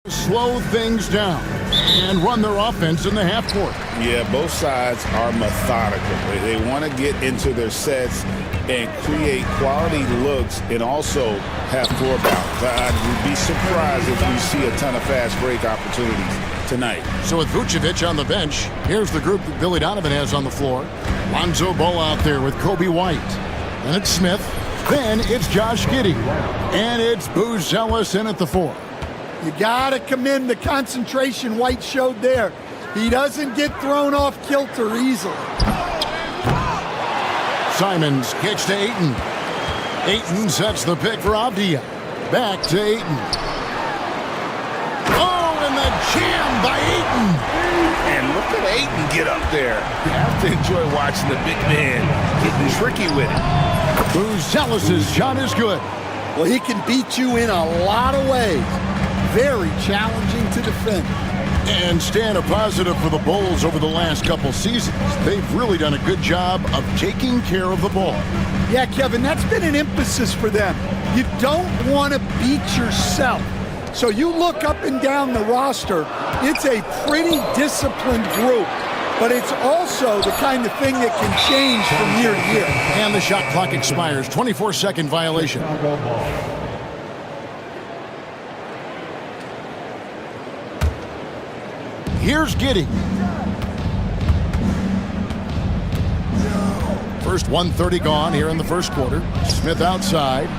slow things down and run their offense in the half court. Yeah, both sides are methodical. They want to get into their sets and create quality looks and also have floor balance. I'd be surprised if we see a ton of fast break opportunities tonight. So with Vucevic on the bench, here's the group that Billy Donovan has on the floor. Lonzo Ball out there with Kobe White. Then it's Smith. Then it's Josh Giddey. And it's Booz Ellis in at the 4. You gotta commend the concentration White showed there. He doesn't get thrown off kilter easily. Simons kicks to Ayton. Ayton sets the pick for Avdia. Back to Ayton. Oh, and the jam by Ayton. And look at Ayton get up there. You have to enjoy watching the big man getting tricky with it. Booz Ellis' shot is good. Well, he can beat you in a lot of ways. Very challenging to defend. And stand a positive for the Bulls over the last couple seasons. They've really done a good job of taking care of the ball. Yeah, Kevin, that's been an emphasis for them. You don't want to beat yourself. So you look up and down the roster, it's a pretty disciplined group. But it's also the kind of thing that can change from year to year. And the shot clock expires. 24-second violation. Here's Giddey. First 1:30 gone here in the first quarter. Smith outside.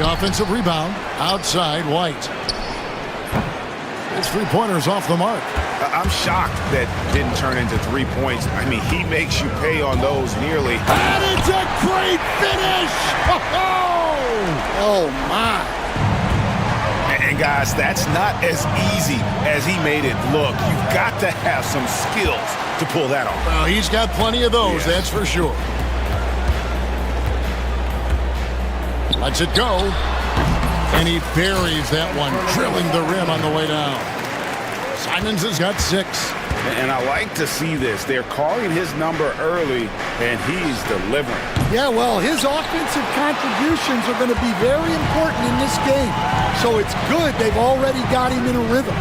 The offensive rebound. Outside, White. His three-pointer's off the mark. I'm shocked that didn't turn into 3 points. I mean, he makes you pay on those nearly. And it's a great finish! Oh, my. And guys, that's not as easy as he made it look. You've got to have some skills to pull that off. Well, he's got plenty of those, that's for sure. Lets it go. And he buries that one, drilling the rim on the way down. Simons has got 6. And I like to see this. They're calling his number early, and he's delivering. Yeah, well, his offensive contributions are going to be very important in this game. So it's good they've already got him in a rhythm.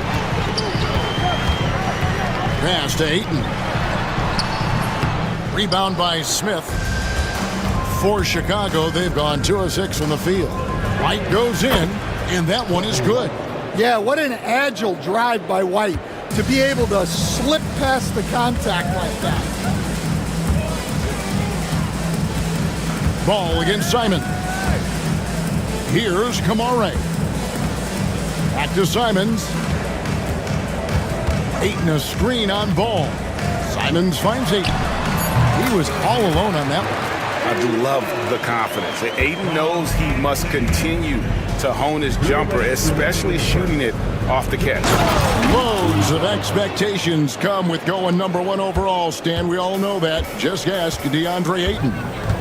Pass to Ayton. Rebound by Smith. For Chicago, they've gone 2 of 6 from the field. White goes in, and that one is good. Yeah, what an agile drive by White to be able to slip past the contact like that. Ball against Simon. Here's Kamare. Back to Simons. Ayton a screen on Ball. Simons finds Ayton. He was all alone on that one. I do love the confidence. Ayton knows he must continue to hone his jumper, especially shooting it off the catch. Loads of expectations come with going number 1 overall, Stan. We all know that. Just ask DeAndre Ayton.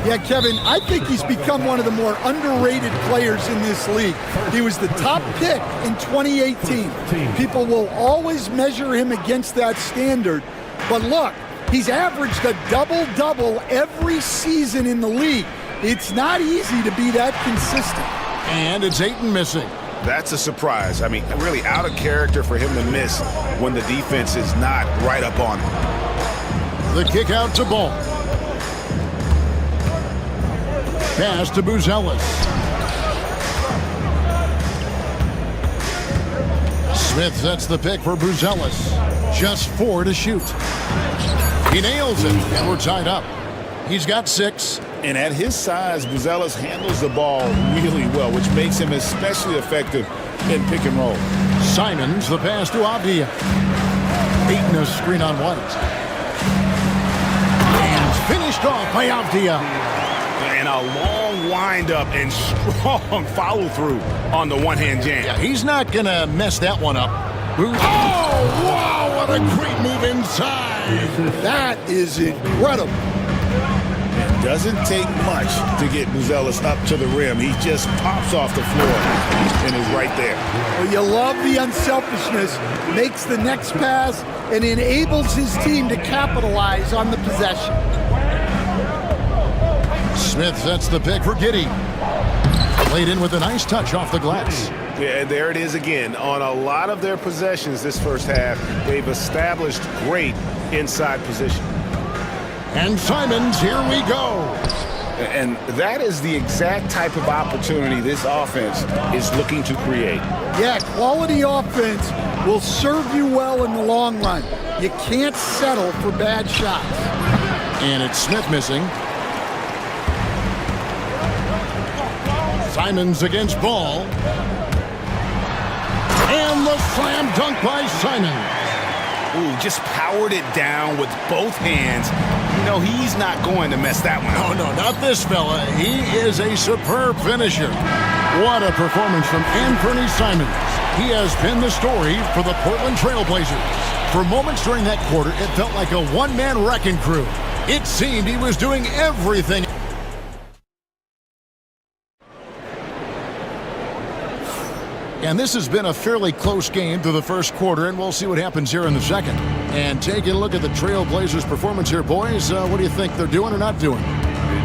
Yeah, Kevin, I think he's become one of the more underrated players in this league. He was the top pick in 2018. People will always measure him against that standard. But look, he's averaged a double-double every season in the league. It's not easy to be that consistent. And it's Ayton missing. That's a surprise. I mean, really out of character for him to miss when the defense is not right up on him. The kick out to Ball. Pass to Booz Ellis. Smith sets the pick for Booz Ellis. Just 4 to shoot. He nails it, and we're tied up. He's got 6. And at his size, Booz Ellis handles the ball really well, which makes him especially effective in pick and roll. Simons, the pass to Avdia. Ayton a screen on White. And finished off by Avdia. And a long windup and strong follow-through on the one-hand jam. Yeah, he's not going to mess that one up. Oh, wow, what a great move inside. That is incredible. It doesn't take much to get Booz Ellis up to the rim. He just pops off the floor and is right there. Well, you love the unselfishness, makes the next pass, and enables his team to capitalize on the possession. Smith sets the pick for Giddey. Laid in with a nice touch off the glass. Yeah, there it is again. On a lot of their possessions this first half, they've established great inside position. And Simons, here we go. And that is the exact type of opportunity this offense is looking to create. Yeah, quality offense will serve you well in the long run. You can't settle for bad shots. And it's Smith missing. Simons against Ball. And the slam dunk by Simons. Ooh, just powered it down with both hands. You know, he's not going to mess that one up. Oh, no, not this fella. He is a superb finisher. What a performance from Anthony Simons. He has been the story for the Portland Trailblazers. For moments during that quarter, it felt like a one-man wrecking crew. It seemed he was doing everything. And this has been a fairly close game through the first quarter, and we'll see what happens here in the second. And taking a look at the Trailblazers' performance here, boys, what do you think they're doing or not doing?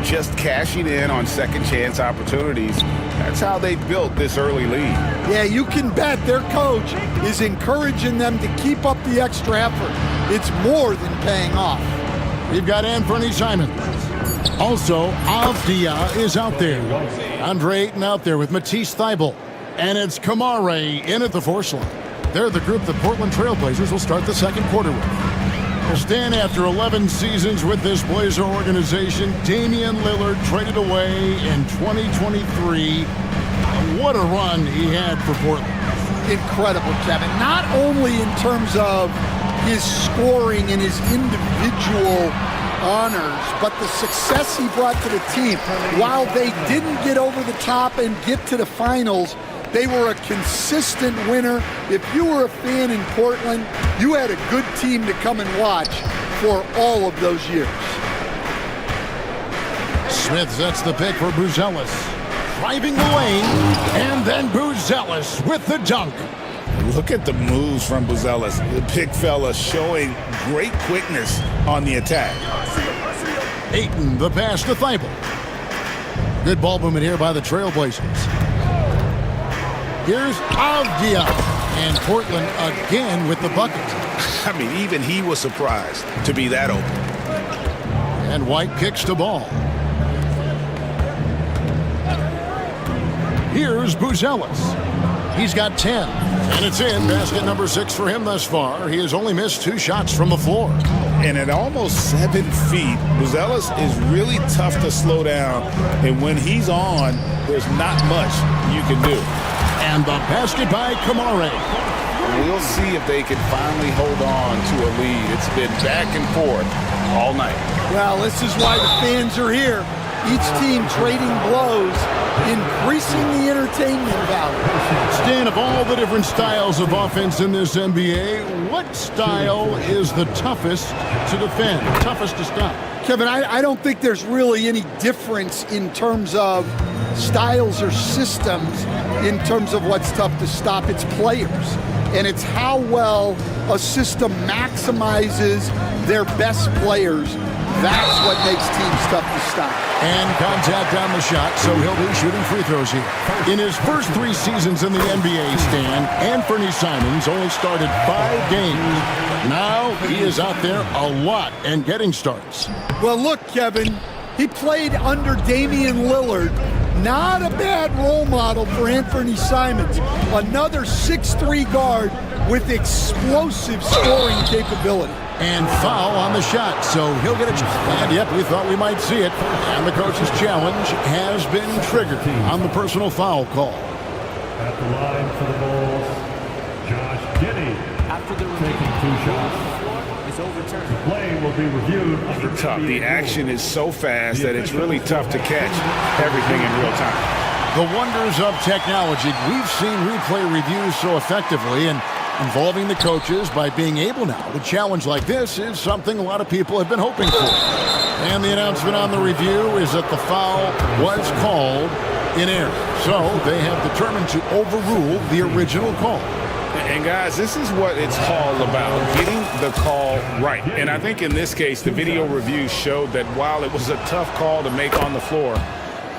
Just cashing in on second chance opportunities. That's how they built this early lead. Yeah, you can bet their coach is encouraging them to keep up the extra effort. It's more than paying off. We've got Anthony Simons. Also, Avdia is out there. Andre Ayton out there with Matisse Thybulle. And it's Kamare in at the force line. They're the group the Portland Trailblazers will start the second quarter with. Stan, after 11 seasons with this Blazer organization, Damian Lillard traded away in 2023. What a run he had for Portland. Incredible, Kevin. Not only in terms of his scoring and his individual honors, but the success he brought to the team. While they didn't get over the top and get to the finals, they were a consistent winner. If you were a fan in Portland, you had a good team to come and watch for all of those years. Smith sets the pick for Buzelis. Driving the lane, and then Buzelis with the dunk. Look at the moves from Buzelis. The big fella showing great quickness on the attack. Ayton, the pass to Thybulle. Good ball movement here by the Trailblazers. Here's Avdia, and Portland again with the bucket. I mean, even he was surprised to be that open. And White kicks the ball. Here's Buzelis. He's got 10, and it's in. Basket number 6 for him thus far. He has only missed 2 shots from the floor. And at almost 7 feet, Buzelis is really tough to slow down. And when he's on, there's not much you can do. And the basket by Kamare. We'll see if they can finally hold on to a lead. It's been back and forth all night. Well, this is why the fans are here. Each team trading blows, increasing the entertainment value. Stan, of all the different styles of offense in this NBA, what style is the toughest to defend, toughest to stop? Kevin, I don't think there's really any difference in terms of styles or systems in terms of what's tough to stop. It's players. And it's how well a system maximizes their best players. That's what makes teams tough to stop. And contact on the shot, so he'll be shooting free throws here. In his first 3 seasons in the NBA, Stan, Anthony Simons only started 5 games. Now he is out there a lot and getting starts. Well, look, Kevin, he played under Damian Lillard. Not a bad role model for Anthony Simons. Another 6'3" guard with explosive scoring capability. And foul on the shot, so he'll get a chance. And yep, we thought we might see it. And the coach's challenge has been triggered on the personal foul call. At the line for the Bulls, Josh Giddey. After the taking 2 shots. The play will be reviewed. Tough. The action is so fast that it's really tough to catch everything in real time. The wonders of technology. We've seen replay reviews so effectively, and involving the coaches by being able now to challenge like this is something a lot of people have been hoping for. And the announcement on the review is that the foul was called in error. So they have determined to overrule the original call. And guys, this is what it's all about, getting the call right. And I think in this case, the video review showed that while it was a tough call to make on the floor,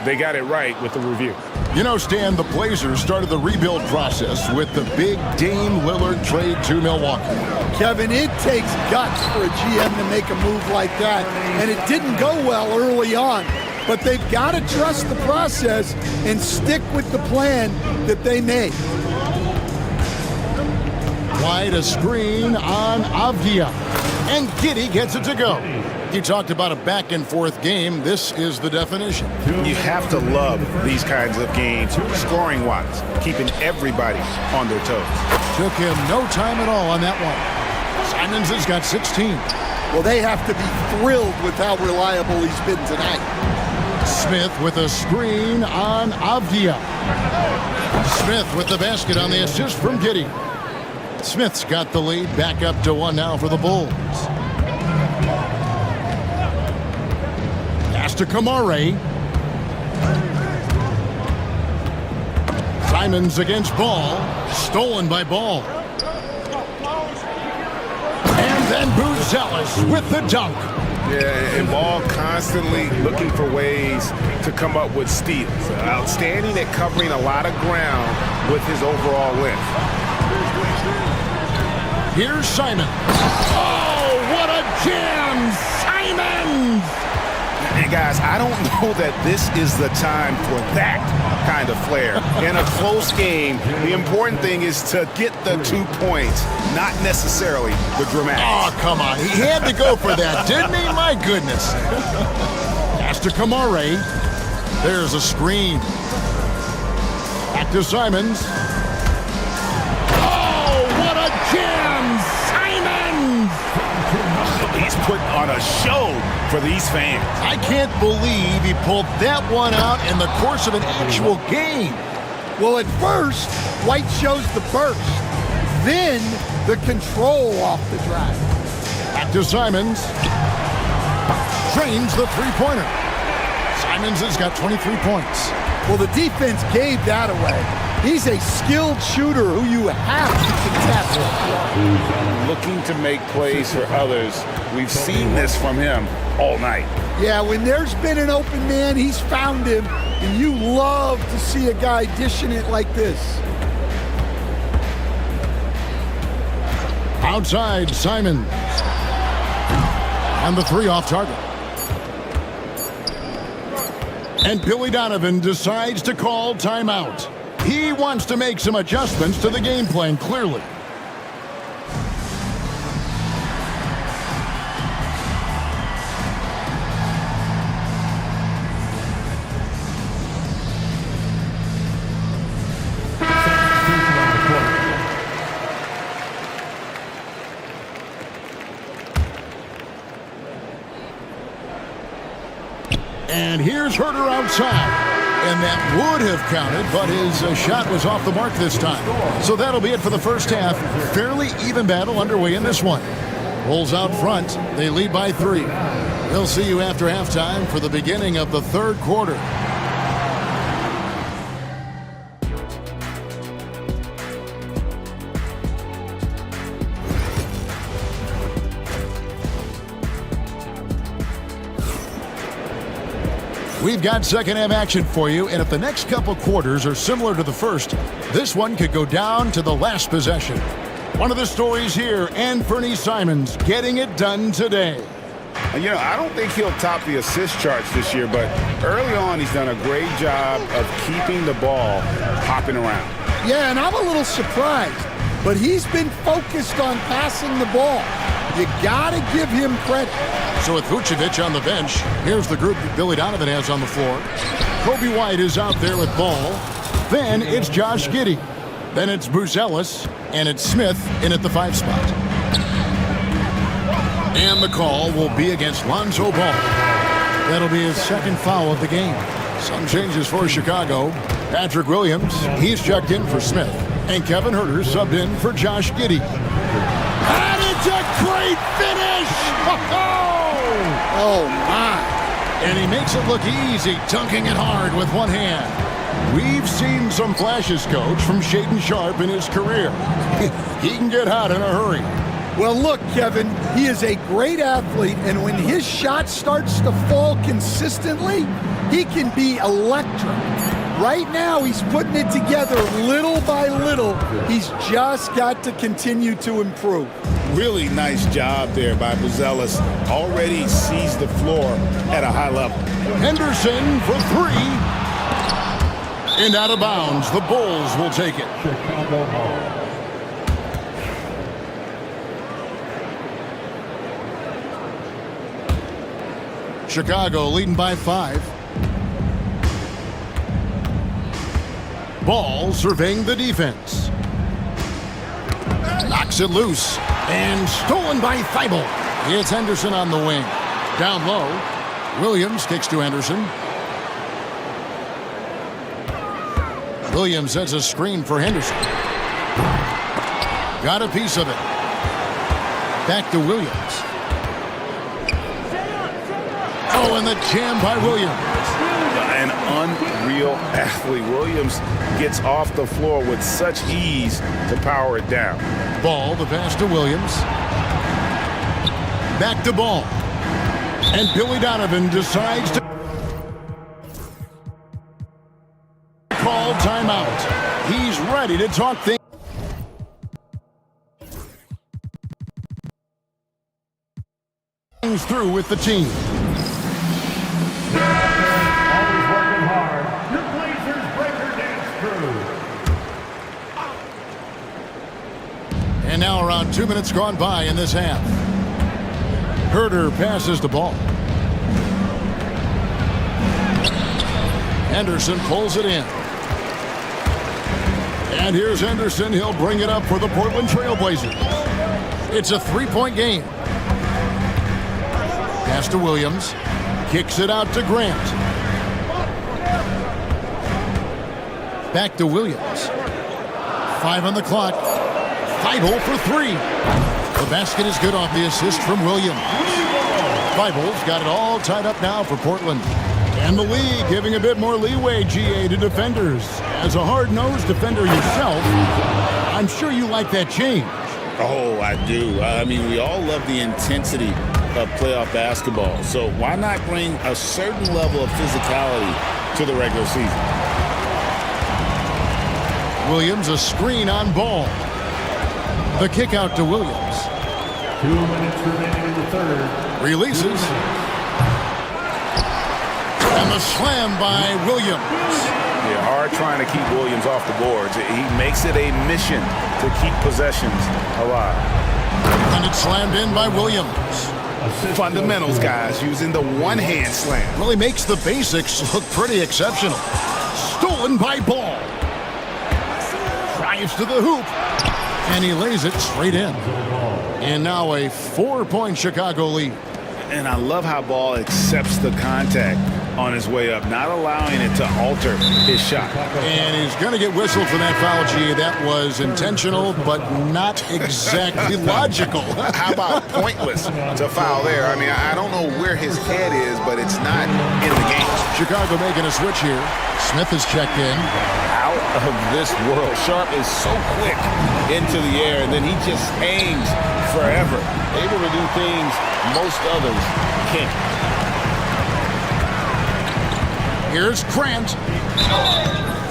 they got it right with the review. You know, Stan, the Blazers started the rebuild process with the big Dame Lillard trade to Milwaukee. Kevin, it takes guts for a GM to make a move like that, and it didn't go well early on. But they've got to trust the process and stick with the plan that they made. Wide a screen on Avdia, and Giddy gets it to go. You talked about a back-and-forth game. This is the definition. You have to love these kinds of games, scoring-wise, keeping everybody on their toes. Took him no time at all on that one. Simons has got 16. Well, they have to be thrilled with how reliable he's been tonight. Smith with a screen on Avdia. Smith with the basket on the assist from Giddy. Smith's got the lead, back up to 1 now for the Bulls. Pass to Kamare. Simons against Ball. Stolen by Ball. And then Buzelis with the dunk. Yeah, and Ball constantly looking for ways to come up with steals. Outstanding at covering a lot of ground with his overall length. Here's Simon. Oh, what a jam! Simons! And guys, I don't know that this is the time for that kind of flair. In a close game, the important thing is to get the 2 points, not necessarily the dramatic. Oh, come on. He had to go for that, didn't he? My goodness. Pass to Kamare. There's a screen. Back to Simons. Oh, what a jam! Simons! He's put on a show for these fans. I can't believe he pulled that one out in the course of an actual game. Well, at first, White shows the burst, then the control off the drive. Back to Simons. Drains the three-pointer. Simons has got 23 points. Well, the defense gave that away. He's a skilled shooter who you have to contest. Looking to make plays for others. We've seen this from him all night. Yeah, when there's been an open man, he's found him, and you love to see a guy dishing it like this. Outside, Simons. And the three off target. And Billy Donovan decides to call timeout. He wants to make some adjustments to the game plan, clearly. And here's Herter outside. And that would have counted, but his shot was off the mark this time. So that'll be it for the first half. Fairly even battle underway in this one. Bulls out front. They lead by 3. We'll see you after halftime for the beginning of the third quarter. We've got second half action for you, and if the next couple quarters are similar to the first, this one could go down to the last possession. One of the stories here, Anthony Simons getting it done today. You know, I don't think he'll top the assist charts this year, but early on he's done a great job of keeping the ball hopping around. Yeah, and I'm a little surprised, but he's been focused on passing the ball. You gotta give him credit. So with Vucevic on the bench, here's the group that Billy Donovan has on the floor. Kobe White is out there with Ball. Then it's Josh Giddey. Then it's Buzelis, and it's Smith in at the 5 spot. And the call will be against Lonzo Ball. That'll be his second foul of the game. Some changes for Chicago. Patrick Williams, he's checked in for Smith. And Kevin Herter subbed in for Josh Giddey. And it's a great finish! Oh, my. And he makes it look easy, dunking it hard with one hand. We've seen some flashes, Coach, from Shaedon Sharpe in his career. He can get hot in a hurry. Well, look, Kevin, he is a great athlete, and when his shot starts to fall consistently, he can be electric. Right now, he's putting it together little by little. He's just got to continue to improve. Really nice job there by Buzelis. Already sees the floor at a high level. Henderson for three. And out of bounds. The Bulls will take it. Chicago ball. Chicago leading by 5. Ball surveying the defense. Knocks it loose. And stolen by Thibault. It's Henderson on the wing. Down low. Williams kicks to Henderson. Williams sets a screen for Henderson. Got a piece of it. Back to Williams. Oh, and the jam by Williams. An unreal athlete. Williams gets off the floor with such ease to power it down. Ball, the pass to Williams. Back to Ball. And Billy Donovan decides to call timeout. He's ready to talk things through with the team. Always working hard. Your Blazers breaker dance crew. And now around 2 minutes gone by in this half. Herder passes the ball. Henderson pulls it in. And here's Henderson. He'll bring it up for the Portland Trailblazers. It's a three-point game. Pass to Williams. Kicks it out to Grant. Back to Williams. 5 on the clock. Thibault for 3. The basket is good off the assist from Williams. Thibault's got it all tied up now for Portland. And the league giving a bit more leeway, GA, to defenders. As a hard-nosed defender yourself, I'm sure you like that change. Oh, I do. I mean, we all love the intensity of playoff basketball. So why not bring a certain level of physicality to the regular season? Williams, a screen on Ball. The kick out to Williams. 2 minutes remaining in the third. Releases. And the slam by Williams. Yeah, hard trying to keep Williams off the boards. He makes it a mission to keep possessions alive. And it's slammed in by Williams. Fundamentals, guys, using the one-hand slam. Really makes the basics look pretty exceptional. Stolen by Ball. Drives to the hoop. And he lays it straight in. And now a 4-point Chicago lead. And I love how Ball accepts the contact on his way up, not allowing it to alter his shot. And he's going to get whistled for that foul, G. That was intentional, but not exactly logical. How about pointless to foul there? I mean, I don't know where his head is, but it's not in the game. Chicago making a switch here. Smith is checked in. Out of this world. Sharp is so quick into the air, and then he just hangs forever. Able to do things most others can't. Here's Grant.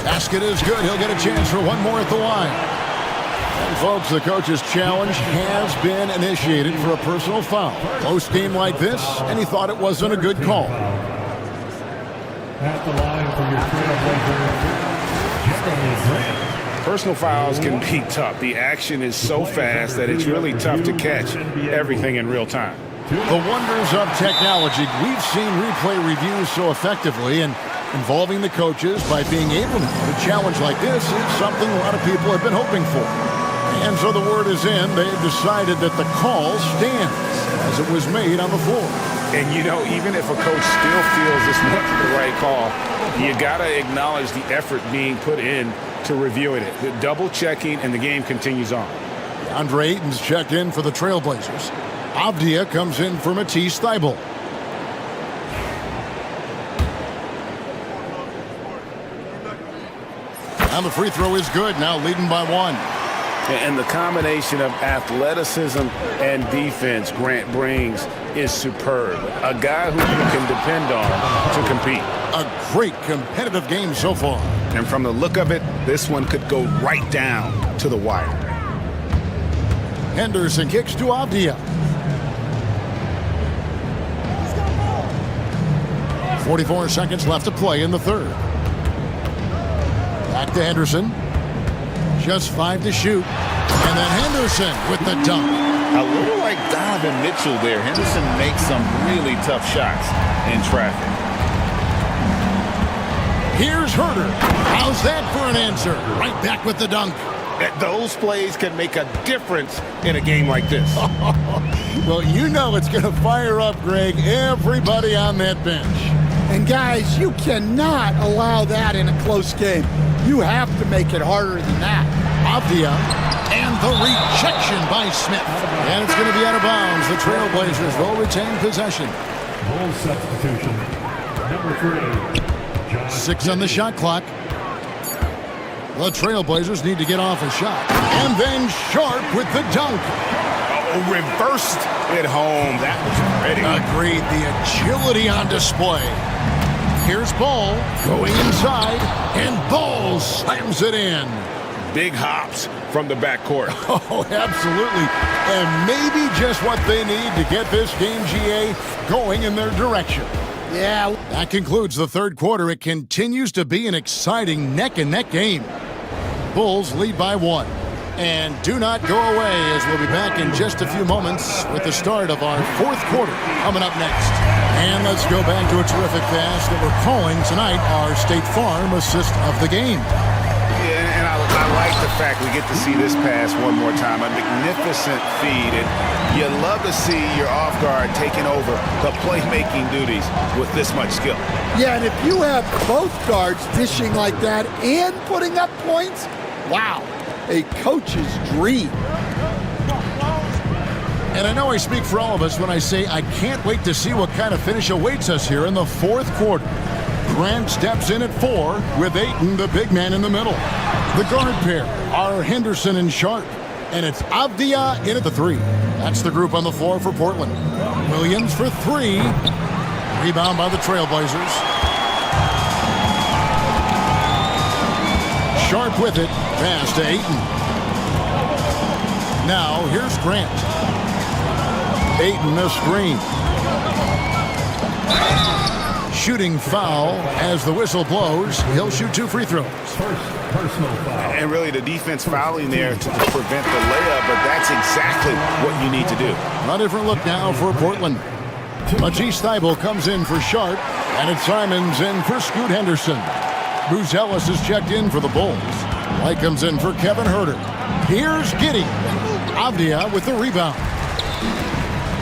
Basket is good. He'll get a chance for one more at the line. And folks, the coach's challenge has been initiated for a personal foul. Close game like this, and he thought it wasn't a good call. At the line for your Trailblazers, Grant. Personal fouls can be tough. The action is so fast that it's really tough to catch everything in real time. The wonders of technology. We've seen replay reviews so effectively, and involving the coaches by being able to challenge like this is something a lot of people have been hoping for. And so the word is in. They've decided that the call stands as it was made on the floor. And, you know, even if a coach still feels this wasn't the right call, you got to acknowledge the effort being put in to reviewing it. The double checking, and the game continues on. Andre Ayton's checked in for the Trailblazers. Avdia comes in for Matisse Thybulle. And the free throw is good, now leading by 1. And the combination of athleticism and defense Grant brings is superb. A guy who you can depend on to compete. A great competitive game so far. And from the look of it, this one could go right down to the wire. Henderson kicks to Avdia. 44 seconds left to play in the third. Back to Henderson. Just 5 to shoot. And then Henderson with the dunk. A little like Donovan Mitchell there. Henderson makes some really tough shots in traffic. Here's Herder. How's that for an answer? Right back with the dunk. Those plays can make a difference in a game like this. Well, you know it's going to fire up, Greg, everybody on that bench. And guys, you cannot allow that in a close game. You have to make it harder than that. Avdia, and the rejection by Smith. And it's going to be out of bounds. The Trailblazers will retain possession. Bull substitution. Number 3. Josh 6 on the shot clock. The Trailblazers need to get off a shot. And then Sharp with the dunk. Oh, reversed it home. That was pretty. Agreed. The agility on display. Here's Ball going inside, and Ball slams it in. Big hops from the backcourt. Oh, absolutely. And maybe just what they need to get this game, GA, going in their direction. Yeah. That concludes the third quarter. It continues to be an exciting neck-and-neck game. Bulls lead by 1. And do not go away, as we'll be back in just a few moments with the start of our fourth quarter coming up next. And let's go back to a terrific pass that we're calling tonight our State Farm assist of the game. Yeah, and I like the fact we get to see this pass one more time. A magnificent feed. And you love to see your off guard taking over the playmaking duties with this much skill. Yeah, and if you have both guards dishing like that and putting up points, wow, a coach's dream. And I know I speak for all of us when I say I can't wait to see what kind of finish awaits us here in the fourth quarter. Grant steps in at 4 with Ayton, the big man, in the middle. The guard pair are Henderson and Sharp. And it's Avdia in at the 3. That's the group on the floor for Portland. Williams for 3. Rebound by the Trailblazers. Sharp with it. Pass to Ayton. Now here's Grant. Ayton a screen. Shooting foul as the whistle blows. He'll shoot 2 free throws. first personal foul. And really the defense fouling there to prevent the layup, but that's exactly what you need to do. A different look now for Portland. Matisse Thybulle comes in for Sharp, and it's Simons in for Scoot Henderson. Bruce Ellis is checked in for the Bulls. White comes in for Kevin Herter. Here's Giddey. Avdia with the rebound.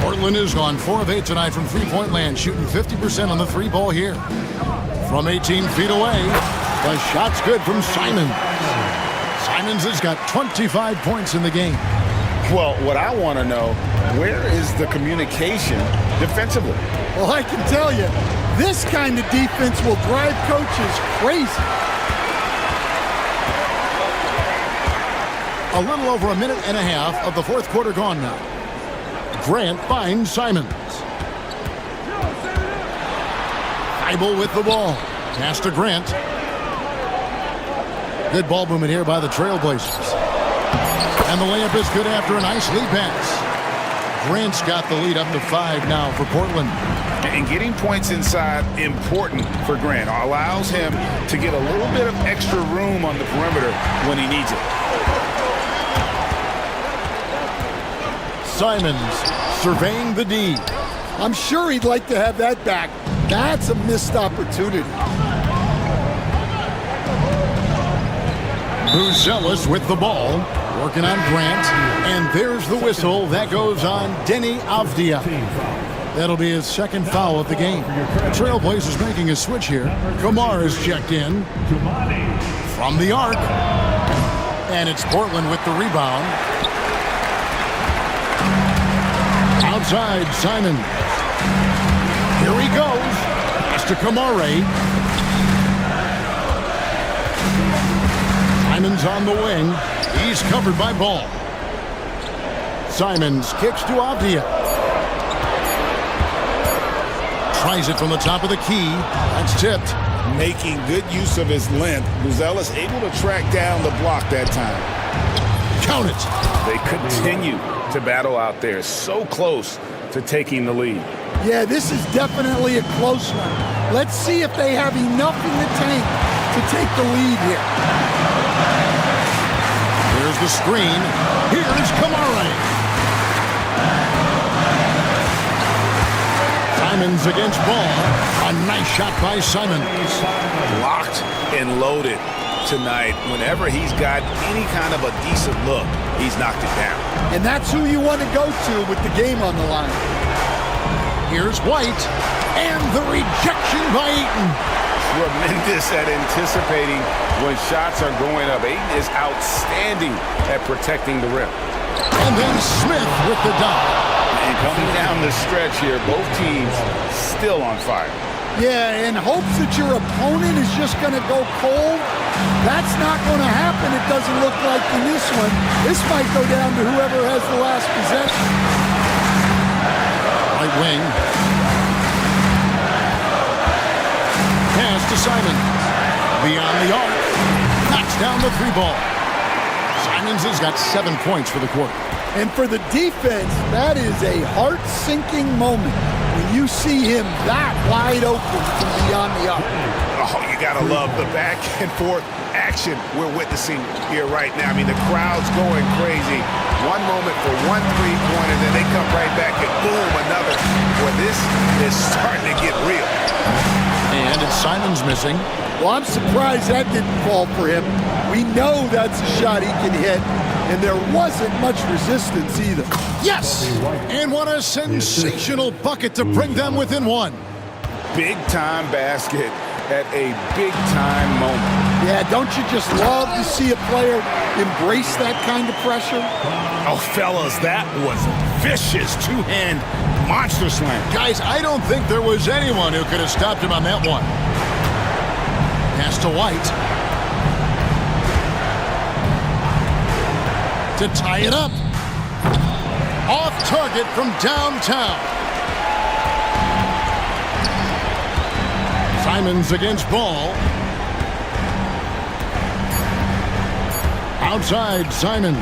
Portland has gone 4 of 8 tonight from three-point land, shooting 50% on the 3 ball here. From 18 feet away, the shot's good from Simons. Simons has got 25 points in the game. Well, what I want to know, where is the communication defensively? Well, I can tell you, this kind of defense will drive coaches crazy. A little over a minute and a half of the fourth quarter gone now. Grant finds Simons. Thybulle with the ball. Pass to Grant. Good ball movement here by the Trailblazers. And the layup is good after a nice lead pass. Grant's got the lead up to 5 now for Portland. And getting points inside important for Grant. Allows him to get a little bit of extra room on the perimeter when he needs it. Simons surveying the D. I'm sure he'd like to have that back. That's a missed opportunity. Buzelis with the ball, working on Grant, and there's the whistle. That goes on Denny Avdia. That'll be his second foul of the game. The Trailblazers making a switch here. Kumar is checked in from the arc, and it's Portland with the rebound. Outside, Simon. Here he goes. Pass to Kamare. Simons on the wing. He's covered by Ball. Simons kicks to Avdia. tries it from the top of the key. That's tipped. Making good use of his length. Buzelis able to track down the block that time. Count it. They continue to battle out there, so close to taking the lead. Yeah, this is definitely a close one. Let's see if they have enough in the tank to take the lead here. Here's the screen. Here's Kamara. Simons against ball. A nice shot by Simons. Locked and loaded tonight. Whenever he's got any kind of a decent look, he's knocked it down. And that's who you want to go to with the game on the line. Here's White. And the rejection by Ayton. Tremendous at anticipating when shots are going up. Ayton is outstanding at protecting the rim. And then Smith with the dunk. And coming down the stretch here, both teams still on fire. Yeah, in hopes that your opponent is just going to go cold, that's not going to happen. It doesn't look like in this one. This might go down to whoever has the last possession. Right wing. Pass to Simon. Beyond the arc. Knocks down the three ball. Simons has got 7 points for the quarter. And for the defense, that is a heart-sinking moment when you see him that wide open from beyond the arc. Oh, you gotta love the back and forth action we're witnessing here right now. I mean, the crowd's going crazy. One moment for one three-pointer, then they come right back and boom, another. Well, this is starting to get real. And it's Simons missing. Well, I'm surprised that didn't fall for him. We know that's a shot he can hit, and there wasn't much resistance either. Yes! And what a sensational bucket to bring them within one. Big-time basket at a big-time moment. Yeah, don't you just love to see a player embrace that kind of pressure? Oh, fellas, that was vicious two-hand monster slam. Guys, I don't think there was anyone who could have stopped him on that one. Pass to White. To tie it up. Off target from downtown. Simons against ball. Outside Simons.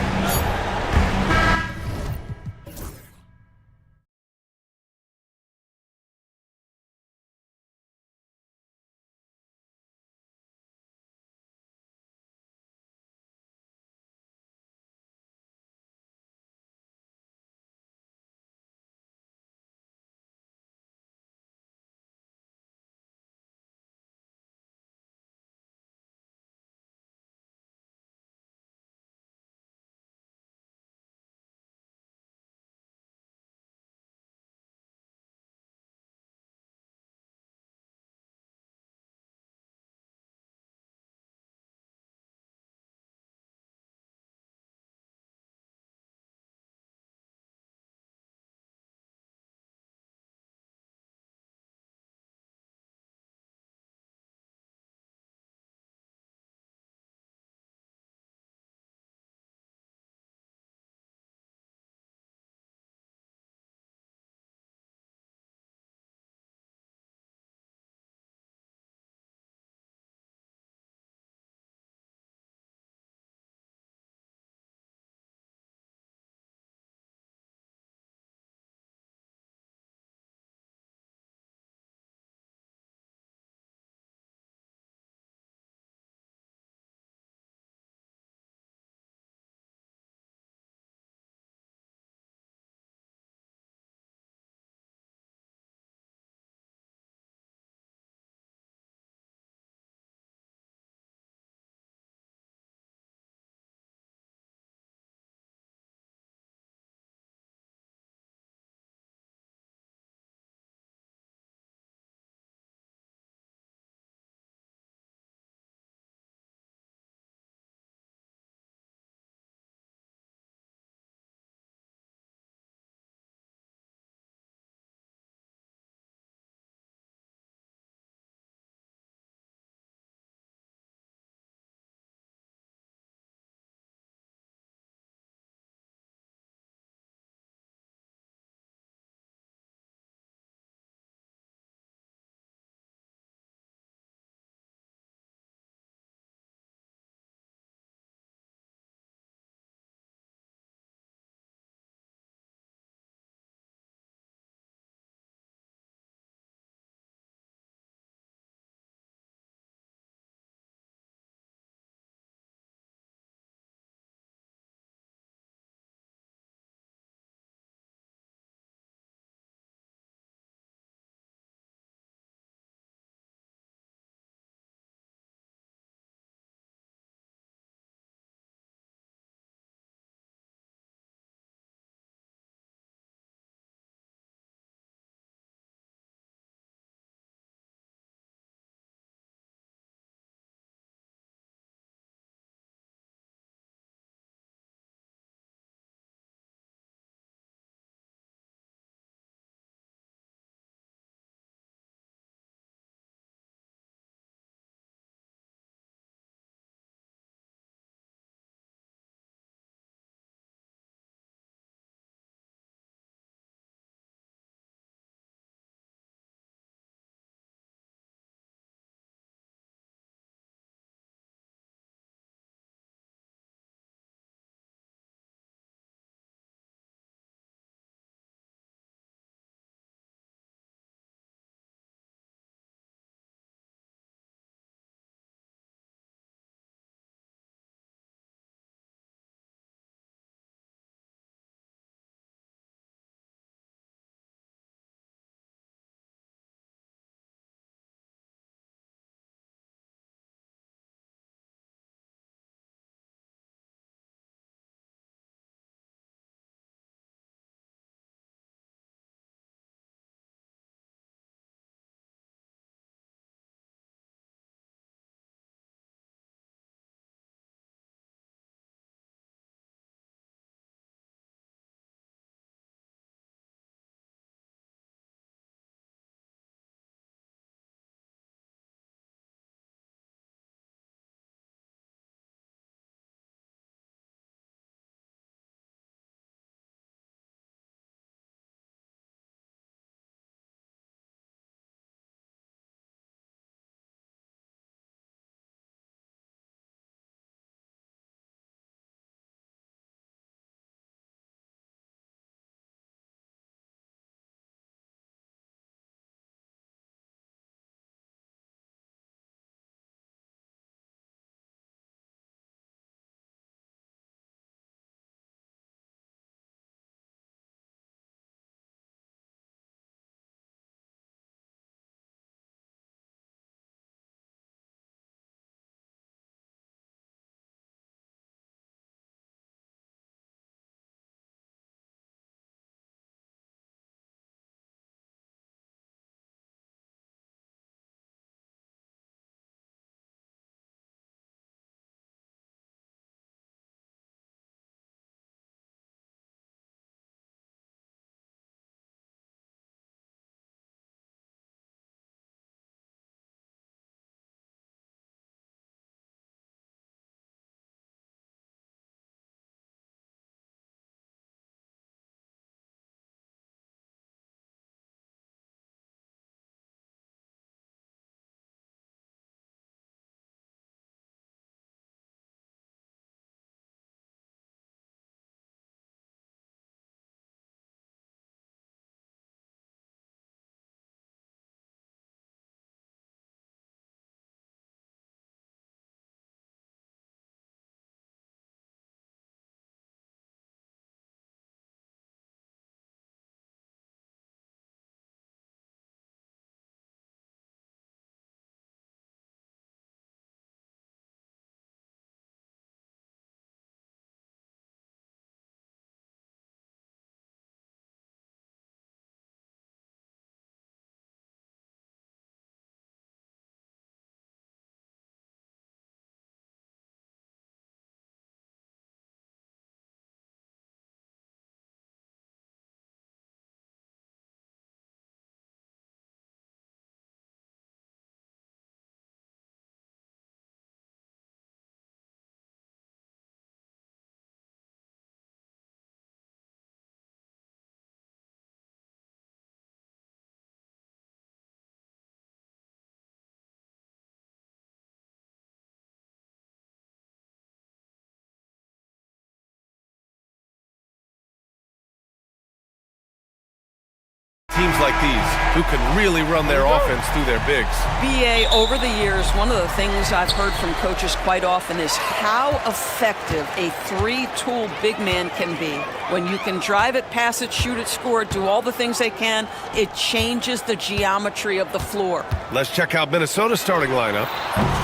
teams like these who can really run their offense through their bigs. BA, over the years, one of the things I've heard from coaches quite often is how effective a three-tool big man can be. When you can drive it, pass it, shoot it, score it, do all the things they can, it changes the geometry of the floor. Let's check out Minnesota's starting lineup.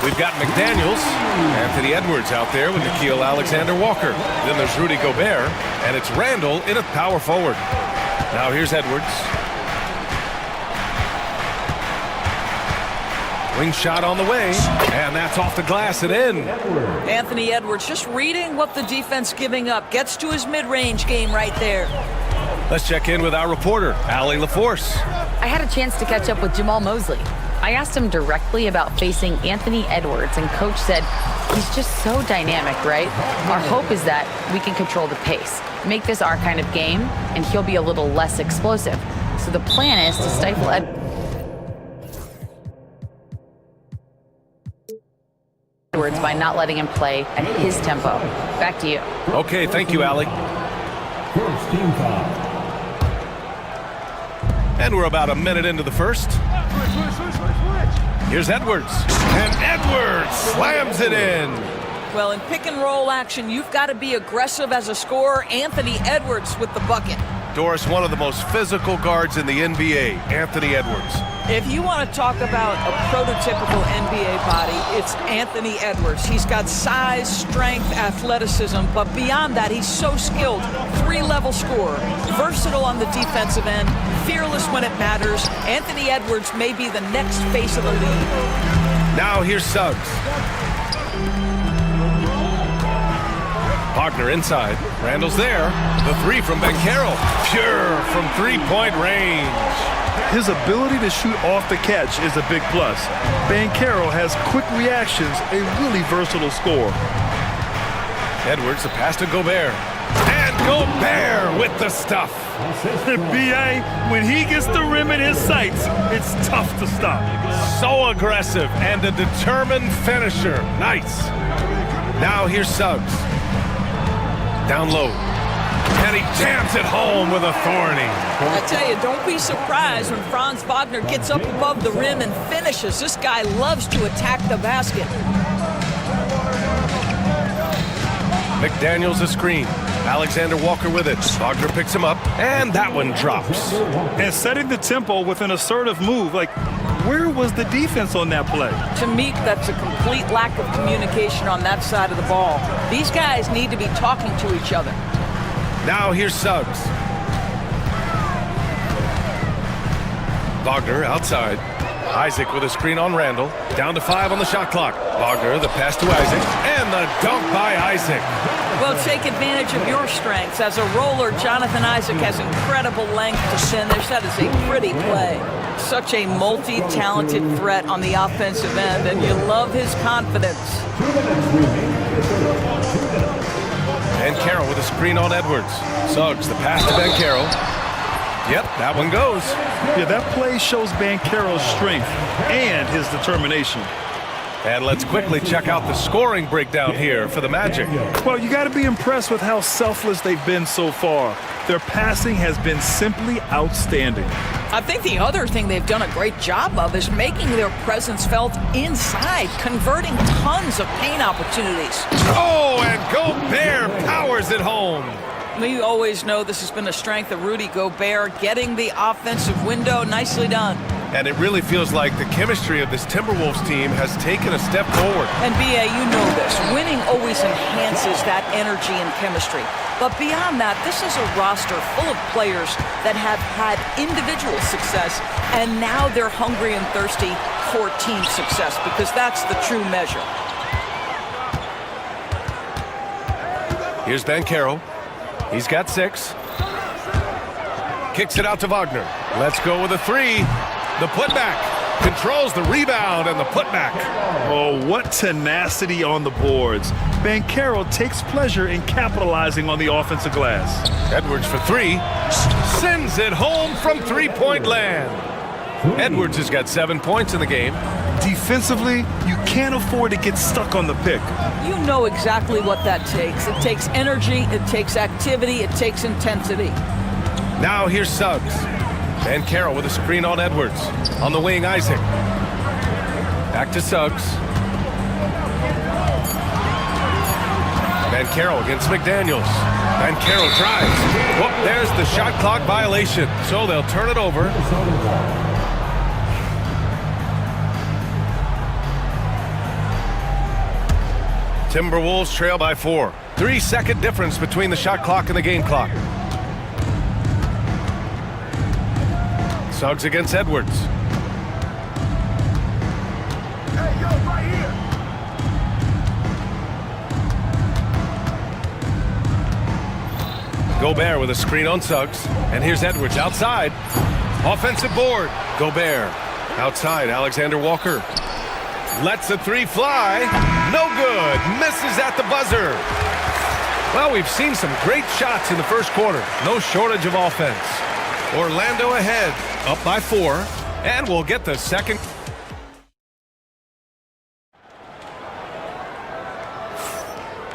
We've got McDaniels, Anthony Edwards out there with Nikhil Alexander-Walker. Then there's Rudy Gobert, and it's Randall in a power forward. Now here's Edwards. Wing shot on the way, and that's off the glass and in. Anthony Edwards just reading what the defense giving up. Gets to his mid-range game right there. Let's check in with our reporter, Allie LaForce. I had a chance to catch up with Jamal Mosley. I asked him directly about facing Anthony Edwards, and Coach said he's just so dynamic, right? Our hope is that we can control the pace, make this our kind of game, and he'll be a little less explosive. So the plan is to stifle Edwards by not letting him play at his tempo. Back to you. Okay, thank you, Allie. First team foul. And we're about a minute into the first. Here's Edwards. And Edwards slams it in. Well, in pick and roll action, you've got to be aggressive as a scorer. Anthony Edwards with the bucket. Doris, one of the most physical guards in the NBA, Anthony Edwards. If you want to talk about a prototypical NBA body, it's Anthony Edwards. He's got size, strength, athleticism, but beyond that, he's so skilled. Three-level scorer, versatile on the defensive end, fearless when it matters. Anthony Edwards may be the next face of the league. Now here's Suggs. Wagner inside. Randall's there. The three from Banchero. Pure from three-point range. His ability to shoot off the catch is a big plus. Banchero has quick reactions, a really versatile scorer. Edwards, the pass to Gobert. And Gobert with the stuff. B.A., when he gets the rim in his sights, it's tough to stop. So aggressive and a determined finisher. Nice. Now here's Suggs. Down low. And he jams it home with authority. I tell you, don't be surprised when Franz Wagner gets up above the rim and finishes. This guy loves to attack the basket. McDaniels a screen. Alexander Walker with it. Wagner picks him up, and that one drops. And setting the tempo with an assertive move. Like, where was the defense on that play? To me, that's a complete lack of communication on that side of the ball. These guys need to be talking to each other. Now here's Suggs. Wagner outside. Isaac with a screen on Randall. Down to 5 on the shot clock. Wagner, the pass to Isaac. And the dunk by Isaac. Well, take advantage of your strengths. As a roller, Jonathan Isaac has incredible length to finish. That is a pretty play. Such a multi-talented threat on the offensive end, and you love his confidence. Banchero with a screen on Edwards. Suggs, the pass to Banchero. Yep, that one goes. Yeah, that play shows Banchero's strength and his determination. And let's quickly check out the scoring breakdown here for the Magic. Well, you got to be impressed with how selfless they've been so far. Their passing has been simply outstanding. I think the other thing they've done a great job of is making their presence felt inside, converting tons of paint opportunities. Oh, and Gobert powers it home. We always know this has been a strength of Rudy Gobert, getting the offensive window. Nicely done. And it really feels like the chemistry of this Timberwolves team has taken a step forward. And B.A., you know this. Winning always enhances that energy and chemistry. But beyond that, this is a roster full of players that have had individual success, and now they're hungry and thirsty for team success, because that's the true measure. Here's Banchero. He's got 6. Kicks it out to Wagner. Let's go with a 3. The putback. Controls the rebound and the putback. Oh, what tenacity on the boards. Banchero takes pleasure in capitalizing on the offensive glass. Edwards for 3. Sends it home from three-point land. Edwards has got 7 points in the game. Defensively, you can't afford to get stuck on the pick. You know exactly what that takes. It takes energy, it takes activity, it takes intensity. Now here's Suggs. And Carroll with a screen on Edwards. On the wing, Isaac. Back to Suggs. Van Carroll against McDaniels. Van Carroll drives. Whoop, there's the shot clock violation. So they'll turn it over. Timberwolves trail by 4. 3-second difference between the shot clock and the game clock. Suggs against Edwards. Hey, yo, right here. Gobert with a screen on Suggs. And here's Edwards outside. Offensive board. Gobert outside. Alexander Walker lets a three fly. No good. Misses at the buzzer. Well, we've seen some great shots in the first quarter. No shortage of offense. Orlando ahead, up by 4, and we'll get the second.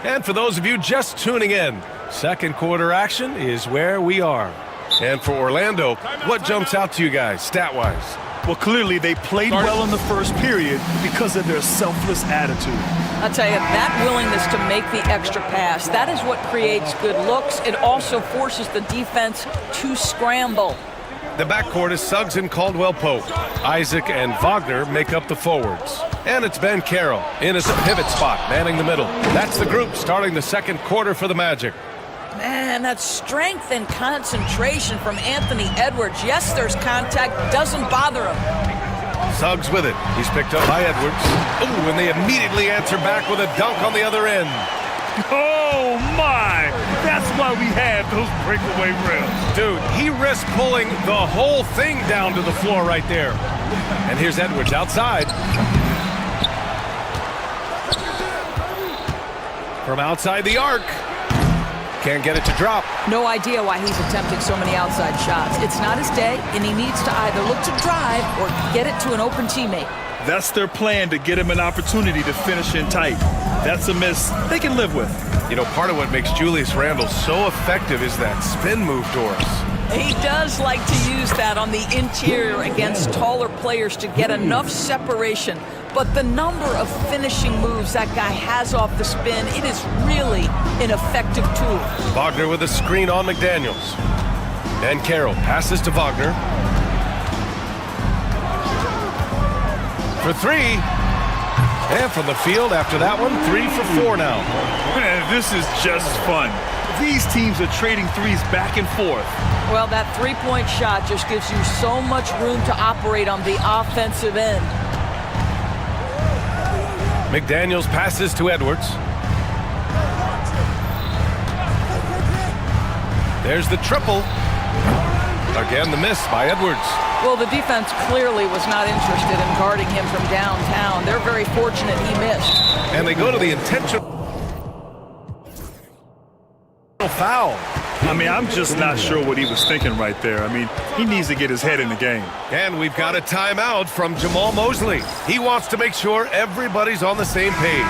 And for those of you just tuning in, second quarter action is where we are. And for Orlando, what jumps out to you guys, stat-wise? Well, clearly they played well in the first period because of their selfless attitude. I'll tell you, that willingness to make the extra pass, that is what creates good looks. It also forces the defense to scramble. The backcourt is Suggs and Caldwell-Pope. Isaac and Wagner make up the forwards. And it's Ben Carroll in as a pivot spot, manning the middle. That's the group starting the second quarter for the Magic. Man, that strength and concentration from Anthony Edwards. Yes, there's contact, doesn't bother him. Suggs with it. He's picked up by Edwards. Ooh, and they immediately answer back with a dunk on the other end. Oh, my! That's why we have those breakaway rims. Dude, he risked pulling the whole thing down to the floor right there. And here's Edwards outside. From outside the arc. Can't get it to drop. No idea why he's attempting so many outside shots. It's not his day, and he needs to either look to drive or get it to an open teammate. That's their plan, to get him an opportunity to finish in tight. That's a miss they can live with. You know, part of what makes Julius Randle so effective is that spin move, Doris. He does like to use that on the interior against taller players to get enough separation. But the number of finishing moves that guy has off the spin, it is really an effective tool. Wagner with a screen on McDaniels. And Carroll passes to Wagner. For 3. And from the field after that one, 3 for 4 now. Man, this is just fun. These teams are trading threes back and forth. Well, that three-point shot just gives you so much room to operate on the offensive end. McDaniels passes to Edwards. There's the triple. Again, the miss by Edwards. Well, the defense clearly was not interested in guarding him from downtown. They're very fortunate he missed. And they go to the intentional foul. I mean, I'm just not sure what he was thinking right there. I mean, he needs to get his head in the game. And we've got a timeout from Jamal Mosley. He wants to make sure everybody's on the same page.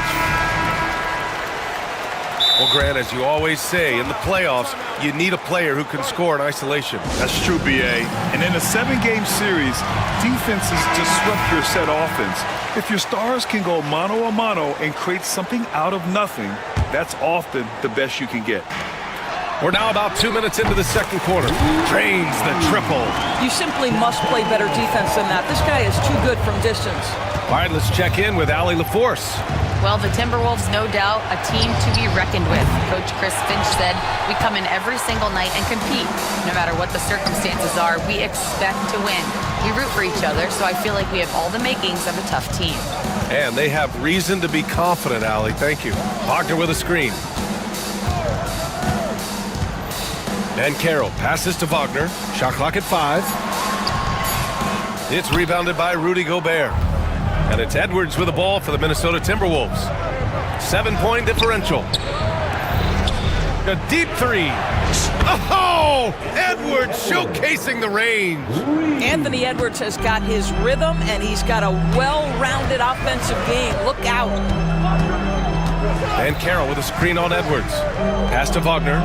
Well, Grant, as you always say, in the playoffs, you need a player who can score in isolation. That's true, B.A. And in a 7-game series, defenses disrupt your set offense. If your stars can go mano-a-mano and create something out of nothing, that's often the best you can get. We're now about 2 minutes into the second quarter. Drains the triple. You simply must play better defense than that. This guy is too good from distance. All right, let's check in with Allie LaForce. Well, the Timberwolves, no doubt, a team to be reckoned with. Coach Chris Finch said, we come in every single night and compete. No matter what the circumstances are, we expect to win. We root for each other, so I feel like we have all the makings of a tough team. And they have reason to be confident, Allie. Thank you. Wagner with a screen. And Carroll passes to Wagner. Shot clock at 5. It's rebounded by Rudy Gobert. And it's Edwards with the ball for the Minnesota Timberwolves. 7-point differential. A deep 3. Oh! Edwards showcasing the range. Anthony Edwards has got his rhythm, and he's got a well-rounded offensive game. Look out. And Carroll with a screen on Edwards. Pass to Wagner.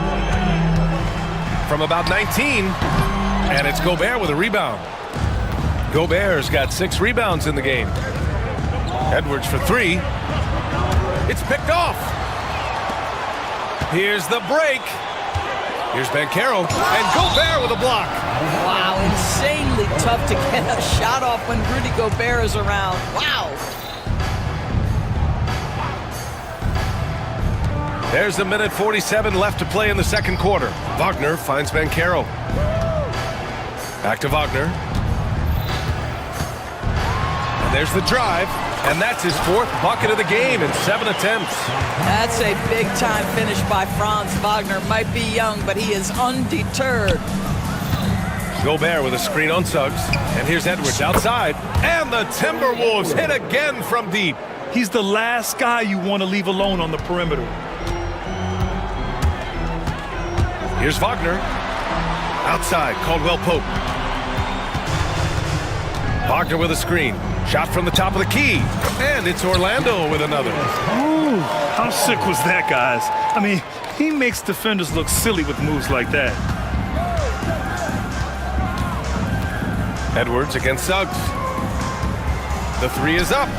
From about 19. And it's Gobert with a rebound. Gobert's got 6 rebounds in the game. Edwards for 3. It's picked off. Here's the break. Here's Banchero, and Gobert with a block. Wow, insanely tough to get a shot off when Rudy Gobert is around. Wow. There's a minute 47 left to play in the second quarter. Wagner finds Banchero. Back to Wagner. And there's the drive, and that's his 4th bucket of the game in 7 attempts. That's a big-time finish by Franz Wagner. Might be young, but he is undeterred. Gobert with a screen on Suggs. And here's Edwards outside. And the Timberwolves hit again from deep. He's the last guy you want to leave alone on the perimeter. Here's Wagner. Outside, Caldwell Pope. Wagner with a screen. Shot from the top of the key. And it's Orlando with another. Ooh, how sick was that, guys? I mean, he makes defenders look silly with moves like that. Edwards against Suggs. The 3 is up.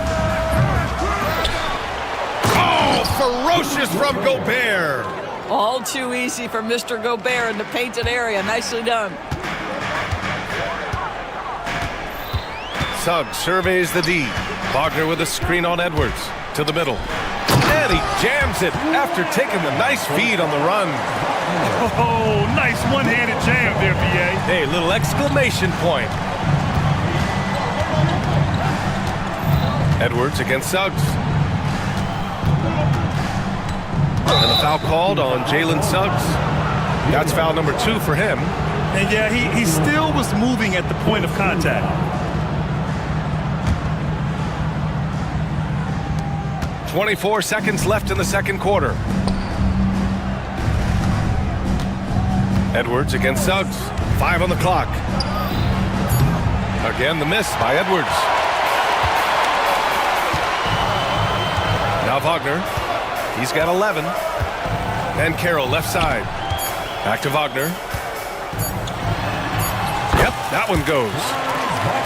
Oh, ferocious from Gobert. All too easy for Mr. Gobert in the painted area. Nicely done. Suggs surveys the D. Wagner with a screen on Edwards. To the middle. And he jams it after taking the nice feed on the run. Oh, nice one-handed jam there, B.A. Hey, little exclamation point. Edwards against Suggs. And a foul called on Jalen Suggs. That's foul number 2 for him. And yeah, he still was moving at the point of contact. 24 seconds left in the second quarter. Edwards against Suggs. 5 on the clock. Again, the miss by Edwards. Now Wagner. He's got 11. And Carroll left side. Back to Wagner. Yep, that one goes.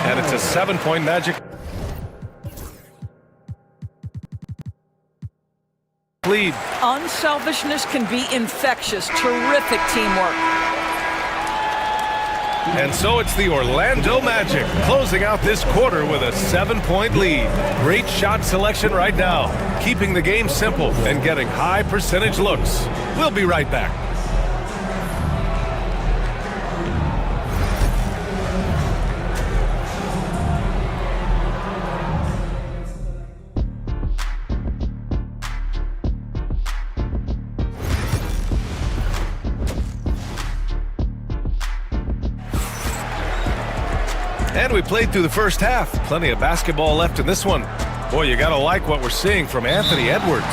And it's a 7-point Magic lead. Unselfishness can be infectious. Terrific teamwork. And so it's the Orlando Magic closing out this quarter with a 7-point lead. Great shot selection right now, keeping the game simple and getting high percentage looks. We'll be right back. And we played through the first half. Plenty of basketball left in this one. Boy, you gotta like what we're seeing from Anthony Edwards.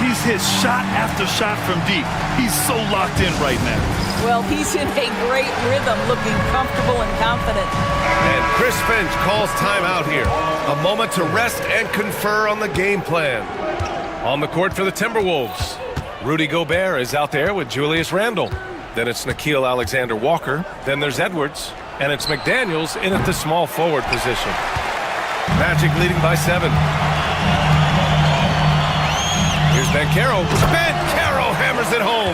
He's hit shot after shot from deep. He's so locked in right now. Well, he's in a great rhythm, looking comfortable and confident. And Chris Finch calls timeout here. A moment to rest and confer on the game plan. On the court for the Timberwolves, Rudy Gobert is out there with Julius Randle. Then it's Nickeil Alexander-Walker. Then there's Edwards. And it's McDaniels in at the small forward position. Magic leading by 7. Here's Banchero. Banchero hammers it home.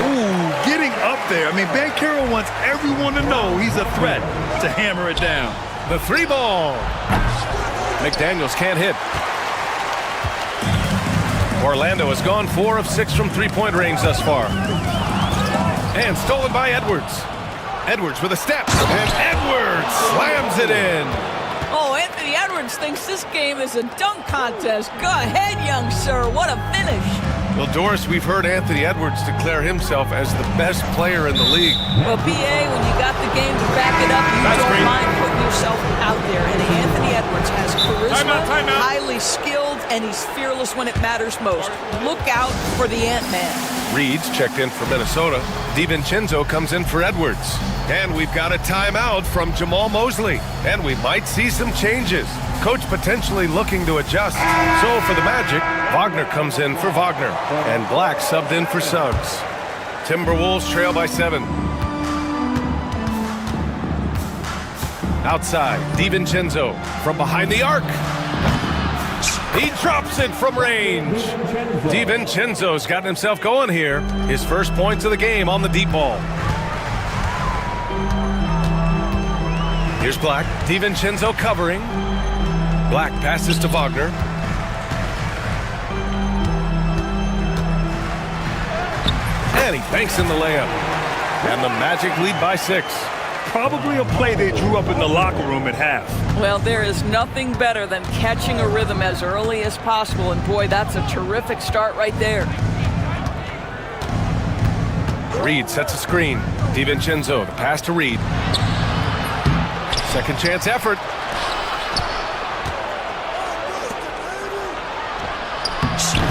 Ooh, getting up there. I mean, Banchero wants everyone to know he's a threat to hammer it down. The 3 ball. McDaniels can't hit. Orlando has gone 4 of 6 from 3-point range thus far. And stolen by Edwards. Edwards with a step, and Edwards slams it in. Oh, Anthony Edwards thinks this game is a dunk contest. Go ahead, young sir. What a finish. Well, Doris, we've heard Anthony Edwards declare himself as the best player in the league. Well, PA, when you got the game to back it up, you don't mind putting yourself out there. And Anthony Edwards has charisma, highly skilled, and he's fearless when it matters most. Look out for the Ant-Man. Reed's checked in for Minnesota. DiVincenzo comes in for Edwards. And we've got a timeout from Jamal Mosley. And we might see some changes. Coach potentially looking to adjust. So for the Magic, Wagner comes in for Wagner. And Black subbed in for Suggs. Timberwolves trail by 7. Outside, DiVincenzo from behind the arc. He drops it from range. DiVincenzo's gotten himself going here. His first points of the game on the deep ball. Here's Black. DiVincenzo covering. Black passes to Wagner. And he banks in the layup. And the Magic lead by 6. Probably a play they drew up in the locker room at half. Well, there is nothing better than catching a rhythm as early as possible, and boy, that's a terrific start right there. Reed sets a screen. DiVincenzo, the pass to Reed. Second chance effort.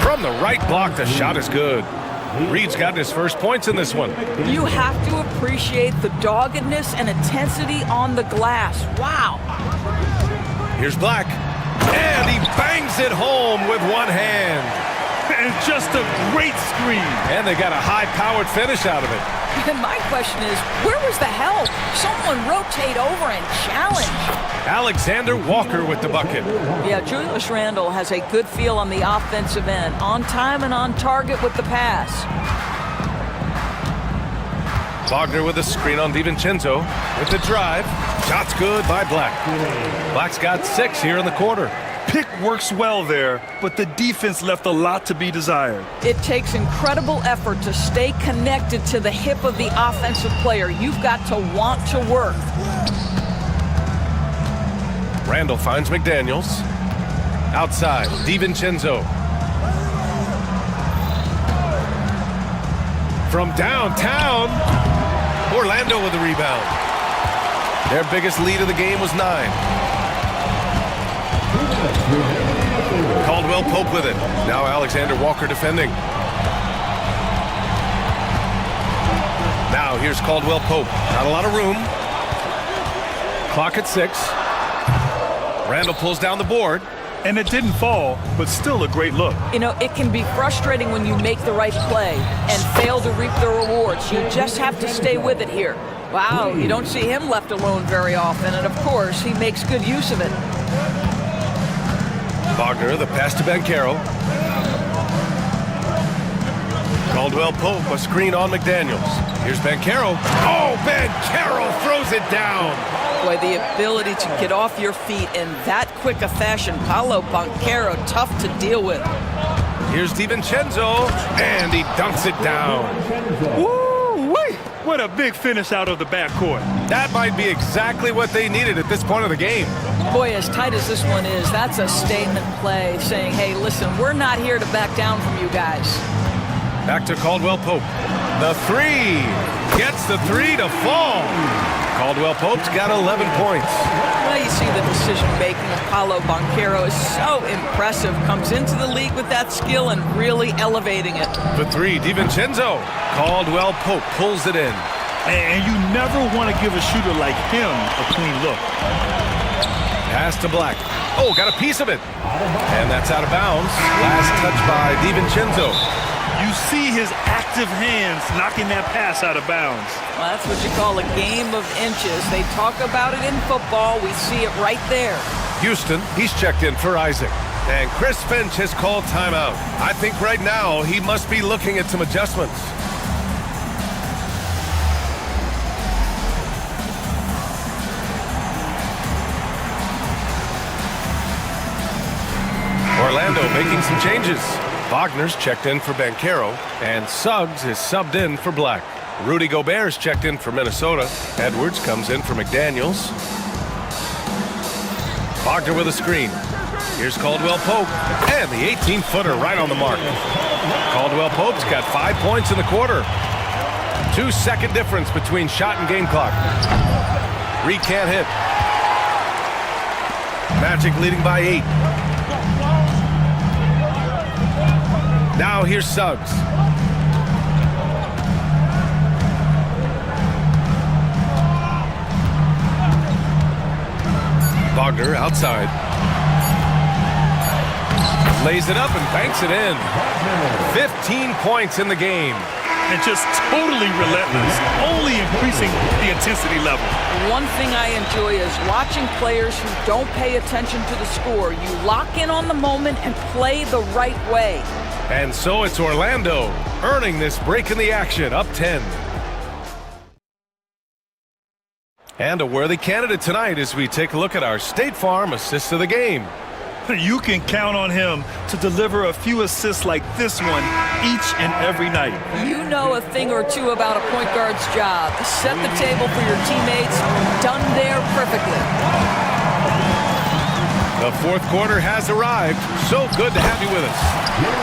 From the right block, the shot is good. Reed's gotten his first points in this one. You have to appreciate the doggedness and intensity on the glass. Wow. Here's Black. And he bangs it home with one hand. And just a great screen. And they got a high-powered finish out of it. And my question is, where was the help? Someone rotate over and challenge. Alexander Walker with the bucket. Yeah, Julius Randle has a good feel on the offensive end. On time and on target with the pass. Wagner with a screen on DiVincenzo with the drive. Shot's good by Black. Black's got 6 here in the quarter. Pick works well there, but the defense left a lot to be desired. It takes incredible effort to stay connected to the hip of the offensive player. You've got to want to work. Randall finds McDaniels. Outside, DiVincenzo. From downtown, Orlando with the rebound. Their biggest lead of the game was 9. Caldwell Pope with it. Now Alexander Walker defending. Now here's Caldwell Pope. Not a lot of room. Clock at 6. Randall pulls down the board. And it didn't fall, but still a great look. You know, it can be frustrating when you make the right play and fail to reap the rewards. You just have to stay with it here. Wow, you don't see him left alone very often, and of course, he makes good use of it. Wagner, the pass to Banchero. Caldwell Pope, a screen on McDaniels. Here's Banchero. Oh, Banchero throws it down. Boy, the ability to get off your feet in that quick a fashion. Paolo Banchero, tough to deal with. Here's DiVincenzo, and he dunks it down. Woo-wee! What a big finish out of the backcourt. That might be exactly what they needed at this point of the game. Boy, as tight as this one is, that's a statement play saying, hey, listen, we're not here to back down from you guys. Back to Caldwell Pope. The 3. Gets the 3 to fall. Caldwell Pope's got 11 points. Well, you see the decision-making of Paolo Banchero is so impressive. Comes into the league with that skill and really elevating it. The 3, DiVincenzo. Caldwell Pope pulls it in. And you never want to give a shooter like him a clean look. Pass to Black. Oh, got a piece of it. And that's out of bounds. Last touch by DiVincenzo. You see his active hands knocking that pass out of bounds. Well, that's what you call a game of inches. They talk about it in football. We see it right there. Houston, he's checked in for Isaac. And Chris Finch has called timeout. I think right now he must be looking at some adjustments. Orlando making some changes. Wagner's checked in for Banchero, and Suggs is subbed in for Black. Rudy Gobert's checked in for Minnesota. Edwards comes in for McDaniels. Wagner with a screen. Here's Caldwell Pope, and the 18-footer right on the mark. Caldwell Pope's got 5 points in the quarter. 2-second difference between shot and game clock. Reed can't hit. Magic leading by 8. Now here's Suggs. Wagner outside. Lays it up and banks it in. 15 points in the game. and just totally relentless, only increasing the intensity level. One thing I enjoy is watching players who don't pay attention to the score. You lock in on the moment and play the right way. And so it's Orlando earning this break in the action, up 10. And a worthy candidate tonight as we take a look at our State Farm assist of the game. You can count on him to deliver a few assists like this one each and every night. You know a thing or two about a point guard's job. Set the table for your teammates. Done there perfectly. The fourth quarter has arrived. So good to have you with us.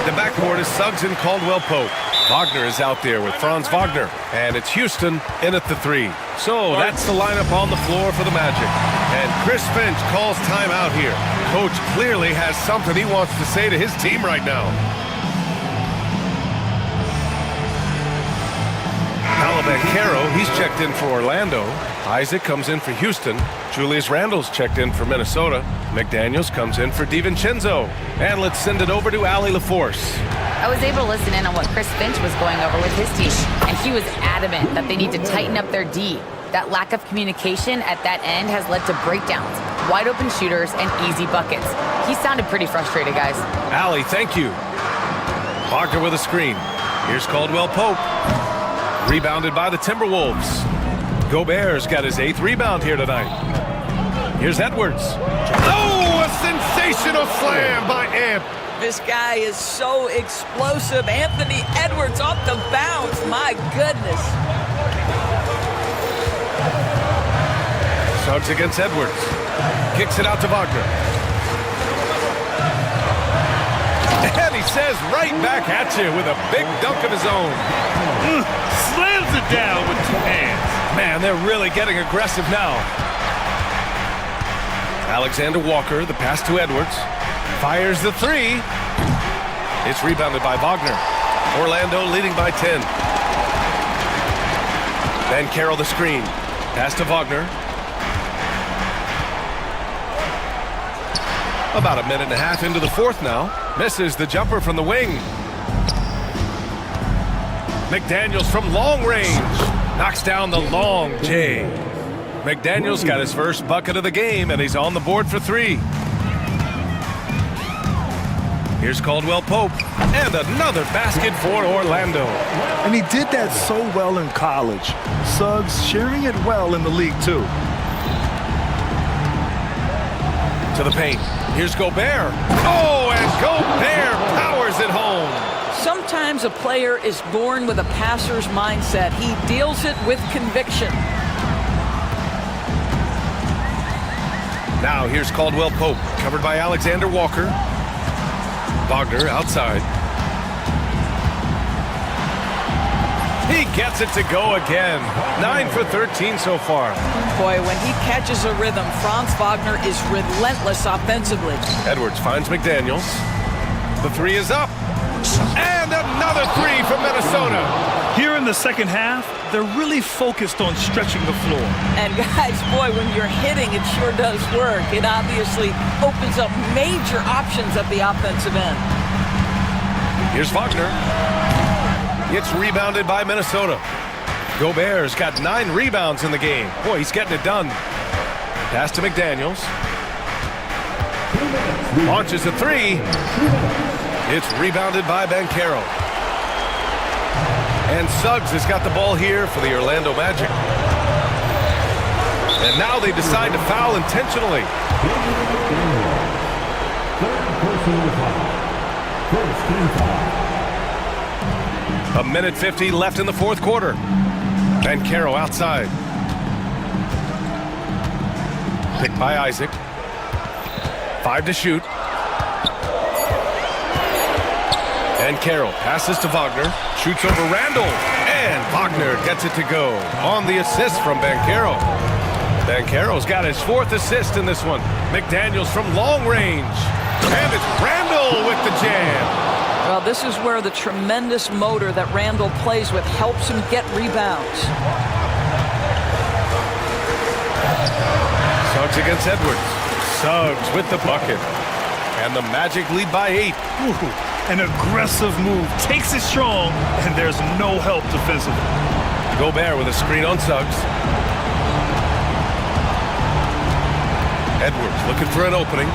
The backcourt is Suggs and Caldwell-Pope. Wagner is out there with Franz Wagner. And it's Houston in at the 3. So that's the lineup on the floor for the Magic. And Chris Finch calls timeout here. Coach clearly has something he wants to say to his team right now. Bancaro, he's checked in for Orlando. Isaac comes in for Houston. Julius Randle's checked in for Minnesota. McDaniels comes in for DiVincenzo. And let's send it over to Allie LaForce. I was able to listen in on what Chris Finch was going over with his team, and he was adamant that they need to tighten up their D. That lack of communication at that end has led to breakdowns, wide open shooters, and easy buckets. He sounded pretty frustrated, guys. Allie, thank you. Wagner with a screen. Here's Caldwell-Pope. Rebounded by the Timberwolves. Gobert's got his 8th rebound here tonight. Here's Edwards. Oh, a sensational slam by Amp. This guy is so explosive. Anthony Edwards off the bounce. My goodness. Suggs against Edwards. Kicks it out to Wagner. And he says right back at you with a big dunk of his own. Slams it down with 2 hands. Man, they're really getting aggressive now. Alexander Walker, the pass to Edwards. Fires the 3. It's rebounded by Wagner. Orlando leading by 10. Bancaro the screen. Pass to Wagner. About a minute and a half into the fourth now. Misses the jumper from the wing. McDaniels from long range. Knocks down the long J. McDaniels got his first bucket of the game, and he's on the board for 3. Here's Caldwell-Pope. And another basket for Orlando. And he did that so well in college. Suggs sharing it well in the league, too. To the paint. Here's Gobert. Oh, and Gobert powers it home. Sometimes a player is born with a passer's mindset. He deals it with conviction. Now here's Caldwell-Pope, covered by Alexander Walker. Wagner outside. He gets it to go again. 9 for 13 so far. Boy, when he catches a rhythm, Franz Wagner is relentless offensively. Edwards finds McDaniels. The 3 is up. And another 3 from Minnesota. Here in the second half, they're really focused on stretching the floor. And guys, boy, when you're hitting, it sure does work. It obviously opens up major options at the offensive end. Here's Wagner. It's rebounded by Minnesota. Gobert's got 9 rebounds in the game. Boy, he's getting it done. Pass to McDaniels. Launches a 3. It's rebounded by Bancaro. And Suggs has got the ball here for the Orlando Magic. And now they decide to foul intentionally. A minute 50 left in the fourth quarter. Bancaro outside. Picked by Isaac. 5 to shoot. Bancaro passes to Wagner. Shoots over Randle. And Wagner gets it to go on the assist from Bancaro. Bancaro's got his 4th assist in this one. McDaniels from long range. And it's Randle with the jam. Well, this is where the tremendous motor that Randle plays with helps him get rebounds. Suggs against Edwards. Suggs with the bucket. And the Magic lead by 8. Ooh. An aggressive move, takes it strong, and there's no help defensively. Gobert with a screen on Suggs. Edwards looking for an opening.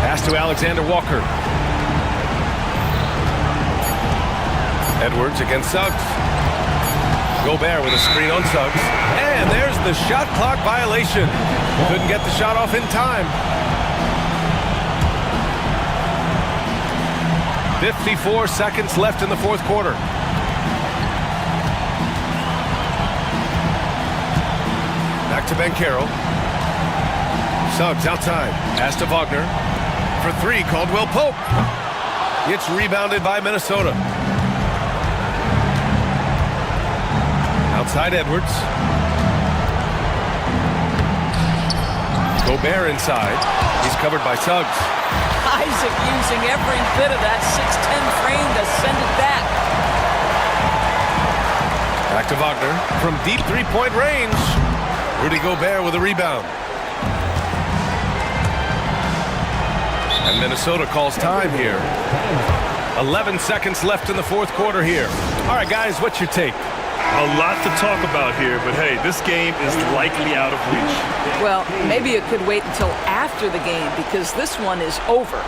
Pass to Alexander Walker. Edwards against Suggs. Gobert with a screen on Suggs. And there's the shot clock violation. Couldn't get the shot off in time. 54 seconds left in the fourth quarter. Back to Banchero. Suggs outside. Pass to Wagner. For three, Caldwell Pope. It's rebounded by Minnesota. Outside Edwards. Gobert inside. He's covered by Suggs. Isaac using every bit of that 6'10 frame to send it back. Back to Wagner. From deep three-point range. Rudy Gobert with a rebound. And Minnesota calls time here. 11 seconds left in the fourth quarter here. All right, guys, what's your take? A lot to talk about here, but hey, this game is likely out of reach. Well, maybe it could wait until after the game because this one is over.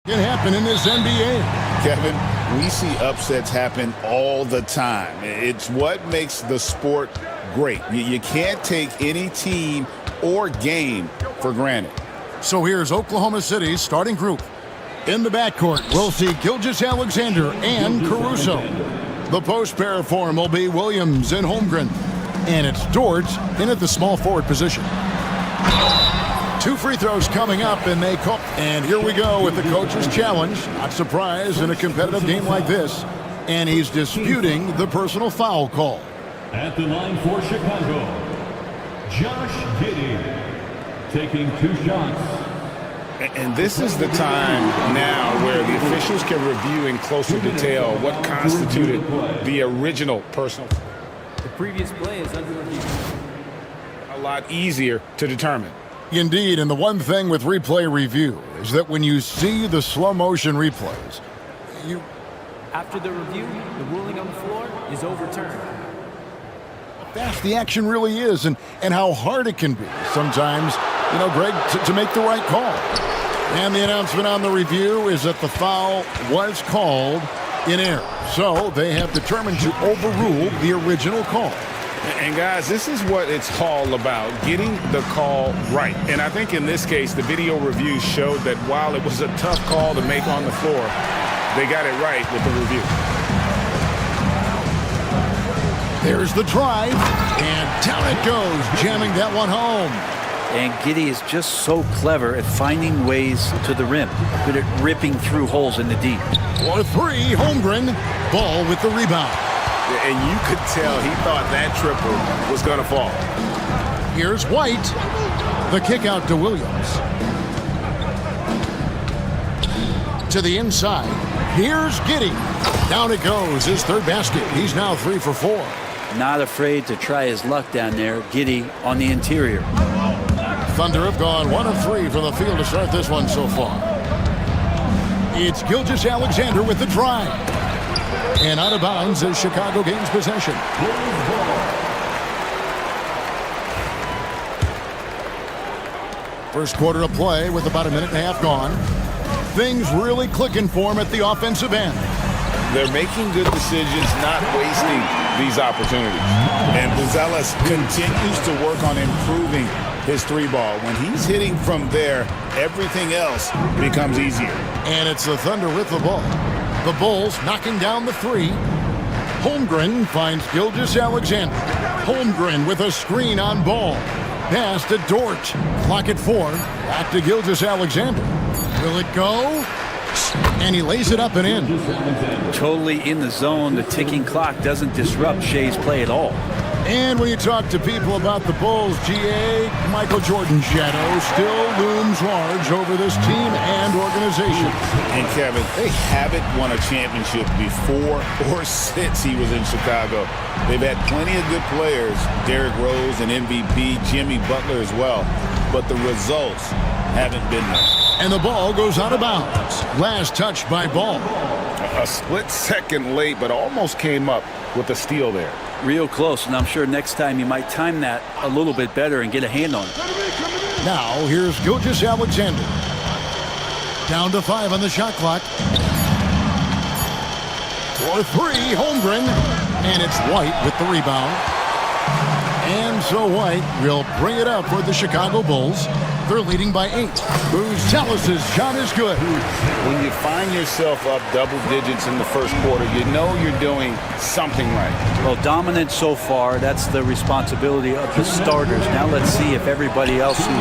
Can happen in this NBA. Kevin, we see upsets happen all the time. It's what makes the sport great. You can't take any team or game for granted. So here's Oklahoma City's starting group. In the backcourt, we'll see Gilgeous-Alexander and Caruso. The post pair form will be Williams and Holmgren. And it's Dort in at the small forward position. 2 free throws coming up, and they call. And here we go with the coach's challenge. Not surprised in a competitive game like this. And he's disputing the personal foul call. At the line for Chicago, Josh Giddey taking 2 shots. And this is the time now where the officials can review in closer detail what constituted the original personal. The previous play is under review. A lot easier to determine. Indeed, and the one thing with replay review is that when you see the slow motion replays, After the review, the ruling on the floor is overturned. fast the action really is and how hard it can be sometimes, Greg, to make the right call. And the announcement on the review is that the foul was called in error. So they have determined to overrule the original call. And guys, this is what it's all about, getting the call right. And I think in this case, the video review showed that while it was a tough call to make on the floor, they got it right with the review. There's the drive, and down it goes, jamming that one home. And Giddey is just so clever at finding ways to the rim, good at ripping through holes in the deep. For 3, Holmgren, Ball with the rebound. And you could tell he thought that triple was going to fall. Here's White. The kick out to Williams. To the inside. Here's Giddey. Down it goes, his 3rd basket. He's now 3 for 4. Not afraid to try his luck down there. Giddey on the interior. Thunder have gone 1 of 3 from the field to start this one so far. It's Gilgeous-Alexander with the drive. And out of bounds as Chicago gains possession. First quarter of play with about a minute and a half gone. Things really clicking for him at the offensive end. They're making good decisions, not wasting these opportunities. And Buzelis continues to work on improving his 3-ball. When he's hitting from there, everything else becomes easier. And it's the Thunder with the ball. The Bulls knocking down the 3. Holmgren finds Gilgeous-Alexander. Holmgren with a screen on Ball. Pass to Dort. Clock at 4. Back to Gilgeous-Alexander. Will it go? And he lays it up and in. Totally in the zone. The ticking clock doesn't disrupt Shea's play at all. And when you talk to people about the Bulls, GA, Michael Jordan's shadow still looms large over this team and organization. And Kevin, they haven't won a championship before or since he was in Chicago. They've had plenty of good players, Derrick Rose and MVP, Jimmy Butler as well, but the results haven't been there. And the ball goes out of bounds. Last touch by Ball. A split second late, but almost came up with a steal there. Real close, and I'm sure next time you might time that a little bit better and get a hand on it. Now, here's Gilgeous-Alexander. Down to 5 on the shot clock. For 3, Holmgren. And it's White with the rebound. And so White will bring it up for the Chicago Bulls. They're leading by 8. Buzelis' shot is good. When you find yourself up double digits in the first quarter, you know you're doing something right. Well, dominant so far. That's the responsibility of the starters. Now let's see if everybody else who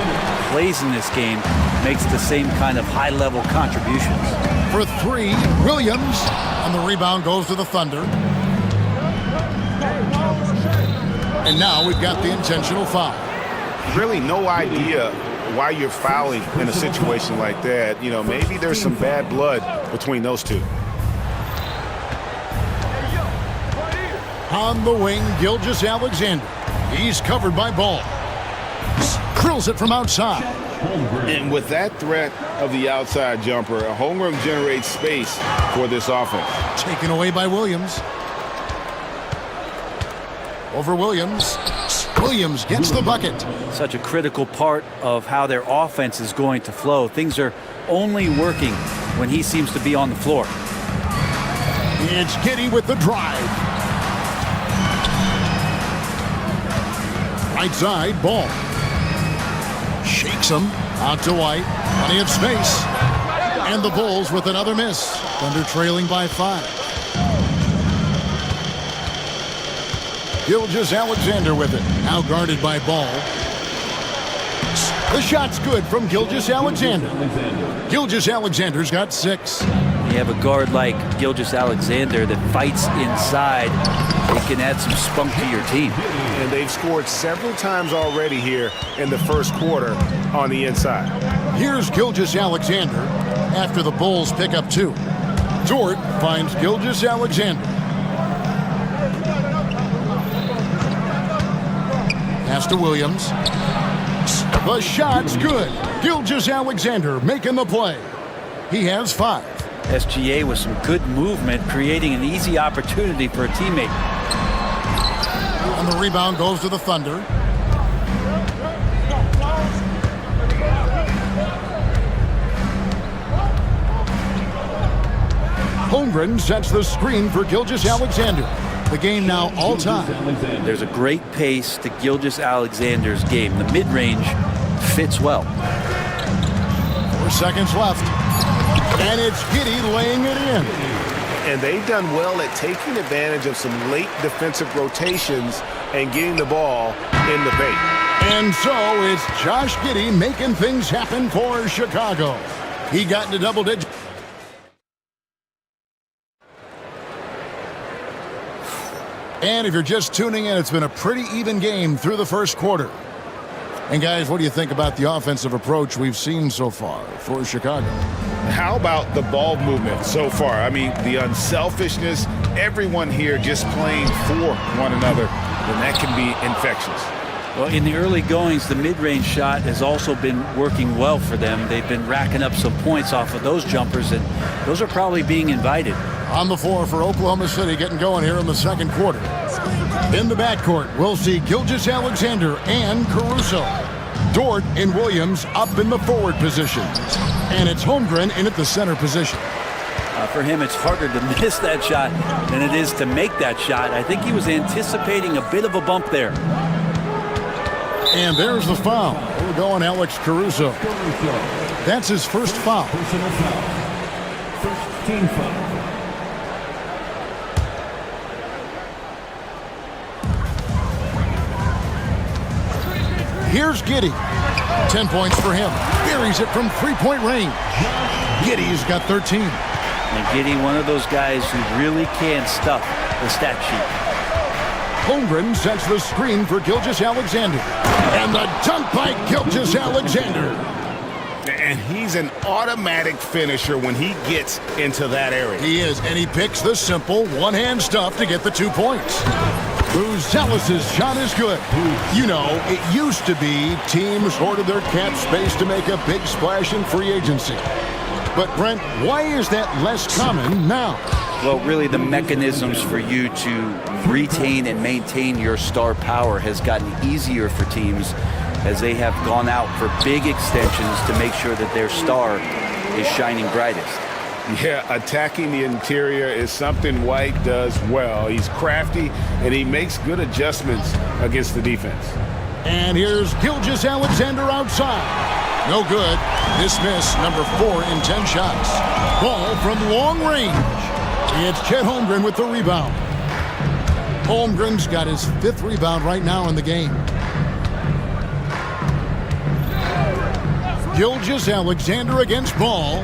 plays in this game makes the same kind of high-level contributions. For 3, Williams. And the rebound goes to the Thunder. And now we've got the intentional foul. Really no idea why you're fouling in a situation like that. You know, maybe there's some bad blood between those two. On the wing, Gilgeous-Alexander. He's covered by Ball. Drills it from outside. And with that threat of the outside jumper, Holmgren generates space for this offense. Taken away by Williams. Over Williams. Williams gets the bucket. Such a critical part of how their offense is going to flow. Things are only working when he seems to be on the floor. It's Giddey with the drive. Right side, ball. Shakes him out to White. Plenty of space. And the Bulls with another miss. Thunder trailing by 5. Gilgeous-Alexander with it. Now guarded by Ball. The shot's good from Gilgeous-Alexander. Gilgeous-Alexander's got 6. You have a guard like Gilgeous-Alexander that fights inside. It can add some spunk to your team. And they've scored several times already here in the first quarter on the inside. Here's Gilgeous-Alexander after the Bulls pick up 2. Dort finds Gilgeous-Alexander. Pass to Williams. The shot's good. Gilgeous-Alexander making the play. He has 5. SGA with some good movement, creating an easy opportunity for a teammate. And the rebound goes to the Thunder. Holmgren sets the screen for Gilgeous-Alexander. The game now all time. There's a great pace to Gilgeous-Alexander's game. The mid-range fits well. 4 seconds left. And it's Giddey laying it in. And they've done well at taking advantage of some late defensive rotations and getting the ball in the paint. And so it's Josh Giddey making things happen for Chicago. He got into double digits. And if you're just tuning in, it's been a pretty even game through the first quarter. And guys, what do you think about the offensive approach we've seen so far for Chicago? How about the ball movement so far? I mean, the unselfishness, everyone here just playing for one another, and that can be infectious. Well, in the early goings, the mid-range shot has also been working well for them. They've been racking up some points off of those jumpers, and those are probably being invited. On the floor for Oklahoma City, getting going here in the second quarter. In the backcourt, we'll see Gilgeous-Alexander and Caruso. Dort and Williams up in the forward position. And it's Holmgren in at the center position. For him, it's harder to miss that shot than it is to make that shot. I think he was anticipating a bit of a bump there. And there's the foul. We're going Alex Caruso. That's his first foul. Personal foul. First team foul. Here's Giddey. 10 points for him. Buries it from three-point range. Giddey's got 13. And Giddey, one of those guys who really can stuff the stat sheet. Holmgren sets the screen for Gilgeous-Alexander. And the dunk by Gilgeous-Alexander. And he's an automatic finisher when he gets into that area. He is, and he picks the simple one-hand stuff to get the 2 points. Buzelis' shot is good. You know, it used to be teams hoarded their cap space to make a big splash in free agency. But, Brent, why is that less common now? Well, really, the mechanisms for you to retain and maintain your star power has gotten easier for teams as they have gone out for big extensions to make sure that their star is shining brightest. Yeah, attacking the interior is something White does well. He's crafty, and he makes good adjustments against the defense. And here's Gilgeous-Alexander outside. No good. Dismiss, number 4 in 10 shots. Ball from long range. It's Chet Holmgren with the rebound. Holmgren's got his 5th rebound right now in the game. Gilgeous-Alexander against Ball.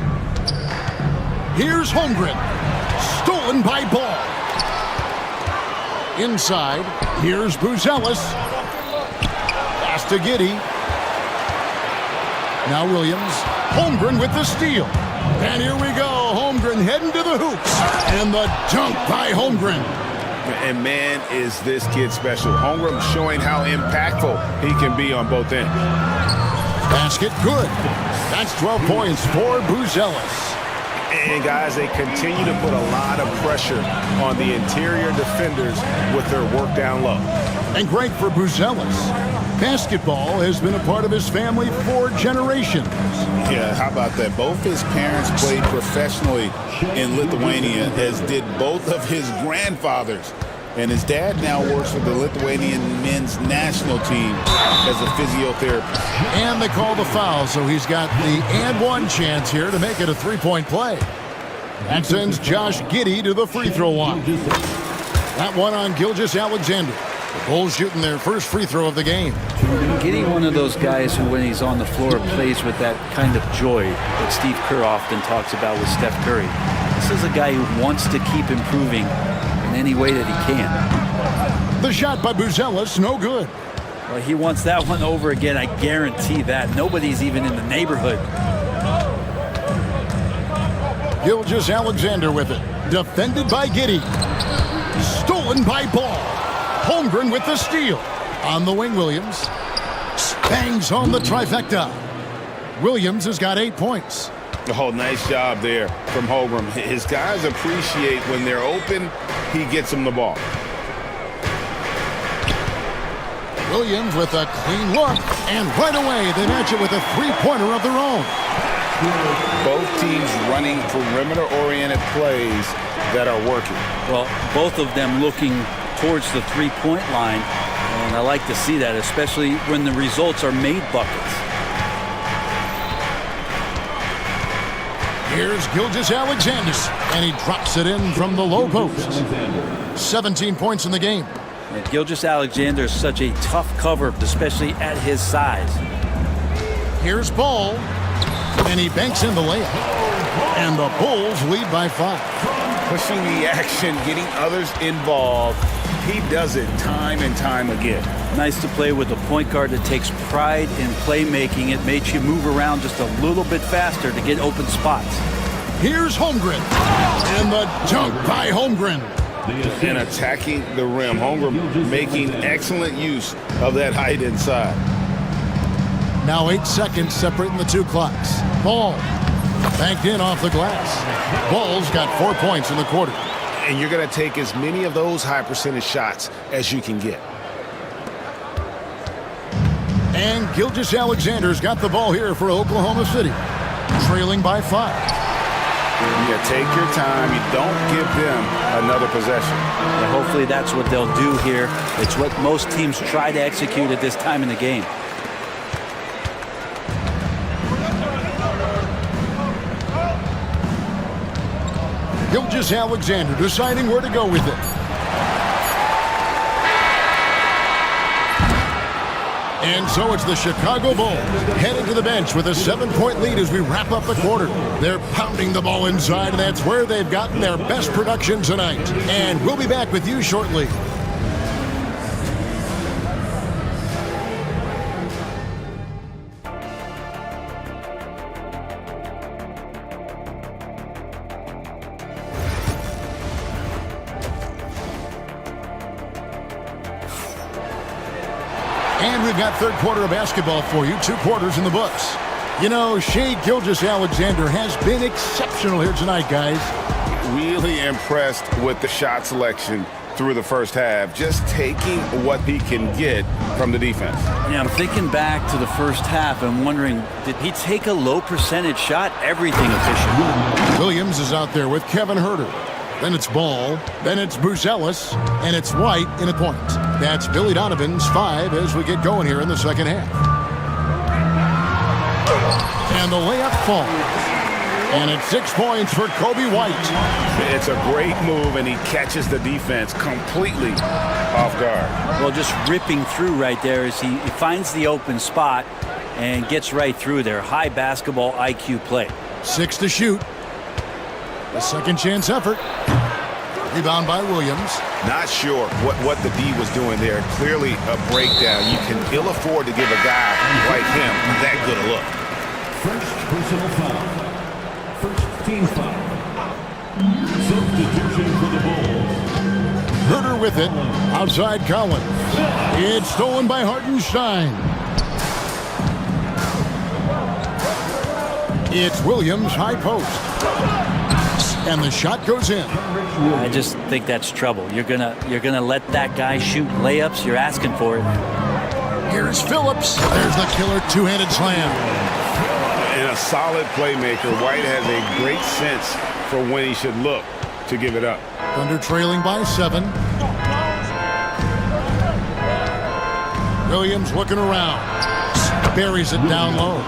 Here's Holmgren. Stolen by Ball. Inside. Here's Buzelis. Pass to Giddey. Now Williams. Holmgren with the steal. And here we go. Holmgren heading to the hoops. And the dunk by Holmgren. And man, is this kid special. Holmgren showing how impactful he can be on both ends. Basket good. That's 12 points for Buzelis. And guys, they continue to put a lot of pressure on the interior defenders with their work down low. And great for Buzelis. Basketball has been a part of his family for generations. Yeah, how about that? Both his parents played professionally in Lithuania, as did both of his grandfathers. And his dad now works for the Lithuanian men's national team as a physiotherapist. And they call the foul, so he's got the and one chance here to make it a three-point play. That sends Josh Giddey to the free throw line. That one on Gilgeous-Alexander. The Bulls shooting their first free throw of the game. Giddey, one of those guys who, when he's on the floor, plays with that kind of joy that Steve Kerr often talks about with Steph Curry. This is a guy who wants to keep improving in any way that he can. The shot by Buzelis, no good. Well, he wants that one over again, I guarantee that. Nobody's even in the neighborhood. Gilgeous-Alexander with it. Defended by Giddey. Stolen by Ball. Holmgren with the steal. On the wing, Williams. Bangs home the trifecta. Williams has got 8 points. Oh, nice job there from Holmgren. His guys appreciate when they're open, he gets them the ball. Williams with a clean look. And right away, they match it with a three-pointer of their own. Both teams running perimeter-oriented plays that are working. Well, both of them looking towards the three-point line, and I like to see that, especially when the results are made buckets. Here's Gilgeous-Alexander, and he drops it in from the low post. 17 points in the game. And Gilgeous-Alexander is such a tough cover, especially at his size. Here's Ball, and he banks in the layup. And the Bulls lead by 5. Pushing the action, getting others involved. He does it time and time again. Nice to play with a point guard that takes pride in playmaking. It makes you move around just a little bit faster to get open spots. Here's Holmgren, and the dunk by Holmgren. And attacking the rim. Holmgren making excellent use of that height inside. Now 8 seconds separating the two clocks. Ball banked in off the glass. Ball's got 4 points in the quarter. And you're going to take as many of those high percentage shots as you can get. And Gilgeous-Alexander's got the ball here for Oklahoma City, trailing by 5. You take your time. You don't give them another possession. And hopefully that's what they'll do here. It's what most teams try to execute at this time in the game. Gilgeous-Alexander deciding where to go with it. And so it's the Chicago Bulls heading to the bench with a 7-point lead as we wrap up the quarter. They're pounding the ball inside, and that's where they've gotten their best production tonight. And we'll be back with you shortly. And we've got third quarter of basketball for you. 2 quarters in the books. You know, Shai Gilgeous-Alexander has been exceptional here tonight, guys. Really impressed with the shot selection through the first half. Just taking what he can get from the defense. Yeah, I'm thinking back to the first half and wondering, did he take a low percentage shot? Everything efficient. Williams is out there with Kevin Huerter. Then it's Ball. Then it's Buzelis. And it's White in a point. That's Billy Donovan's 5 as we get going here in the second half. And the layup falls. And it's 6 points for Kobe White. It's a great move, and he catches the defense completely off guard. Well, just ripping through right there as he finds the open spot and gets right through there. High basketball IQ play. 6 to shoot. The second chance effort. Rebound by Williams. Not sure what the D was doing there. Clearly a breakdown. You can ill afford to give a guy like him that good a look. First personal foul. First team foul. Substitution for the Bulls. Huerter with it. Outside Collins. It's stolen by Hartenstein. It's Williams, high post. And the shot goes in. I just think that's trouble. You're gonna let that guy shoot layups. You're asking for it. Here's Phillips. There's the killer two-handed slam. And a solid playmaker. White has a great sense for when he should look to give it up. Thunder trailing by 7. Williams looking around. Buries it down low.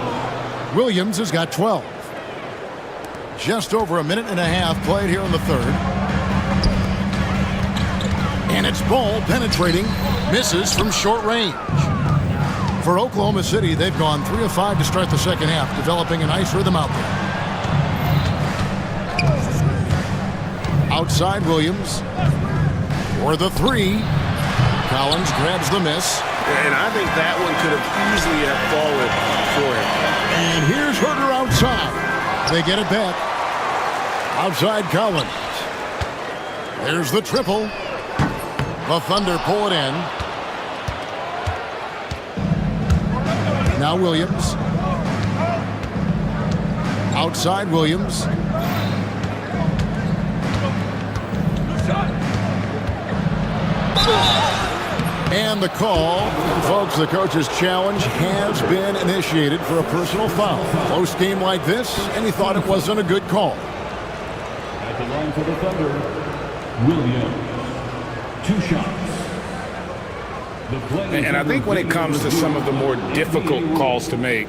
Williams has got 12. Just over a minute and a half played here in the third. And it's Ball penetrating. Misses from short range. For Oklahoma City, they've gone 3 of 5 to start the second half, developing a nice rhythm out there. Outside Williams for the 3. Collins grabs the miss. And I think that one could have easily have fallen for him. And here's Herter outside. They get it back. Outside Collins. There's the triple. The Thunder pull it in. Now Williams. Outside Williams. And the call, folks, the coach's challenge has been initiated for a personal foul. Close game like this, and he thought it wasn't a good call. At the line for the Thunder, Williams. 2 shots. And I think when it comes to some of the more difficult calls to make,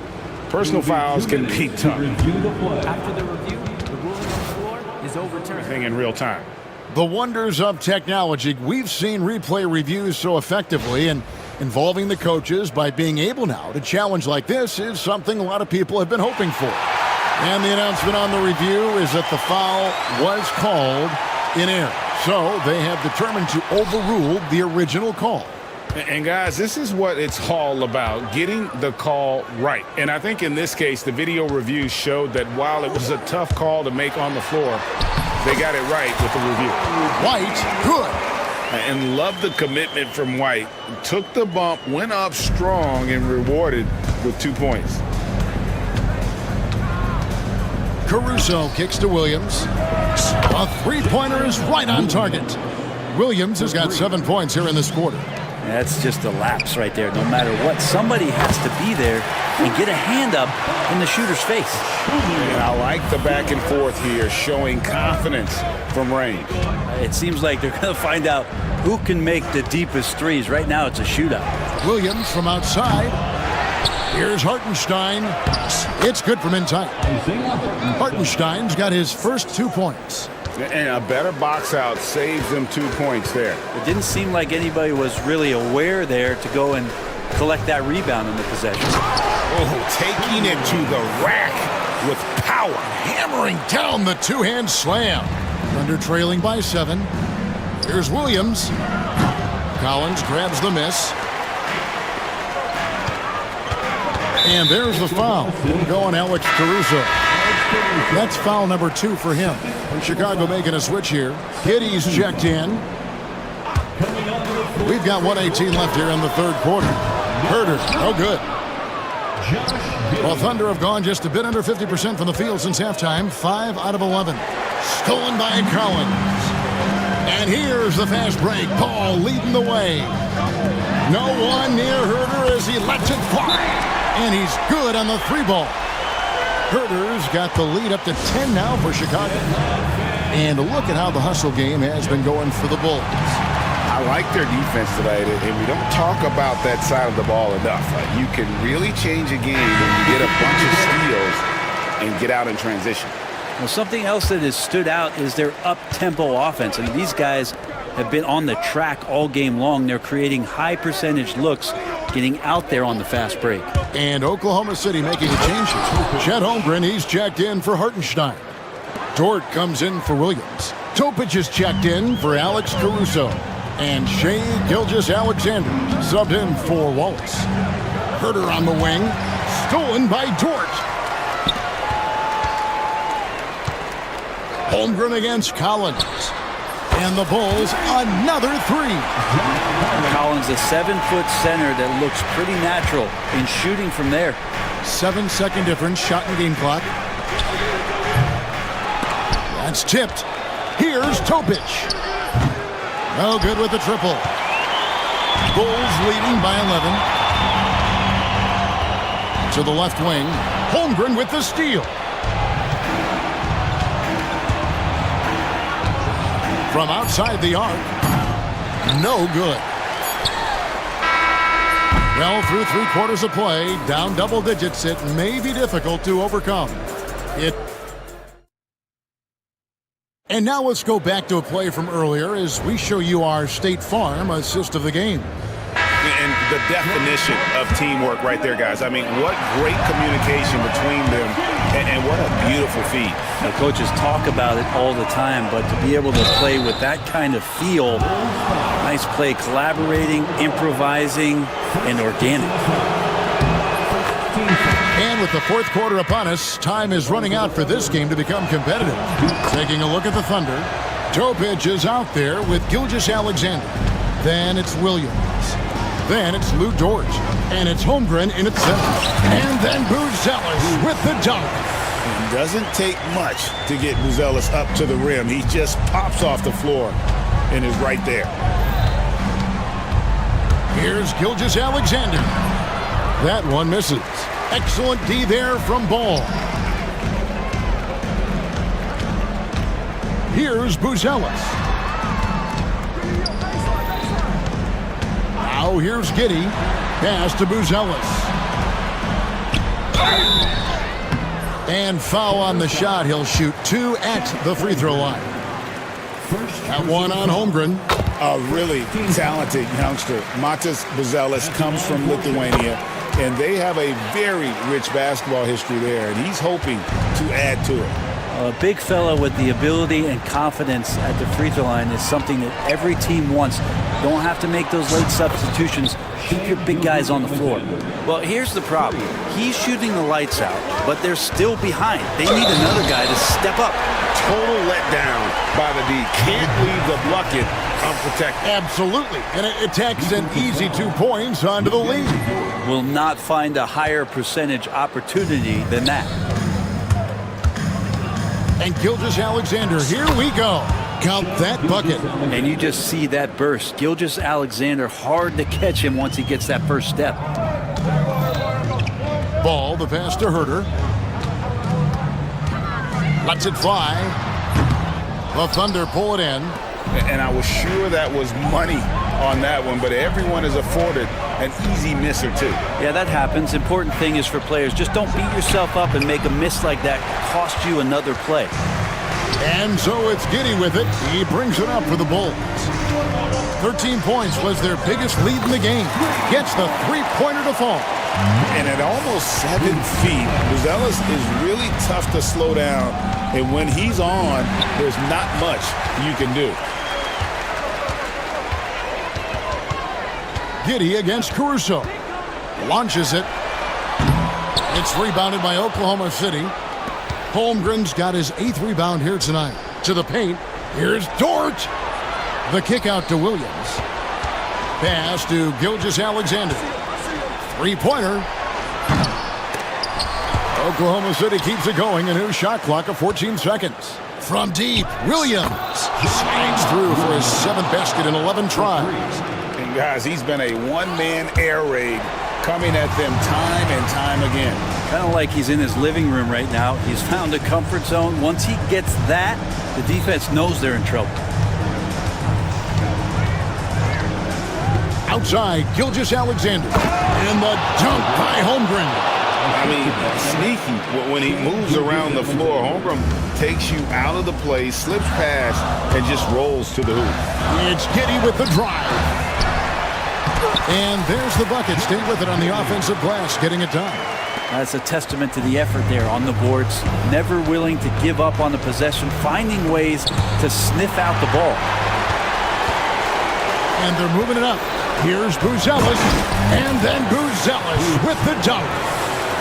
personal fouls can be tough. After the review, the ruling on the floor is overturned. Everything in real time. The wonders of technology. We've seen replay reviews so effectively, and involving the coaches by being able now to challenge like this is something a lot of people have been hoping for. And the announcement on the review is that the foul was called in error. So they have determined to overrule the original call. And guys, this is what it's all about, getting the call right. And I think in this case, the video review showed that while it was a tough call to make on the floor, they got it right with the review. White, good. And love the commitment from White. Took the bump, went up strong, and rewarded with 2 points. Caruso kicks to Williams. A three-pointer is right on target. Williams has got 7 points here in this quarter. That's just a lapse right there. No matter what, somebody has to be there and get a hand up in the shooter's face. And I like the back and forth here, showing confidence from range. It seems like they're going to find out who can make the deepest threes. Right now, it's a shootout. Williams from outside. Here's Hartenstein. It's good from inside. Hartenstein's got his first 2 points. And a better box out saves them 2 points there. It didn't seem like anybody was really aware there to go and collect that rebound in the possession. Oh, taking it to the rack with power. Hammering down the two-hand slam. Thunder trailing by 7. Here's Williams. Collins grabs the miss. And there's the foul. Go on Alex Caruso. That's foul number 2 for him. And Chicago making a switch here. Giddy's checked in. We've got 1:18 left here in the third quarter. Herter, no good. Well, Thunder have gone just a bit under 50% from the field since halftime. 5 out of 11. Stolen by Collins. And here's the fast break. Paul leading the way. No one near Herter as he lets it fly. And he's good on the 3-ball. Herter's got the lead up to 10 now for Chicago. And look at how the hustle game has been going for the Bulls. I like their defense tonight, and we don't talk about that side of the ball enough. You can really change a game when you get a bunch of steals and get out in transition. Well, something else that has stood out is their up-tempo offense. I mean, these guys have been on the track all game long. They're creating high-percentage looks, getting out there on the fast break. And Oklahoma City making a change. Chet Holmgren, he's checked in for Hartenstein. Dort comes in for Williams. Topic is checked in for Alex Caruso. And Shea Gilgeous-Alexander subbed in for Wallace. Herter on the wing. Stolen by Dort. Holmgren against Collins. And the Bulls, another 3. Collins, a 7-foot center that looks pretty natural in shooting from there. 7-second difference, shot and game clock. That's tipped. Here's Topic. No good with the triple. Bulls leading by 11. to the left wing. Holmgren with the steal. From outside the arc. No good. Well, through 3 quarters of play, down double digits, it may be difficult to overcome. And now let's go back to a play from earlier as we show you our State Farm assist of the game. And the definition of teamwork right there, guys. I mean, what great communication between them, and what a beautiful feed. The coaches talk about it all the time, but to be able to play with that kind of feel, nice play, collaborating, improvising, and organic. And with the 4th quarter upon us, time is running out for this game to become competitive. Taking a look at the Thunder, Topic is out there with Gilgeous-Alexander. Then it's Williams. Then it's Lou Dort. And it's Holmgren in its 7th. And then Buzelis with the dunk. It doesn't take much to get Buzelis up to the rim. He just pops off the floor and is right there. Here's Gilgeous-Alexander. That one misses. Excellent D there from Ball. Here's Buzelis. Now here's Giddey. Pass to Buzelis. And foul on the shot. He'll shoot 2 at the free throw line. That one on Holmgren. A really talented youngster. Matas Buzelis comes from Lithuania, and they have a very rich basketball history there, and he's hoping to add to it. A big fella with the ability and confidence at the free throw line is something that every team wants. Don't have to make those late substitutions. Keep your big guys on the floor. Well, here's the problem. He's shooting the lights out, but they're still behind. They need another guy to step up. Total letdown by the D. Can't leave the bucket unprotected. Absolutely. And it attacks an easy 2 points onto the lead. Will not find a higher percentage opportunity than that. And Gilgeous-Alexander, here we go. Count that bucket. And you just see that burst. Gilgeous-Alexander, hard to catch him once he gets that first step. Ball, the pass to Herter. Lets it fly. The Thunder pull it in. And I was sure that was money on that one, but everyone is afforded an easy miss or two. Yeah, that happens. Important thing is for players, just don't beat yourself up and make a miss like that cost you another play. And so it's Giddey with it. He brings it up for the Bulls. 13 points was their biggest lead in the game. Gets the three-pointer to fall. And at almost 7 feet, Buzelis is really tough to slow down. And when he's on, there's not much you can do. Giddey against Caruso. Launches it. It's rebounded by Oklahoma City. Holmgren's got his 8th rebound here tonight. To the paint. Here's Dort. The kick out to Williams. Pass to Gilgeous-Alexander. Three-pointer. Oklahoma City keeps it going. A new shot clock of 14 seconds. From deep, Williams slides through for his 7th basket in 11 tries. And guys, he's been a one-man air raid coming at them time and time again. Kind of like he's in his living room right now. He's found a comfort zone. Once he gets that, the defense knows they're in trouble. Outside, Gilgeous-Alexander. And the dunk by Holmgren. I mean, sneaky. When he moves around the floor, Holmgren takes you out of the play, slips past, and just rolls to the hoop. It's Giddey with the drive. And there's the bucket. Stay with it on the offensive glass, getting it done. That's a testament to the effort there on the boards. Never willing to give up on the possession, finding ways to sniff out the ball. And they're moving it up. Here's Buzelis. And then Buzelis with the dunk.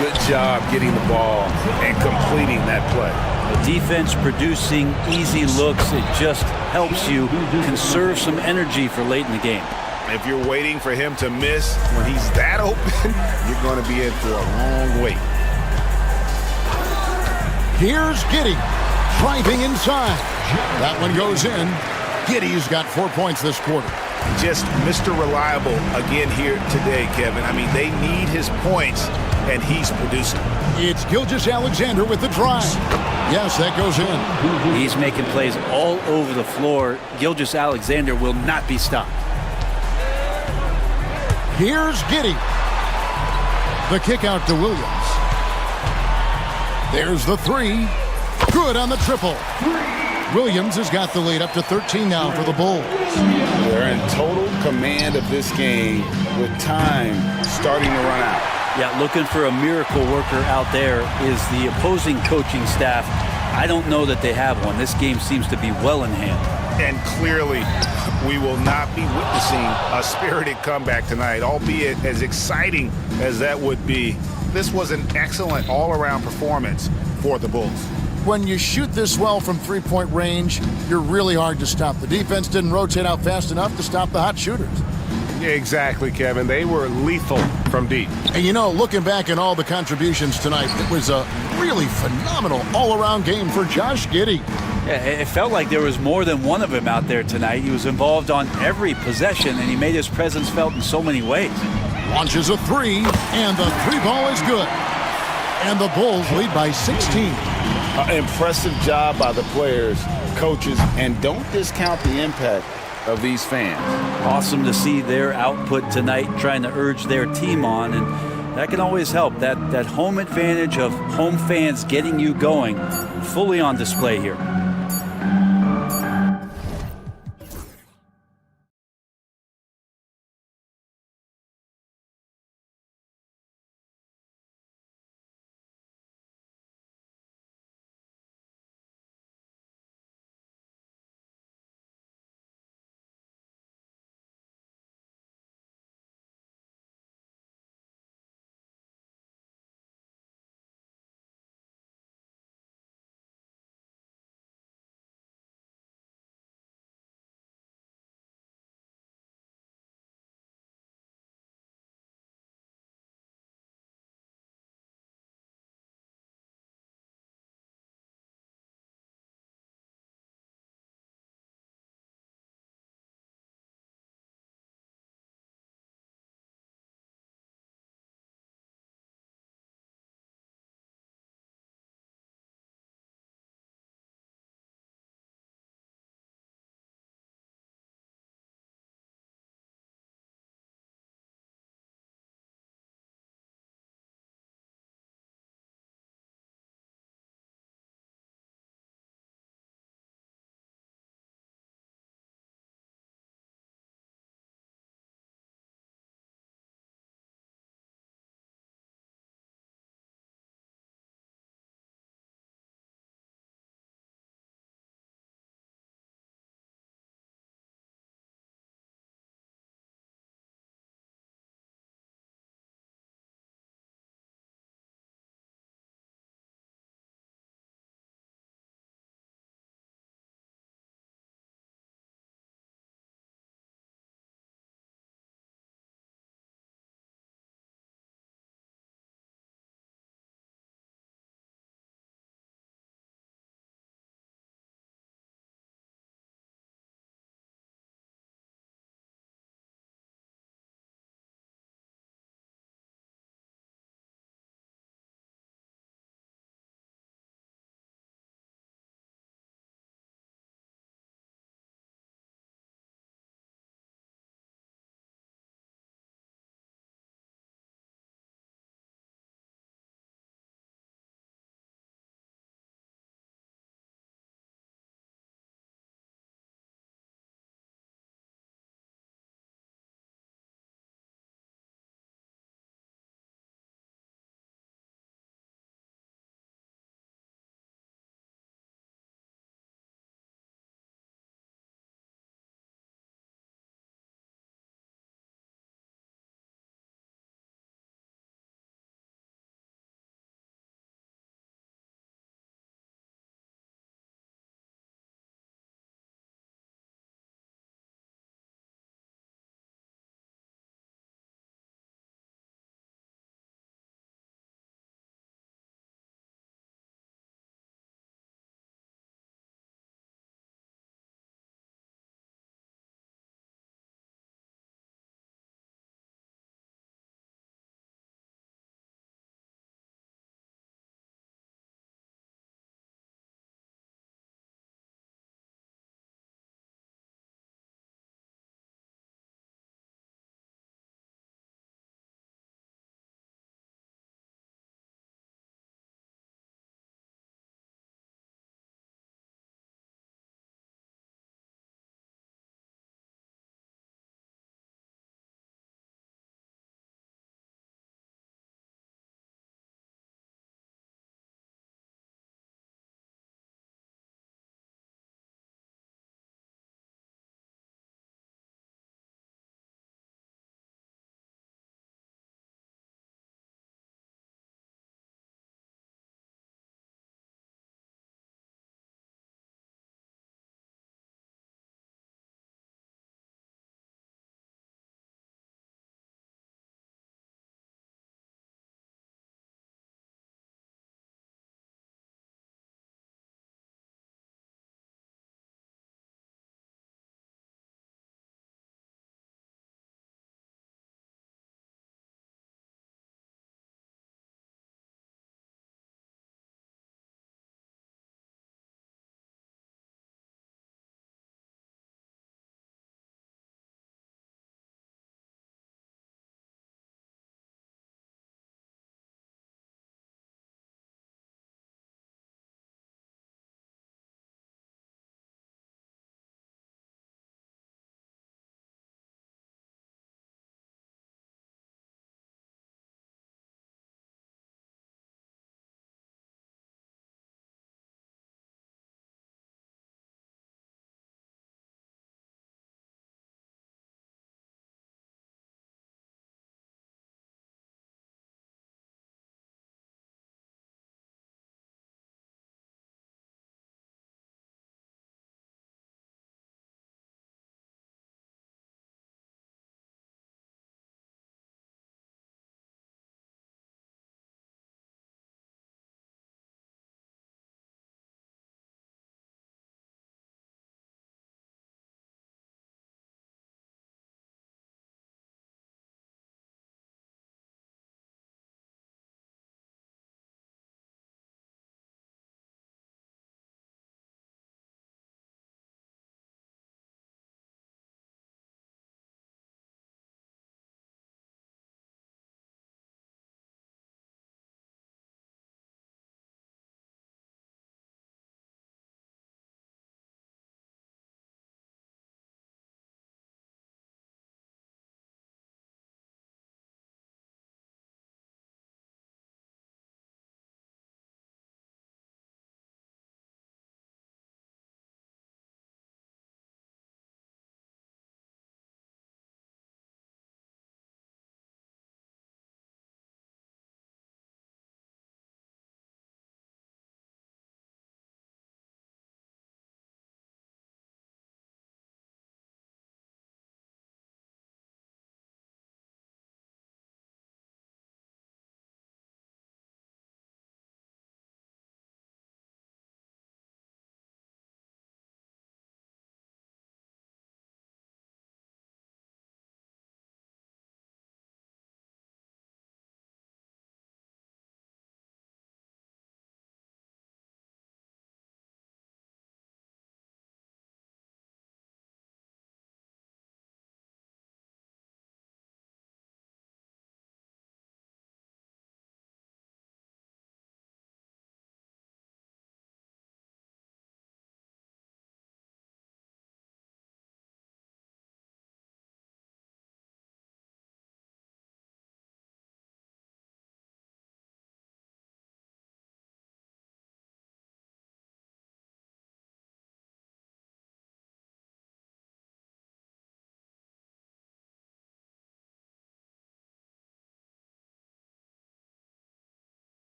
Good job getting the ball and completing that play. The defense producing easy looks. It just helps you conserve some energy for late in the game. If you're waiting for him to miss when he's that open, you're going to be in for a long wait. Here's Giddey driving inside. That one goes in. Giddey's got 4 points this quarter. Just Mr. Reliable again here today, Kevin. I mean, they need his points and he's producing. It's Gilgeous Alexander with the drive. Yes, that goes in. He's making plays all over the floor. Gilgeous Alexander will not be stopped. Here's Giddey. The kick out to Williams. There's the three. Good on the triple. Williams has got the lead up to 13 now for the Bulls. They're in total command of this game with time starting to run out. Yeah, looking for a miracle worker out there is the opposing coaching staff. I don't know that they have one. This game seems to be well in hand. And clearly, we will not be witnessing a spirited comeback tonight, albeit as exciting as that would be. This was an excellent all-around performance for the Bulls. When you shoot this well from three-point range, you're really hard to stop. The defense didn't rotate out fast enough to stop the hot shooters. Exactly, Kevin. They were lethal from deep. And you know, looking back at all the contributions tonight, it was a really phenomenal all-around game for Josh Giddey. Yeah, it felt like there was more than one of him out there tonight. He was involved on every possession, and he made his presence felt in so many ways. Launches a three, and the three ball is good. And the Bulls lead by 16. Impressive job by the players, coaches, and don't discount the impact of these fans. Awesome to see their output tonight, trying to urge their team on, and that can always help. That home advantage of home fans getting you going, fully on display here.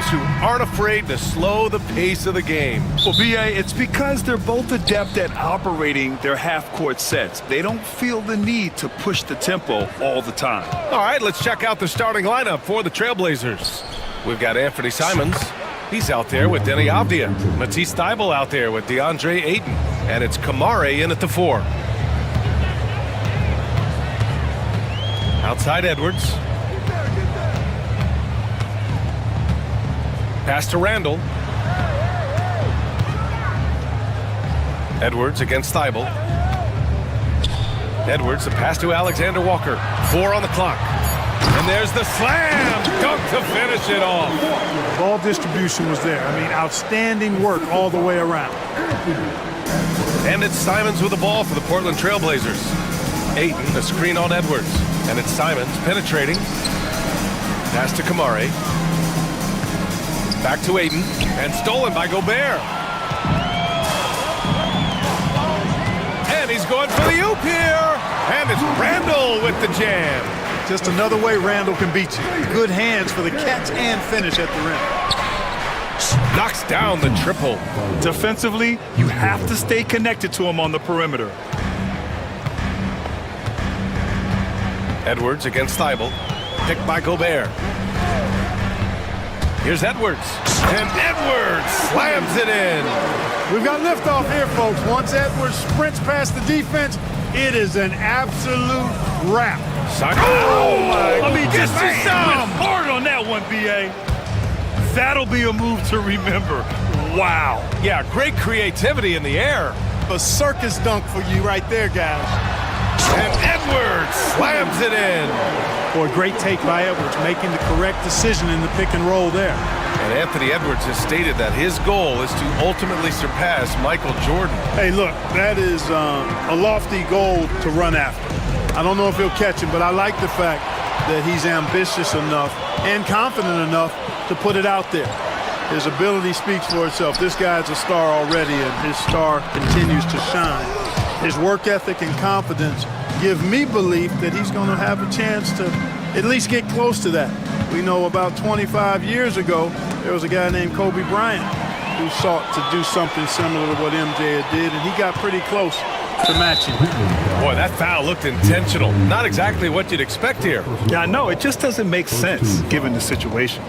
teams who aren't afraid to slow the pace of the game. Well, BA, it's because they're both adept at operating their half-court sets. They don't feel the need to push the tempo all the time. All right, let's check out the starting lineup for the Trailblazers. We've got Anthony Simons. He's out there with Denny Avdia. Matisse Thybulle out there with DeAndre Ayton. And it's Kamare in at the 4. Outside Edwards. Pass to Randall. Edwards against Thybulle. Edwards, the pass to Alexander Walker. 4 on the clock. And there's the slam dunk to finish it off. Ball distribution was there. I mean, outstanding work all the way around. And it's Simons with the ball for the Portland Trailblazers. Ayton, the screen on Edwards. And it's Simons penetrating. Pass to Kamare. Back to Ayton. And stolen by Gobert. And he's going for the oop here. And it's Randall with the jam. Just another way Randall can beat you. Good hands for the catch and finish at the rim. Knocks down the triple. Defensively, you have to stay connected to him on the perimeter. Edwards against Thybulle. Picked by Gobert. Here's Edwards. And Edwards slams it in. We've got liftoff here, folks. Once Edwards sprints past the defense, it is an absolute wrap. Oh, my I mean, just goodness. hard on that one, BA. That'll be a move to remember. Wow. Yeah, great creativity in the air. A circus dunk for you right there, guys. And Edwards slams it in. Boy, great take by Edwards, making the correct decision in the pick and roll there. And Anthony Edwards has stated that his goal is to ultimately surpass Michael Jordan. Hey, look, that is a lofty goal to run after. I don't know if he'll catch him, but I like the fact that he's ambitious enough and confident enough to put it out there. His ability speaks for itself. This guy's a star already, and his star continues to shine. His work ethic and confidence give me belief that he's going to have a chance to at least get close to that. We know about 25 years ago, there was a guy named Kobe Bryant who sought to do something similar to what MJ did, and he got pretty close to matching. Boy, that foul looked intentional. Not exactly what you'd expect here. Yeah, I know. It just doesn't make sense given the situation.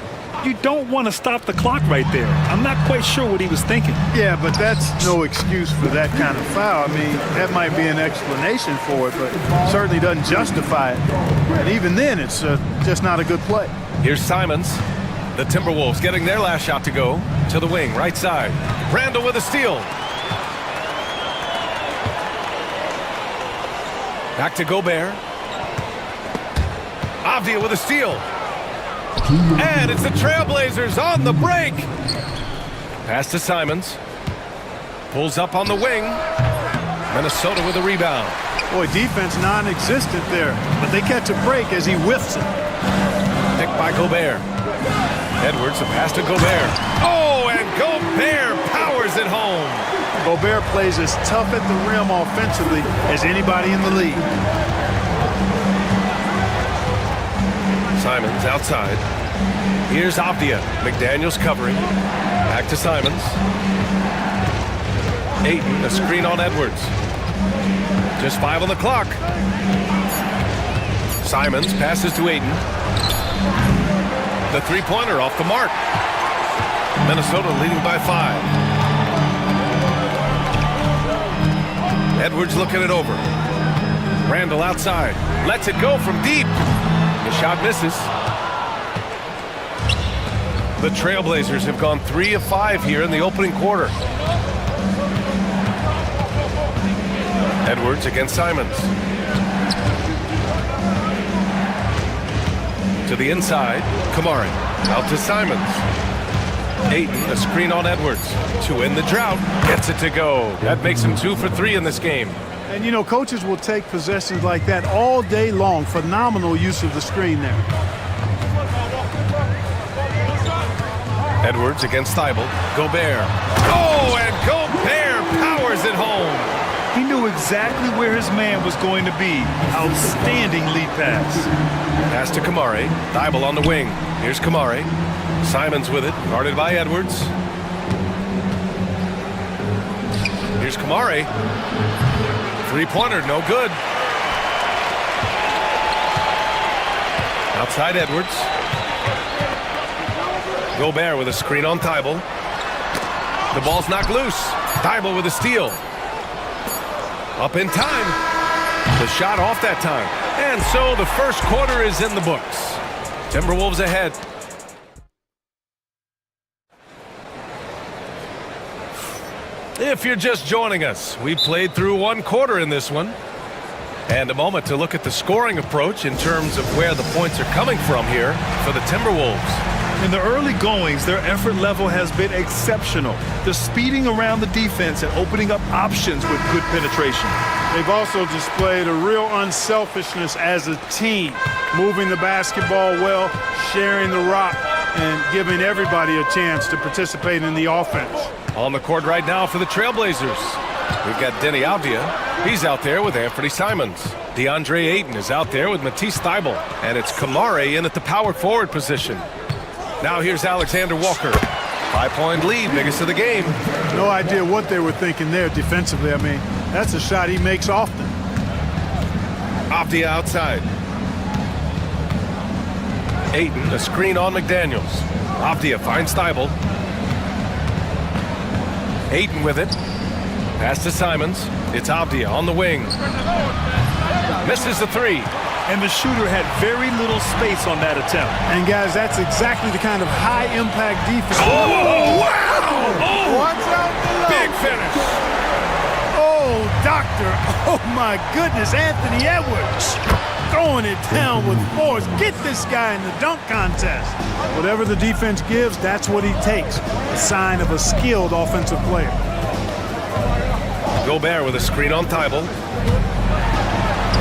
You don't want to stop the clock right there. I'm not quite sure what he was thinking. Yeah, but that's no excuse for that kind of foul. I mean, that might be an explanation for it, but certainly doesn't justify it. And even then, it's just not a good play. Here's Simons. The Timberwolves getting their last shot to go. To the wing, right side. Randall with a steal. Back to Gobert. Avdia with a steal. And it's the Trailblazers on the break. Pass to Simons. Pulls up on the wing. Minnesota with a rebound. Boy, defense non-existent there, but they catch a break as he whiffs it. Picked by Gobert. Edwards, a pass to Gobert. Oh, and Gobert powers it home. Gobert plays as tough at the rim offensively as anybody in the league. Simons outside. Here's Avdia. McDaniels covering. Back to Simons. Ayton, a screen on Edwards. Just 5 on the clock. Simons passes to Ayton. The three-pointer off the mark. Minnesota leading by 5. Edwards looking it over. Randall outside. Lets it go from deep. The shot misses. The Trailblazers have gone 3 of 5 here in the opening quarter. Edwards against Simons. To the inside, Kamare. Out to Simons. Ayton, a screen on Edwards. To end the drought, gets it to go. That makes him 2 for 3 in this game. And, you know, coaches will take possessions like that all day long. Phenomenal use of the screen there. Edwards against Thybulle. Gobert. Oh, and Gobert powers it home. He knew exactly where his man was going to be. Outstanding lead pass. Pass to Kamare. Thybulle on the wing. Here's Kamare. Simons with it, guarded by Edwards. Here's Kamari. Three-pointer, no good. Outside Edwards. Gobert with a screen on Thibault. The ball's knocked loose. Thibault with a steal. Up in time. The shot off that time. And so the first quarter is in the books. Timberwolves ahead. If you're just joining us, we played through one quarter in this one. And a moment to look at the scoring approach in terms of where the points are coming from here for the Timberwolves. In the early goings, their effort level has been exceptional. They're speeding around the defense and opening up options with good penetration. They've also displayed a real unselfishness as a team, moving the basketball well, sharing the rock, and giving everybody a chance to participate in the offense. On the court right now for the Trailblazers, we've got Denny Avdia. He's out there with Anthony Simons. DeAndre Ayton is out there with Matisse Thybulle. And it's Kamari in at the power forward position. Now here's Alexander Walker. 5-point lead, biggest of the game. No idea what they were thinking there defensively. I mean, that's a shot he makes often. Avdia outside. Ayton, a screen on McDaniels. Avdia finds Thybulle. Ayton with it. Pass to Simons. It's Avdia on the wing. Misses the three. And the shooter had very little space on that attempt. And guys, that's exactly the kind of high-impact defense. Oh, wow! Oh, watch out below. Big finish. Oh, doctor. Oh, my goodness. Anthony Edwards throwing it down with force. Get this guy in the dunk contest. Whatever the defense gives, that's what he takes. A sign of a skilled offensive player. Gobert with a screen on Thybulle.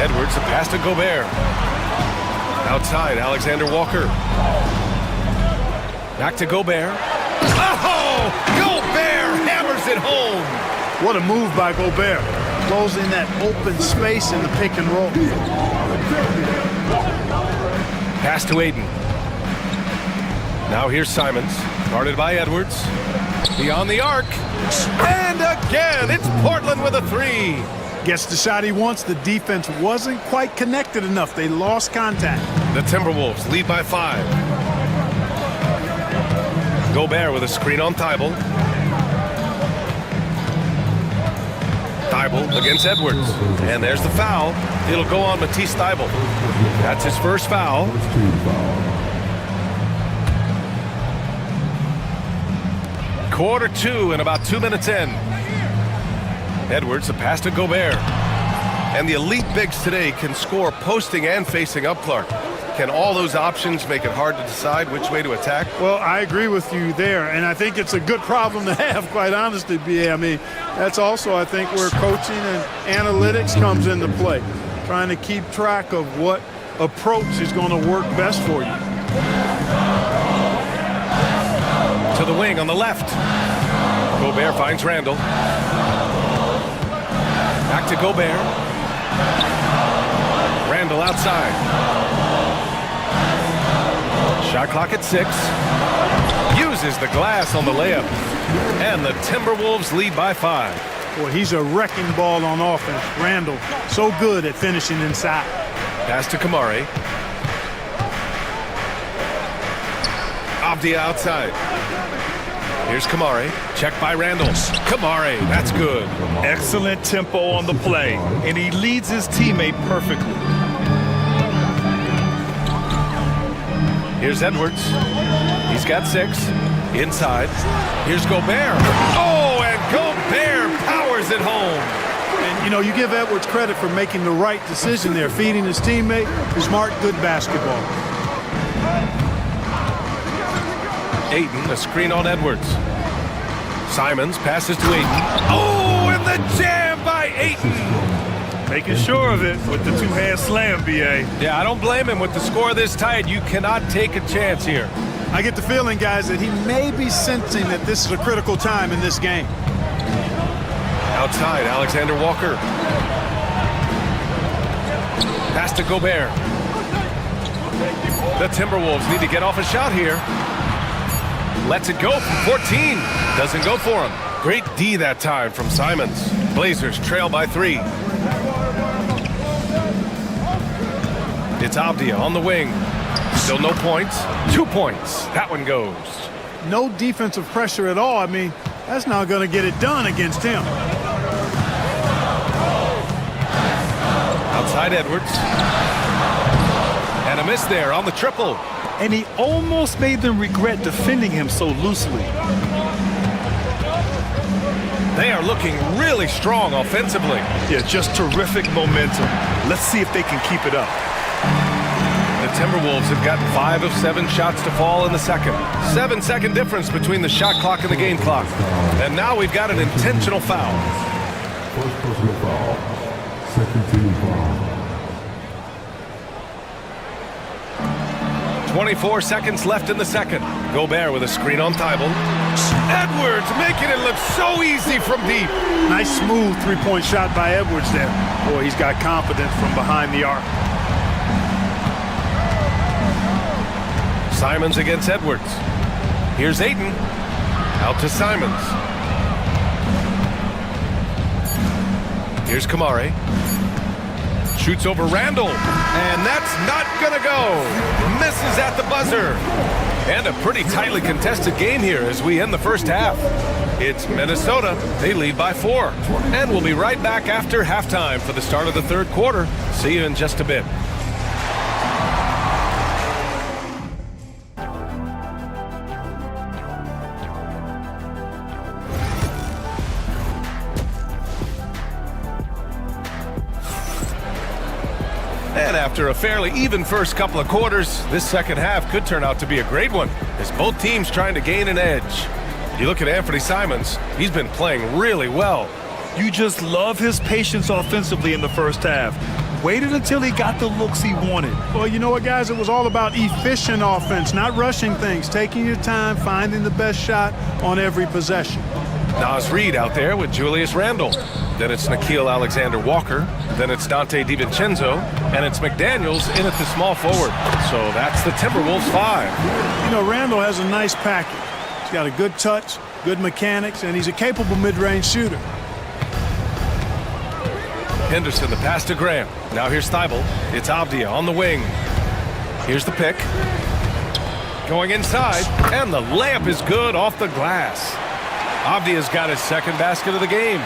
Edwards, the pass to Gobert. Outside, Alexander Walker. Back to Gobert. Oh! Gobert hammers it home! What a move by Gobert. Closing that open space in the pick and roll. Pass to Ayton. Now here's Simons, guarded by Edwards. Beyond the arc. And again, it's Portland with a three. Gets the shot he wants. The defense wasn't quite connected enough. They lost contact. The Timberwolves lead by 5. Gobert with a screen on Thybulle. Thybulle against Edwards. And there's the foul. It'll go on Matisse Thybulle. That's his first foul. Quarter 2 and about 2 minutes in. Edwards, a pass to Gobert. And the elite bigs today can score posting and facing up, Clark. Can all those options make it hard to decide which way to attack? Well, I agree with you there, and I think it's a good problem to have, quite honestly, B.A. I mean, that's also, I think, where coaching and analytics comes into play. Trying to keep track of what approach is going to work best for you. To the wing on the left. Gobert finds Randall. Back to Gobert. Randall outside. Shot clock at 6. Uses the glass on the layup. And the Timberwolves lead by 5. Boy, he's a wrecking ball on offense. Randall, so good at finishing inside. Pass to Kamari. Avdia outside. Here's Kamari. Check by Randall. Kamari, that's good. Excellent tempo on the play, and he leads his teammate perfectly. Here's Edwards. He's got 6. Inside. Here's Gobert. Oh, and Gobert powers it home. And, you know, you give Edwards credit for making the right decision there, feeding his teammate. Smart, good basketball. Ayton, a screen on Edwards. Simons passes to Ayton. Oh, and the jam by Ayton. Making sure of it with the two-hand slam, B.A. Yeah, I don't blame him with the score this tight. You cannot take a chance here. I get the feeling, guys, that he may be sensing that this is a critical time in this game. Outside, Alexander Walker. Pass to Gobert. The Timberwolves need to get off a shot here. Lets it go from 14. Doesn't go for him. Great D that time from Simons. Blazers trail by 3. It's Avdia on the wing. Still no points. 2 points. That one goes. No defensive pressure at all. I mean, that's not going to get it done against him. Outside Edwards. And a miss there on the triple. And he almost made them regret defending him so loosely. They are looking really strong offensively. Yeah, just terrific momentum. Let's see if they can keep it up. The Timberwolves have gotten 5 of 7 shots to fall in the second. 7-second difference between the shot clock and the game clock. And now we've got an intentional foul. First personal foul. Second team foul. 24 seconds left in the second. Gobert with a screen on Thibault. Edwards making it look so easy from deep. Nice smooth three-point shot by Edwards there. Boy, he's got confidence from behind the arc. Simons against Edwards. Here's Ayton. Out to Simons. Here's Kamare. Shoots over Randall. And that's not gonna go. Misses at the buzzer. And a pretty tightly contested game here as we end the first half. It's Minnesota. They lead by 4. And we'll be right back after halftime for the start of the third quarter. See you in just a bit. And after a fairly even first couple of quarters, this second half could turn out to be a great one, as both teams trying to gain an edge. You look at Anthony Simons, he's been playing really well. You just love his patience offensively in the first half. Waited until he got the looks he wanted. Well, you know what, guys? It was all about efficient offense, not rushing things, taking your time, finding the best shot on every possession. Nas Reed out there with Julius Randle. Then it's Nickeil Alexander-Walker. Then it's Dante DiVincenzo. And it's McDaniels in at the small forward. So that's the Timberwolves 5. You know, Randle has a nice package. He's got a good touch, good mechanics, and he's a capable mid-range shooter. Henderson, the pass to Graham. Now here's Thibault. It's Avdia on the wing. Here's the pick. Going inside. And the layup is good off the glass. Avdia's got his second basket of the game.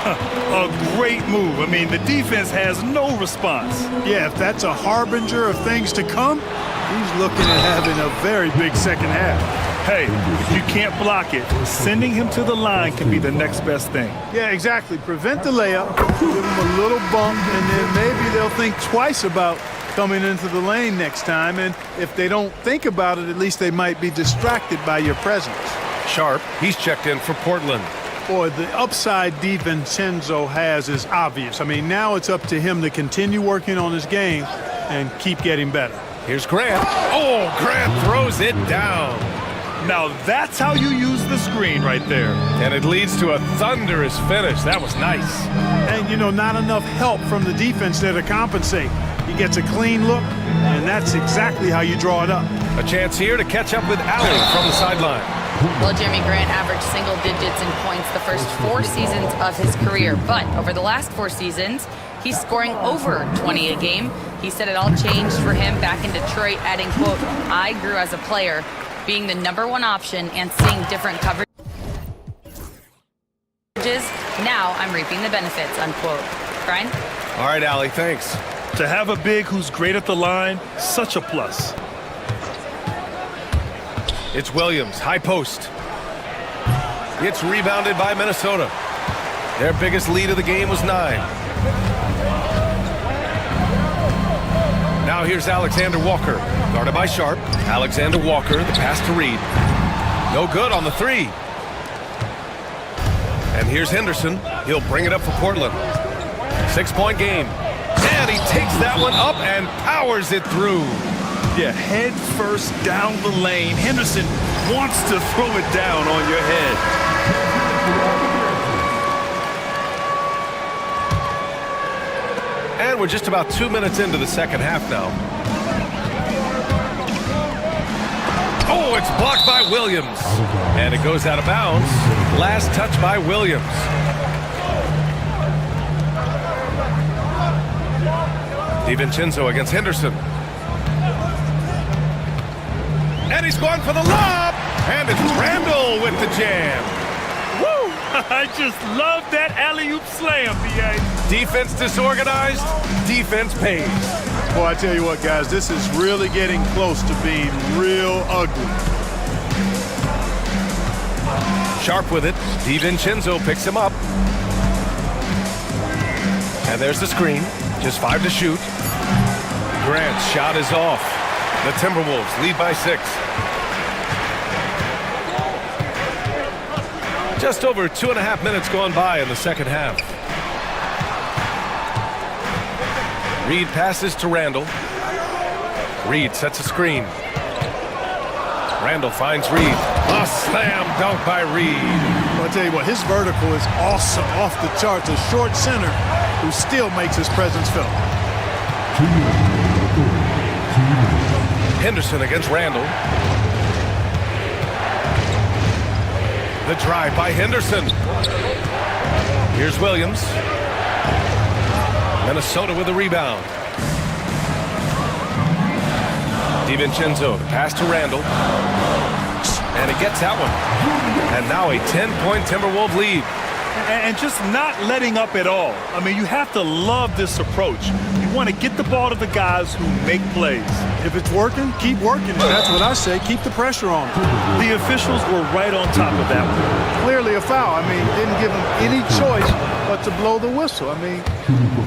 A great move. I mean, the defense has no response. Yeah, if that's a harbinger of things to come, he's looking at having a very big second half. Hey, if you can't block it, sending him to the line can be the next best thing. Yeah, exactly. Prevent the layup, give him a little bump, and then maybe they'll think twice about coming into the lane next time. And if they don't think about it, at least they might be distracted by your presence. Sharp, he's checked in for Portland. Boy, the upside DiVincenzo has is obvious. I mean, now it's up to him to continue working on his game and keep getting better. Here's Grant. Oh, Grant throws it down. Now that's how you use the screen right there. And it leads to a thunderous finish. That was nice. And, you know, not enough help from the defense there to compensate. He gets a clean look, and that's exactly how you draw it up. A chance here to catch up with Allen from the sideline. Well, Jeremy Grant averaged single digits in points the first 4 seasons of his career, but over the last 4 seasons, he's scoring over 20 a game. He said it all changed for him back in Detroit, adding, quote, "I grew as a player, being the #1 option and seeing different coverages. Now I'm reaping the benefits," unquote. Brian? All right, Allie, thanks. To have a big who's great at the line, such a plus. It's Williams, high post. It's rebounded by Minnesota. Their biggest lead of the game was 9. Now here's Alexander Walker, guarded by Sharp. Alexander Walker, the pass to Reed. No good on the 3. And here's Henderson. He'll bring it up for Portland. 6-point game. And he takes that one up and powers it through. Yeah, head first down the lane. Henderson wants to throw it down on your head. And we're just about 2 minutes into the second half now. Oh, it's blocked by Williams. And it goes out of bounds. Last touch by Williams. DiVincenzo against Henderson. And he's going for the lob. And it's Randall with the jam. Woo! I just love that alley-oop slam, B.A. Defense disorganized, defense pays. Boy, I tell you what, guys, this is really getting close to being real ugly. Sharp with it. DiVincenzo picks him up. And there's the screen. Just 5 to shoot. Grant's shot is off. The Timberwolves lead by 6. Just over 2.5 minutes gone by in the second half. Reed passes to Randall. Reed sets a screen. Randall finds Reed. A slam dunk by Reed. Well, I tell you what, his vertical is awesome, off the charts. A short center who still makes his presence felt. Henderson against Randall. The drive by Henderson. Here's Williams. Minnesota with the rebound. DiVincenzo, the pass to Randall. And he gets that one. And now a 10-point Timberwolves lead. And just not letting up at all. I mean, you have to love this approach. You want to get the ball to the guys who make plays. If it's working, keep working it. That's what I say. Keep the pressure on him. The officials were right on top of that one. Clearly a foul. I mean, didn't give him any choice but to blow the whistle. I mean,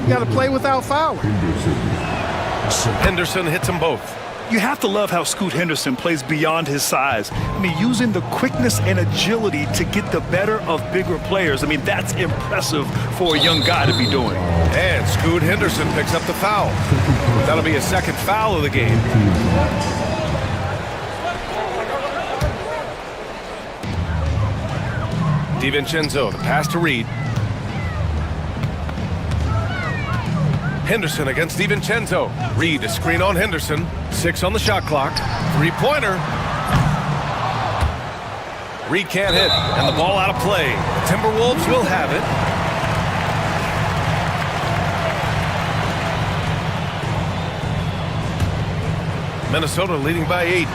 you got to play without fouling. Henderson hits them both. You have to love how Scoot Henderson plays beyond his size. I mean, using the quickness and agility to get the better of bigger players. I mean, that's impressive for a young guy to be doing. And Scoot Henderson picks up the foul. That'll be a second foul of the game. DiVincenzo, the pass to Reed. Henderson against DiVincenzo. Reed, a screen on Henderson. 6 on the shot clock. 3-pointer. Reed can't hit, and the ball out of play. Timberwolves will have it. Minnesota leading by 8.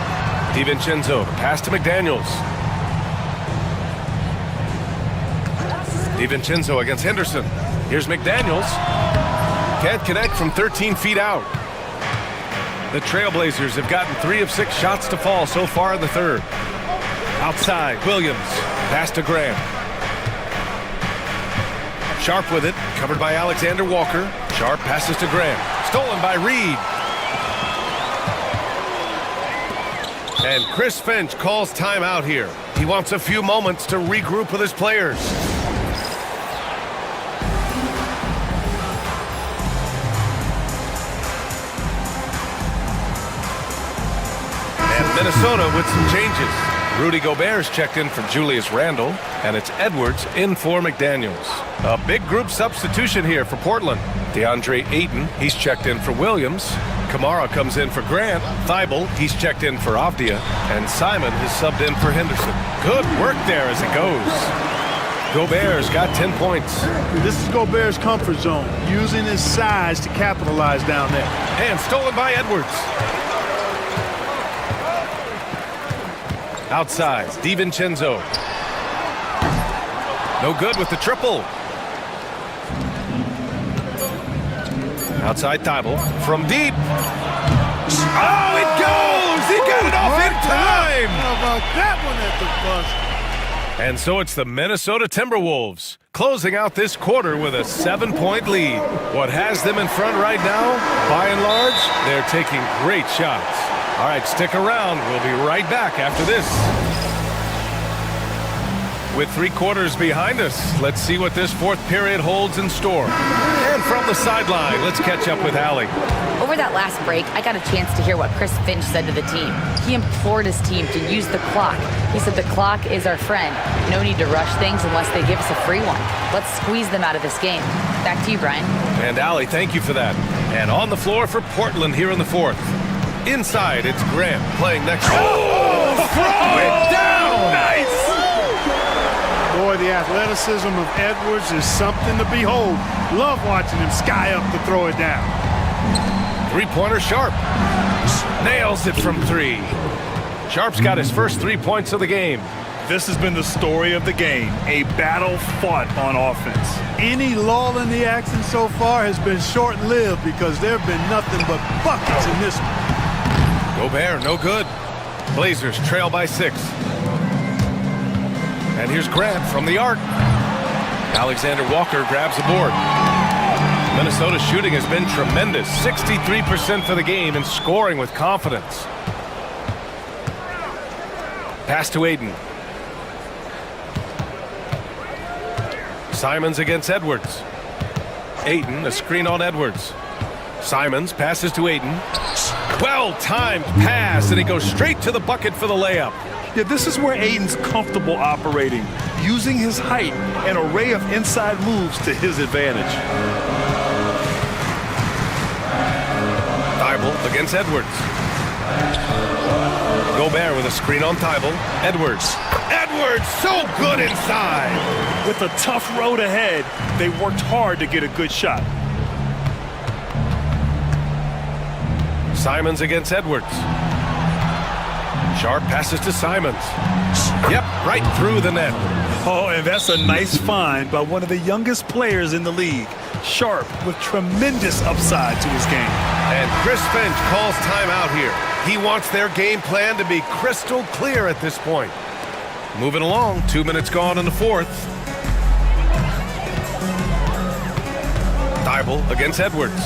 DiVincenzo, the pass to McDaniels. DiVincenzo against Henderson. Here's McDaniels. Can't connect from 13 feet out. The Trailblazers have gotten 3 of 6 shots to fall so far in the third. Outside, Williams. Pass to Grant. Sharp with it. Covered by Alexander Walker. Sharp passes to Grant. Stolen by Reed. And Chris Finch calls timeout here. He wants a few moments to regroup with his players. Minnesota with some changes. Rudy Gobert's checked in for Julius Randle, and it's Edwards in for McDaniels. A big group substitution here for Portland. DeAndre Ayton, he's checked in for Williams. Kamara comes in for Grant. Thibault, he's checked in for Avdia. And Simon has subbed in for Henderson. Good work there as it goes. Gobert's got 10 points. This is Gobert's comfort zone, using his size to capitalize down there. And stolen by Edwards. Outside, DiVincenzo. No good with the triple. Outside Thibault from deep. Oh, it goes! He got it off in time! How about that one at the buzzer? And so it's the Minnesota Timberwolves closing out this quarter with a 7-point lead. What has them in front right now, by and large, they're taking great shots. All right, stick around. We'll be right back after this. With 3 quarters behind us, let's see what this 4th period holds in store. And from the sideline, let's catch up with Allie. Over that last break, I got a chance to hear what Chris Finch said to the team. He implored his team to use the clock. He said the clock is our friend. No need to rush things unless they give us a free one. Let's squeeze them out of this game. Back to you, Brian. And Allie, thank you for that. And on the floor for Portland here in the 4th. Inside, it's Grant playing next. Oh! throw it down! Nice! Boy, the athleticism of Edwards is something to behold. Love watching him sky up to throw it down. Three-pointer Sharp. Nails it from three. Sharp's got his first 3 points of the game. This has been the story of the game, a battle fought on offense. Any lull in the action so far has been short-lived because there have been nothing but buckets in this one. Gobert, no good. Blazers trail by 6. And here's Grant from the arc. Alexander Walker grabs a board. Minnesota's shooting has been tremendous. 63% for the game and scoring with confidence. Pass to Aiden. Simons against Edwards. Aiden, a screen on Edwards. Simons passes to Aiden. Well-timed pass, and he goes straight to the bucket for the layup. Yeah, this is where Aiden's comfortable operating, using his height and array of inside moves to his advantage. Thibault against Edwards. Gobert with a screen on Thibault. Edwards. Edwards, so good inside. With a tough road ahead, they worked hard to get a good shot. Simons against Edwards. Sharp passes to Simons. Yep, right through the net. Oh, and that's a nice find by one of the youngest players in the league. Sharp with tremendous upside to his game. And Chris Finch calls timeout here. He wants their game plan to be crystal clear at this point. Moving along, 2 minutes gone in the fourth. Thibault against Edwards.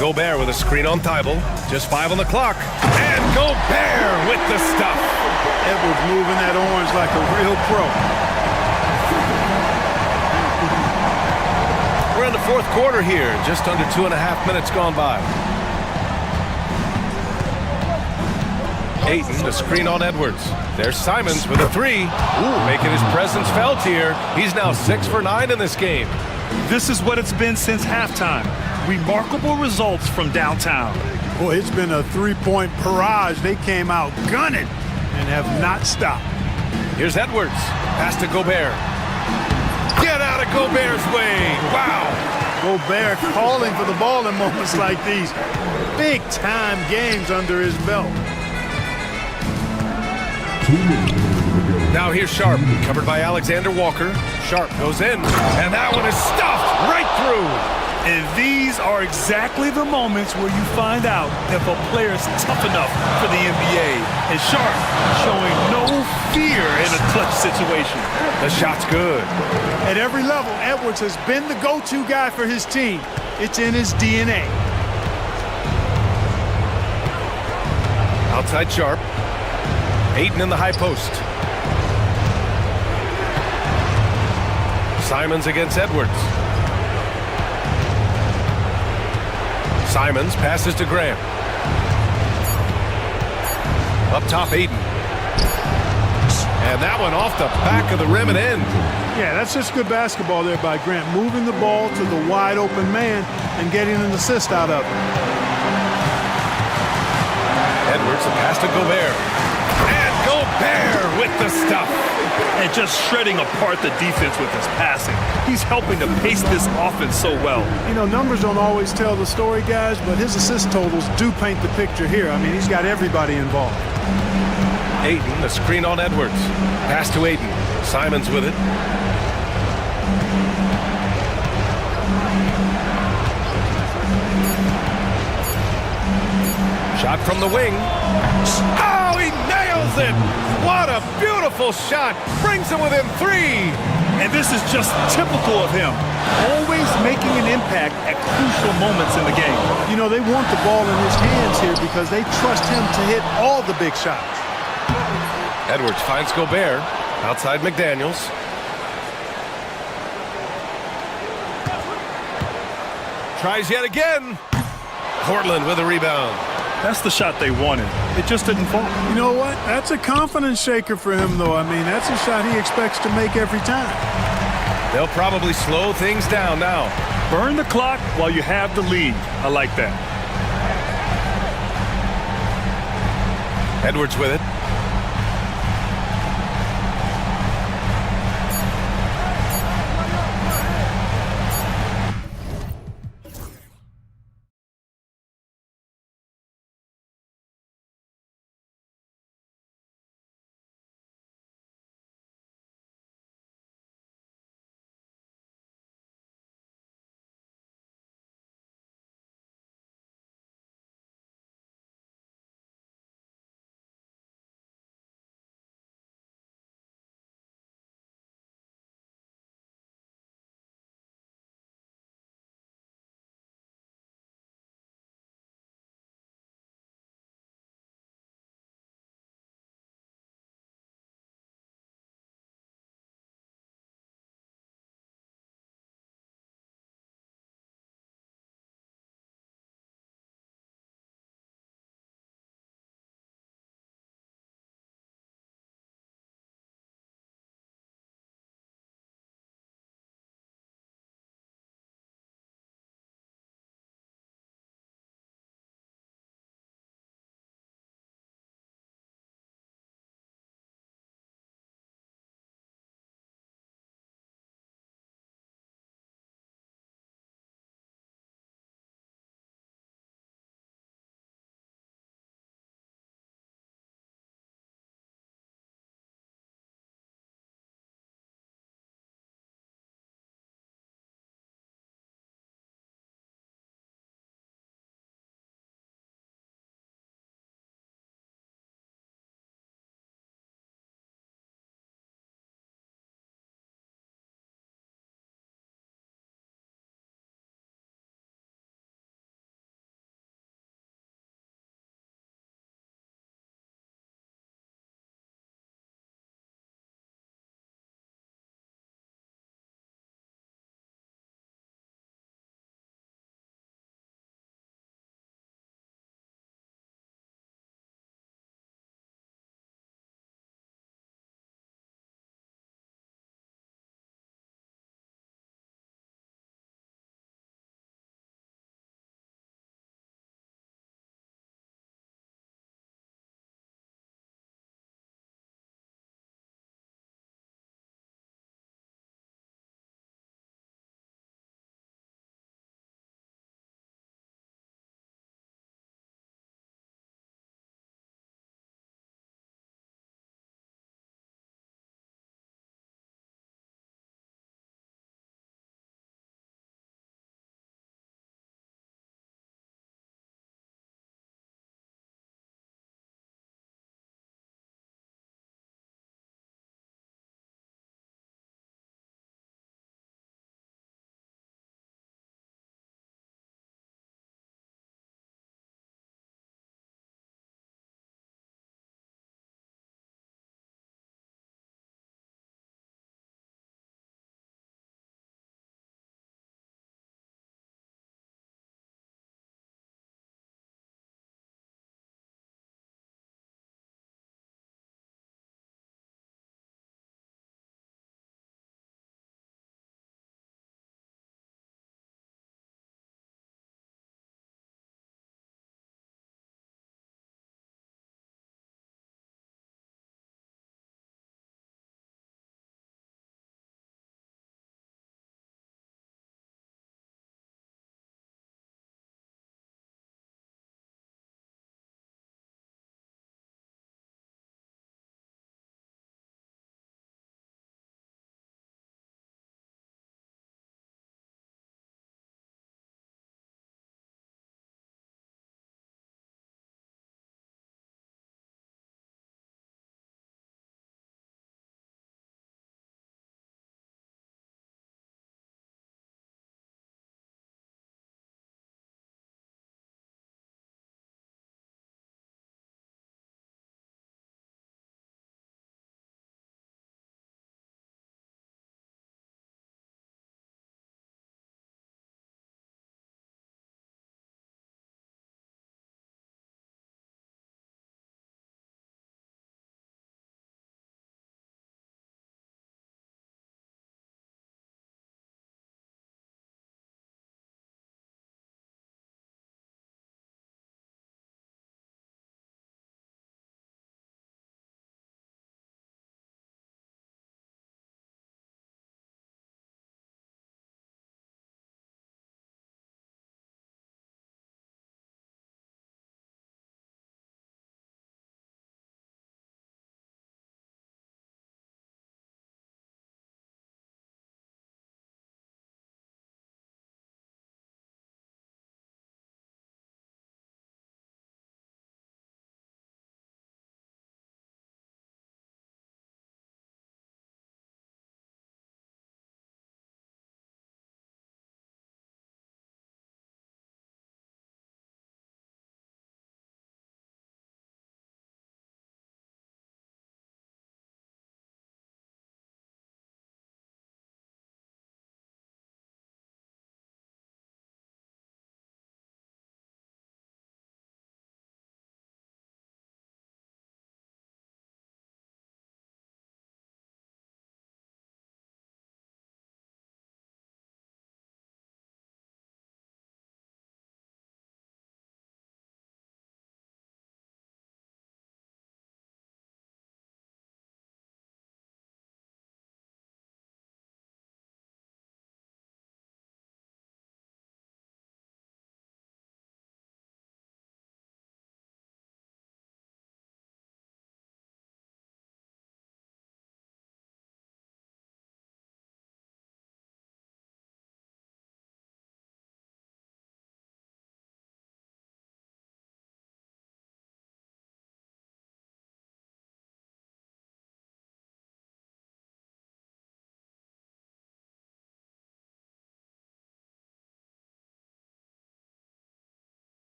Gobert with a screen on Thibault. Just 5 on the clock. And Gobert with the stuff. Edwards moving that orange like a real pro. We're in the fourth quarter here. Just under 2.5 minutes gone by. Ayton, the screen on Edwards. There's Simons with a three. Making his presence felt here. He's now 6 for 9 in this game. This is what it's been since halftime. Remarkable results from downtown. Boy, it's been a three-point barrage. They came out gunning and have not stopped. Here's Edwards. Pass to Gobert. Get out of Gobert's way. Wow. Gobert calling for the ball in moments like these. Big-time games under his belt. Now here's Sharp, covered by Alexander Walker. Sharp goes in, and that one is stuffed right through. And these are exactly the moments where you find out if a player is tough enough for the NBA. And Sharp showing no fear in a clutch situation. The shot's good. At every level, Edwards has been the go-to guy for his team. It's in his DNA. Outside Sharp. Ayton in the high post. Simons against Edwards. Simons passes to Graham. Up top, Ayton. And that one off the back of the rim and in. Yeah, that's just good basketball there by Grant. Moving the ball to the wide open man and getting an assist out of it. Edwards, a pass to Gobert. And Gobert with the stuff. And just shredding apart the defense with his passing. He's helping to pace this offense so well. You know, numbers don't always tell the story, guys, but his assist totals do paint the picture here. I mean, he's got everybody involved. Ayton, the screen on Edwards. Pass to Ayton. Simons with it. Shot from the wing. Oh, he nails it! What a beautiful shot! Brings him within 3. And this is just typical of him. Always making an impact at crucial moments in the game. You know, they want the ball in his hands here because they trust him to hit all the big shots. Edwards finds Gobert. Outside McDaniels. Tries yet again. Portland with a rebound. That's the shot they wanted. It just didn't fall. You know what? That's a confidence shaker for him, though. I mean, that's a shot he expects to make every time. They'll probably slow things down now. Burn the clock while you have the lead. I like that. Edwards with it.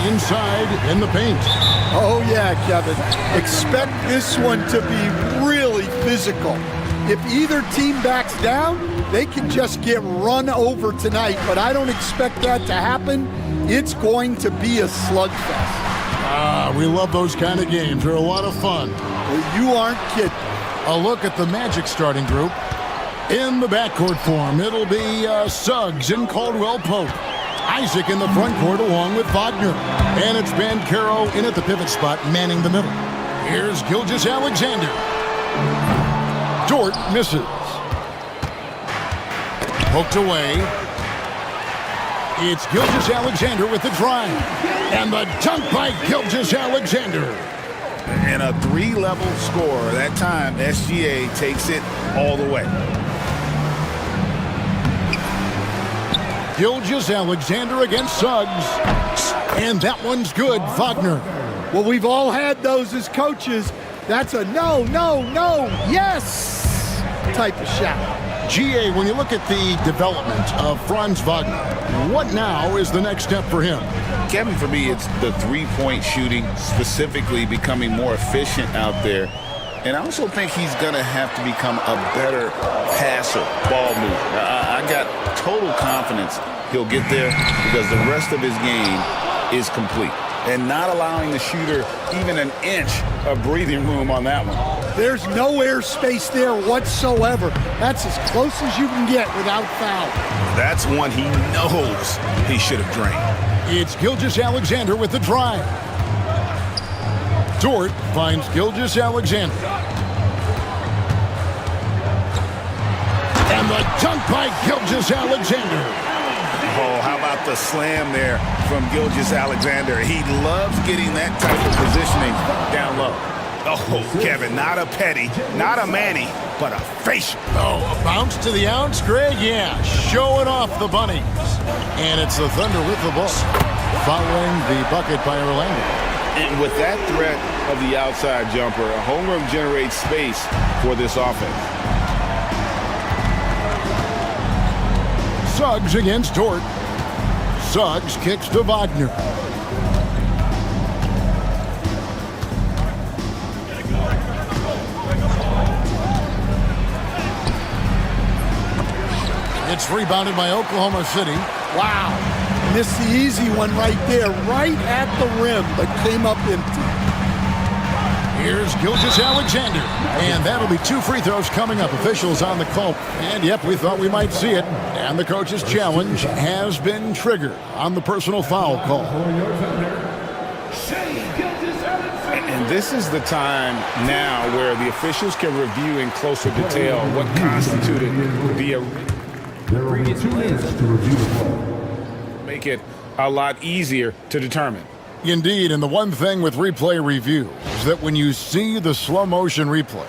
inside in the paint. Oh, yeah, Kevin. Expect this one to be really physical. If either team backs down, they can just get run over tonight, but I don't expect that to happen. It's going to be a slugfest. We love those kind of games. They're a lot of fun. Well, you aren't kidding. A look at the Magic starting group. In the backcourt form, it'll be Suggs and Caldwell Pope. Isaac in the front court along with Wagner. And it's Bancaro in at the pivot spot, manning the middle. Here's Gilgeous-Alexander. Dort misses. Poked away. It's Gilgeous-Alexander with the drive. And the dunk by Gilgeous-Alexander. And a three-level score. That time, SGA takes it all the way. Gilgeous-Alexander against Suggs. And that one's good, Wagner. Well, we've all had those as coaches. That's a no, no, no, yes type of shot. GA, when you look at the development of Franz Wagner, what now is the next step for him? Kevin, for me, it's the three-point shooting, specifically becoming more efficient out there. And I also think he's going to have to become a better passer, ball mover. I got total confidence he'll get there because the rest of his game is complete. And not allowing the shooter even an inch of breathing room on that one. There's no airspace there whatsoever. That's as close as you can get without foul. That's one he knows he should have drained. It's Gilgeous-Alexander with the drive. Dort finds Gilgeous-Alexander. And the dunk by Gilgeous-Alexander. Oh, how about the slam there from Gilgeous-Alexander? He loves getting that type of positioning down low. Oh, Kevin, not a petty, not a Manny, but a facial. Oh, a bounce to the ounce, Greg? Yeah, showing off the bunnies. And it's the Thunder with the ball, following the bucket by Orlando. And with that threat of the outside jumper, Holmgren generates space for this offense. Suggs against Dort. Suggs kicks to Wagner. It's rebounded by Oklahoma City. Wow. Missed the easy one right there, right at the rim, but came up empty. Here's Gilgeous-Alexander. And that'll be 2 free throws coming up. Officials on the call. And yep, we thought we might see it. And the coach's challenge has been triggered on the personal foul call. And this is the time now where the officials can review in closer detail what constituted the Previous players to review the play. make it a lot easier to determine. Indeed, and the one thing with replay review is that when you see the slow motion replay,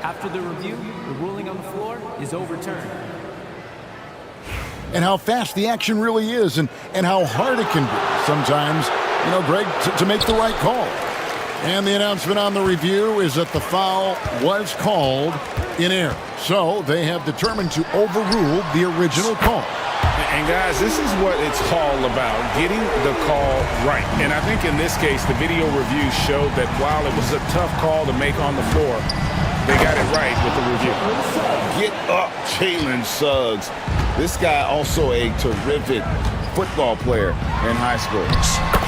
After the review, the ruling on the floor is overturned. and how fast the action really is, and how hard it can be sometimes, you know, Greg, to make the right call. And the announcement on the review is that the foul was called in error. So they have determined to overrule the original call. And guys, this is what it's all about, getting the call right. And I think in this case, the video review showed that while it was a tough call to make on the floor, they got it right with the review. Get up, Jalen Suggs. This guy also a terrific football player in high school.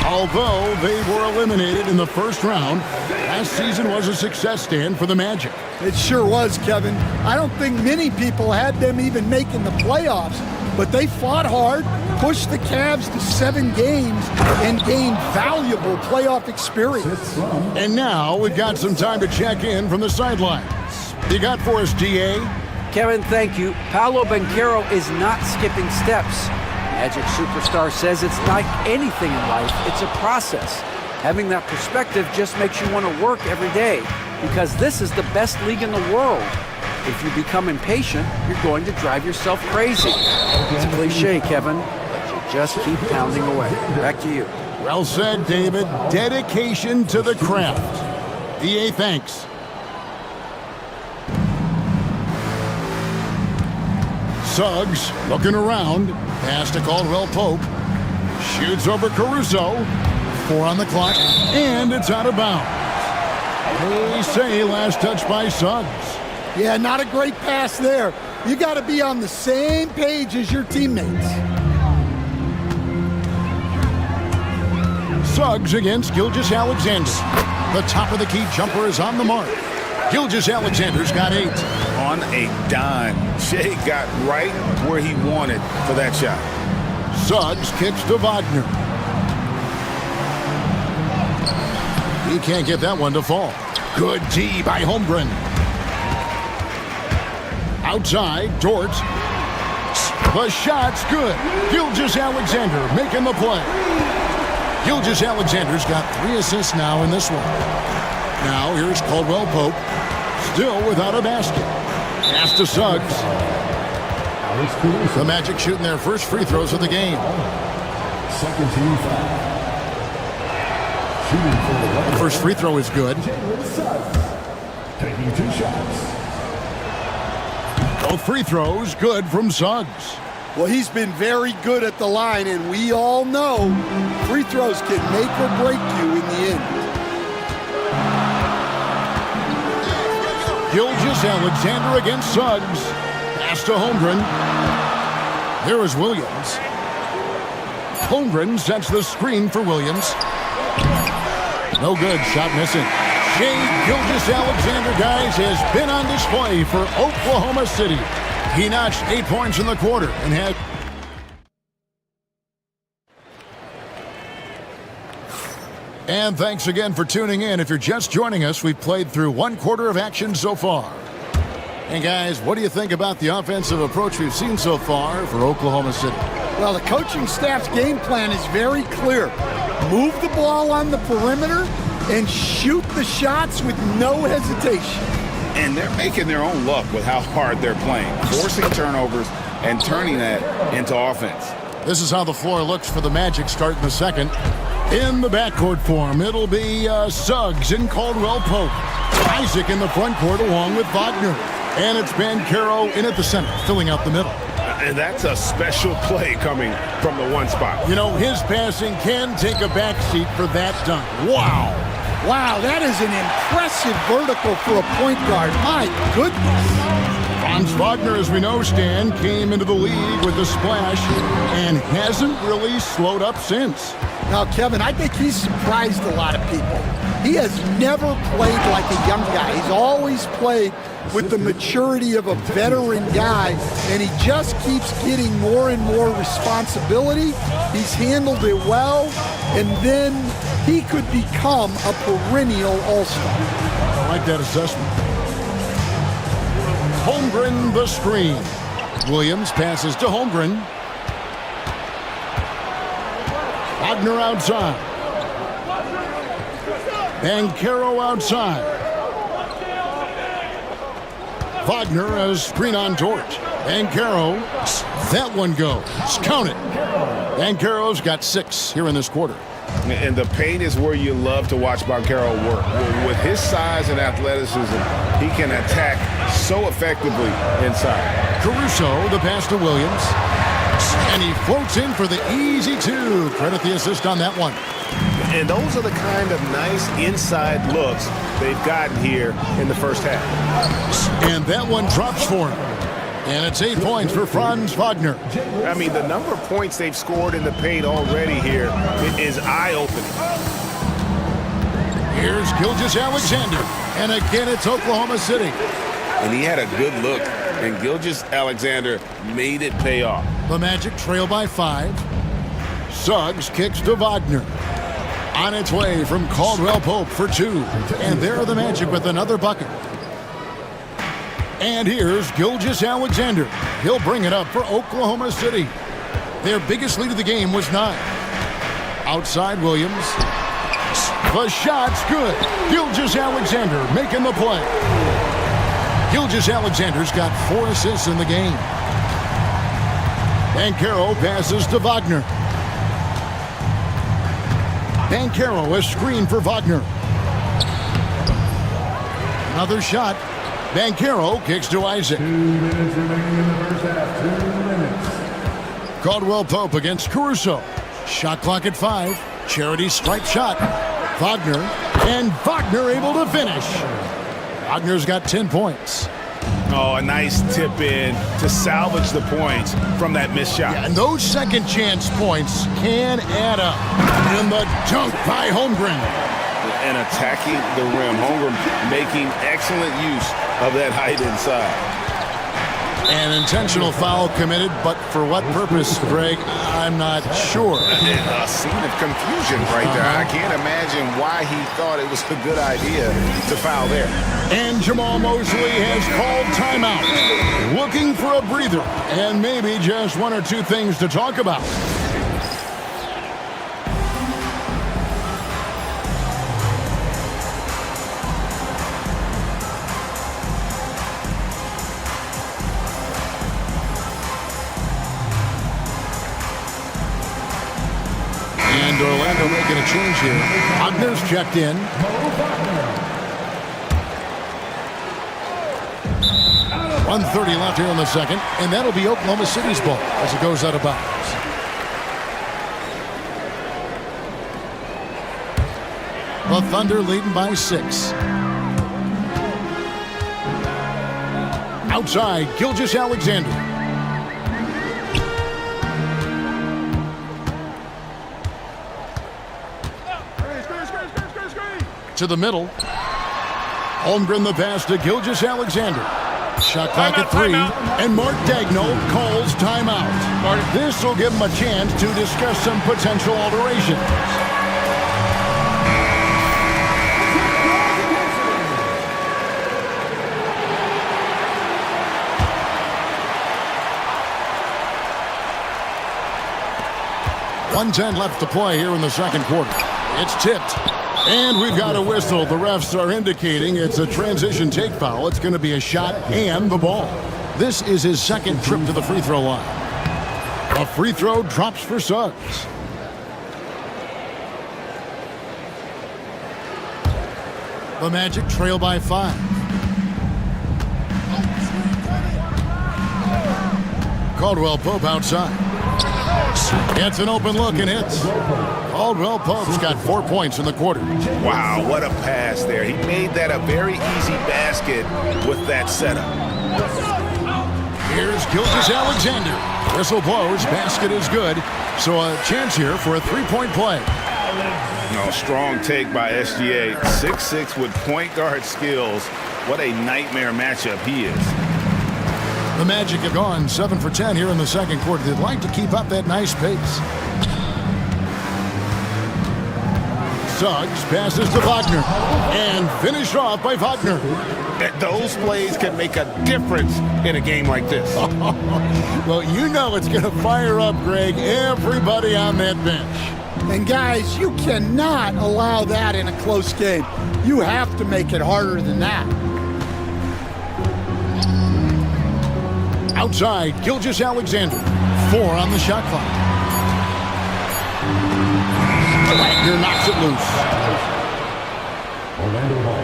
Although they were eliminated in the first round, last season was a success stand for the Magic. It sure was, Kevin. I don't think many people had them even making the playoffs, but they fought hard, pushed the Cavs to 7 games, and gained valuable playoff experience. And now we've got some time to check in from the sidelines. You got for us, DA? Kevin, thank you. Paolo Banchero is not skipping steps. Magic superstar says it's like anything in life, it's a process. Having that perspective just makes you want to work every day because this is the best league in the world. If you become impatient, you're going to drive yourself crazy. It's a cliche, Kevin, but you just keep pounding away. Back to you. Well said, David. Dedication to the craft. DA, thanks. Suggs looking around. Pass to Caldwell Pope. Shoots over Caruso. 4 on the clock, and it's out of bounds. They say last touch by Suggs. Yeah, not a great pass there. You got to be on the same page as your teammates. Suggs against Gilgeous-Alexander. The top of the key jumper is on the mark. Gilgeous-Alexander's got 8. On a dime. Shea got right where he wanted for that shot. Suggs kicks to Wagner. He can't get that one to fall. Good D by Holmgren. Outside, Dort. The shot's good. Gilgeous-Alexander making the play. Gilgeous-Alexander's got 3 assists now in this one. Now here's Caldwell Pope, still without a basket. Pass to Suggs. The Magic shooting their first free throws of the game. Second team foul. Shooting for the First free throw is good. taking 2 shots. Both free throws good from Suggs. Well, he's been very good at the line, and we all know free throws can make or break you in the end. Gilgeous-Alexander against Suggs. Pass to Holmgren. Here is Williams. Holmgren sets the screen for Williams. No good, shot missing. Shea Gilgeous-Alexander, guys, has been on display for Oklahoma City. He notched 8 points in the quarter and had... And thanks again for tuning in. If you're just joining us, we've played through 1 quarter of action so far. And guys, what do you think about the offensive approach we've seen so far for Oklahoma City? Well, the coaching staff's game plan is very clear. Move the ball on the perimeter and shoot the shots with no hesitation. And they're making their own luck with how hard they're playing, forcing turnovers and turning that into offense. This is how the floor looks for the Magic starting the second. In the backcourt form, it'll be Suggs and Caldwell Pope. Isaac in the front court along with Wagner. And it's Banchero in at the center, filling out the middle. And that's a special play coming from the 1 spot. You know, his passing can take a backseat for that dunk. Wow. Wow, that is an impressive vertical for a point guard. My goodness. Franz Wagner, as we know, Stan, came into the league with a splash and hasn't really slowed up since. Now, Kevin, I think he's surprised a lot of people. He has never played like a young guy. He's always played with the maturity of a veteran guy, and he just keeps getting more and more responsibility. He's handled it well, and then he could become a perennial all-star. I like that assessment. Holmgren the screen. Williams passes to Holmgren. Wagner outside. Banchero outside. Wagner a screen on Dort. Banchero, that one goes. Count it. Banchero's got 6 here in this quarter. And the paint is where you love to watch Banchero work. With his size and athleticism, he can attack so effectively inside. Caruso, the pass to Williams. And he floats in for the easy 2. Credit the assist on that one. And those are the kind of nice inside looks they've gotten here in the first half. And that one drops for him. And it's 8 points for Franz Wagner. I mean, the number of points they've scored in the paint already here is eye-opening. Here's Gilgeous-Alexander. And again, it's Oklahoma City. And he had a good look, and Gilgeous-Alexander made it pay off. The Magic trail by 5. Suggs kicks to Wagner. On its way from Caldwell Pope for 2. And there are the Magic with another bucket. And here's Gilgeous-Alexander. He'll bring it up for Oklahoma City. Their biggest lead of the game was 9. Outside Williams. The shot's good. Gilgeous-Alexander making the play. Gilgeous-Alexander's got 4 assists in the game. Banchero passes to Wagner. Banchero a screen for Wagner. Another shot. Banchero kicks to Isaac. 2 minutes remaining in the first half. 2 minutes. Caldwell Pope against Caruso. Shot clock at 5. Charity stripe shot. Wagner. And Wagner able to finish. Wagner's got 10 points. Oh, a nice tip in to salvage the points from that missed shot. Yeah, and those second chance points can add up. And the dunk by Holmgren. And attacking the rim. Holmgren making excellent use of that height inside. An intentional foul committed, but for what purpose, Greg? I'm not sure. A scene of confusion right there. I can't imagine why he thought it was a good idea to foul there. And Jamal Mosley has called timeout. Looking for a breather and maybe just one or two things to talk about. And Orlando making a change here. Wagner's checked in. 1:30 left here in the second, and that'll be Oklahoma City's ball as it goes out of bounds. The Thunder leading by 6. Outside, Gilgeous-Alexander. To the middle. Holmgren the pass to Gilgeous-Alexander. Shot clock at 3, and Mark Daigneault calls timeout. This will give him a chance to discuss some potential alterations. .110 left to play here in the second quarter. It's tipped. And we've got a whistle. The refs are indicating it's a transition take foul. It's going to be a shot and the ball. This is his second trip to the free throw line. A free throw drops for Suggs. The Magic trail by 5. Caldwell Pope outside. Gets an open look and hits. Caldwell Pope's got 4 points in the quarter. Wow, what a pass there. He made that a very easy basket with that setup. Here's Gilgeous-Alexander. Whistle blows, basket is good. So a chance here for a three-point play. No, strong take by SGA. 6'6" with point guard skills. What a nightmare matchup he is. The Magic have gone 7 for 10 here in the second quarter. They'd like to keep up that nice pace. Suggs passes to Wagner and finished off by Wagner. Those plays can make a difference in a game like this. Well, you know it's going to fire up, Greg, everybody on that bench. And guys, you cannot allow that in a close game. You have to make it harder than that. Outside, Gilgeous-Alexander. 4 on the shot clock. Wagner knocks it loose. Orlando ball.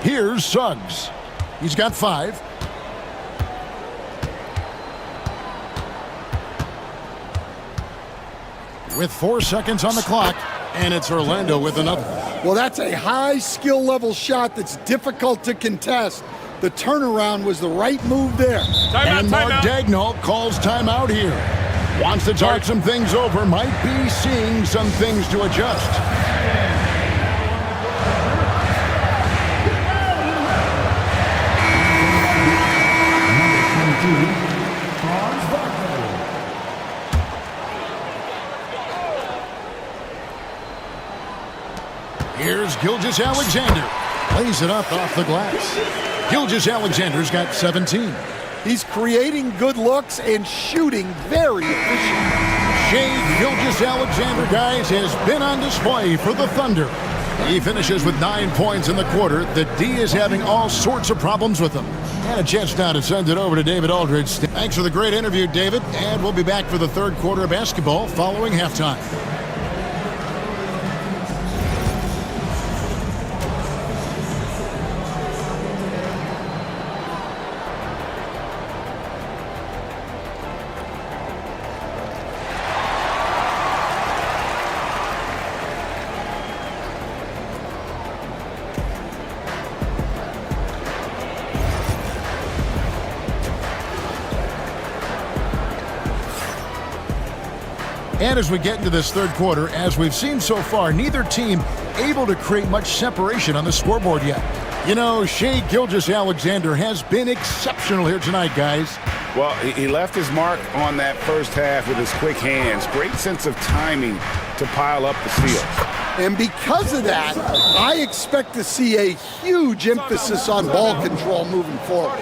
Here's Suggs. He's got 5. With 4 seconds on the clock, and it's Orlando with another. Well, that's a high skill level shot that's difficult to contest. The turnaround was the right move there. And Mark Daigneault calls timeout here. Wants to talk some things over, might be seeing some things to adjust. Here's Gilgeous-Alexander. Plays it up off the glass. Gilgeous-Alexander's got 17. He's creating good looks and shooting very efficient. Shea Gilgeous-Alexander, guys, has been on display for the Thunder. He finishes with 9 points in the quarter. The D is having all sorts of problems with him. And a chance now to send it over to David Aldridge. Thanks for the great interview, David. And we'll be back for the third quarter of basketball following halftime. And as we get into this third quarter, as we've seen so far, neither team able to create much separation on the scoreboard yet. You know, Shai Gilgeous-Alexander has been exceptional here tonight, guys. Well, he left his mark on that first half with his quick hands. Great sense of timing to pile up the steals. And because of that, I expect to see a huge emphasis on ball control moving forward.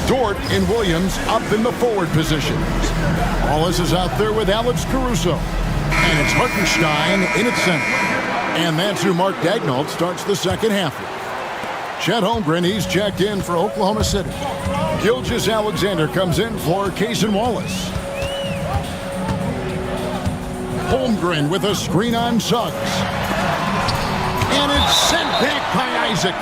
Dort and Williams up in the forward positions. Wallace is out there with Alex Caruso. And it's Hartenstein in its center. And that's who Mark Daignault starts the second half with. Chet Holmgren, he's checked in for Oklahoma City. Gilgeous-Alexander comes in for Cason Wallace. Holmgren with a screen on Suggs. And it's sent back by Isaac.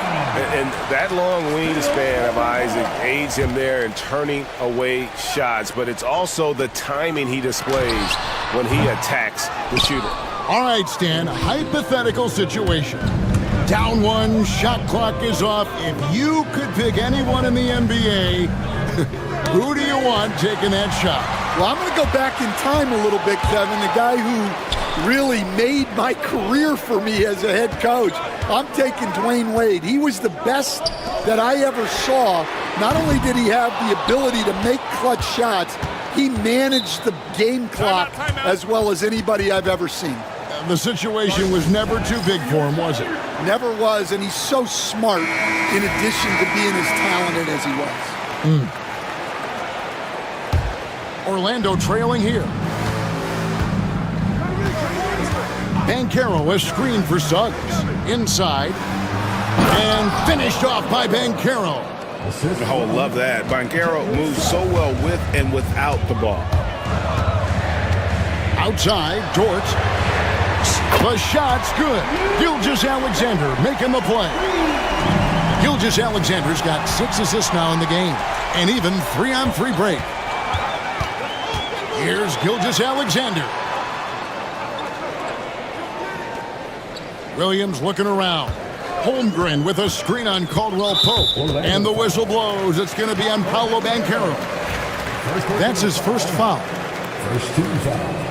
And that long wingspan of Isaac aids him there in turning away shots, but it's also the timing he displays when he attacks the shooter. All right, Stan, hypothetical situation. Down one, shot clock is off. If you could pick anyone in the NBA, who do you want taking that shot? Well, I'm going to go back in time a little bit, Kevin. The guy who really made my career for me as a head coach. I'm taking Dwayne Wade. He was the best that I ever saw. Not only did he have the ability to make clutch shots, he managed the game clock as well as anybody I've ever seen. The situation was never too big for him, was it? Never was, and he's so smart in addition to being as talented as he was. Orlando trailing here. Banchero, a screen for Suggs. Inside. And finished off by Banchero. Oh, love that. Banchero moves so well with and without the ball. Outside, Dort. The shot's good. Gilgeous-Alexander making the play. Gilgeous-Alexander's got 6 assists now in the game. And even 3-on-3 break. Here's Gilgeous-Alexander. Williams looking around. Holmgren with a screen on Caldwell Pope. And the whistle blows. It's going to be on Paolo Banchero. That's his first foul. First team foul.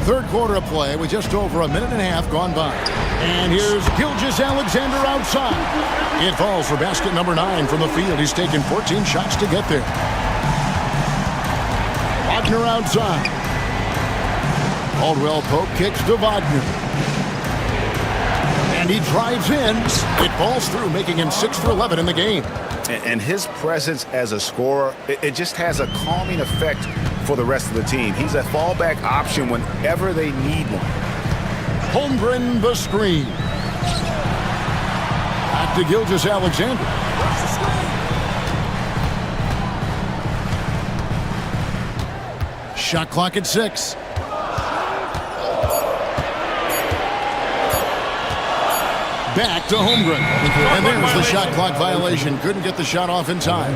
Third quarter of play with just over a minute and a half gone by. And here's Gilgeous-Alexander outside. It falls for basket number 9 from the field. He's taken 14 shots to get there. Wagner outside. Caldwell Pope kicks to Wagner. And he drives in. It falls through, making him 6 for 11 in the game. And his presence as a scorer, it just has a calming effect for the rest of the team. He's a fallback option whenever they need one. Holmgren the screen. Back to Gilgeous-Alexander. Shot clock at 6. Back to Holmgren. And there's the shot clock violation. Couldn't get the shot off in time.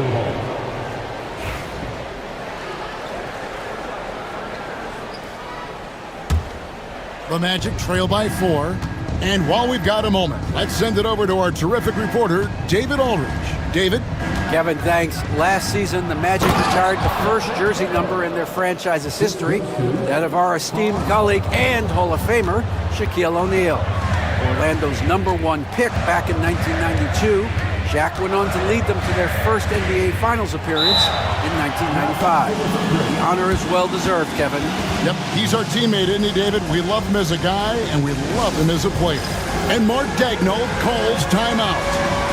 The Magic trail by 4. And while we've got a moment, let's send it over to our terrific reporter, David Aldridge. David? Kevin, thanks. Last season, the Magic retired the first jersey number in their franchise's history, that of our esteemed colleague and Hall of Famer, Shaquille O'Neal. Orlando's #1 pick back in 1992, Shaq went on to lead them to their first NBA Finals appearance in 1995. The honor is well-deserved, Kevin. Yep, he's our teammate, isn't he, David? We love him as a guy, and we love him as a player. And Mark Daignault calls timeout.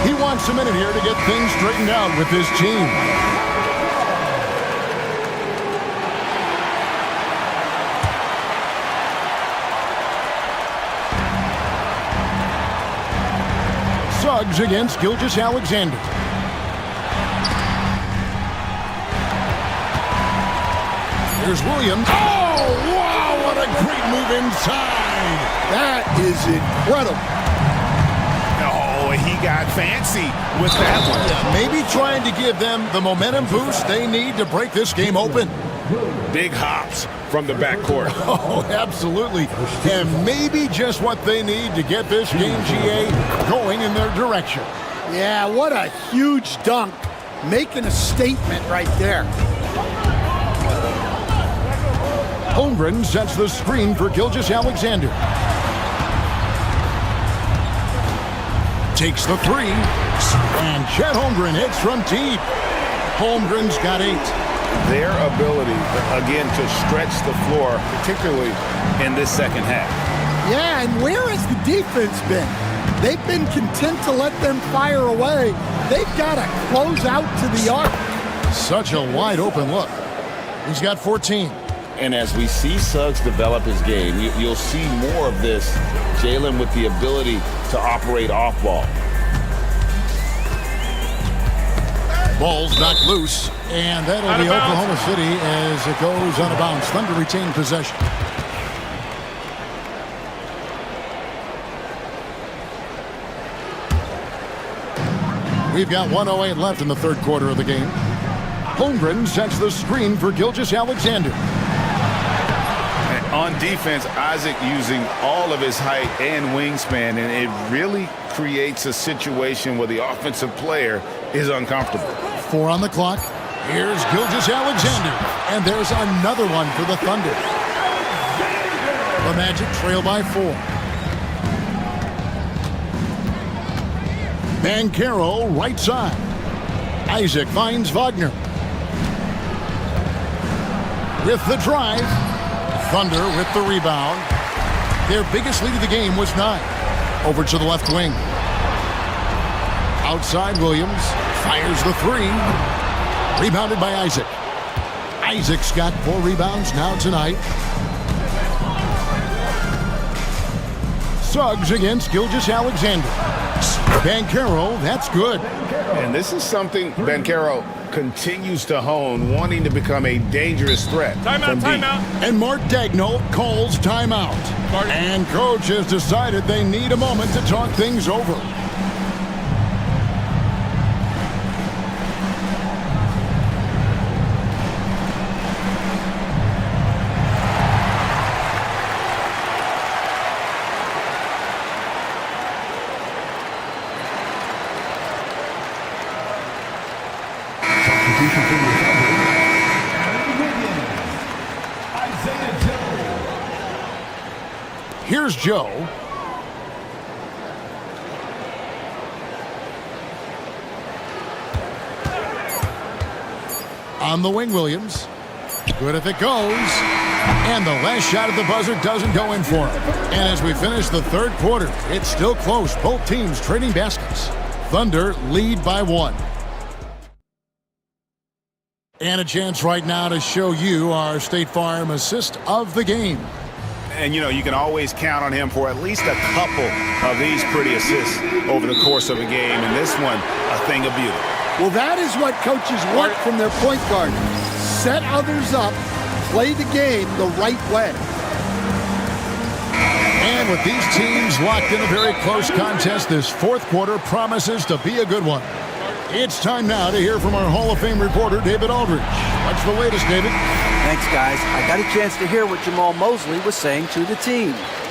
He wants a minute here to get things straightened out with his team. Suggs against Gilgeous-Alexander. Here's Williams. Oh, wow, what a great move inside. That is incredible. Oh, he got fancy with that one. Yeah, maybe trying to give them the momentum boost they need to break this game open. Big hops from the backcourt. Oh, absolutely. And maybe just what they need to get this game, GA, going in their direction. Yeah, what a huge dunk. Making a statement right there. Holmgren sets the screen for Gilgeous-Alexander. Takes the three. And Chet Holmgren hits from deep. Holmgren's got 8. Their ability, again, to stretch the floor, particularly in this second half. Yeah, and where has the defense been? They've been content to let them fire away. They've got to close out to the arc. Such a wide open look. He's got 14. And as we see Suggs develop his game, you'll see more of this. Jalen with the ability to operate off ball. Ball's knocked loose, and that'll be Oklahoma City as it goes out of bounds. Thunder retain possession. We've got 1:08 left in the third quarter of the game. Holmgren sets the screen for Gilgeous-Alexander. On defense, Isaac using all of his height and wingspan, and it really creates a situation where the offensive player is uncomfortable. 4 on the clock. Here's Gilgeous-Alexander, and there's another one for the Thunder. The Magic trail by 4. Banchero right side. Isaac finds Wagner. With the drive. Thunder with the rebound. Their biggest lead of the game was 9. Over to the left wing. Outside Williams. Fires the 3. Rebounded by Isaac. Isaac's got 4 rebounds now tonight. Suggs against Gilgeous-Alexander. Banchero, that's good. And this is something Banchero continues to hone, wanting to become a dangerous threat. Timeout. And Mark Dagnall calls timeout. And coach has decided they need a moment to talk things over. Here's Joe. On the wing, Williams. Good if it goes. And the last shot at the buzzer doesn't go in for him. And as we finish the third quarter, it's still close. Both teams trading baskets. Thunder lead by 1. And a chance right now to show you our State Farm assist of the game. And, you know, you can always count on him for at least a couple of these pretty assists over the course of a game. And this one, a thing of beauty. Well, that is what coaches want from their point guard. Set others up, play the game the right way. And with these teams locked in a very close contest, this fourth quarter promises to be a good one. It's time now to hear from our Hall of Fame reporter, David Aldridge. What's the latest, David? Thanks, guys. I got a chance to hear what Jamal Mosley was saying to the team.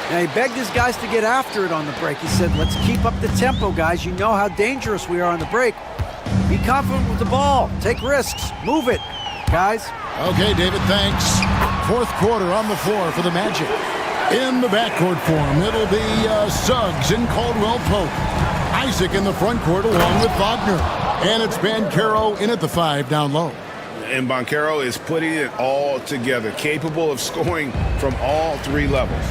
Now, he begged his guys to get after it on the break. He said, let's keep up the tempo, guys. You know how dangerous we are on the break. Be confident with the ball. Take risks. Move it, guys. Okay, David, thanks. Fourth quarter on the floor for the Magic. In the backcourt form, it'll be Suggs and Caldwell Pope. Isaac in the front court along with Wagner. And it's Banchero in at the 5 down low. And Banchero is putting it all together, capable of scoring from all 3 levels.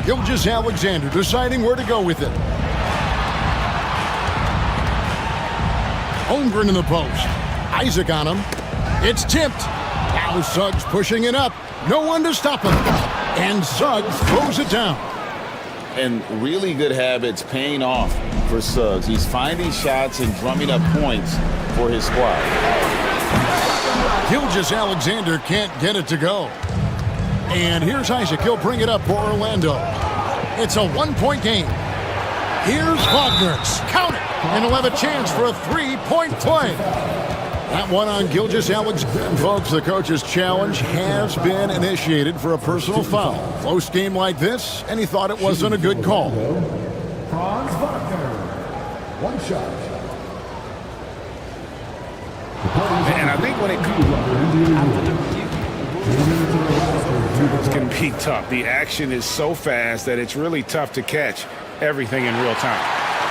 Gilgeous-Alexander deciding where to go with it. Holmgren in the post. Isaac on him. It's tipped. Now Suggs pushing it up. No one to stop him. And Suggs throws it down. And really good habits paying off for Suggs. He's finding shots and drumming up points for his squad. Gilgeous-Alexander can't get it to go. And here's Isaac. He'll bring it up for Orlando. It's a 1-point game. Here's Wagner. Count it. And he'll have a chance for a 3-point play. That one on Gilgeous-Alexander. Folks, the coach's challenge has been initiated for a personal foul. Close game like this, and he thought it wasn't a good call. Franz Wagner. One shot. And I think when it can be tough. The action is so fast that it's really tough to catch everything in real time.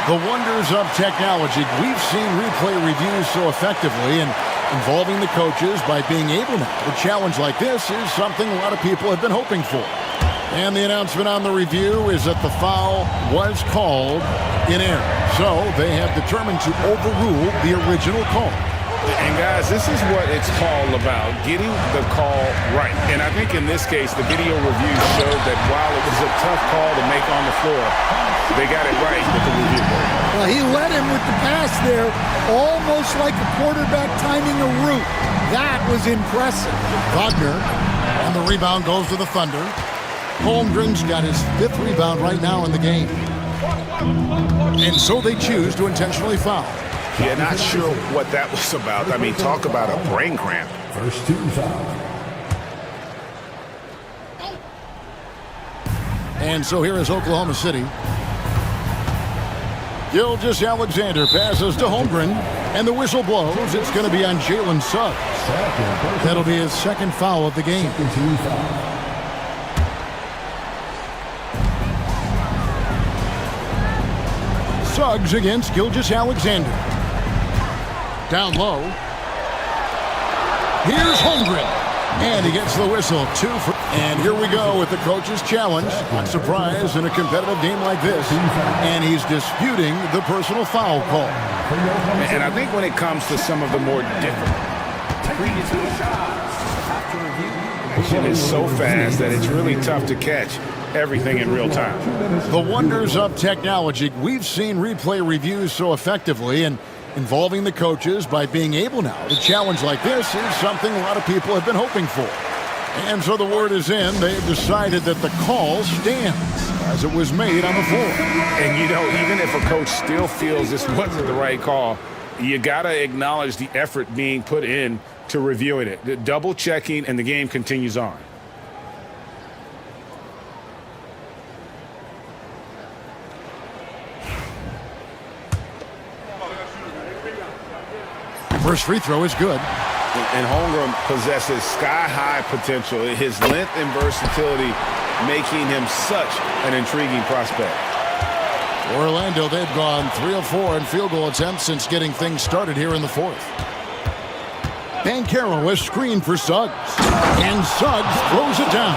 The wonders of technology. We've seen replay reviews so effectively and involving the coaches by being able now. A challenge like this is something a lot of people have been hoping for. And the announcement on the review is that the foul was called in error. So they have determined to overrule the original call. And guys, this is what it's all about, getting the call right. And I think in this case, the video review showed that while it was a tough call to make on the floor, they got it right with the review. Well, he led him with the pass there, almost like a quarterback timing a route. That was impressive. Wagner, and the rebound goes to the Thunder. Holmgren's got his 5th rebound right now in the game. And so they choose to intentionally foul. Yeah, not sure what that was about. I mean, talk about a brain cramp. First team foul. And so here is Oklahoma City. Gilgeous-Alexander passes to Holmgren, and the whistle blows. It's going to be on Jalen Suggs. That'll be his 2nd foul of the game. Suggs against Gilgeous-Alexander. Down low. Here's Holmgren. And he gets the whistle. 2 for... And here we go with the coach's challenge. Not surprised in a competitive game like this. And he's disputing the personal foul call. And I think when it comes to some of the more different... It is so fast that it's really tough to catch everything in real time. The wonders of technology. We've seen replay reviews so effectively and involving the coaches by being able now. A challenge like this is something a lot of people have been hoping for. And so the word is in. They've decided that the call stands as it was made on the floor. And, you know, even if a coach still feels this wasn't the right call, you got to acknowledge the effort being put in to reviewing it. Double checking, and the game continues on. First free throw is good. And Holmgren possesses sky-high potential. His length and versatility making him such an intriguing prospect. Orlando, they've gone 3 of 4 in field goal attempts since getting things started here in the 4th. Banchero is screened for Suggs. And Suggs throws it down.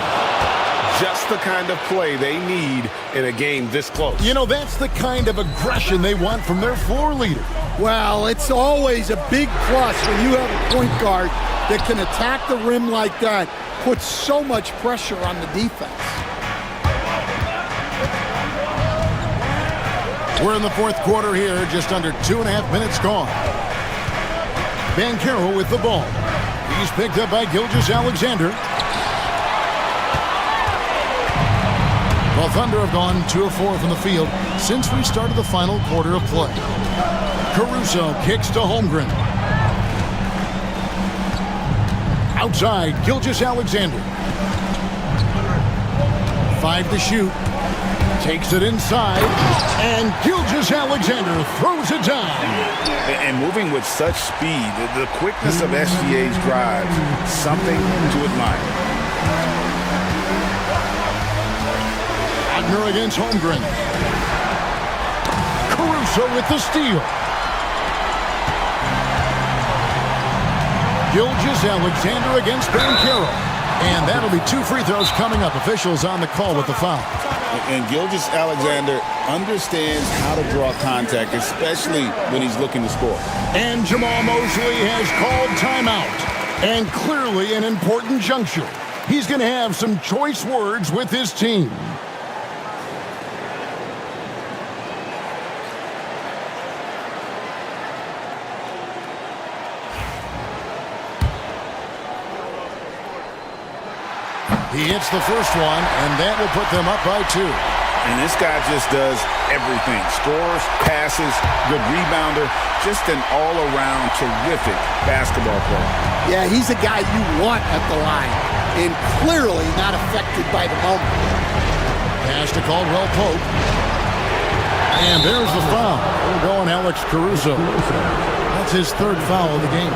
Just the kind of play they need in a game this close. You know, that's the kind of aggression they want from their floor leader. Well, it's always a big plus when you have a point guard that can attack the rim like that, puts so much pressure on the defense. We're in the 4th quarter here, just under 2.5 minutes gone. Banchero with the ball. He's picked up by Gilgeous-Alexander. Well, Thunder have gone 2 of 4 from the field since we started the final quarter of play. Caruso kicks to Holmgren. Outside, Gilgeous-Alexander. 5 to shoot. Takes it inside, and Gilgeous-Alexander throws it down. And moving with such speed, the quickness of SGA's drives, something to admire. Wagner against Holmgren. Caruso with the steal. Gilgeous-Alexander against Banchero. And that'll be 2 free throws coming up. Officials on the call with the foul. And Gilgeous-Alexander understands how to draw contact, especially when he's looking to score. And Jamal Mosley has called timeout. And clearly an important juncture. He's going to have some choice words with his team. He hits the first one, and that will put them up by 2. And this guy just does everything. Scores, passes, good rebounder, just an all-around terrific basketball player. Yeah, he's a guy you want at the line, and clearly not affected by the moment. Pass to Caldwell Pope. And there's the foul. We're going Alex Caruso. That's his 3rd foul of the game.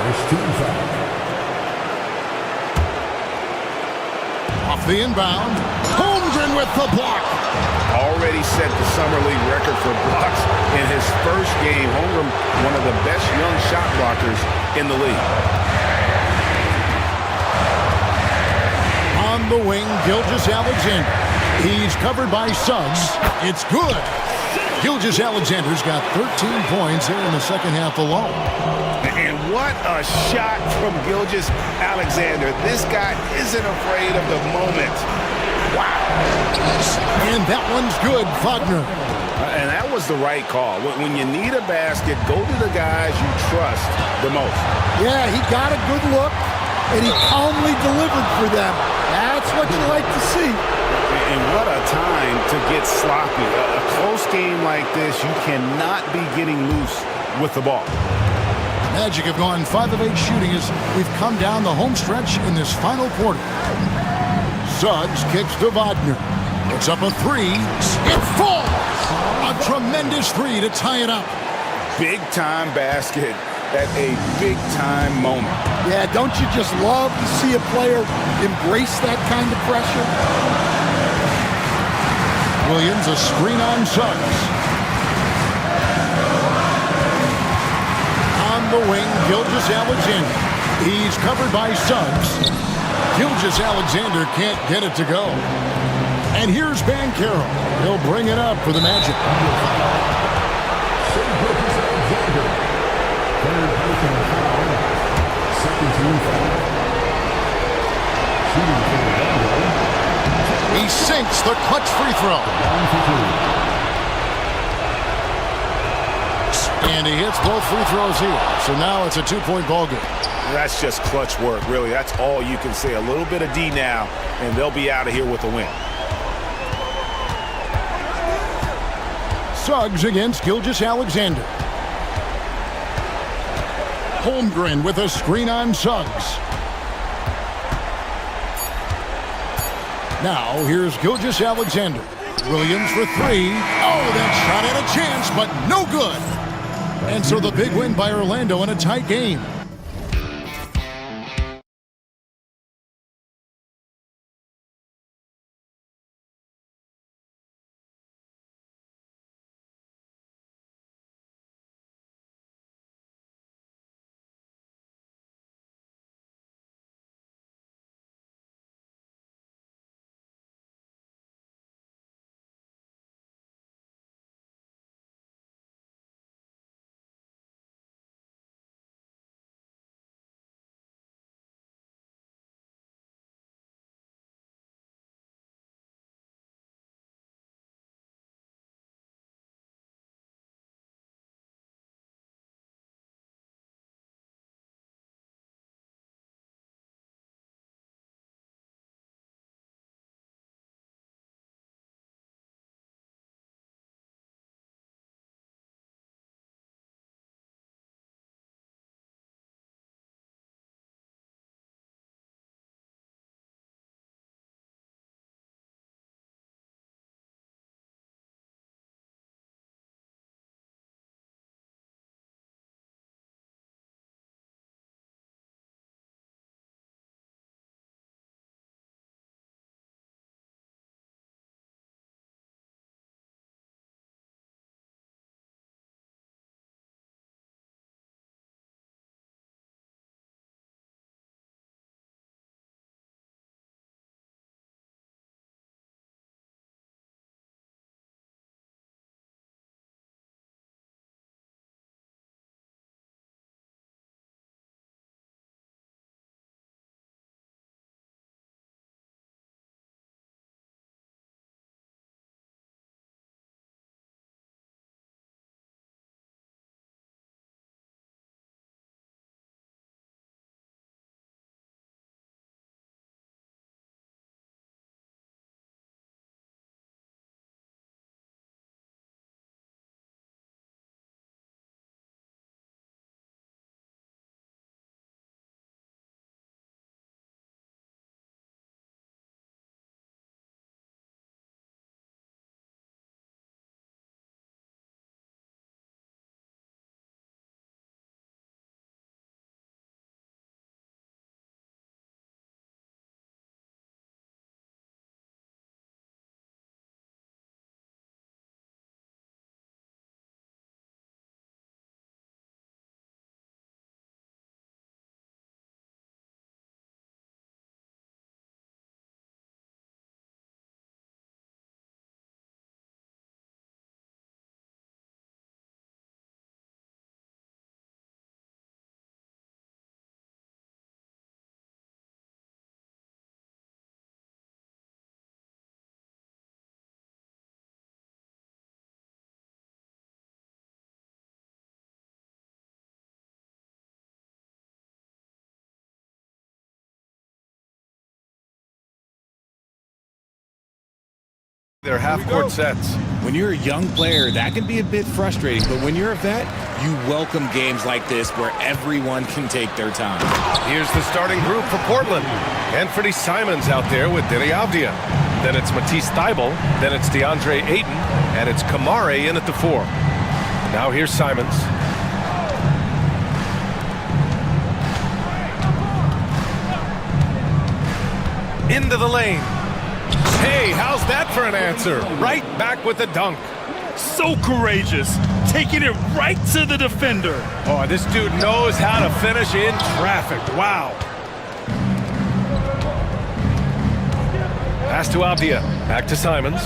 First team foul. Off the inbound. Holmgren with the block. Already set the summer league record for blocks in his first game. Holmgren, one of the best young shot blockers in the league. On the wing, Gilgeous-Alexander. He's covered by Suggs. It's good. Gilgeous-Alexander's got 13 points here in the second half alone. And what a shot from Gilgeous-Alexander. This guy isn't afraid of the moment. Wow. And that one's good, Wagner. And that was the right call. When you need a basket, go to the guys you trust the most. Yeah, he got a good look, and he calmly delivered for them. That's what you like to see. And what a time to get sloppy. A close game like this, you cannot be getting loose with the ball. Magic have gone 5 of 8 shooting as we've come down the home stretch in this final quarter. Suggs kicks to Wagner. It's up a three. It falls! A tremendous three to tie it up. Big-time basket at a big-time moment. Yeah, don't you just love to see a player embrace that kind of pressure? Williams, a screen on Suggs. On the wing, Gilgeous-Alexander. He's covered by Suggs. Gilgeous-Alexander can't get it to go. And here's Banchero. He'll bring it up for the Magic. Third personal foul. Second team foul. Shooting for the Thunder. He sinks the clutch free throw. Down for two. And he hits both free throws here. So now it's a 2-point ball game. That's just clutch work, really. That's all you can say. A little bit of D now, and they'll be out of here with a win. Suggs against Gilgeous-Alexander. Holmgren with a screen on Suggs. Now here's Gilgeous-Alexander. Williams for three. Oh, that shot had a chance, but no good. And so the big win by Orlando in a tight game. Their half-court sets. When you're a young player, that can be a bit frustrating, but when you're a vet, you welcome games like this where everyone can take their time. Here's the starting group for Portland. Anthony Simons out there with Denny Avdia. Then it's Matisse Thybulle. Then it's DeAndre Ayton. And it's Kamare in at the 4. Now here's Simons. Into the lane. Hey, how's that for an answer? Right back with the dunk. So courageous, taking it right to the defender. Oh, this dude knows how to finish in traffic. Wow. Pass to Avdia. Back to Simons.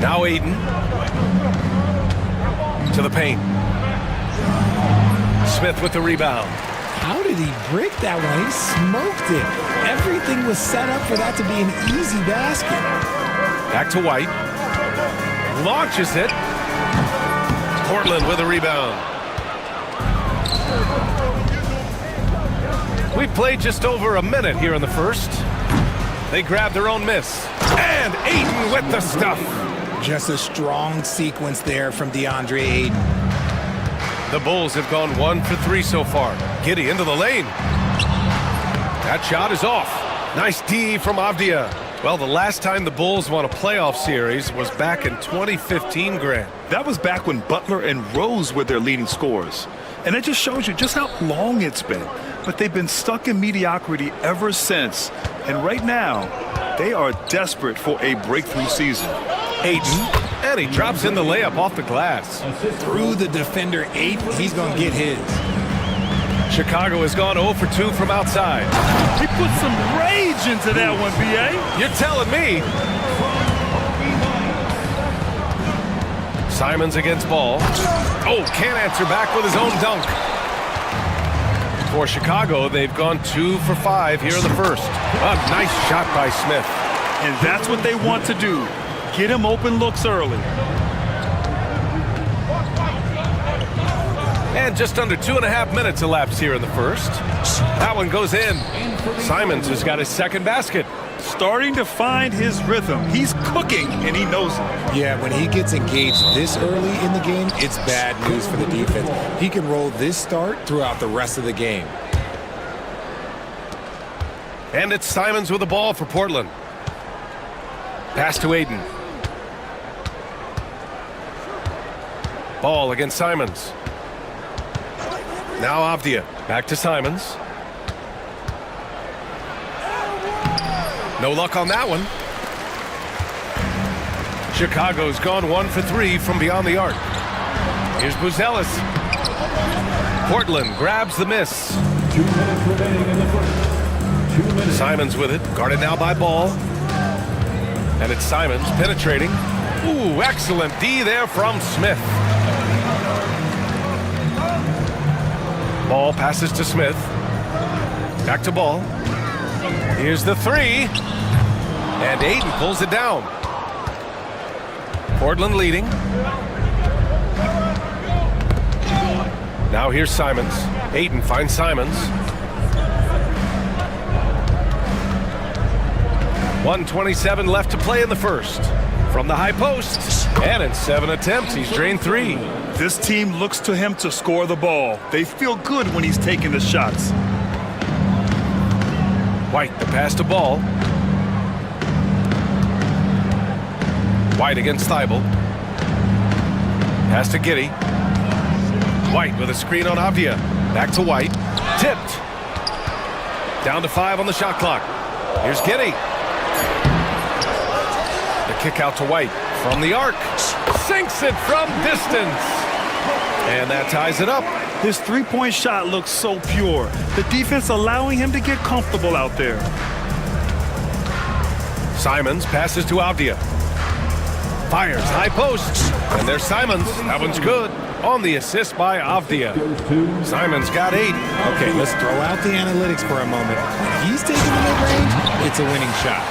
Now Ayton. To the paint. Smith with the rebound. How did he break that one? He smoked it. Everything was set up for that to be an easy basket. Back to White. Launches it. Portland with a rebound. We played just over a minute here in the first. They grabbed their own miss. And Ayton with the stuff. Just a strong sequence there from DeAndre Ayton. The Bulls have gone 1 for 3 so far. Giddey into the lane. That shot is off. Nice D from Avdia. Well, the last time the Bulls won a playoff series was back in 2015, Grant. That was back when Butler and Rose were their leading scorers. And it just shows you just how long it's been. But they've been stuck in mediocrity ever since. And right now, they are desperate for a breakthrough season. Ayton. And he drops in the layup off the glass. Through the defender, Ayton, he's going to get his. Chicago has gone 0 for 2 from outside. He put some rage into that one, B.A. You're telling me. Simons against Ball. Oh, can't answer back with his own dunk. For Chicago, they've gone 2 for 5 here in the first. A nice shot by Smith. And that's what they want to do. Get him open looks early. And just under 2.5 minutes elapsed here in the first. That one goes in. Simons has got his second basket. Starting to find his rhythm. He's cooking, and he knows it. Yeah, when he gets engaged this early in the game, it's bad news for the defense. He can roll this start throughout the rest of the game. And it's Simons with the ball for Portland. Pass to Ayton. Ball against Simons. Now Avdia. Back to Simons. No luck on that one. Chicago's gone 1 for 3 from beyond the arc. Here's Buzelis. Portland grabs the miss. 2 minutes remaining in the first. 2 minutes. Simons with it. Guarded now by Ball. And it's Simons penetrating. Ooh, excellent D there from Smith. Ball passes to Smith. Back to Ball. Here's the 3. And Ayton pulls it down. Portland leading. Now here's Simons. Ayton finds Simons. 1:27 left to play in the first. From the high post. And in 7 attempts, he's drained 3. This team looks to him to score the ball. They feel good when he's taking the shots. White, the pass to Ball. White against Thybulle. Pass to Giddey. White with a screen on Avdia. Back to White. Tipped. Down to 5 on the shot clock. Here's Giddey. The kick out to White from the arc. Sinks it from distance. And that ties it up. His three-point shot looks so pure. The defense allowing him to get comfortable out there. Simons passes to Avdia. Fires high post. And there's Simons. That one's good. On the assist by Avdia. Simons got 8. Okay, let's throw out the analytics for a moment. When he's taking the mid-range, it's a winning shot.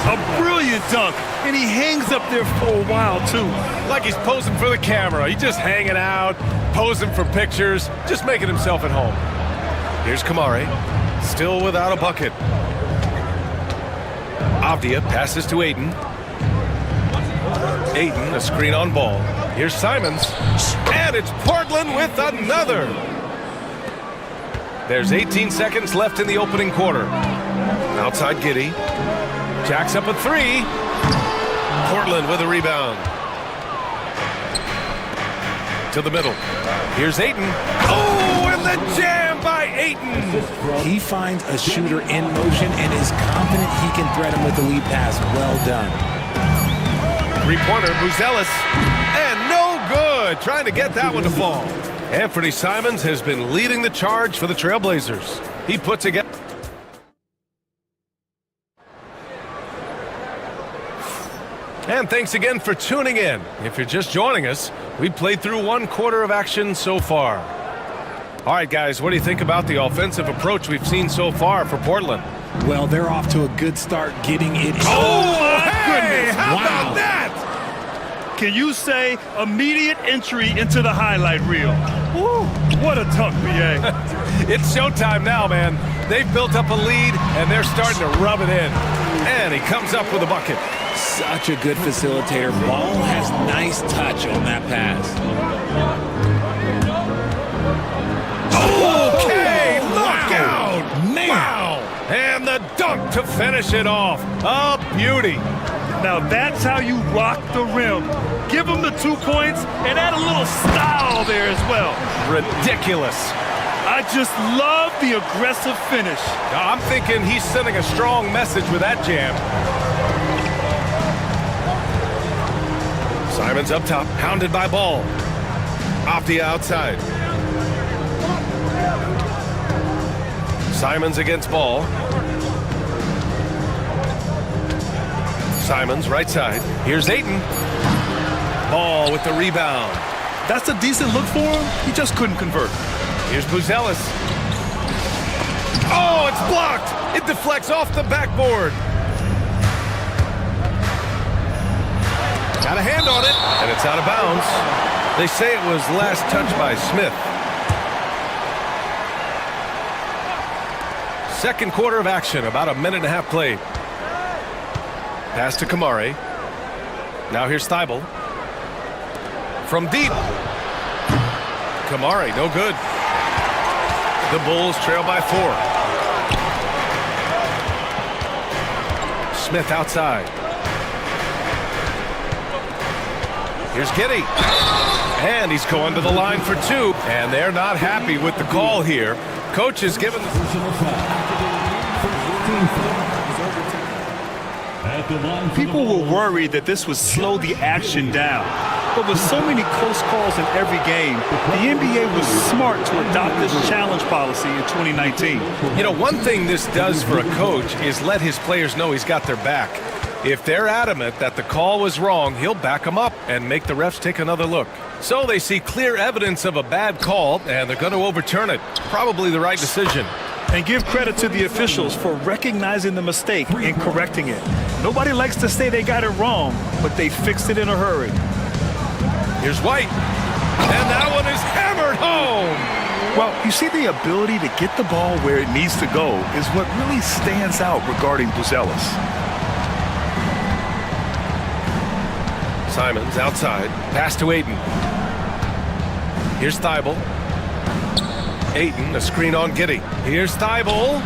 A brilliant dunk, and he hangs up there for a while, too. Like he's posing for the camera. He's just hanging out, posing for pictures, just making himself at home. Here's Kamare, still without a bucket. Avdia passes to Aiden. Aiden, a screen on ball. Here's Simons. And it's Portland with another. There's 18 seconds left in the opening quarter. Outside Giddy. Jacks up a three. Portland with a rebound. To the middle. Here's Aiden. Oh, and the jam by Aiden. He finds a shooter in motion and is confident he can thread him with the lead pass. Well done. Three-pointer, Buzelis. And no good. Trying to get that one to fall. Anthony Simons has been leading the charge for the Trailblazers. He puts together. And thanks again for tuning in. If you're just joining us, we played through one quarter of action so far. All right, guys, what do you think about the offensive approach we've seen so far for Portland? Well, they're off to a good start getting it. Oh, my goodness. How Wow. about that? Can you say immediate entry into the highlight reel? Woo, what a dunk, BA. It's showtime now, man. They've built up a lead, and they're starting to rub it in. And he comes up with a bucket. Such a good facilitator. Ball has nice touch on that pass. Okay, look out! Man. Wow! And the dunk to finish it off. A beauty. Now that's how you rock the rim. Give him the 2 points and add a little style there as well. Ridiculous. I just love the aggressive finish. Now, I'm thinking he's sending a strong message with that jam. Simons up top, hounded by Ball. Off the outside. Simons against Ball. Simons, right side. Here's Aiden. Ball with the rebound. That's a decent look for him. He just couldn't convert. Here's Buzelis. Oh, it's blocked. It deflects off the backboard. Got a hand on it, and it's out of bounds. They say it was last touched by Smith. Second quarter of action, about a minute and a half played. Pass to Kamari. Now here's Thibault. From deep. Kamari, no good. The Bulls trail by 4. Smith outside. Here's Giddy. And he's going to the line for 2. And they're not happy with the call here. Coach has given the... People were worried that this would slow the action down. But with so many close calls in every game, the NBA was smart to adopt this challenge policy in 2019. You know, one thing this does for a coach is let his players know he's got their back. If they're adamant that the call was wrong, he'll back them up and make the refs take another look. So they see clear evidence of a bad call, and they're going to overturn it. Probably the right decision. And give credit to the officials for recognizing the mistake and correcting it. Nobody likes to say they got it wrong, but they fixed it in a hurry. Here's White. And that one is hammered home. Well, you see, the ability to get the ball where it needs to go is what really stands out regarding Buzelis. Simons outside. Pass to Aiden. Here's Thibault. Aiden, a screen on Giddy. Here's Thibault.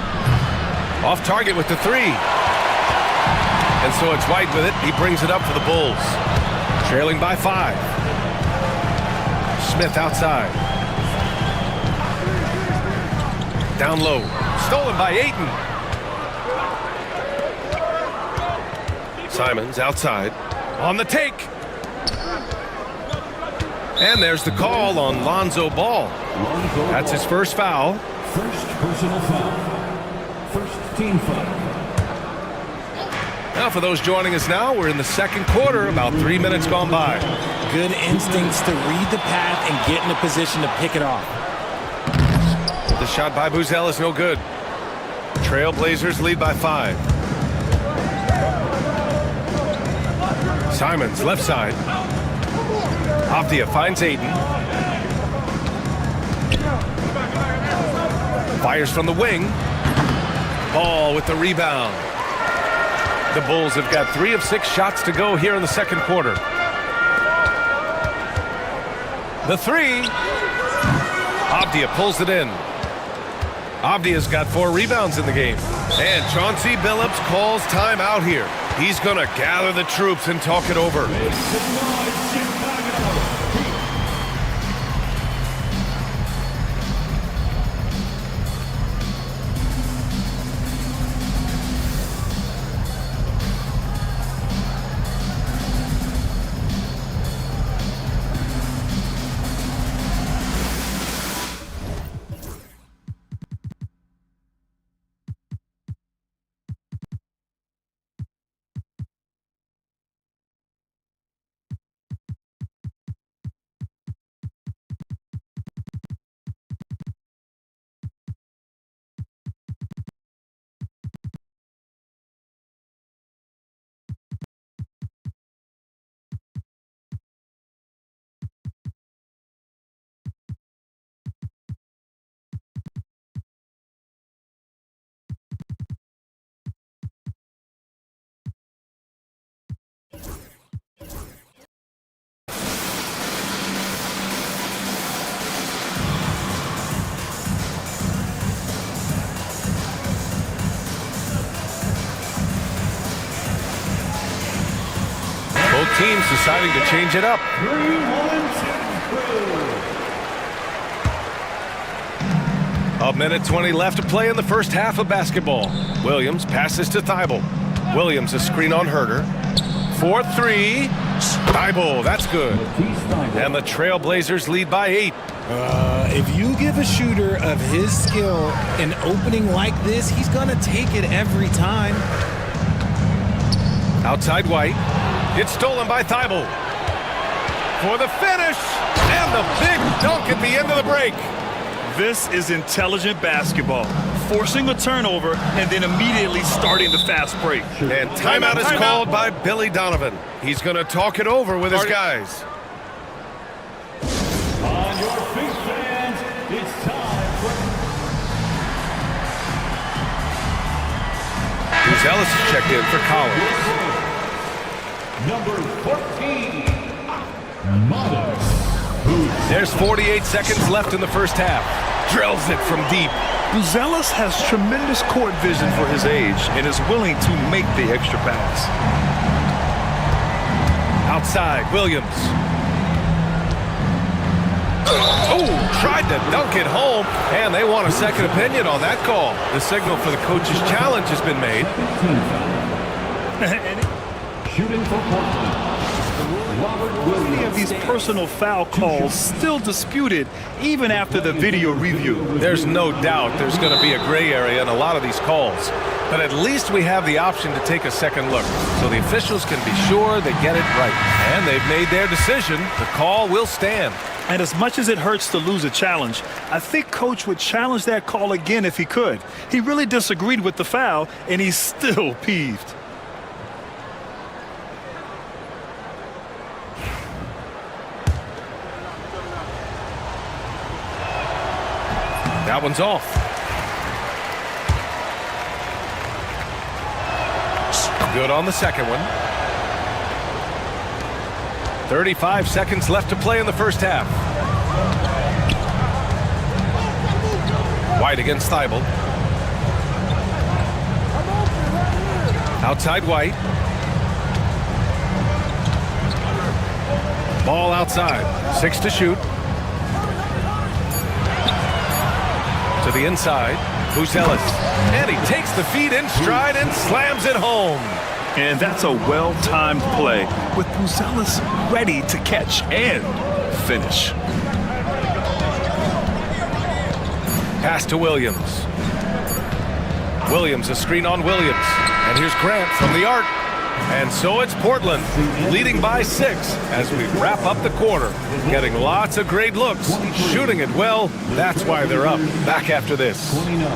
Off target with the 3. And so it's White with it. He brings it up for the Bulls. Trailing by 5. Smith outside. Down low. Stolen by Aiden. Simons outside. On the take. And there's the call on Lonzo Ball. That's his first foul. First personal foul. First team foul. Now for those joining us now, we're in the second quarter, about 3 minutes gone by. Good instincts to read the path and get in a position to pick it off. The shot by Buzelis, no good. Trailblazers lead by 5. Simons, left side. Avdia finds Aiden. Fires from the wing. Ball with the rebound. The Bulls have got 3 of 6 shots to go here in the second quarter. The three. Avdia pulls it in. Avdia's got 4 rebounds in the game. And Chauncey Billups calls timeout here. He's going to gather the troops and talk it over. Both teams deciding to change it up. A minute 20 left to play in the first half of basketball. Williams passes to Thibault. Williams a screen on Herder. 4-3. Thibault, that's good. And the Trailblazers lead by 8. If you give a shooter of his skill an opening like this, he's going to take it every time. Outside White. It's stolen by Thibault. For the finish. And the big dunk at the end of the break. This is intelligent basketball. Forcing a turnover and then immediately starting the fast break. And timeout is called by Billy Donovan. He's going to talk it over with his guys. On your feet, fans, it's time for... Ellis is checked in for Collins. Number 14, Modest. There's 48 seconds left in the first half. Drills it from deep. Buzelis has tremendous court vision for his age and is willing to make the extra pass. Outside, Williams. Oh, tried to dunk it home, and they want a second opinion on that call. The signal for the coach's challenge has been made. Shooting for Portland. Many of these personal foul calls still disputed even after the video review. There's no doubt there's going to be a gray area in a lot of these calls. But at least we have the option to take a second look, so the officials can be sure they get it right. And they've made their decision. The call will stand. And as much as it hurts to lose a challenge, I think Coach would challenge that call again if he could. He really disagreed with the foul, and he's still peeved. That one's off. Good on the second one. 35 seconds left to play in the first half. White against Thibault. Outside White. Ball outside. 6 to shoot. To the inside, Buzelis. And he takes the feed in stride and slams it home. And that's a well-timed play with Buzelis ready to catch and finish. Pass to Williams. Williams, a screen on Williams. And here's Grant from the arc. And so it's Portland leading by 6 as we wrap up the quarter. Getting lots of great looks, shooting it well. That's why they're up. Back after this. 29.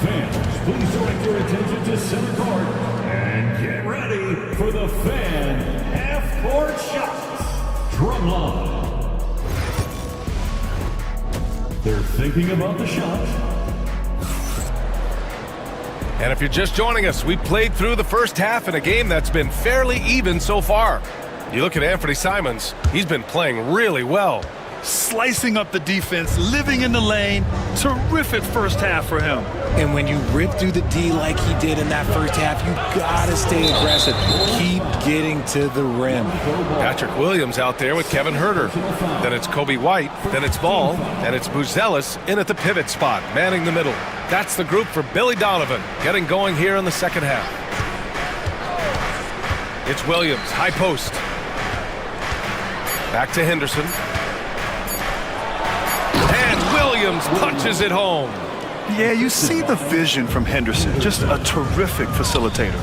Fans, please direct your attention to center court and get ready for the fan half-court shots. Drumline. They're thinking about the shot. And if you're just joining us, we played through the first half in a game that's been fairly even so far. You look at Anthony Simons, he's been playing really well. Slicing up the defense, living in the lane. Terrific first half for him. And when you rip through the D like he did in that first half, you gotta stay aggressive. Keep getting to the rim. Patrick Williams out there with Kevin Herter. Then it's Kobe White, then it's Ball, and it's Buzelis in at the pivot spot, manning the middle. That's the group for Billy Donovan, getting going here in the second half. It's Williams, high post. Back to Henderson. Williams punches it home. Yeah, you see the vision from Henderson. Just a terrific facilitator.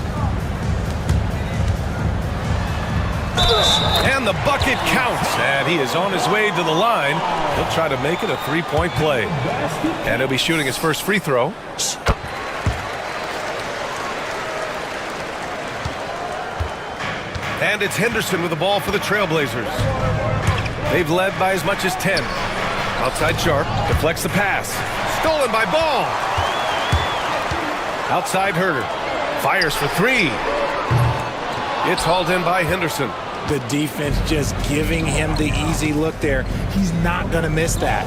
And the bucket counts. And he is on his way to the line. He'll try to make it a three-point play. And he'll be shooting his first free throw. And it's Henderson with the ball for the Trailblazers. They've led by as much as 10. Outside Sharp, deflects the pass. Stolen by Ball. Outside Herter. Fires for three. It's hauled in by Henderson. The defense just giving him the easy look there. He's not going to miss that.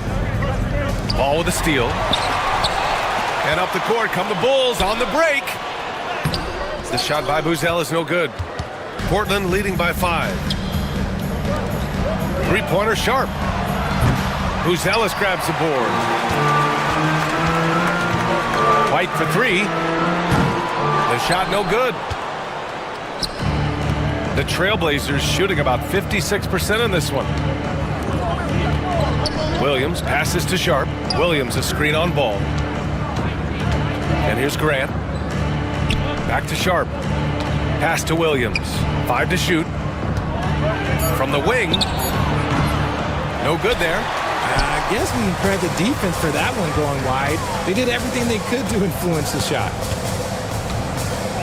Ball with a steal. And up the court come the Bulls on the break. The shot by Buzel is no good. Portland leading by 5. Three-pointer Sharp. Buzelis grabs the board. White for three. The shot no good. The Trailblazers shooting about 56% in this one. Williams passes to Sharp. Williams a screen on Ball. And here's Grant. Back to Sharp. Pass to Williams. 5 to shoot. From the wing. No good there. I guess we can credit the defense for that one going wide. They did everything they could to influence the shot.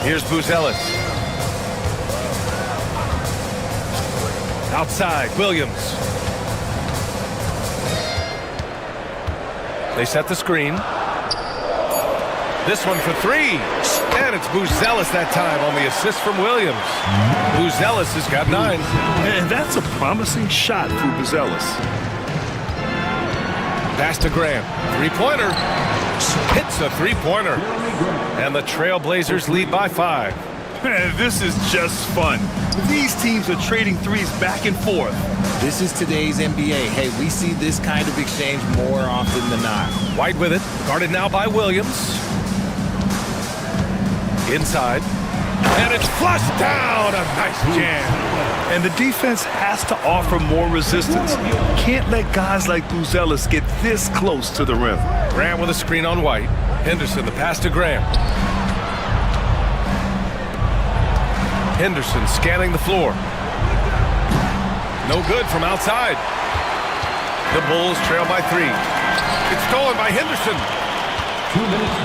Here's Buzelis. Outside, Williams. They set the screen. This one for three. And it's Buzelis that time on the assist from Williams. Buzelis has got 9. And that's a promising shot through Buzelis. Pass to Graham. Three-pointer. Hits a three-pointer. And the Trailblazers lead by 5. Man, this is just fun. These teams are trading threes back and forth. This is today's NBA. Hey, we see this kind of exchange more often than not. White with it. Guarded now by Williams. Inside. And it's flushed down. A nice jam. And the defense has to offer more resistance. Can't let guys like Buzelis get this close to the rim. Graham with a screen on White. Henderson, the pass to Graham. Henderson scanning the floor. No good from outside. The Bulls trail by 3. It's stolen by Henderson. 2 minutes.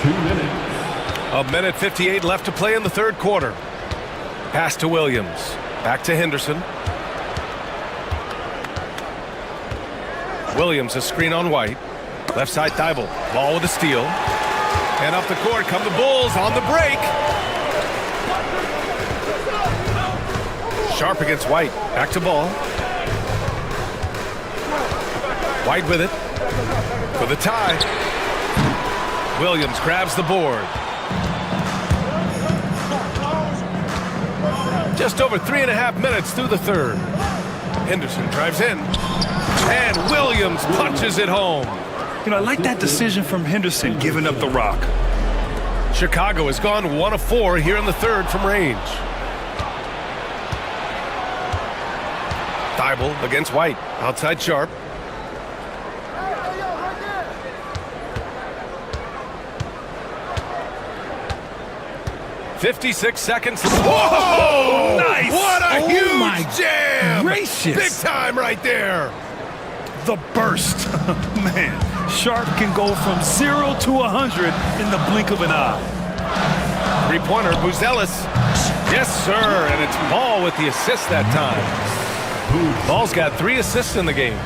2 minutes. 1 minute 58 left to play in the third quarter. Pass to Williams. Back to Henderson. Williams a screen on White. Left side Thibault. Ball with a steal. And up the court come the Bulls on the break. Sharp against White. Back to Ball. White with it. For the tie. Williams grabs the board. Just over 3.5 minutes through the third. Henderson drives in. And Williams punches it home. You know, I like that decision from Henderson, giving up the rock. Chicago has gone 1 of 4 here in the third from range. Thibault against White. Outside Sharp. "56 seconds. Whoa! Nice! What a Oh huge my jam! gracious! Big time right there. The burst. Man, Sharp can go from 0 to 100 in the blink of an eye. Three-pointer, Buzelis. Yes, sir, and it's Ball with the assist that time. Ball's got 3 assists in the game.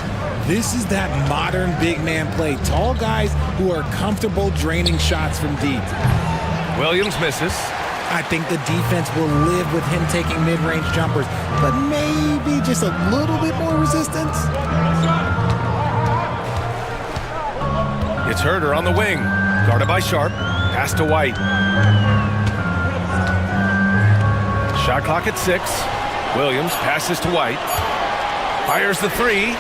This is that modern big man play. Tall guys who are comfortable draining shots from deep. Williams misses. I think the defense will live with him taking mid-range jumpers, but maybe just a little bit more resistance. It's Herder on the wing. Guarded by Sharp. Pass to White. Shot clock at 6. Williams passes to White. Fires the 3.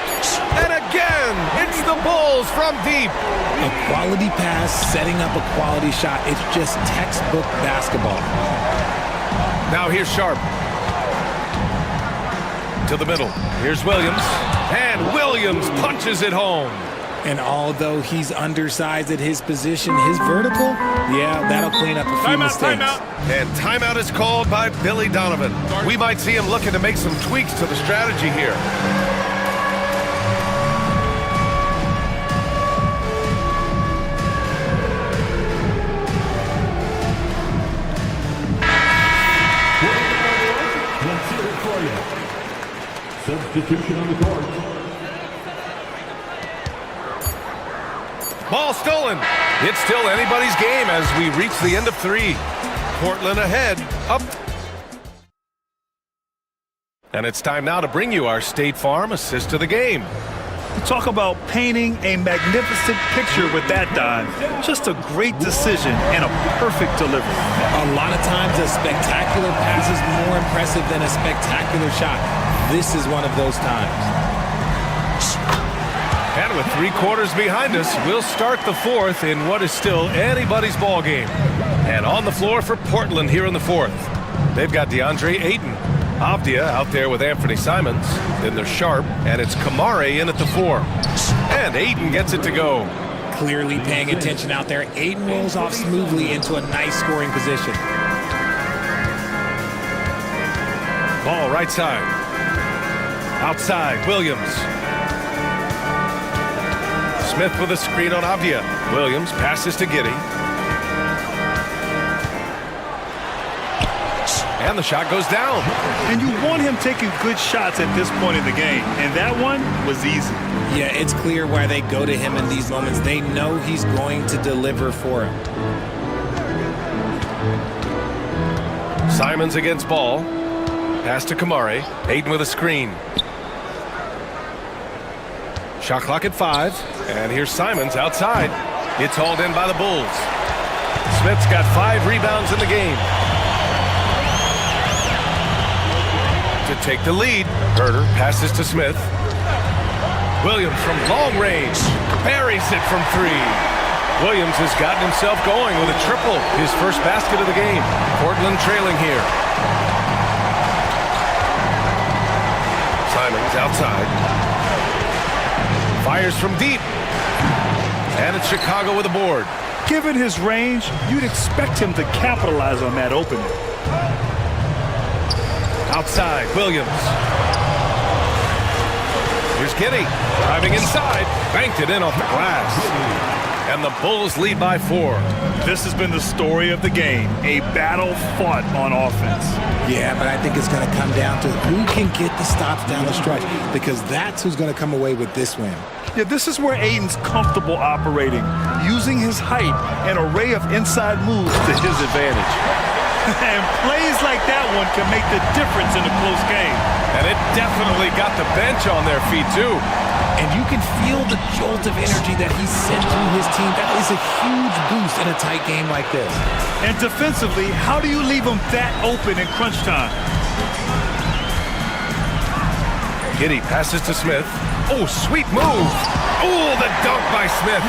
And again, it's the Bulls from deep. A quality pass, setting up a quality shot. It's just textbook basketball. Now here's Sharp. To the middle. Here's Williams. And Williams punches it home. And although he's undersized at his position, his vertical, yeah, that'll clean up a few mistakes. Timeout. And timeout is called by Billy Donovan. We might see him looking to make some tweaks to the strategy here. Substitution on the court. Ball stolen. It's still anybody's game as we reach the end of 3. Portland ahead, up. And it's time now to bring you our State Farm assist of the game. Talk about painting a magnificent picture with that dive. Just a great decision and a perfect delivery. A lot of times a spectacular pass is more impressive than a spectacular shot. This is one of those times. And with 3 quarters behind us, we'll start the 4th in what is still anybody's ball game. And on the floor for Portland here in the 4th. They've got DeAndre Ayton. Avdia out there with Anthony Simons. Then there's Sharp, and it's Kamare in at the 4. And Ayton gets it to go. Clearly paying attention out there. Ayton rolls off smoothly into a nice scoring position. Ball right side. Outside, Williams. Smith with a screen on Avdia. Williams passes to Giddey. And the shot goes down. And you want him taking good shots at this point in the game. And that one was easy. Yeah, it's clear why they go to him in these moments. They know he's going to deliver for him. Simons against ball. Pass to Kamare. Ayton with a screen. Shot clock at 5. And here's Simons outside. It's hauled in by the Bulls. Smith's got 5 rebounds in the game. To take the lead, Herder passes to Smith. Williams from long range. Buries it from 3. Williams has gotten himself going with a triple. His first basket of the game. Portland trailing here. Simons outside. Fires from deep. And it's Chicago with a board. Given his range, you'd expect him to capitalize on that opening. Outside, Williams. Here's Giddey. Driving inside. Banked it in off the glass. And the Bulls lead by 4. This has been the story of the game. A battle fought on offense. Yeah, but I think it's going to come down to who can get the stops down the stretch, because that's who's going to come away with this win. Yeah, this is where Ayton's comfortable operating, using his height and array of inside moves to his advantage. And plays like that one can make the difference in a close game. And it definitely got the bench on their feet, too. And you can feel the jolt of energy that he sent through his team. That is a huge boost in a tight game like this. And defensively, how do you leave him that open in crunch time? Giddey passes to Smith. Oh, sweet move. Oh, the dunk by Smith.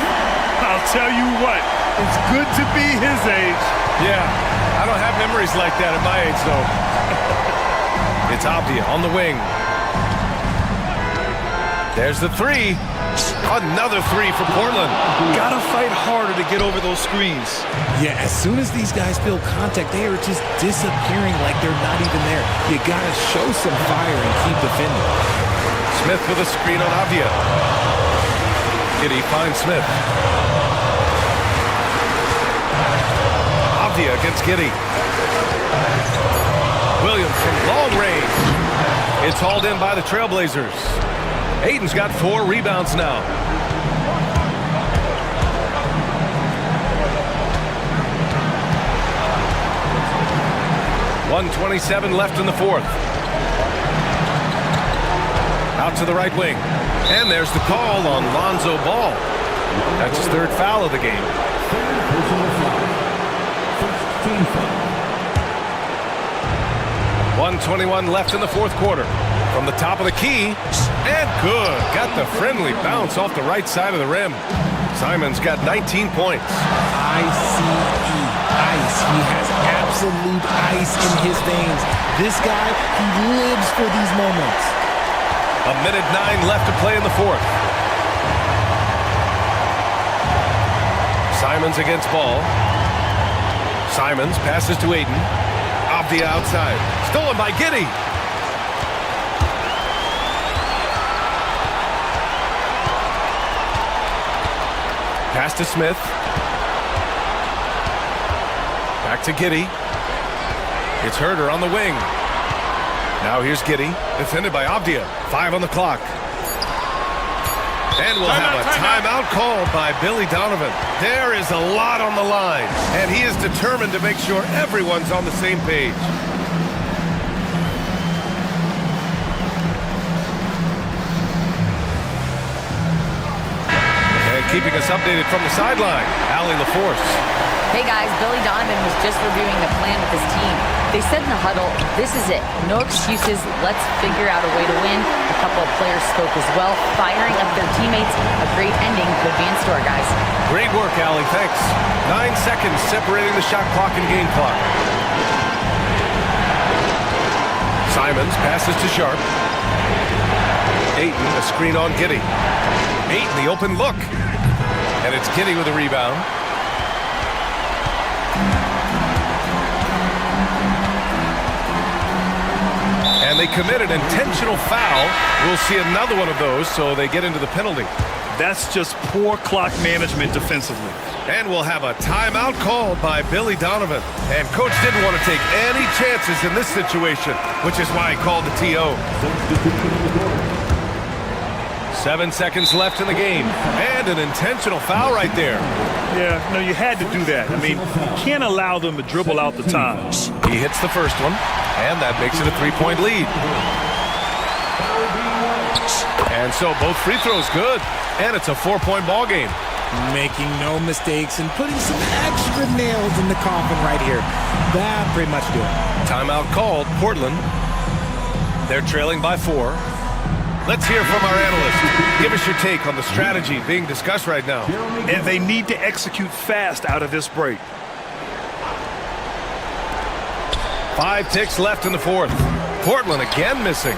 I'll tell you what, it's good to be his age. Yeah, I don't have memories like that at my age, though. It's Avdia on the wing. There's the 3. Another 3 for Portland. Gotta fight harder to get over those screens. Yeah, as soon as these guys feel contact, they are just disappearing like they're not even there. You gotta show some fire and keep defending. Smith with a screen on Avdia. Giddey finds Smith. Avdia against Giddey. Williams from long range. It's hauled in by the Trailblazers. Aiden's got 4 rebounds now. .127 left in the fourth. Out to the right wing. And there's the call on Lonzo Ball. That's his 3rd foul of the game. 1:21 left in the fourth quarter. From the top of the key. And good. Got the friendly bounce off the right side of the rim. Simon's got 19 points. ICE. Ice. He has absolute ice in his veins. This guy, he lives for these moments. 1:09 left to play in the fourth. Simons against Ball. Simons passes to Aiden. Off the outside. Stolen by Giddey. Pass to Smith. Back to Giddey. It's Herder on the wing. Now here's Giddey, defended by Avdia. 5 on the clock. And we'll have a timeout called by Billy Donovan. There is a lot on the line, and he is determined to make sure everyone's on the same page. And keeping us updated from the sideline, Allie LaForce. Hey guys, Billy Donovan was just reviewing the plan with his team. They said in the huddle, this is it. No excuses. Let's figure out a way to win. A couple of players spoke as well, firing up their teammates. A great ending could be in store, guys. Great work, Allie. Thanks. 9 seconds separating the shot clock and game clock. Simons passes to Sharp. Ayton, a screen on Giddey. Ayton, the open look. And it's Giddey with a rebound. And they commit an intentional foul. We'll see another one of those, so they get into the penalty. That's just poor clock management defensively. And we'll have a timeout called by Billy Donovan. And Coach didn't want to take any chances in this situation, which is why he called the TO. 7 seconds left in the game. And an intentional foul right there. Yeah, no, you had to do that. I mean, you can't allow them to dribble out the time. He hits the first one, and that makes it a 3-point lead. And so both free throws good, and it's a 4-point ball game. Making no mistakes and putting some extra nails in the coffin right here. That pretty much do it. Timeout called, Portland. They're trailing by 4. Let's hear from our analyst. Give us your take on the strategy being discussed right now. And they need to execute fast out of this break. 5 ticks left in the fourth. Portland again missing.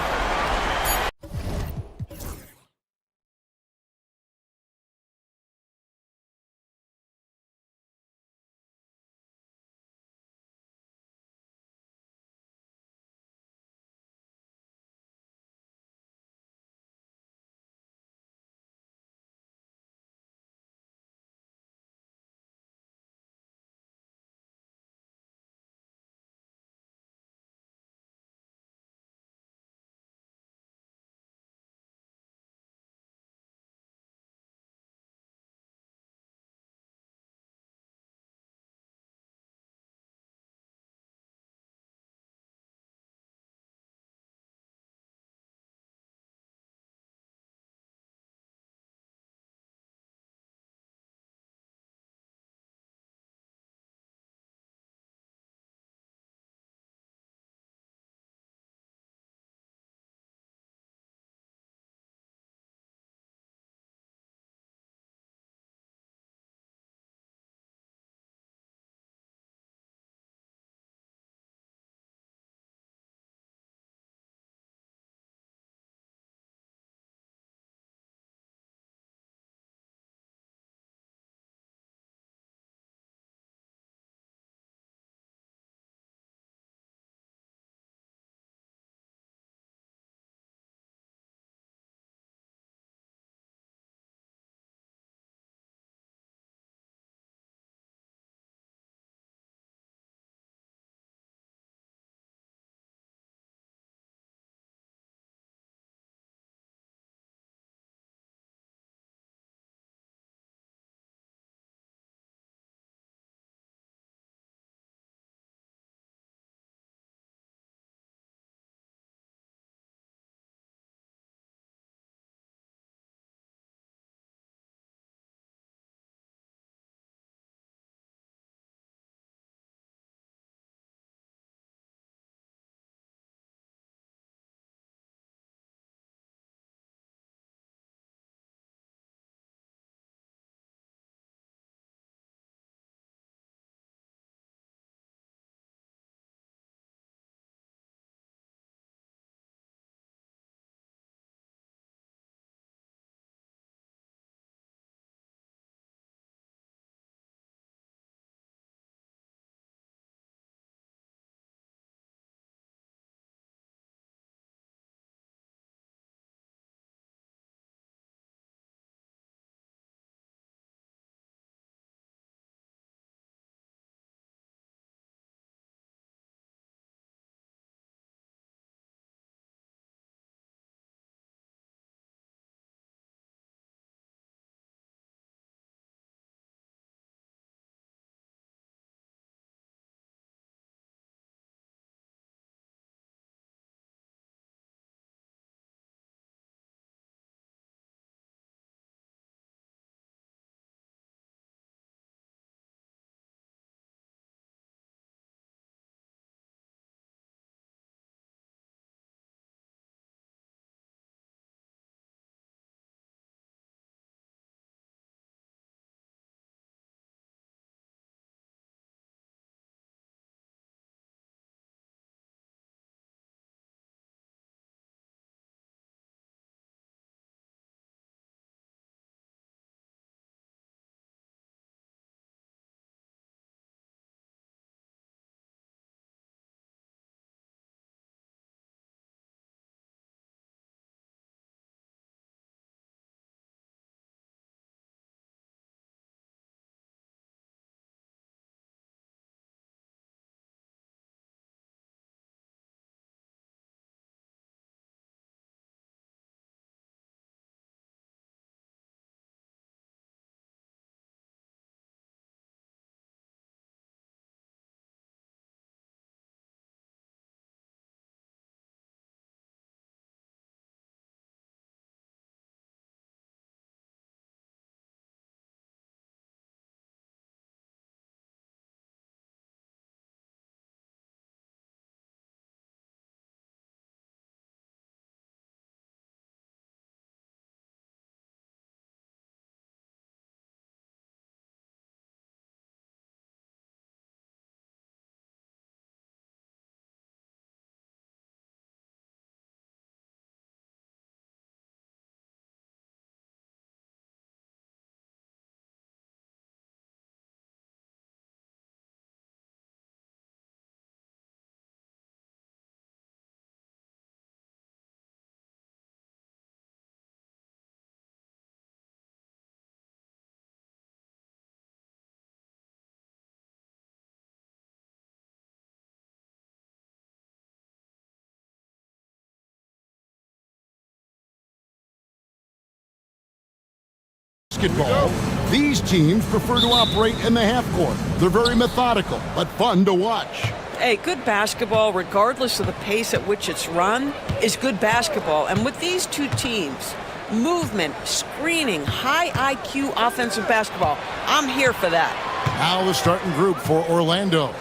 basketball, these teams prefer to operate in the half court. They're very methodical, but fun to watch. Hey, good basketball, regardless of the pace at which it's run, is good basketball. And with these two teams, movement, screening, high IQ offensive basketball, I'm here for that. Now the starting group for Orlando.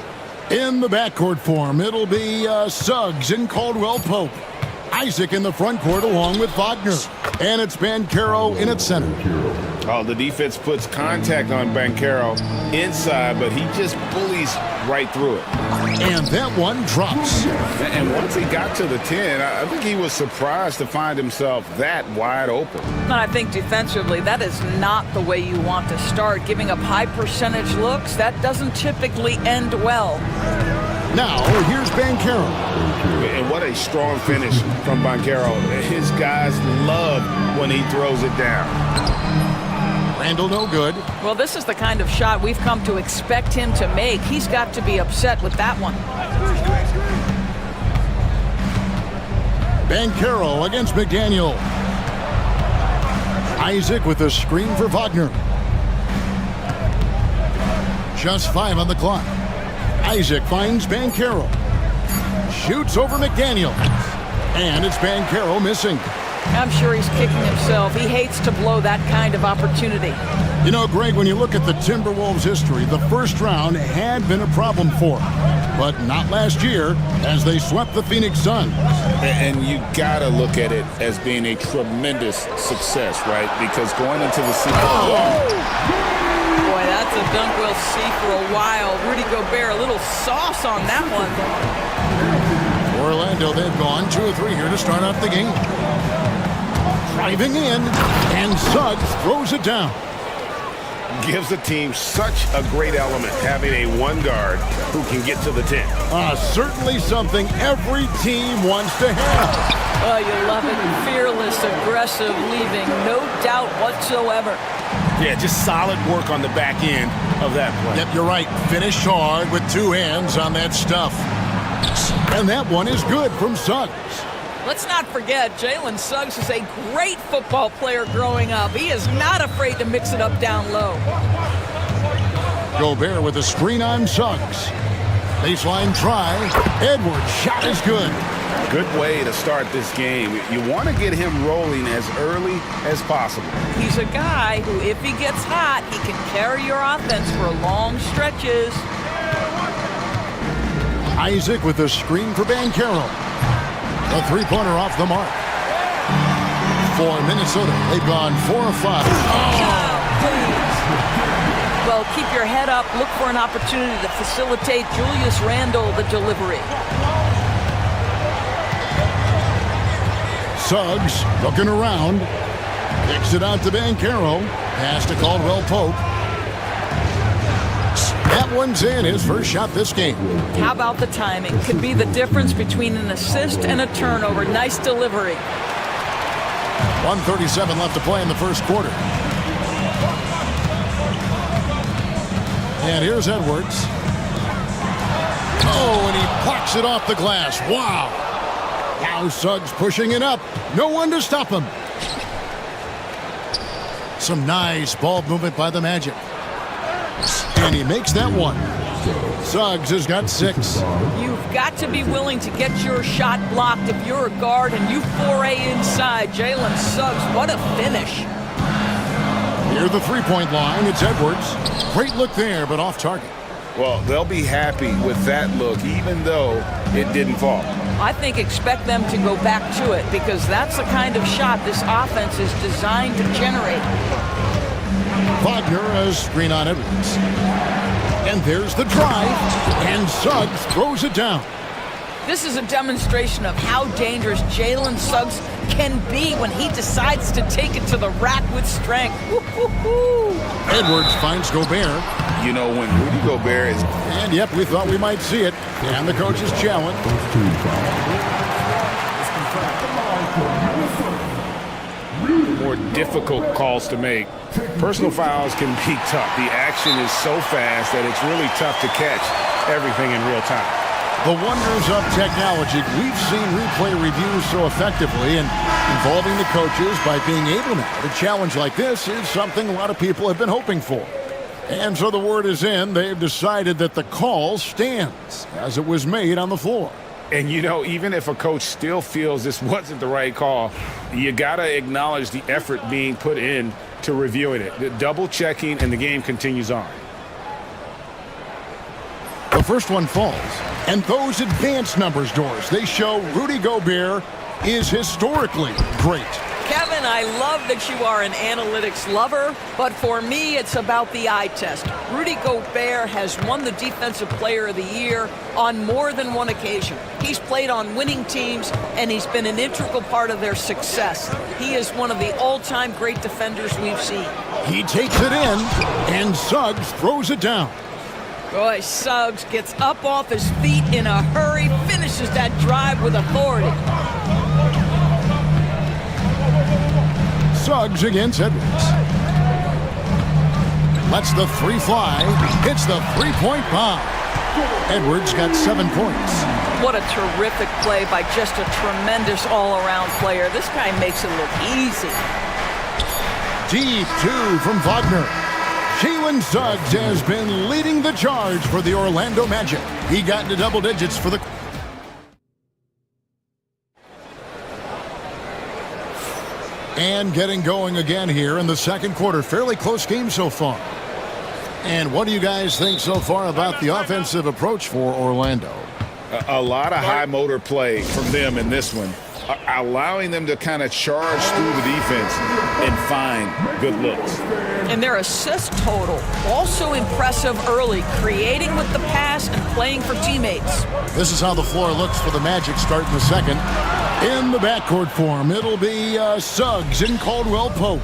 In the backcourt form, it'll be Suggs and Caldwell-Pope. Isaac in the front court along with Wagner. And it's Banchero in its center. Oh, the defense puts contact on Banchero inside, but he just bullies right through it. And that one drops. And once he got to the 10, I think he was surprised to find himself that wide open. And I think defensively, that is not the way you want to start. Giving up high percentage looks, that doesn't typically end well. Now, here's Banchero. And what a strong finish from Banchero. His guys love when he throws it down. Randall no good. Well, this is the kind of shot we've come to expect him to make. He's got to be upset with that one. Banchero against McDaniel. Isaac with a screen for Wagner. Just 5 on the clock. Isaac finds Banchero. Shoots over McDaniel. And it's Banchero missing. I'm sure he's kicking himself. He hates to blow that kind of opportunity. You know, Greg, when you look at the Timberwolves' history, the first round had been a problem for them. But not last year, as they swept the Phoenix Suns. And you gotta look at it as being a tremendous success, right? Because going into the season... Boy, that's a dunk we'll see for a while. Rudy Gobert, a little sauce on that one. Orlando, they've gone 2 or 3 here to start off the game. Driving in, and Suggs throws it down. Gives the team such a great element, having a one guard who can get to the 10. Certainly something every team wants to have. Oh, you love it. Fearless, aggressive, leaving no doubt whatsoever. Yeah, just solid work on the back end of that play. Yep, you're right. Finish hard with 2 hands on that stuff. And that one is good from Suggs. Let's not forget, Jalen Suggs is a great football player growing up. He is not afraid to mix it up down low. Gobert with a screen on Suggs. Baseline try. Edwards' shot is good. Good way to start this game. You want to get him rolling as early as possible. He's a guy who, if he gets hot, he can carry your offense for long stretches. Isaac with a screen for Banchero. A 3-pointer off the mark. For Minnesota, they've gone 4 of 5. Well, keep your head up. Look for an opportunity to facilitate Julius Randle the delivery. Suggs looking around. Kicks it out to Banchero. Pass to Caldwell-Pope. That one's in, his first shot this game. How about the timing? Could be the difference between an assist and a turnover. Nice delivery. 1:37 left to play in the first quarter. And here's Edwards. Oh, and he plucks it off the glass. Wow. Now Suggs pushing it up. No one to stop him. Some nice ball movement by the Magic. And he makes that one. Suggs has got 6. You've got to be willing to get your shot blocked if you're a guard and you foray inside. Jalen Suggs, what a finish. Near the 3-point line, it's Edwards. Great look there, but off target. Well, they'll be happy with that look, even though it didn't fall. I think expect them to go back to it because that's the kind of shot this offense is designed to generate. Wagner a screen on Edwards. And there's the drive. And Suggs throws it down. This is a demonstration of how dangerous Jalen Suggs can be when he decides to take it to the rack with strength. Woo-hoo-hoo. Edwards finds Gobert. You know, when Rudy Gobert is... And yep, we thought we might see it. And the coach's challenge. More difficult calls to make. Personal fouls can be tough. The action is so fast that it's really tough to catch everything in real time. The wonders of technology. We've seen replay reviews so effectively, and involving the coaches by being able now to challenge like this is something a lot of people have been hoping for. And so the word is in. They've decided that the call stands as it was made on the floor. And, you know, even if a coach still feels this wasn't the right call, you got to acknowledge the effort being put in to reviewing it. The double checking, and the game continues on. The first one falls. And those advanced numbers, Doris, they show Rudy Gobert is historically great. Kevin, I love that you are an analytics lover, but for me, it's about the eye test. Rudy Gobert has won the Defensive Player of the Year on more than one occasion. He's played on winning teams, and he's been an integral part of their success. He is one of the all-time great defenders we've seen. He takes it in, and Suggs throws it down. Boy, Suggs gets up off his feet in a hurry, finishes that drive with authority. Suggs against Edwards. Lets the three fly. Hits the three-point bomb. Edwards got 7 points. What a terrific play by just a tremendous all-around player. This guy makes it look easy. Deep two from Wagner. Jalen Suggs has been leading the charge for the Orlando Magic. He got into double digits for the... And getting going again here in the second quarter. Fairly close game so far. And what do you guys think so far about the offensive approach for Orlando? A lot of high motor play from them in this one, allowing them to kind of charge through the defense and find good looks. And their assist total, also impressive early, creating with the pass and playing for teammates. This is how the floor looks for the Magic starting the second. In the backcourt form, it'll be Suggs and Caldwell Pope.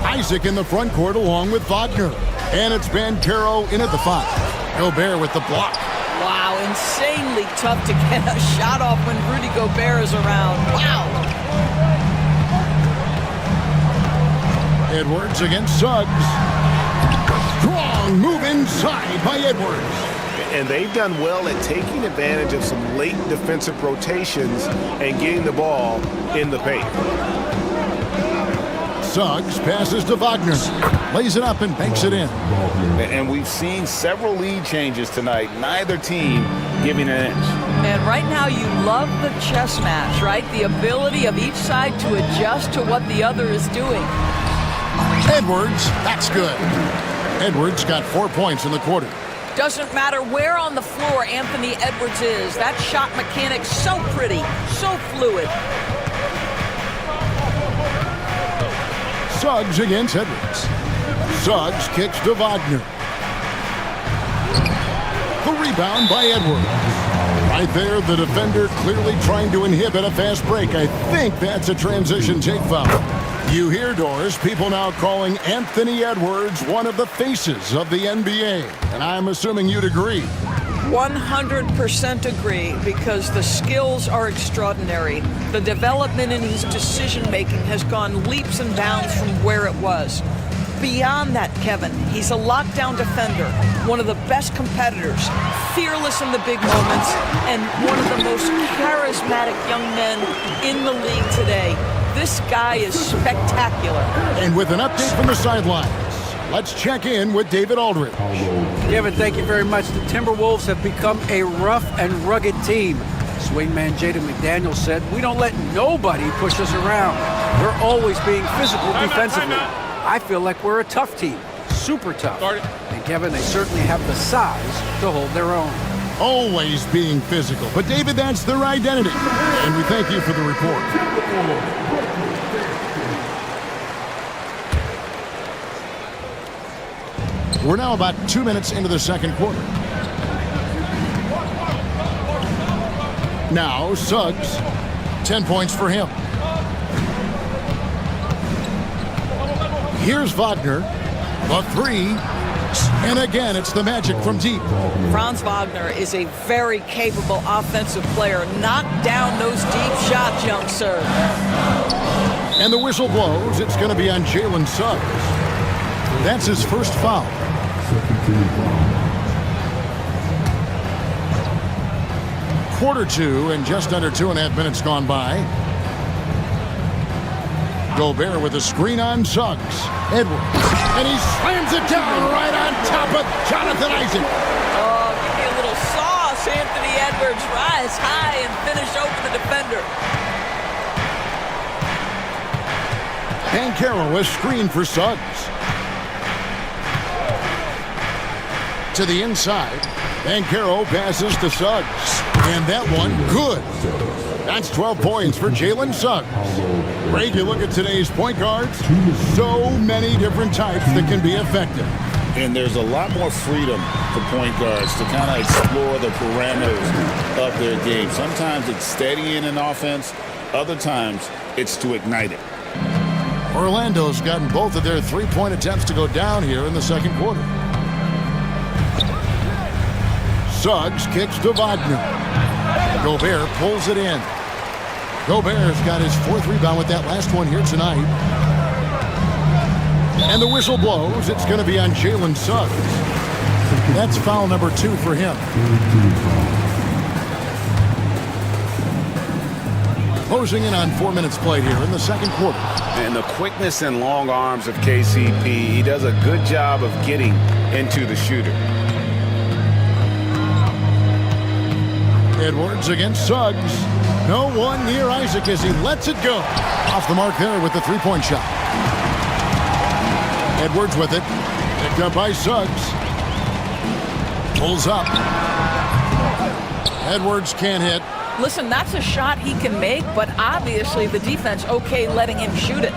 Isaac in the front court along with Wagner. And it's Banchero in at the 5. Gobert with the block. Wow, insanely tough to get a shot off when Rudy Gobert is around. Wow. Edwards against Suggs. Strong move inside by Edwards. And they've done well at taking advantage of some late defensive rotations and getting the ball in the paint. Suggs passes to Wagner. Lays it up and banks it in. And we've seen several lead changes tonight. Neither team giving an inch. And right now you love the chess match, right? The ability of each side to adjust to what the other is doing. Edwards, that's good. Edwards got 4 points in the quarter. Doesn't matter where on the floor Anthony Edwards is. That shot mechanic's so pretty, so fluid. Suggs against Edwards. Suggs kicks to Wagner. The rebound by Edwards. Right there, the defender clearly trying to inhibit a fast break. I think that's a transition take foul. You hear, Doris, people now calling Anthony Edwards one of the faces of the NBA. And I'm assuming you'd agree. 100% agree, because the skills are extraordinary. The development in his decision-making has gone leaps and bounds from where it was. Beyond that, Kevin, he's a lockdown defender, one of the best competitors, fearless in the big moments, and one of the most charismatic young men in the league today. This guy is spectacular. And with an update from the sidelines, let's check in with David Aldridge. Kevin, thank you very much. The Timberwolves have become a rough and rugged team. Swingman Jaden McDaniels said, "We don't let nobody push us around. We're always being physical defensively. I feel like we're a tough team, super tough. And Kevin, they certainly have the size to hold their own." Always being physical. But David, that's their identity. And we thank you for the report. We're now about 2 minutes into the second quarter. Now, Suggs, 10 points for him. Here's Wagner, the 3, and again, it's the Magic from deep. Franz Wagner is a very capable offensive player. Knock down those deep shots, young sir. And the whistle blows. It's going to be on Jalen Suggs. That's his first foul. quarter two and just under 2.5 minutes gone by. Gobert with a screen on Suggs. Edwards. And he slams it down right on top of Jonathan Isaac. Oh, give me a little sauce. Anthony Edwards rise high and finish over the defender. Banchero a screen for Suggs. To the inside. Banchero passes to Suggs. And that one, good. That's 12 points for Jalen Suggs. Great, you look at today's point guards. So many different types that can be effective. And there's a lot more freedom for point guards to kind of explore the parameters of their game. Sometimes it's steadying an offense. Other times, it's to ignite it. Orlando's gotten both of their three-point attempts to go down here in the second quarter. Suggs kicks to Wagner. Gobert pulls it in. Gobert's got his fourth rebound with that last one here tonight. And the whistle blows. It's going to be on Jalen Suggs. That's foul number 2 for him. Closing in on 4 minutes played here in the second quarter. And the quickness and long arms of KCP, he does a good job of getting into the shooter. Edwards against Suggs. No one near Isaac as he lets it go. Off the mark there with the three-point shot. Edwards with it. Picked up by Suggs. Pulls up. Edwards can't hit. Listen, that's a shot he can make, but obviously the defense okay letting him shoot it.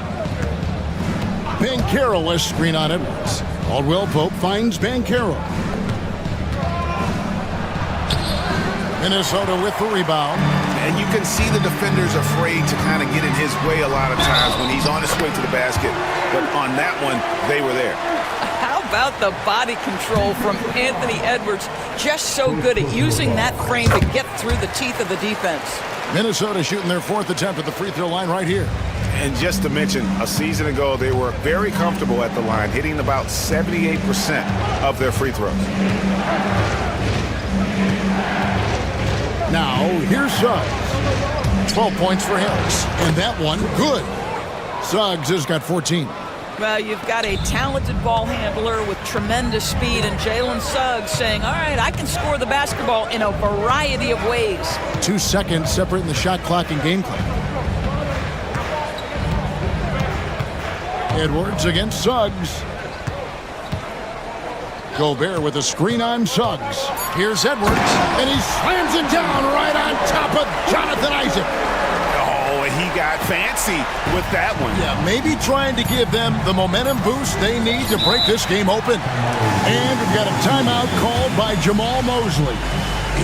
Banchero a screen on Edwards. Caldwell Pope finds Banchero. Minnesota with the rebound. And you can see the defenders afraid to kind of get in his way a lot of times when he's on his way to the basket. But on that one, they were there. How about the body control from Anthony Edwards? Just so good at using that frame to get through the teeth of the defense. Minnesota shooting their fourth attempt at the free throw line right here. And just to mention, a season ago, they were very comfortable at the line, hitting about 78% of their free throws. Now, here's Suggs. 12 points for him. And that one, good. Suggs has got 14. Well, you've got a talented ball handler with tremendous speed, and Jalen Suggs saying, all right, I can score the basketball in a variety of ways. 2 seconds separating the shot clock and game clock. Edwards against Suggs. Gobert with a screen on Suggs. Here's Edwards, and he slams it down right on top of Jonathan Isaac. Oh, and he got fancy with that one. Yeah, maybe trying to give them the momentum boost they need to break this game open. And we've got a timeout called by Jamal Mosley.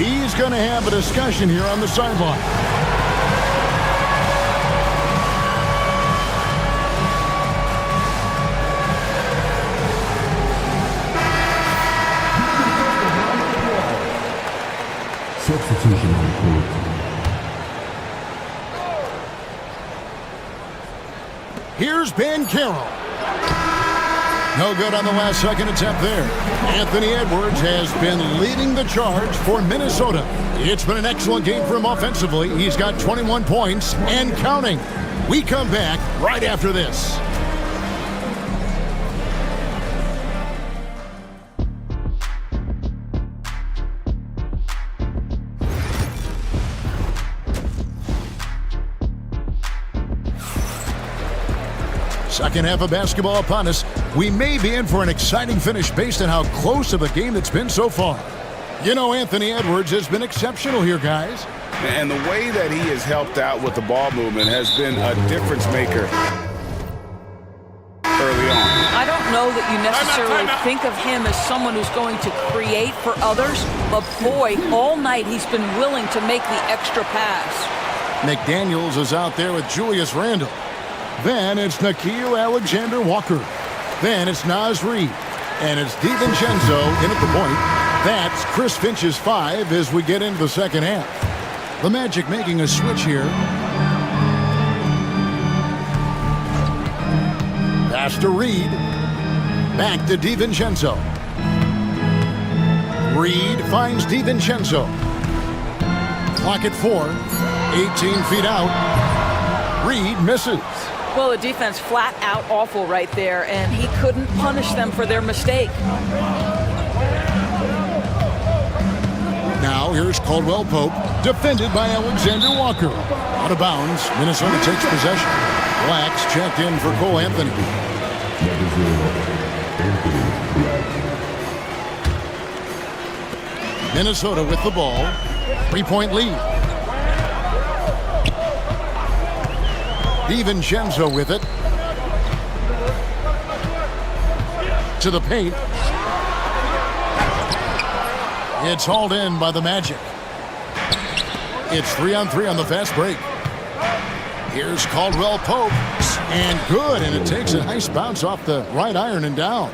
He's going to have a discussion here on the sideline. Substitution on court. Here's Banchero. No good on the last second attempt there. Anthony Edwards has been leading the charge for Minnesota. It's been an excellent game for him offensively. He's got 21 points and counting. We come back right after this. Second half of basketball upon us. We may be in for an exciting finish based on how close of a game it's been so far. You know, Anthony Edwards has been exceptional here, guys. And the way that he has helped out with the ball movement has been a difference maker early on. I don't know that you necessarily think of him as someone who's going to create for others, but boy, all night he's been willing to make the extra pass. McDaniels is out there with Julius Randle. Then it's Nickeil Alexander-Walker. Then it's Naz Reid. And it's DiVincenzo in at the point. That's Chris Finch's 5 as we get into the second half. The Magic making a switch here. Pass to Reid. Back to DiVincenzo. Reid finds DiVincenzo. Clock at 4. 18 feet out. Reed misses. Well, the defense flat out awful right there, and he couldn't punish them for their mistake. Now here's Caldwell Pope, defended by Alexander Walker. Out of bounds, Minnesota takes possession. Black's checked in for Cole Anthony. Minnesota with the ball. 3-point lead. DiVincenzo with it. To the paint. It's hauled in by the Magic. It's 3-on-3 on the fast break. Here's Caldwell Pope. And good, and it takes a nice bounce off the right iron and down.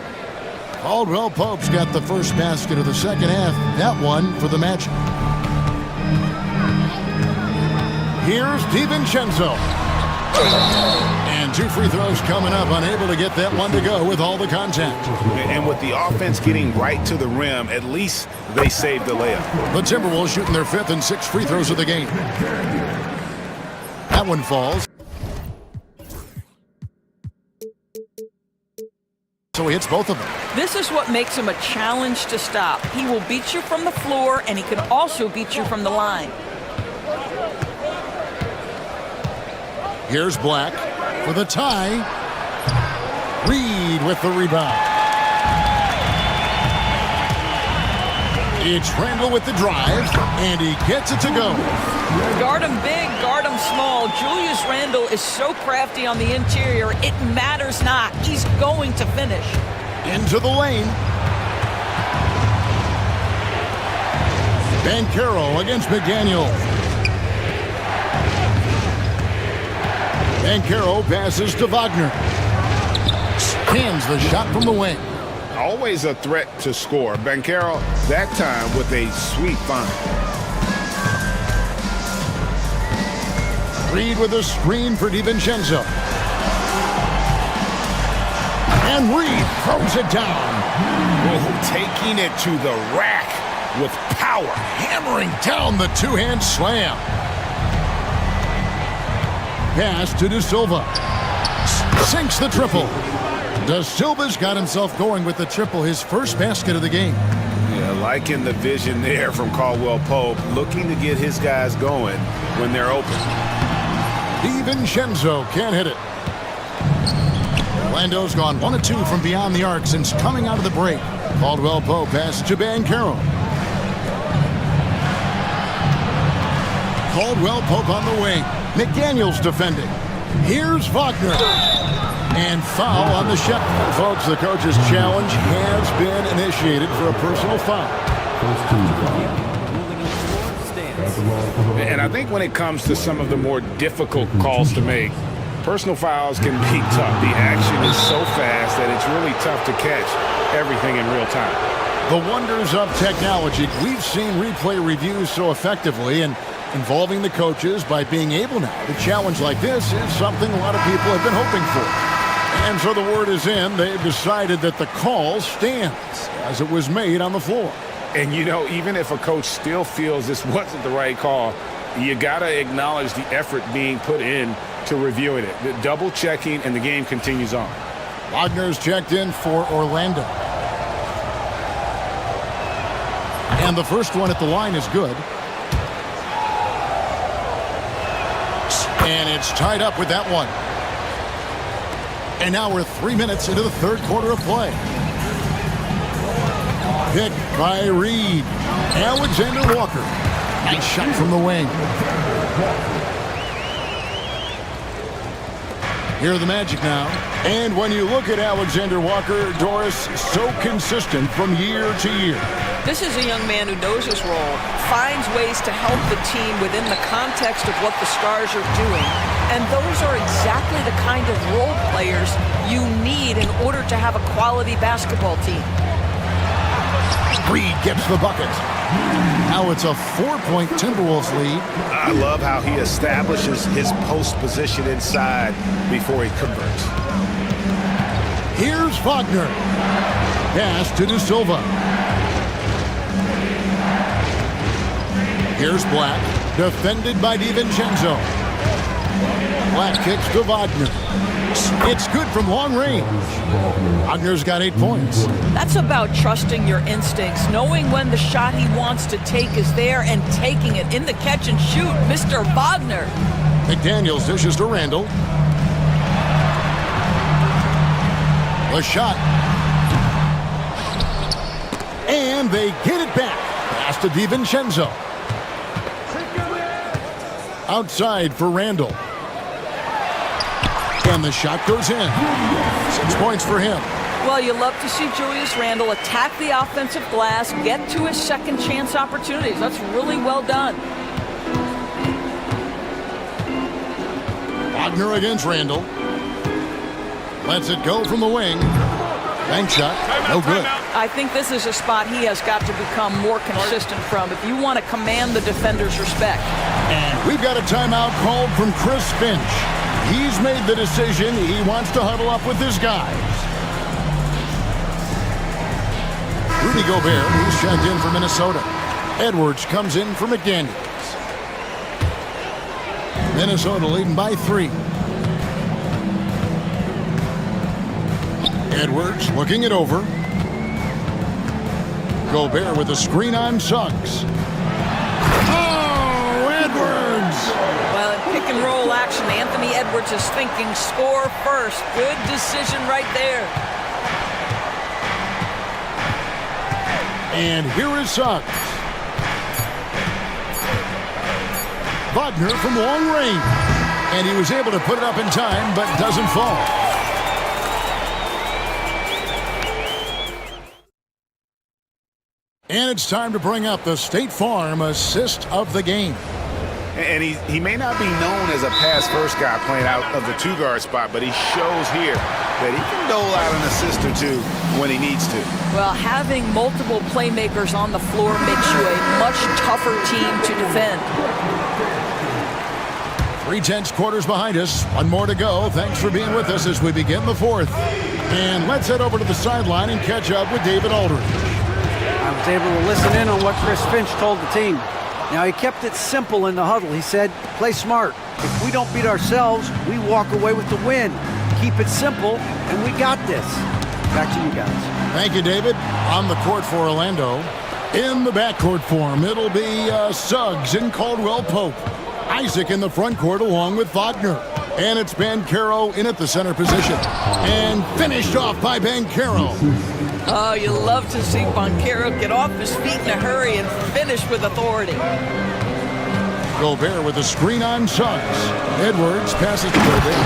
Caldwell Pope's got the first basket of the second half. That one for the Magic. Here's DiVincenzo. And 2 free throws coming up, unable to get that one to go with all the contact. And with the offense getting right to the rim, at least they saved the layup. The Timberwolves shooting their 5th and 6th free throws of the game. That one falls. So he hits both of them. This is what makes him a challenge to stop. He will beat you from the floor, and he can also beat you from the line. Here's Black for the tie. Reed with the rebound. It's Randall with the drive, and he gets it to go. Guard him big, guard him small. Julius Randle is so crafty on the interior, it matters not. He's going to finish. Into the lane. Banchero against McDaniel. Banchero passes to Wagner. Hands the shot from the wing. Always a threat to score. Banchero, that time with a sweet find. Reed with a screen for DiVincenzo. And Reed throws it down. Oh, taking it to the rack with power. Hammering down the two-hand slam. Pass to De Silva. Sinks the triple. De Silva's got himself going with the triple, his first basket of the game. Yeah, liking the vision there from Caldwell Pope, looking to get his guys going when they're open. DiVincenzo can't hit it. Orlando's gone 1 of 2 from beyond the arc since coming out of the break. Caldwell Pope passes to Banchero. Caldwell Pope on the wing. McDaniel's defending. Here's Wagner. And foul on the shot. Folks, the coach's challenge has been initiated for a personal foul. And I think when it comes to some of the more difficult calls to make, personal fouls can be tough. The action is so fast that it's really tough to catch everything in real time. The wonders of technology. We've seen replay reviews so effectively, and involving the coaches by being able now to challenge like this is something a lot of people have been hoping for. And so the word is in. They've decided that the call stands as it was made on the floor. And, you know, even if a coach still feels this wasn't the right call, you got to acknowledge the effort being put in to reviewing it. The double checking, and the game continues on. Wagner's checked in for Orlando. And the first one at the line is good. And it's tied up with that one. And now we're 3 minutes into the third quarter of play. Picked by Reed. Alexander Walker. Nice shot from the wing. Here are the Magic now. And when you look at Alexander Walker, Doris, so consistent from year to year. This is a young man who knows his role, finds ways to help the team within the context of what the Stars are doing. And those are exactly the kind of role players you need in order to have a quality basketball team. Reed gets the bucket. Now it's a 4-point Timberwolves lead. I love how he establishes his post position inside before he converts. Here's Wagner. Pass to De Silva. Here's Black. Defended by DiVincenzo. Flat kicks to Wagner. It's good from long range. Wagner's got 8 points. That's about trusting your instincts, knowing when the shot he wants to take is there and taking it in the catch and shoot. Mr. Wagner. McDaniels dishes to Randall. The shot. And they get it back. Pass to DiVincenzo. Outside for Randall. And the shot goes in. 6 points for him. Well, you love to see Julius Randle attack the offensive glass, get to his second chance opportunities. That's really well done. Wagner against Randall. Lets it go from the wing. Bank shot, no good. I think this is a spot he has got to become more consistent from if you want to command the defender's respect. And we've got a timeout called from Chris Finch. He's made the decision. He wants to huddle up with his guys. Rudy Gobert, he's checked in for Minnesota. Edwards comes in for McDaniels. Minnesota leading by 3. Edwards looking it over. Gobert with a screen on Suggs. Oh, Edwards! Well, in pick and roll action, Anthony Edwards is thinking score first. Good decision right there. And here is Suggs. Wagner from long range. And he was able to put it up in time, but doesn't fall. And it's time to bring up the State Farm assist of the game. And he may not be known as a pass-first guy playing out of the 2-guard spot, but he shows here that he can dole out an assist or 2 when he needs to. Well, having multiple playmakers on the floor makes you a much tougher team to defend. 3/10 quarters behind us. 1 more to go. Thanks for being with us as we begin the 4th. And let's head over to the sideline and catch up with David Aldridge. I was able to listen in on what Chris Finch told the team. Now, he kept it simple in the huddle. He said, play smart. If we don't beat ourselves, we walk away with the win. Keep it simple, and we got this. Back to you guys. Thank you, David. On the court for Orlando. In the backcourt for him, it'll be Suggs and Caldwell Pope. Isaac in the front court along with Wagner. And it's Banchero in at the center position. And finished off by Banchero. Oh, you love to see Banchero get off his feet in a hurry and finish with authority. Gobert with a screen on Suggs. Edwards passes to Gobert.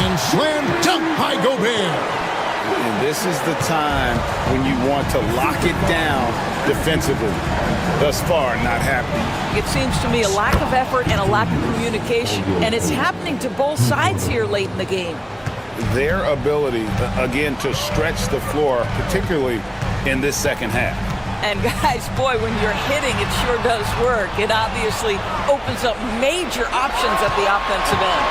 And slam dunk by Gobert. And this is the time when you want to lock it down defensively. Thus far, not happening. It seems to me a lack of effort and a lack of communication. And it's happening to both sides here late in the game. Their ability, again, to stretch the floor, particularly in this second half. And guys, boy, when you're hitting, it sure does work. It obviously opens up major options at the offensive end.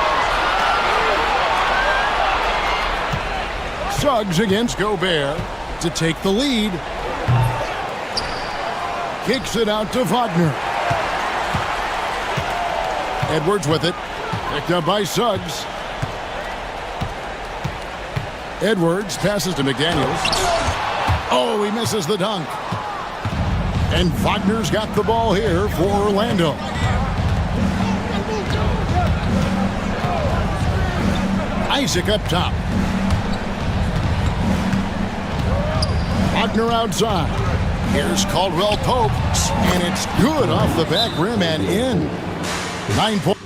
Suggs against Gobert to take the lead. Kicks it out to Wagner. Edwards with it. Picked up by Suggs. Edwards passes to McDaniels. Oh, he misses the dunk. And Wagner's got the ball here for Orlando. Isaac up top. Wagner outside. Here's Caldwell Pope. And it's good off the back rim and in. 9 points.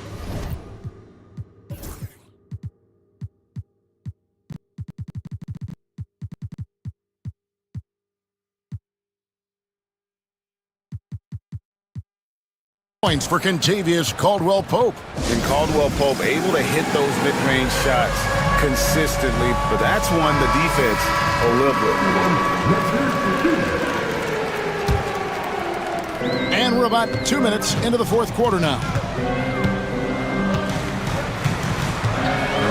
Points for Contavious Caldwell Pope. And Caldwell Pope able to hit those mid-range shots consistently, but that's one the defense will live with. And we're about 2 minutes into the 4th quarter now.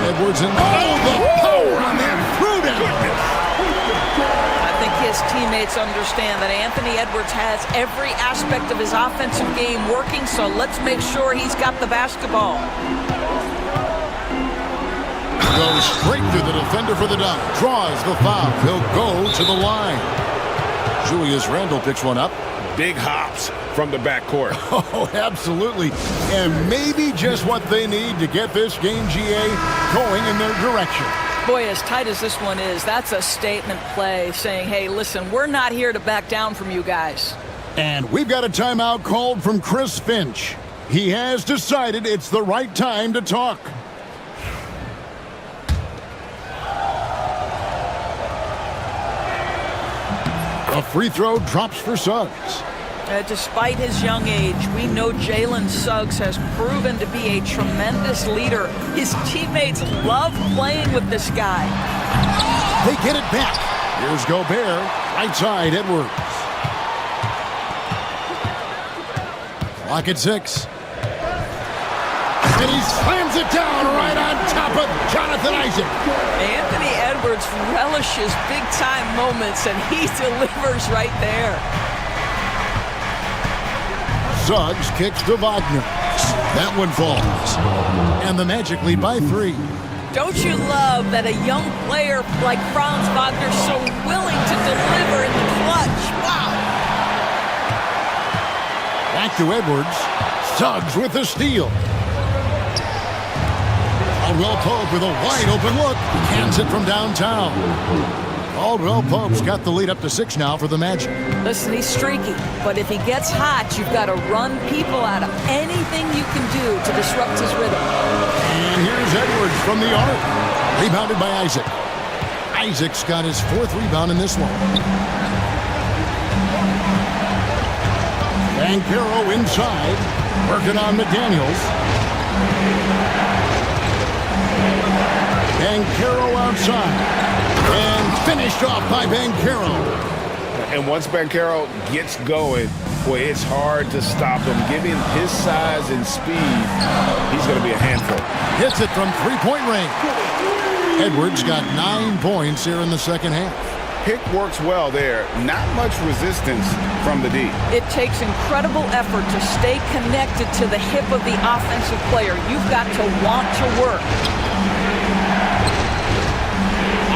Edwards and the power on that throw down. I think his teammate teammates understand that Anthony Edwards has every aspect of his offensive game working, so let's make sure he's got the basketball. Goes straight through the defender for the dunk. Draws the foul. He'll go to the line. Julius Randle picks one up. Big hops from the backcourt. Oh, absolutely. And maybe just what they need to get this game, GA, going in their direction. Boy, as tight as this one is, that's a statement play saying, hey, listen, we're not here to back down from you guys. And we've got a timeout called from Chris Finch. He has decided it's the right time to talk. A free throw drops for Suggs. Despite his young age, we know Jalen Suggs has proven to be a tremendous leader. His teammates love playing with this guy. They get it back. Here's Gobert, right side, Edwards. Clock at 6. And he slams it down right on top of Jonathan Isaac. Anthony Edwards relishes big-time moments, and he delivers right there. Suggs kicks to Wagner. That one falls. And the Magic lead by 3. Don't you love that a young player like Franz Wagner so willing to deliver in the clutch? Wow. Back to Edwards. Suggs with the steal. Caldwell Pope with a wide open look. Cans it from downtown. Caldwell Pope's got the lead up to 6 now for the Magic. Listen, he's streaky, but if he gets hot, you've got to run people out of anything you can do to disrupt his rhythm. And here's Edwards from the arc. Rebounded by Isaac. Isaac's got his 4th rebound in this one. Banchero inside, working on McDaniels. Banchero outside. And finished off by Banchero. And once Banchero gets going, boy, it's hard to stop him. Given his size and speed, he's going to be a handful. Hits it from 3-point range. Edwards got 9 points here in the second half. Pick works well there. Not much resistance from the D. It takes incredible effort to stay connected to the hip of the offensive player. You've got to want to work.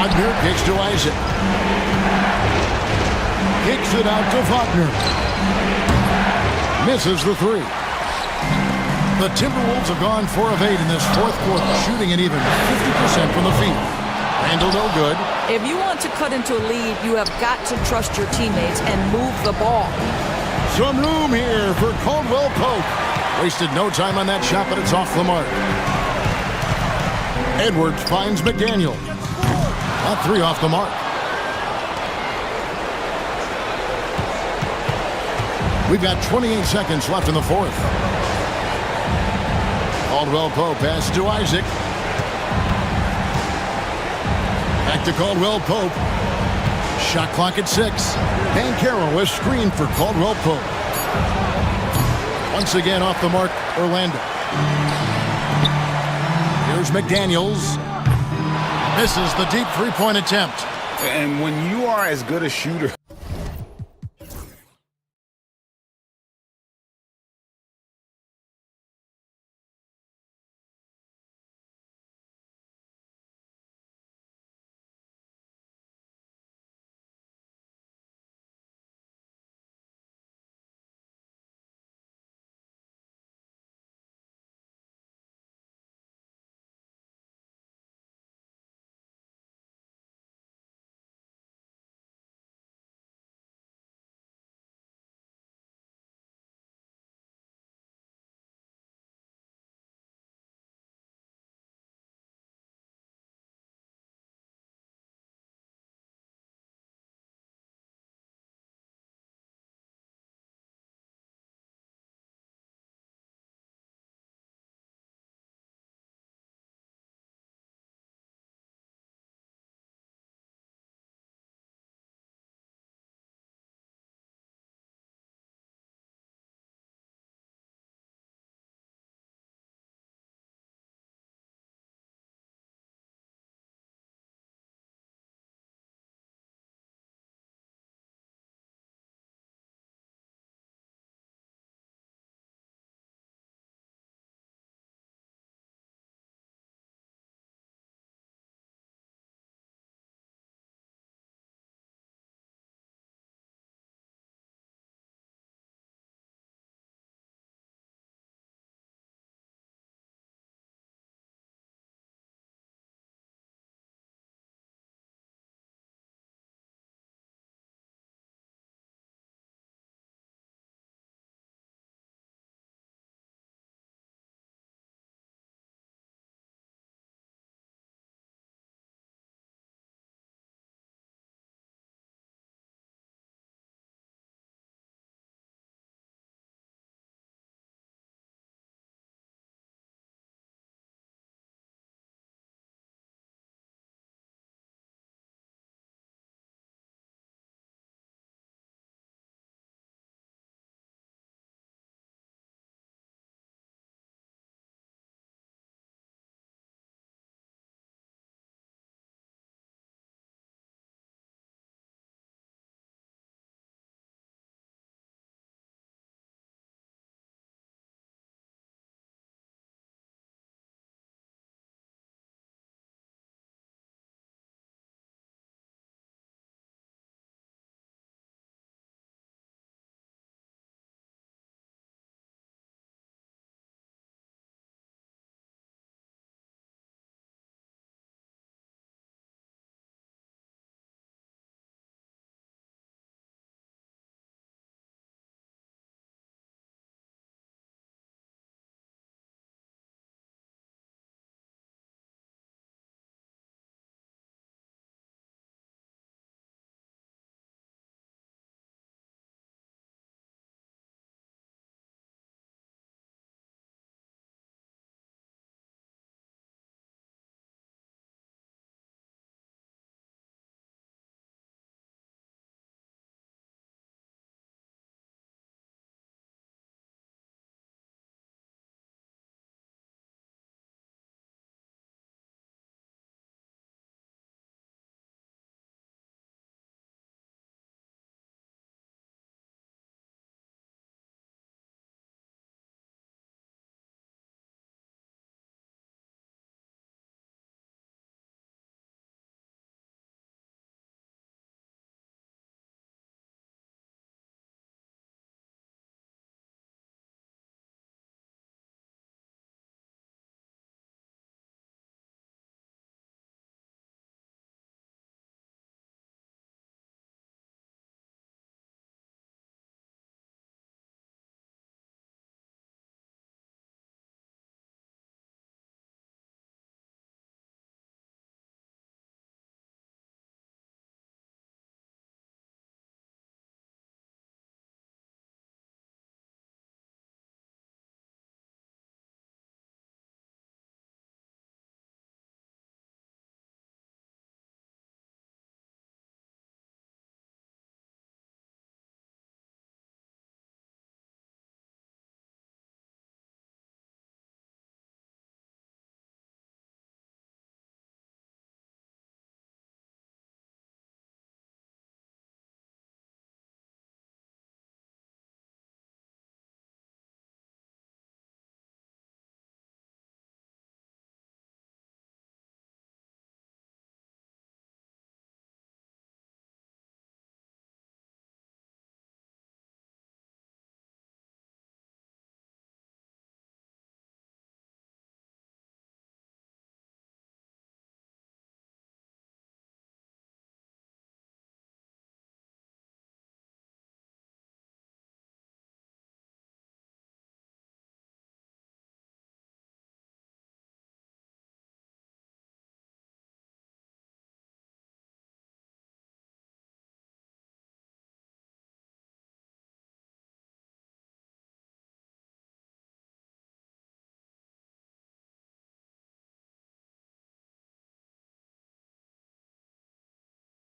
Wagner kicks to Isaac. Kicks it out to Wagner. Misses the 3. The Timberwolves have gone 4 of 8 in this 4th quarter, shooting an even 50% from the field. Randle no good. If you want to cut into a lead, you have got to trust your teammates and move the ball. Some room here for Caldwell Pope. Wasted no time on that shot, but it's off the mark. Edwards finds McDaniel. Not 3 off the mark. We've got 28 seconds left in the 4th. Caldwell Pope pass to Isaac. Back to Caldwell Pope. Shot clock at 6. Banchero is screened for Caldwell Pope. Once again off the mark, Orlando. Here's McDaniels. Misses the deep 3-point attempt. And when you are as good a shooter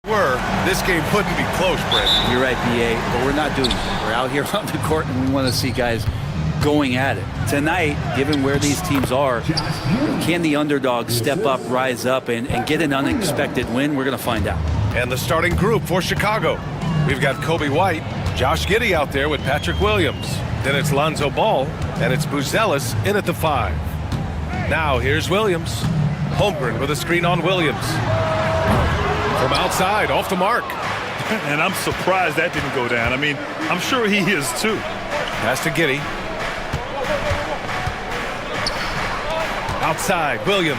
This game couldn't be close, Brent. You're right, BA, but we're not doing it. We're out here on the court, and we want to see guys going at it. Tonight, given where these teams are, can the underdog step up, rise up, and get an unexpected win? We're going to find out. And the starting group for Chicago. We've got Kobe White, Josh Giddey out there with Patrick Williams. Then it's Lonzo Ball, and it's Buzelis in at the 5. Now here's Williams. Holmgren with a screen on Williams. From outside, off the mark. And I'm surprised that didn't go down. I mean, I'm sure he is too. Pass to Giddey. Outside, Williams.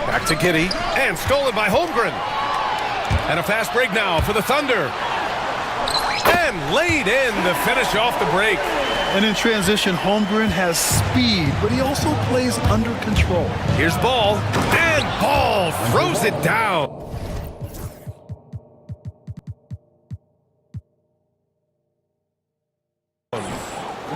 Back to Giddey, and stolen by Holmgren. And a fast break now for the Thunder. And laid in to finish off the break. And in transition, Holmgren has speed, but he also plays under control. Here's Ball, and Ball throws it down.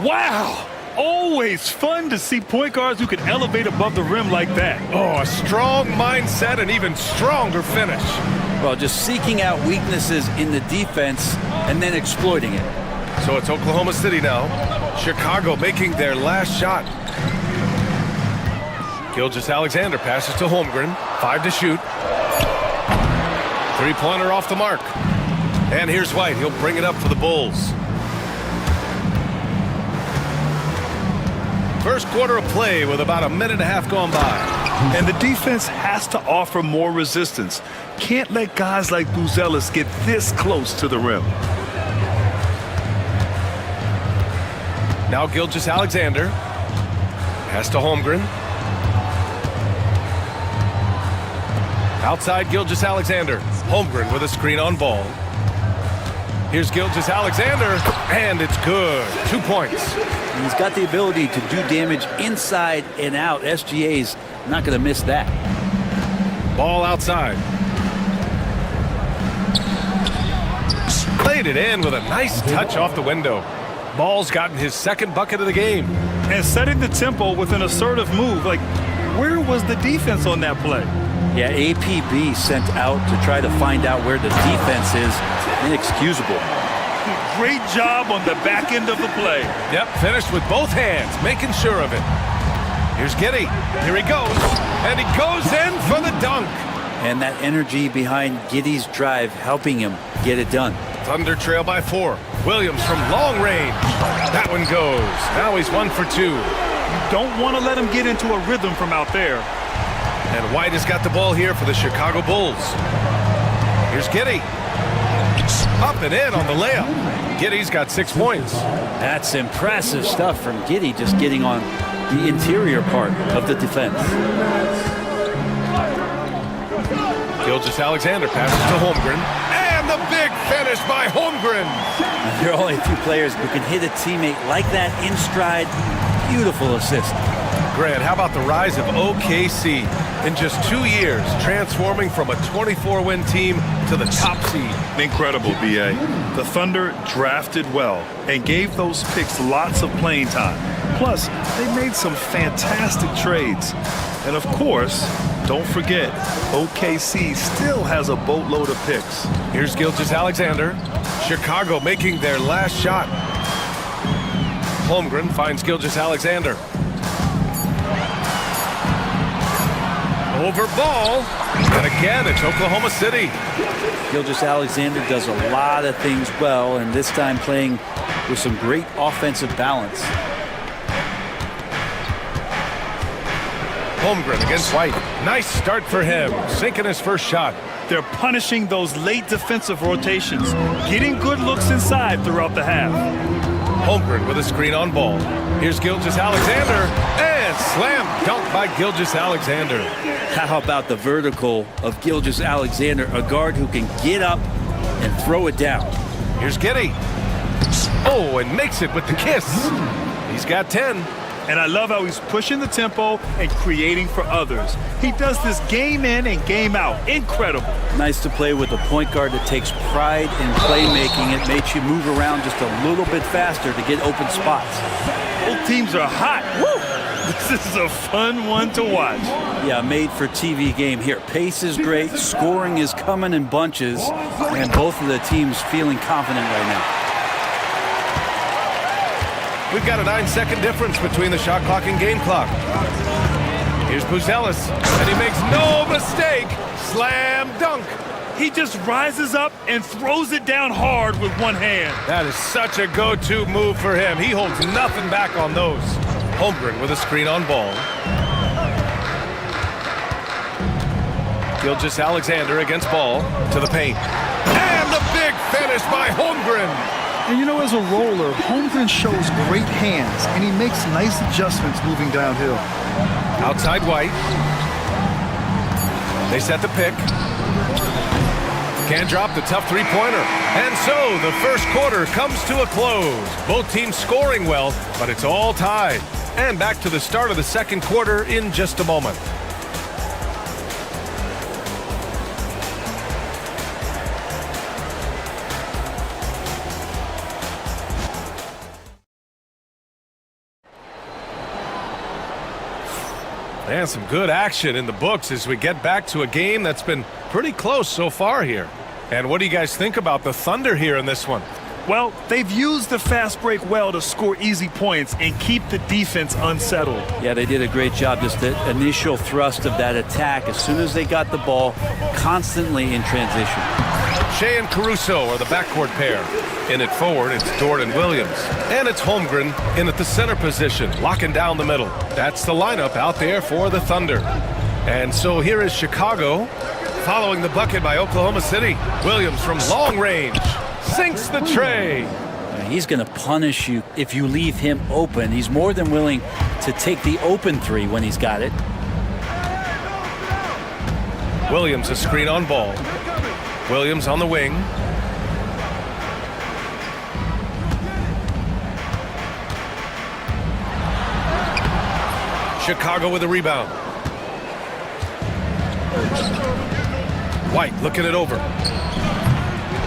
Wow! Always fun to see point guards who can elevate above the rim like that. Oh, a strong mindset and even stronger finish. Well, just seeking out weaknesses in the defense and then exploiting it. So it's Oklahoma City now. Chicago making their last shot. Gilgeous-Alexander passes to Holmgren. 5 to shoot. 3-pointer off the mark. And here's White. He'll bring it up for the Bulls. First quarter of play with about a minute and a half gone by. And the defense has to offer more resistance. Can't let guys like Buzelis get this close to the rim. Now Gilgeous-Alexander. Pass to Holmgren. Outside Gilgeous-Alexander. Holmgren with a screen on Ball. Here's Gilgeous-Alexander, and it's good. 2 points. And he's got the ability to do damage inside and out. SGA's not going to miss that. Ball outside. Played it in with a nice touch off the window. Ball's gotten his second bucket of the game. And setting the tempo with an assertive move. Like, where was the defense on that play? Yeah, APB sent out to try to find out where the defense is. Inexcusable. Great job on the back end of the play. Yep, finished with both hands, making sure of it. Here's Giddey. Here he goes. And he goes in for the dunk. And that energy behind Giddey's drive helping him get it done. Thunder trail by 4. Williams from long range. That one goes. Now he's 1 for 2. You don't want to let him get into a rhythm from out there. And White has got the ball here for the Chicago Bulls. Here's Giddey. Up and in on the layup. Giddey's got 6 points. That's impressive stuff from Giddey, just getting on the interior part of the defense. Gilgeous-Alexander passes to Holmgren. And the big finish by Holmgren. There are only a few players who can hit a teammate like that in stride. Beautiful assist. Grant, how about the rise of OKC in just 2 years, transforming from a 24-win team to the top seed? Incredible, BA. The Thunder drafted well and gave those picks lots of playing time. Plus, they made some fantastic trades. And of course, don't forget, OKC still has a boatload of picks. Here's Gilgeous-Alexander. Chicago making their last shot. Holmgren finds Gilgeous-Alexander. Over Ball, and again it's Oklahoma City. Gilgeous-Alexander does a lot of things well, and this time playing with some great offensive balance. Holmgren against White. Nice start for him, sinking his first shot. They're punishing those late defensive rotations, getting good looks inside throughout the half. Holmgren with a screen on Ball. Here's Gilgeous-Alexander, and slam dunk by Gilgeous-Alexander. How about the vertical of Gilgeous-Alexander, a guard who can get up and throw it down. Here's Giddey. Oh, and makes it with the kiss. He's got 10. And I love how he's pushing the tempo and creating for others. He does this game in and game out. Incredible. Nice to play with a point guard that takes pride in playmaking. It makes you move around just a little bit faster to get open spots. Both teams are hot. Woo! is a fun one to watch. Yeah, made for TV game here. Pace is great, scoring is coming in bunches, and both of the teams feeling confident right now. We've got a 9-second difference between the shot clock and game clock. Here's Buzelis, and he makes no mistake. Slam dunk. He just rises up and throws it down hard with one hand. That is such a go-to move for him. He holds nothing back on those. Holmgren with a screen on ball. Gilgeous-Alexander against ball to the paint. And the big finish by Holmgren. And you know, as a roller, Holmgren shows great hands, and he makes nice adjustments moving downhill. Outside White. They set the pick. Can't drop the tough three-pointer. And so the first quarter comes to a close. Both teams scoring well, but it's all tied. And back to the start of the second quarter in just a moment. And some good action in the books as we get back to a game that's been pretty close so far here. And what do you guys think about the Thunder here in this one? Well, they've used the fast break well to score easy points and keep the defense unsettled. Yeah, they did a great job. Just the initial thrust of that attack, as soon as they got the ball, constantly in transition. Shea and Caruso are the backcourt pair. In it forward, it's Dort and Williams. And it's Holmgren in at the center position, locking down the middle. That's the lineup out there for the Thunder. And so here is Chicago, following the bucket by Oklahoma City. Williams from long range sinks the tray. He's going to punish you if you leave him open. He's more than willing to take the open three when he's got it. Williams a screen on ball. Williams on the wing. Chicago with a rebound. White looking it over.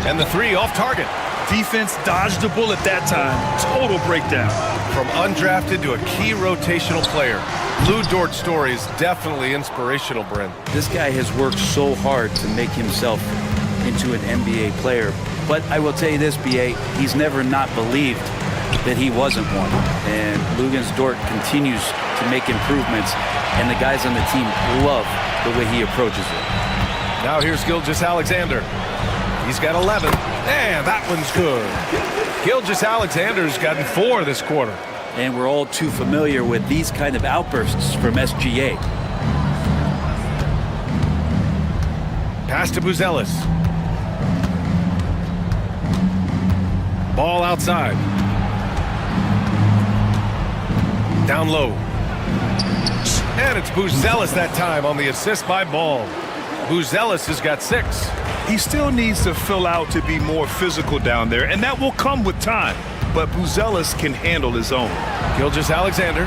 And the three off target. Defense dodged the bullet that time. Total breakdown. From undrafted to a key rotational player. Lou Dort's story is definitely inspirational, Brent. This guy has worked so hard to make himself into an NBA player. But I will tell you this, B.A., he's never not believed that he wasn't one. And Luguentz Dort continues to make improvements, and the guys on the team love the way he approaches it. Now here's Gilgeous-Alexander. He's got 11, and that one's good. Gilgeous-Alexander's gotten 4 this quarter. And we're all too familiar with these kind of outbursts from SGA. Pass to Buzelis. Ball outside. Down low. And it's Buzelis that time on the assist by Ball. Buzelis has got 6. He still needs to fill out to be more physical down there, and that will come with time. But Buzelis can handle his own. Gilgeous-Alexander.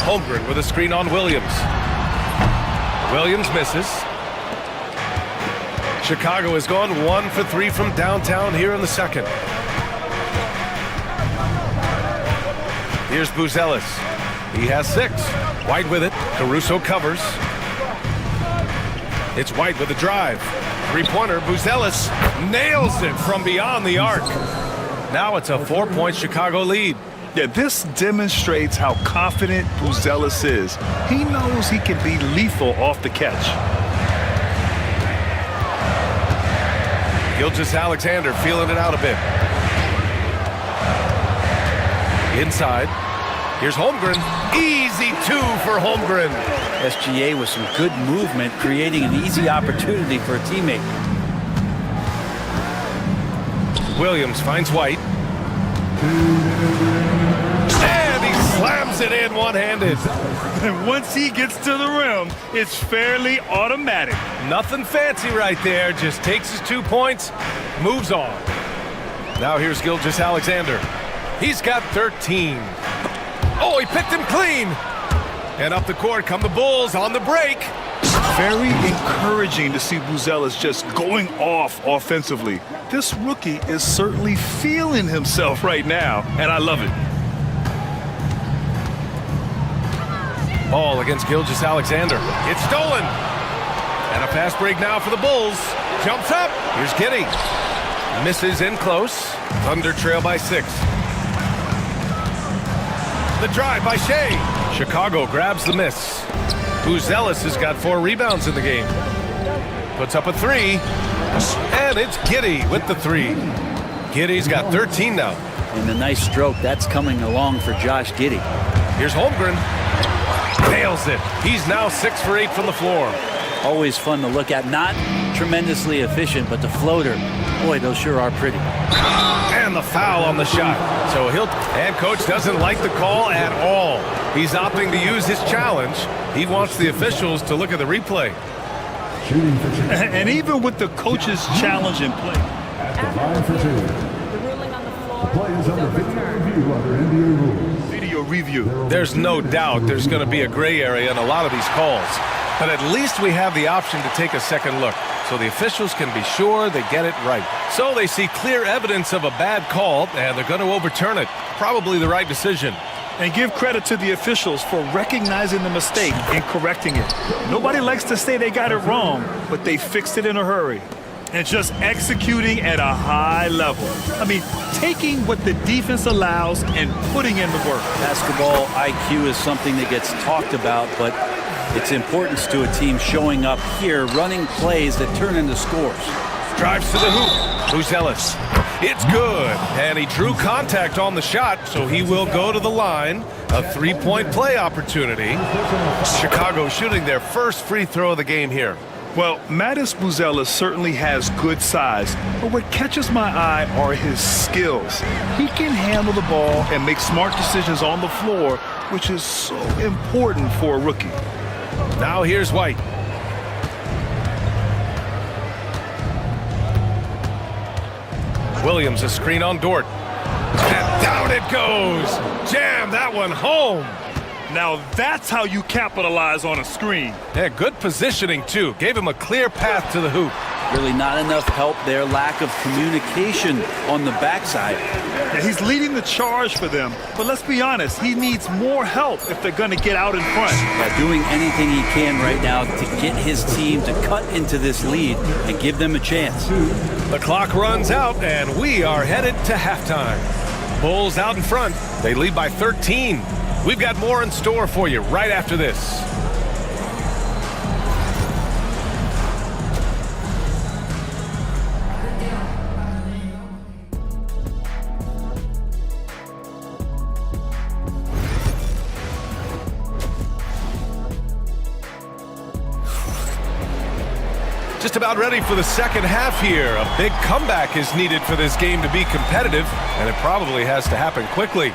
Holmgren with a screen on Williams. Williams misses. Chicago has gone 1 for 3 from downtown here in the second. Here's Buzelis. He has 6. White with it. Caruso covers. It's White with a drive. Three-pointer. Buzelis nails it from beyond the arc. Now it's a 4-point Chicago lead. Yeah, this demonstrates how confident Buzelis is. He knows he can be lethal off the catch. Gilgeous-Alexander feeling it out a bit. Inside. Here's Holmgren. Easy 2 for Holmgren. SGA with some good movement, creating an easy opportunity for a teammate. Williams finds White. And he slams it in one-handed. And once he gets to the rim, it's fairly automatic. Nothing fancy right there. Just takes his 2 points, moves on. Now here's Gilgeous-Alexander. He's got 13. Oh, he picked him clean. And up the court come the Bulls on the break. Very encouraging to see Buzelis just going off offensively. This rookie is certainly feeling himself right now, and I love it. Ball against Gilgeous-Alexander. It's stolen. And a fast break now for the Bulls. Jumps up. Here's Giddey. Misses in close. Thunder trail by 6. The drive by Shea. Chicago grabs the miss. Buzelis has got 4 rebounds in the game. Puts up a 3. And it's Giddey with the 3. Giddey's got 13 now. And the nice stroke, that's coming along for Josh Giddey. Here's Holmgren. Nails it. He's now 6 for 8 from the floor. Always fun to look at. Not tremendously efficient, but the floater, boy, those sure are pretty. And the foul on the shot. So and coach doesn't like the call at all. He's opting to use his challenge. He wants the officials to look at the replay. And even with the coach's challenge in play. At the line for 2. The ruling on the floor Play is is under video review under NBA rules. Video review. There's no doubt there's going to be a gray area in a lot of these calls. But at least we have the option to take a second look, so the officials can be sure they get it right. So they see clear evidence of a bad call, and they're going to overturn it. Probably the right decision. And give credit to the officials for recognizing the mistake and correcting it. Nobody likes to say they got it wrong, but they fixed it in a hurry. And just executing at a high level. I mean, taking what the defense allows and putting in the work. Basketball IQ is something that gets talked about, but its importance to a team showing up here, running plays that turn into scores. Drives to the hoop. Buzelis. It's good. And he drew contact on the shot, so he will go to the line. A 3-point play opportunity. Chicago shooting their first free throw of the game here. Well, Mattis Buzelis certainly has good size, but what catches my eye are his skills. He can handle the ball and make smart decisions on the floor, which is so important for a rookie. Now here's White. Williams a screen on Dort. And down it goes. Jam that one home. Now that's how you capitalize on a screen. Yeah, good positioning too. Gave him a clear path to the hoop. Really not enough help there. Lack of communication on the backside. Yeah, he's leading the charge for them, but let's be honest, he needs more help if they're going to get out in front. Yeah, doing anything he can right now to get his team to cut into this lead and give them a chance. The clock runs out and we are headed to halftime. Bulls out in front. They lead by 13. We've got more in store for you right after this. Just about ready for the second half here. A big comeback is needed for this game to be competitive, and it probably has to happen quickly.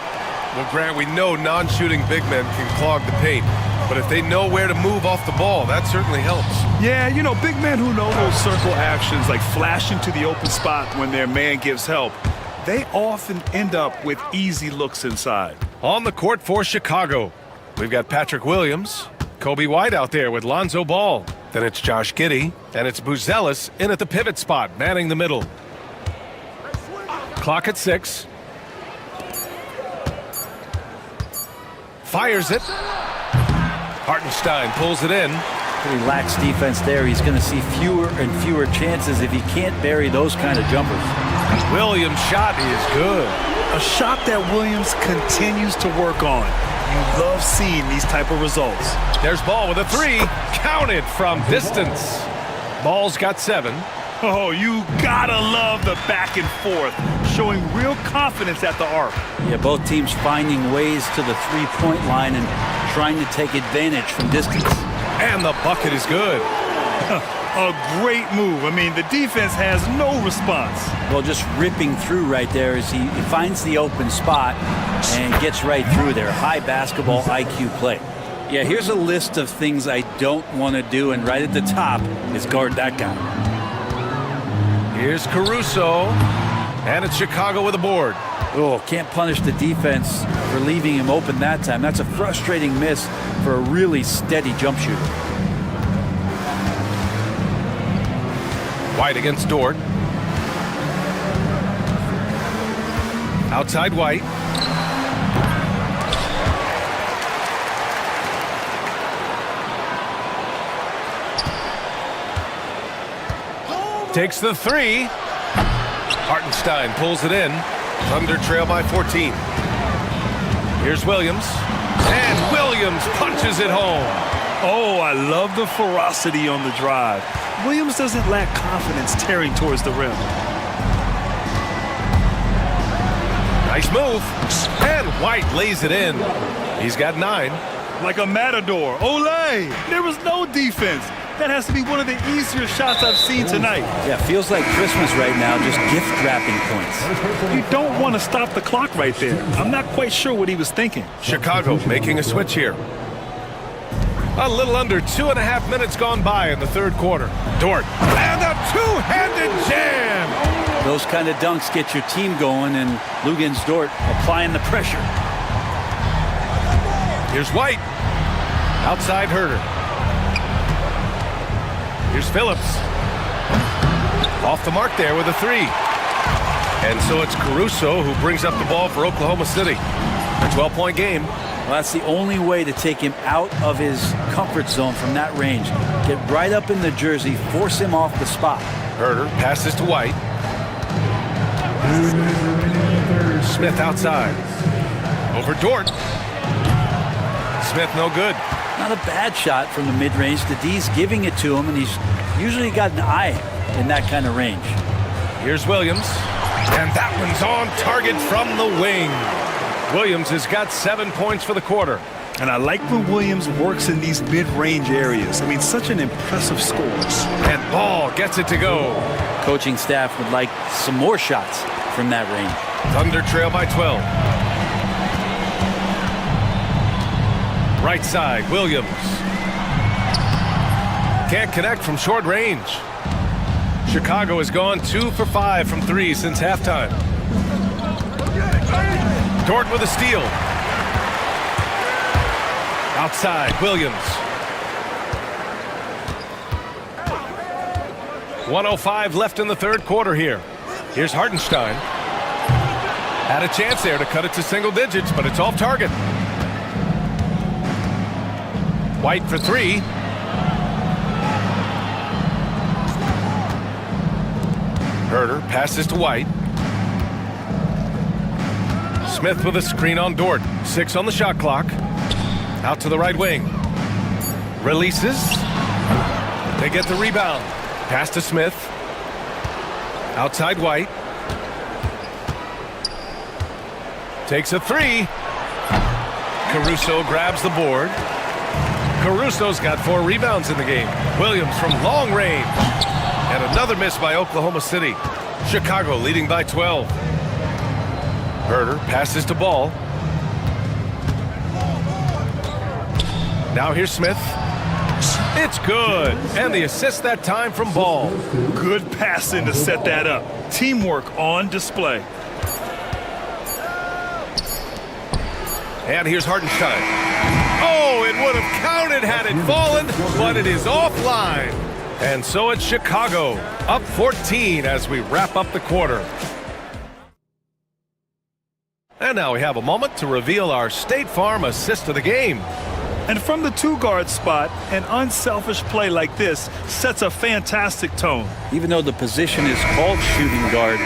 Well, Grant, we know non-shooting big men can clog the paint, but if they know where to move off the ball, that certainly helps. Yeah, you know, big men who know those circle actions, like flashing to the open spot when their man gives help, they often end up with easy looks inside. On the court for Chicago, we've got Patrick Williams, Kobe White out there with Lonzo Ball. Then it's Josh Giddey, and it's Buzelis in at the pivot spot, manning the middle. Clock at 6. Fires it. Hartenstein pulls it in. Pretty lax defense there. He's going to see fewer and fewer chances if he can't bury those kind of jumpers. Williams' shot is good. A shot that Williams continues to work on. You love seeing these type of results. There's Ball with a 3. Counted from distance. Ball's got 7. Oh, you gotta love the back and forth, showing real confidence at the arc. Yeah, both teams finding ways to the three-point line and trying to take advantage from distance. And the bucket is good. A great move. I mean, the defense has no response. Well, just ripping through right there as he finds the open spot and gets right through there. High basketball IQ play. Yeah, here's a list of things I don't want to do, and right at the top is guard that guy. Here's Caruso, and it's Chicago with a board. Oh, can't punish the defense for leaving him open that time. That's a frustrating miss for a really steady jump shooter. White against Dort. Outside White. Takes the three. Hartenstein pulls it in. Thunder trail by 14. Here's Williams. And Williams punches it home. Oh, I love the ferocity on the drive. Williams doesn't lack confidence tearing towards the rim. Nice move. And White lays it in. He's got 9. Like a matador. Olay! There was no defense. That has to be one of the easier shots I've seen tonight. Yeah, feels like Christmas right now, just gift wrapping points. You don't want to stop the clock right there. I'm not quite sure what he was thinking. Chicago making a switch here. A little under 2.5 minutes gone by in the third quarter. Dort. And a two-handed jam! Those kind of dunks get your team going, and Lugens Dort applying the pressure. Here's White. Outside Herder. Here's Phillips. Off the mark there with a 3. And so it's Caruso who brings up the ball for Oklahoma City. A 12-point game. Well, that's the only way to take him out of his comfort zone from that range. Get right up in the jersey, force him off the spot. Herder passes to White. Smith outside. Over Dort. Smith no good. Not a bad shot from the mid-range. The D's giving it to him, and he's usually got an eye in that kind of range. Here's Williams. And that one's on target from the wing. Williams has got 7 points for the quarter. And I like when Williams works in these mid-range areas. I mean, such an impressive score. And Ball gets it to go. Coaching staff would like some more shots from that range. Thunder trail by 12. Right side, Williams. Can't connect from short range. Chicago has gone 2 for 5 from 3 since halftime. Dort with a steal. Outside, Williams. 1:05 left in the third quarter here. Here's Hartenstein. Had a chance there to cut it to single digits, but it's off target. White for 3. Herder passes to White. Smith with a screen on Dort. 6 on the shot clock. Out to the right wing. Releases. They get the rebound. Pass to Smith. Outside White. Takes a 3. Caruso grabs the board. Caruso's got 4 rebounds in the game. Williams from long range. And another miss by Oklahoma City. Chicago leading by 12. Herder passes to Ball. Now here's Smith. It's good. And the assist that time from Ball. Good passing to set that up. Teamwork on display. And here's Hartenstein. Oh, it would have counted had it fallen, but it is offline. And so it's Chicago, up 14 as we wrap up the quarter. And now we have a moment to reveal our State Farm assist of the game. And from the 2-guard spot, an unselfish play like this sets a fantastic tone. Even though the position is called shooting guard,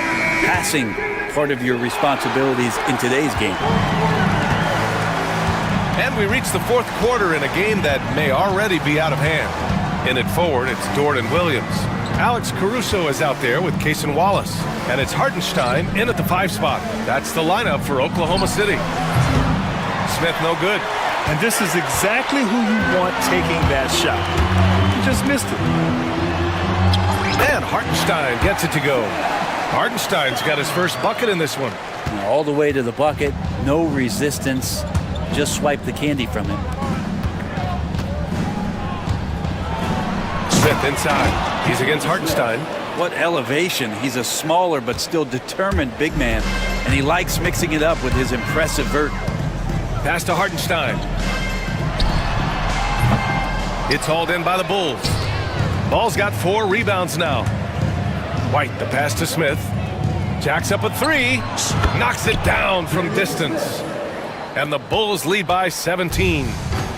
passing part of your responsibilities in today's game. And we reach the fourth quarter in a game that may already be out of hand. In it forward, it's Dort and Williams. Alex Caruso is out there with Cason Wallace. And it's Hartenstein in at the 5 spot. That's the lineup for Oklahoma City. Smith no good. And this is exactly who you want taking that shot. You just missed it. And Hartenstein gets it to go. Hartenstein's got his first bucket in this one. All the way to the bucket, no resistance. Just swipe the candy from him. Smith inside. He's against Hartenstein. What elevation. He's a smaller but still determined big man. And he likes mixing it up with his impressive vert. Pass to Hartenstein. It's hauled in by the Bulls. Ball's got 4 rebounds now. White, the pass to Smith. Jacks up a 3. Knocks it down from distance. And the Bulls lead by 17.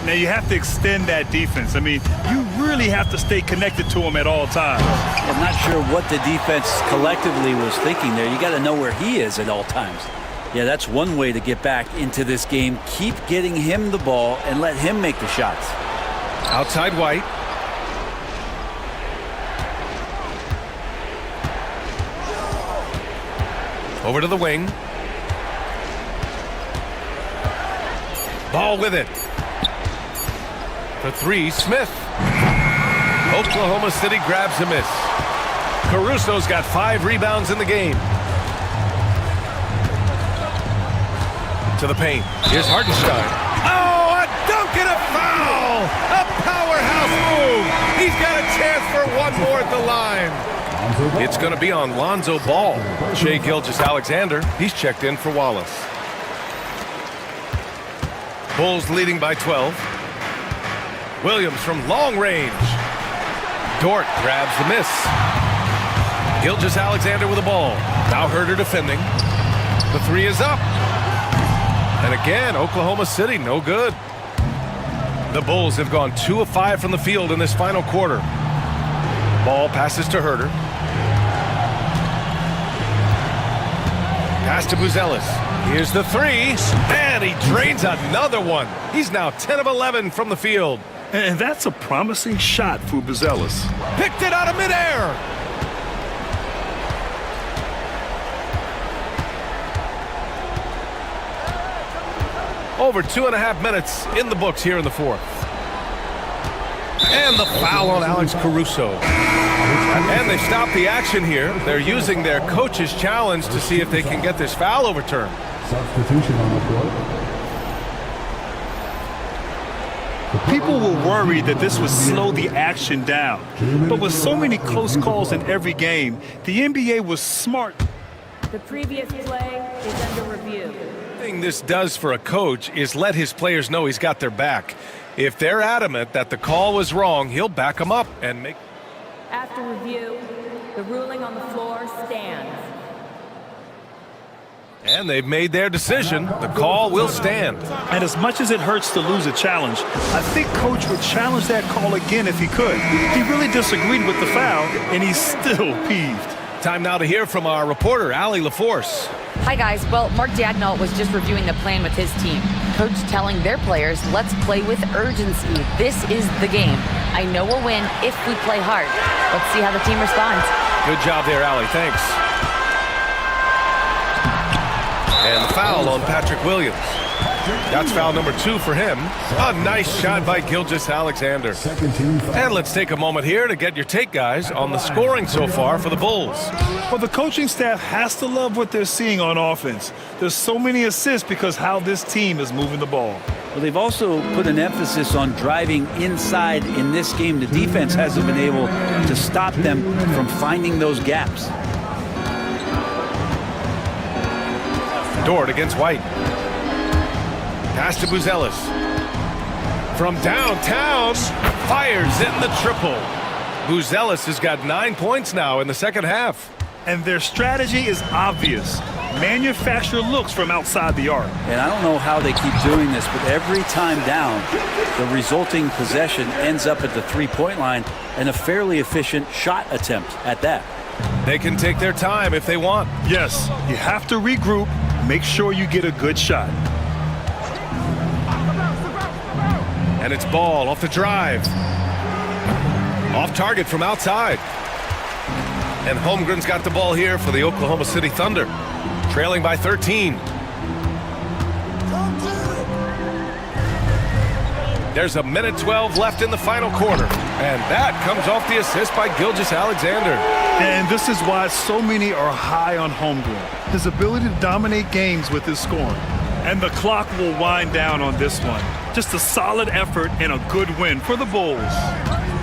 Now you have to extend that defense. I mean, you really really have to stay connected to him at all times. I'm not sure what the defense collectively was thinking there. You got to know where he is at all times. Yeah, that's one way to get back into this game. Keep getting him the ball and let him make the shots. Outside White. Over to the wing. Ball with it. For three, Smith. Oklahoma City grabs a miss. Caruso's got 5 rebounds in the game. To the paint. Here's Hartenstein. Oh, a dunk and a foul! A powerhouse move! He's got a chance for one more at the line. It's going to be on Lonzo Ball. Shai Gilgeous-Alexander, he's checked in for Wallace. Bulls leading by 12. Williams from long range. Dort grabs the miss. Gilgeous-Alexander with the ball. Now Herter defending. The three is up. And again, Oklahoma City, no good. The Bulls have gone 2 of 5 from the field in this final quarter. Ball passes to Herter. Pass to Buzelis. Here's the three, and he drains another one. He's now 10 of 11 from the field. And that's a promising shot for Buzelis. Picked it out of midair. Over 2.5 minutes in the books here in the fourth. And the foul on Alex Caruso. And they stop the action here. They're using their coach's challenge to see if they can get this foul overturned. Substitution on the court. People were worried that this would slow the action down. But with so many close calls in every game, the NBA was smart. The previous play is under review. The thing this does for a coach is let his players know he's got their back. If they're adamant that the call was wrong, he'll back them up and make... After review, the ruling on the floor stands. And they've made their decision. The call will stand. And as much as it hurts to lose a challenge, I think Coach would challenge that call again if he could. He really disagreed with the foul, and he's still peeved. Time now to hear from our reporter, Allie LaForce. Hi, guys. Well, Mark Dagnall was just reviewing the plan with his team. Coach telling their players, let's play with urgency. This is the game. I know we'll win if we play hard. Let's see how the team responds. Good job there, Allie. Thanks. And the foul on Patrick Williams. That's foul number 2 for him. A nice shot by Gilgeous-Alexander. And let's take a moment here to get your take, guys, on the scoring so far for the Bulls. Well, the coaching staff has to love what they're seeing on offense. There's so many assists because how this team is moving the ball. Well, they've also put an emphasis on driving inside in this game. The defense hasn't been able to stop them from finding those gaps. Dort against White. Pass to Buzelis. From downtown, fires in the triple. Buzelis has got 9 points now in the second half. And their strategy is obvious. Manufacture looks from outside the arc. And I don't know how they keep doing this, but every time down, the resulting possession ends up at the three-point line and a fairly efficient shot attempt at that. They can take their time if they want. Yes, you have to regroup, make sure you get a good shot. And it's Ball off the drive. Off target from outside. And Holmgren's got the ball here for the Oklahoma City Thunder. Trailing by 13. There's a minute 12 left in the final quarter. And that comes off the assist by Gilgeous-Alexander. And this is why so many are high on Holmgren. His ability to dominate games with his scoring. And the clock will wind down on this one. Just a solid effort and a good win for the Bulls.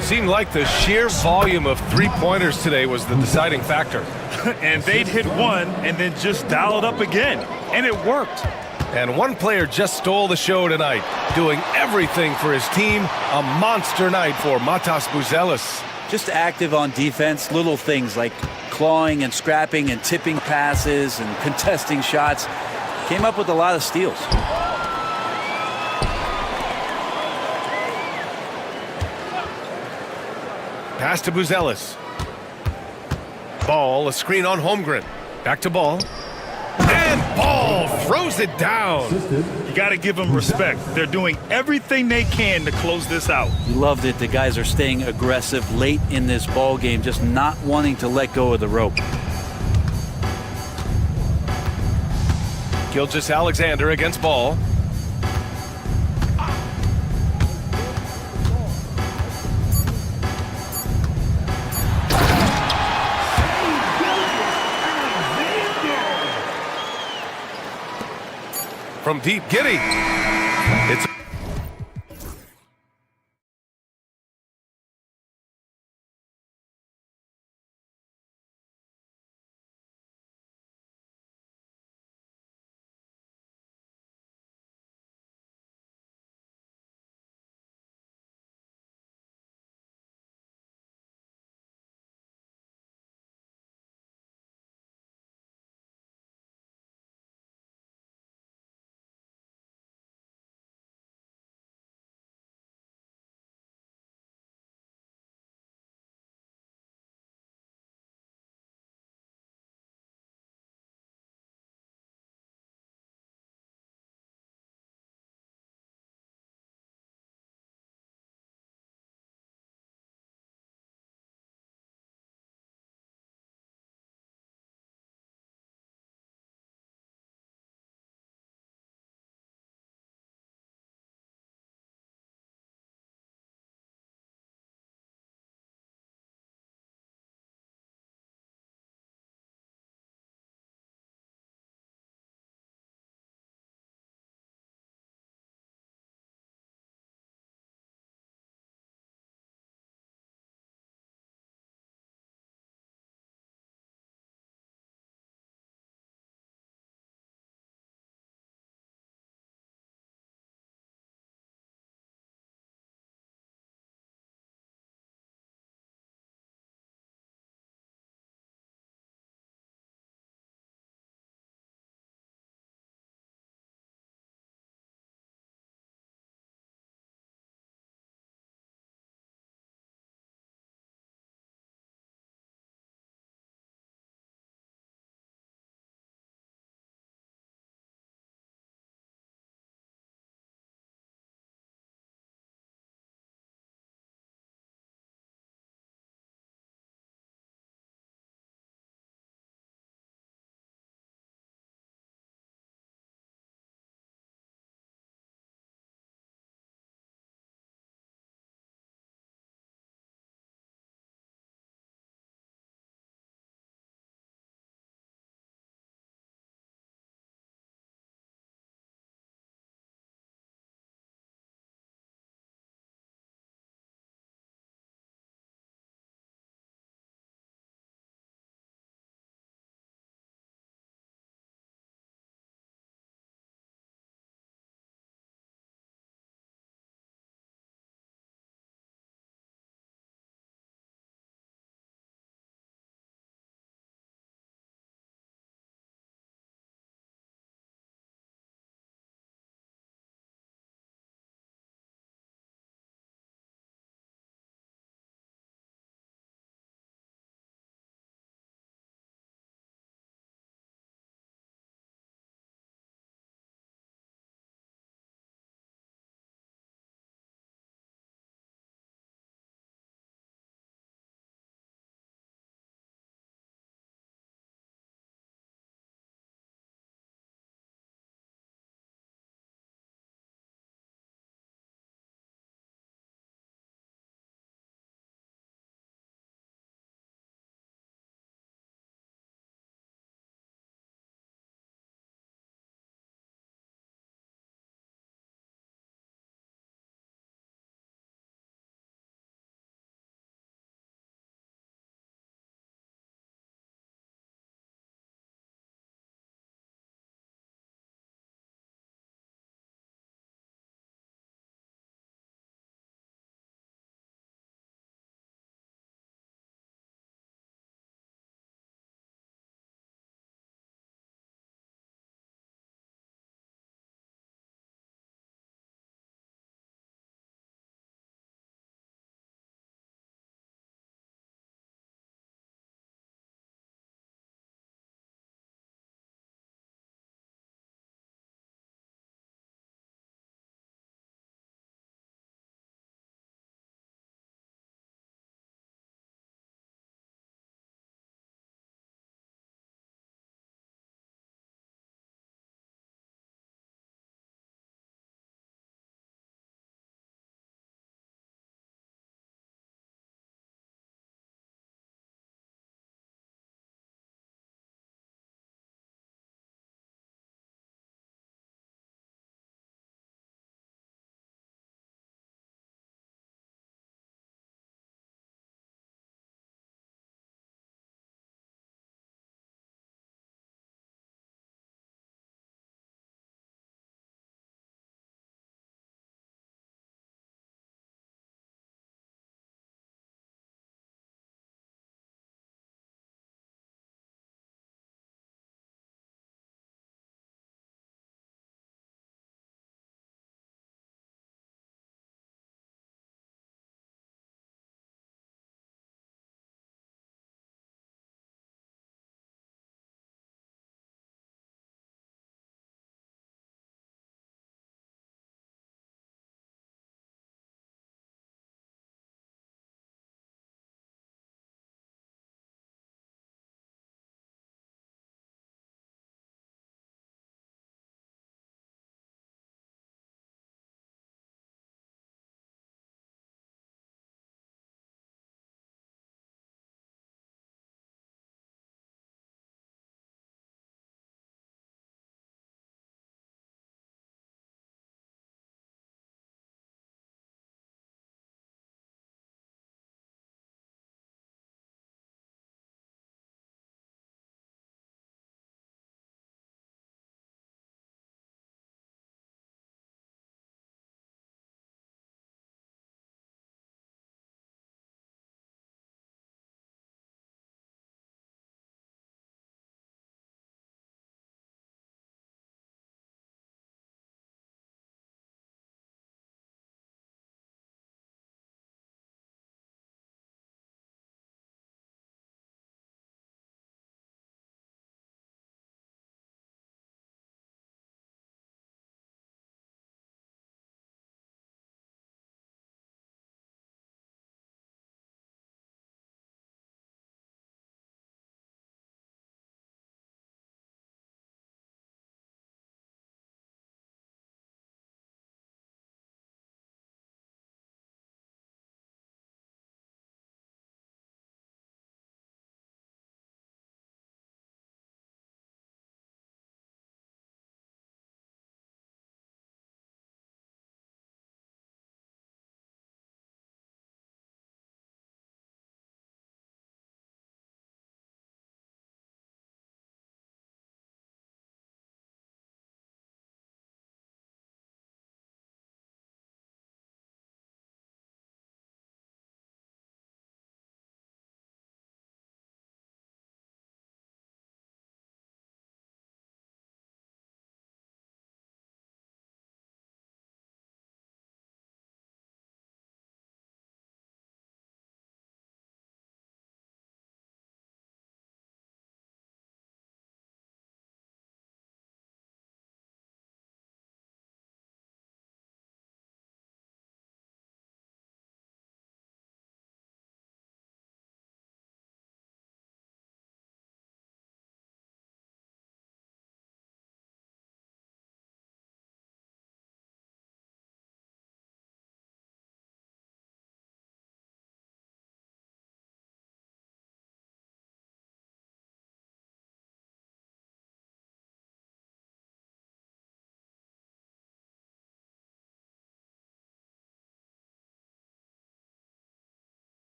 Seemed like the sheer volume of three-pointers today was the deciding factor. And they'd hit one and then just dial it up again. And it worked. And one player just stole the show tonight, doing everything for his team. A monster night for Matas Buzelis. Just active on defense, little things like clawing and scrapping and tipping passes and contesting shots. Came up with a lot of steals. Pass to Buzelis. Ball, a screen on Holmgren. Back to Ball. And Ball throws it down. You got to give them respect. They're doing everything they can to close this out. You loved it. The guys are staying aggressive late in this ball game, just not wanting to let go of the rope. Gilgeous Alexander against Ball. From deep, Giddy. It's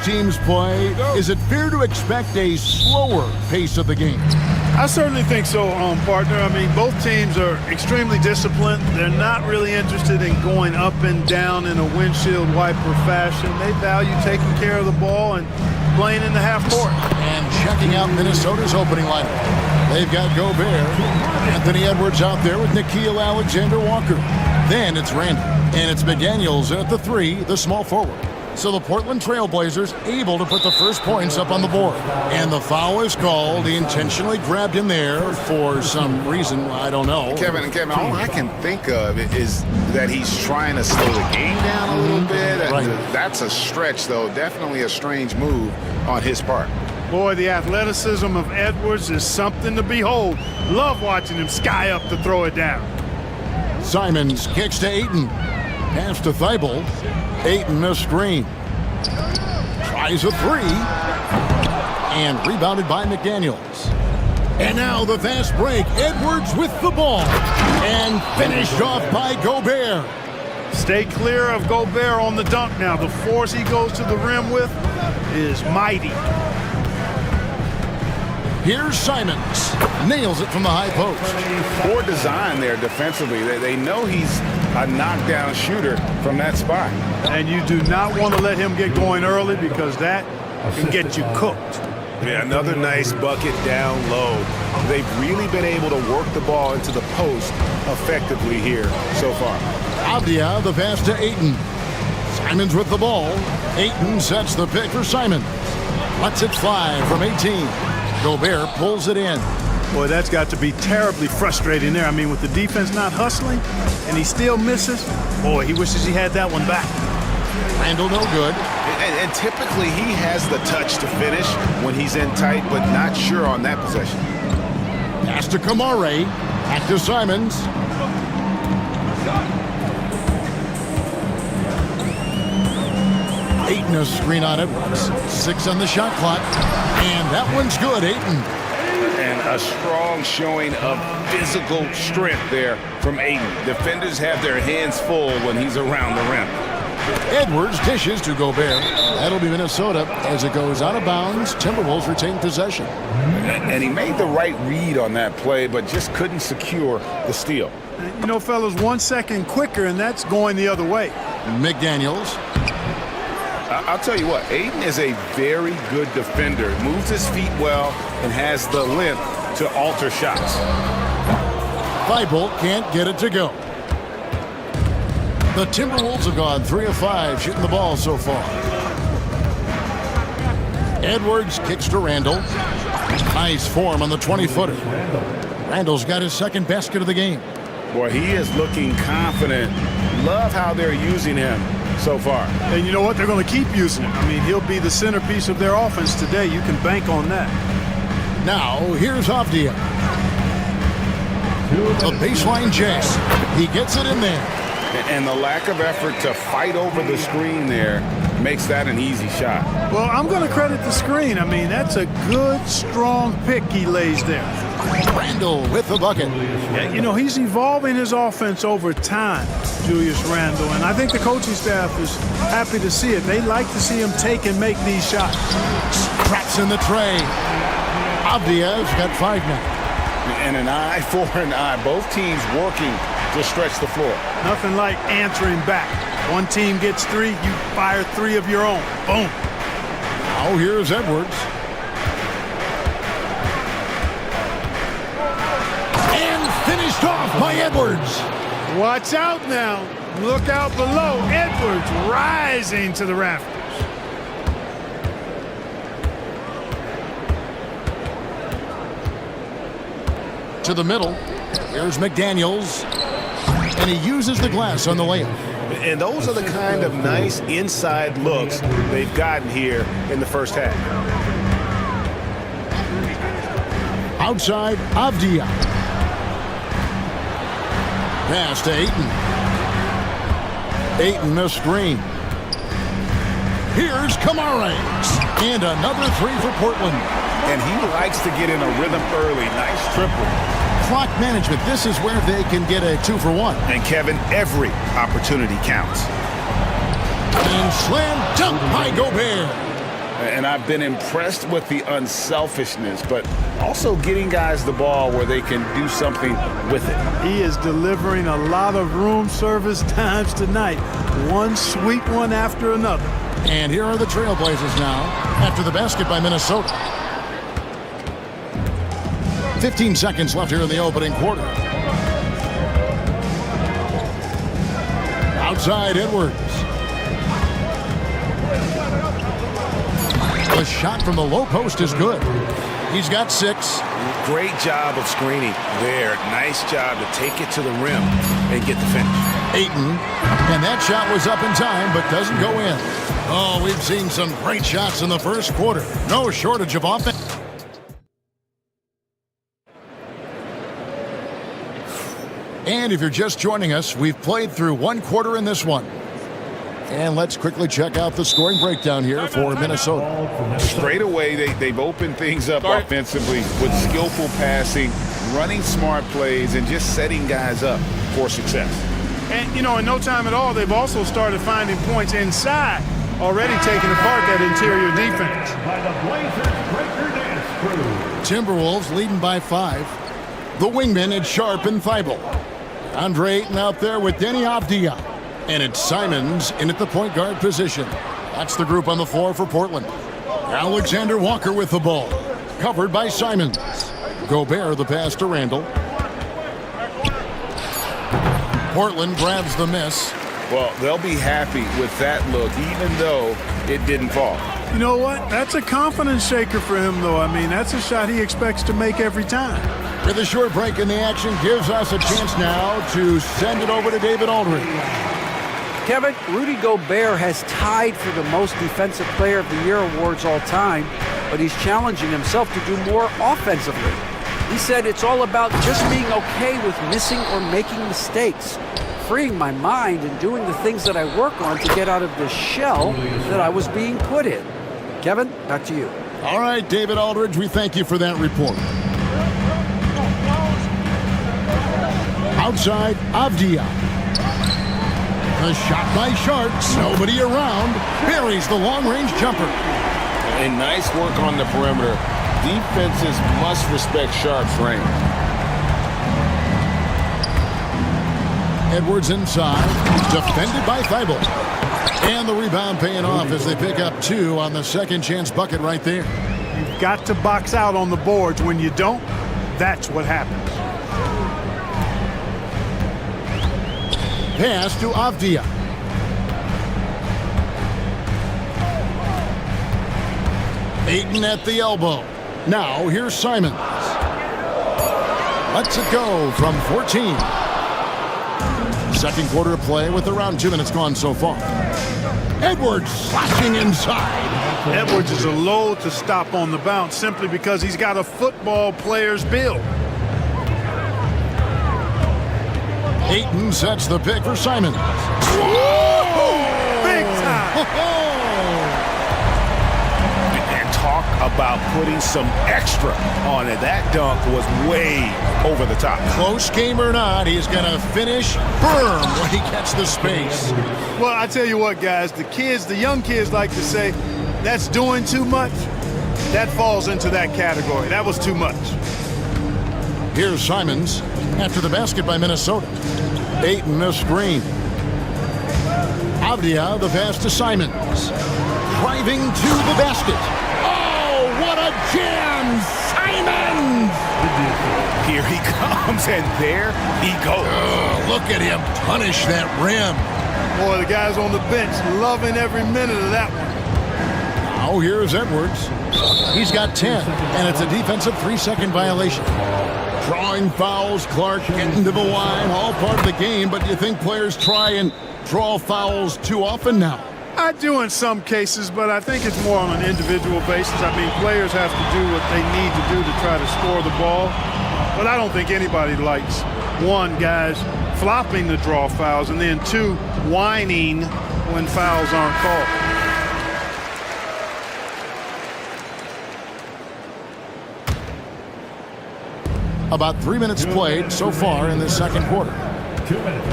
teams play, is it fair to expect a slower pace of the game? I certainly think so, partner. I mean, both teams are extremely disciplined. They're not really interested in going up and down in a windshield wiper fashion. They value taking care of the ball and playing in the half court. And checking out Minnesota's opening lineup. They've got Gobert, Anthony Edwards out there with Nickeil Alexander-Walker. Then it's Randall, and it's McDaniels at the 3, the small forward. So the Portland Trailblazers able to put the first points up on the board. And the foul is called. He intentionally grabbed him there for some reason, I don't know. Kevin, all I can think of is that he's trying to slow the game down a little bit. Right. That's a stretch, though. Definitely a strange move on his part. Boy, the athleticism of Edwards is something to behold. Love watching him sky up to throw it down. Simons kicks to Ayton. Pass to Thibault. Ayton a screen. Tries a 3. And rebounded by McDaniels. And now the fast break. Edwards with the ball. And finished off by Gobert. Stay clear of Gobert on the dunk now. The force he goes to the rim with is mighty. Here's Simons. Nails it from the high post. Poor design there defensively. They know he's a knockdown shooter from that spot. And you do not want to let him get going early because that can get you cooked. Yeah, another nice bucket down low. They've really been able to work the ball into the post effectively here so far. Avdia, the pass to Ayton. Simons with the ball. Ayton sets the pick for Simons. Lets it fly from 18. Gobert pulls it in. Boy, that's got to be terribly frustrating there. I mean, with the defense not hustling and he still misses, boy, he wishes he had that one back. Randall no good. And typically he has the touch to finish when he's in tight, but not sure on that possession. Pass to Kamare. Back to Simons. Ayton a screen on Edwards. 6 on the shot clock. And that one's good, Ayton. And a strong showing of physical strength there from Ayton. Defenders have their hands full when he's around the rim. Edwards dishes to Gobert. That'll be Minnesota as it goes out of bounds. Timberwolves retain possession. And he made the right read on that play, but just couldn't secure the steal. You know, fellas, 1 second quicker, and that's going the other way. McDaniels. I'll tell you what, Ayton is a very good defender. Moves his feet well and has the length to alter shots. Thibault can't get it to go. The Timberwolves have gone 3 of 5 shooting the ball so far. Edwards kicks to Randall. Nice form on the 20-footer. Randall's got his second basket of the game. Boy, he is looking confident. Love how they're using him so far. And you know what? They're going to keep using him. I mean, he'll be the centerpiece of their offense today. You can bank on that. Now, here's Avdia. A baseline jam. He gets it in there. And the lack of effort to fight over the screen there makes that an easy shot. Well, I'm going to credit the screen. I mean, that's a good, strong pick he lays there. Randall with the bucket. Yeah, you know, he's evolving his offense over time, Julius Randall, and I think the coaching staff is happy to see it. They like to see him take and make these shots. Scraps in the tray. Avdia's got 5 now. And an eye for an eye. Both teams working to stretch the floor. Nothing like answering back. One team gets 3, you fire 3 of your own. Boom. Now here's Edwards. And finished off by Edwards. Watch out now. Look out below. Edwards rising to the rafters. To the middle. Here's McDaniels. And he uses the glass on the layup. And those are the kind of nice inside looks they've gotten here in the first half. Outside, Avdia. Pass to Ayton. Ayton a screen. Here's Kamare. And another 3 for Portland. And he likes to get in a rhythm early. Nice triple. Clock management. This is where they can get a 2 for 1. And Kevin, every opportunity counts. And slam dunk by Gobert. And I've been impressed with the unselfishness, but also getting guys the ball where they can do something with it. He is delivering a lot of room service times tonight. One sweet one after another. And here are the Trailblazers now after the basket by Minnesota. 15 seconds left here in the opening quarter. Outside Edwards. The shot from the low post is good. He's got 6. Great job of screening there. Nice job to take it to the rim and get the finish. Ayton, and that shot was up in time, but doesn't go in. Oh, we've seen some great shots in the first quarter. No shortage of offense. And if you're just joining us, we've played through one quarter in this one. And let's quickly check out the scoring breakdown here for Minnesota. Straight away, they've opened things up offensively with skillful passing, running smart plays, and just setting guys up for success. And, you know, in no time at all, they've also started finding points inside, already taking apart that interior defense. By the Blazers breaker dance crew. Timberwolves leading by 5. The wingmen, it's Sharp and Thibault. Andre Ayton out there with Denny Avdia. And it's Simons in at the point guard position. That's the group on the floor for Portland. Alexander Walker with the ball. Covered by Simons. Gobert the pass to Randall. Portland grabs the miss. Well, they'll be happy with that look, even though it didn't fall. You know what? That's a confidence shaker for him, though. I mean, that's a shot he expects to make every time. With a short break in the action, gives us a chance now to send it over to David Aldridge. Kevin, Rudy Gobert has tied for the most Defensive Player of the Year awards all time, but he's challenging himself to do more offensively. He said it's all about just being okay with missing or making mistakes, freeing my mind and doing the things that I work on to get out of the shell that I was being put in. Kevin, back to you. All right, David Aldridge, we thank you for that report. Outside, Avdia. The shot by Sharp, nobody around, buries the long-range jumper. And nice work on the perimeter. Defenses must respect Sharp's range. Edwards inside, defended by Thibault. And the rebound paying off as they pick up 2 on the second chance bucket right there. You've got to box out on the boards. When you don't, that's what happens. Pass to Avdia. Ayton at the elbow. Now here's Simons. Lets it go from 14. Second quarter of play with around 2 minutes gone so far. Edwards slashing inside. Edwards is a load to stop on the bounce simply because he's got a football player's build. Ayton sets the pick for Simons. Big time! And talk about putting some extra on it. That dunk was way over the top. Close game or not, he's going to finish firm when he gets the space. Well, I tell you what, guys, the young kids like to say, that's doing too much. That falls into that category. That was too much. Here's Simons after the basket by Minnesota. Ayton a screen. Avdia the pass to Simons. Driving to the basket. Oh, what a jam! Simons! Here he comes, and there he goes. Oh, look at him punish that rim. Boy, the guys on the bench loving every minute of that one. Now here's Edwards. He's got 10, and it's a defensive 3-second violation. Drawing fouls, Clark getting to the line, all part of the game, but you think players try and draw fouls too often now? I do in some cases, but I think it's more on an individual basis. I mean, players have to do what they need to do to try to score the ball, but I don't think anybody likes, 1, guys flopping the draw fouls, and then 2, whining when fouls aren't called. About 3 minutes played so far in this second quarter. 2 minutes.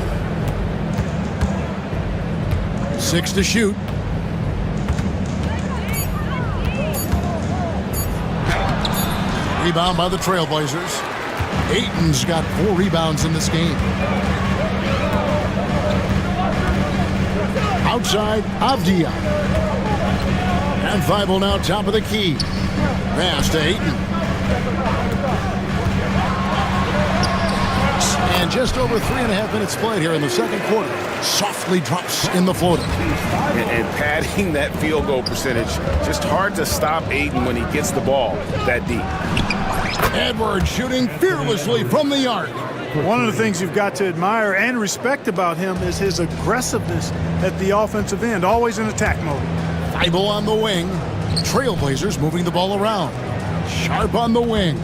6 to shoot. Rebound by the Trailblazers. Ayton's got 4 rebounds in this game. Outside, Avdia. And Thibault now top of the key. Pass to Ayton. And just over 3.5 minutes played here in the second quarter. Softly drops in the floater. And padding that field goal percentage. Just hard to stop Ayton when he gets the ball that deep. Edwards shooting fearlessly from the arc. One of the things you've got to admire and respect about him is his aggressiveness at the offensive end, always in attack mode. Thibault on the wing. Trailblazers moving the ball around. Sharp on the wing.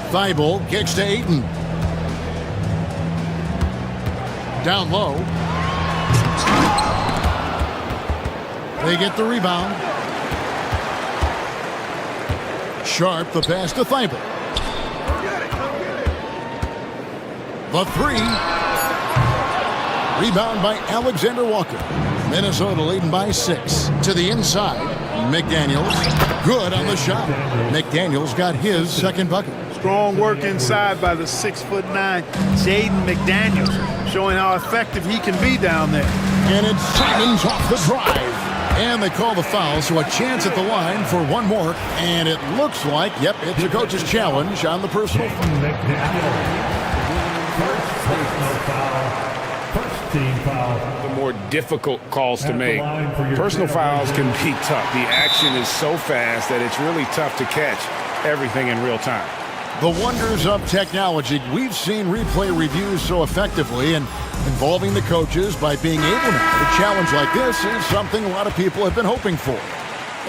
Thibault kicks to Ayton. Down low. They get the rebound. Sharp, the pass to Thibault. The 3. Rebound by Alexander Walker. Minnesota leading by 6. To the inside. McDaniels. Good on the shot. McDaniels got his second bucket. Strong work inside by the 6'9" Jaden McDaniels, showing how effective he can be down there. And it's Simons off the drive. And they call the foul, so a chance at the line for one more. And it looks like, yep, it's a coach's challenge on the personal First team foul. The more difficult calls to make. Personal fouls can be tough. The action is so fast that it's really tough to catch everything in real time. The wonders of technology. We've seen replay reviews so effectively and involving the coaches by being able to. A challenge like this is something a lot of people have been hoping for.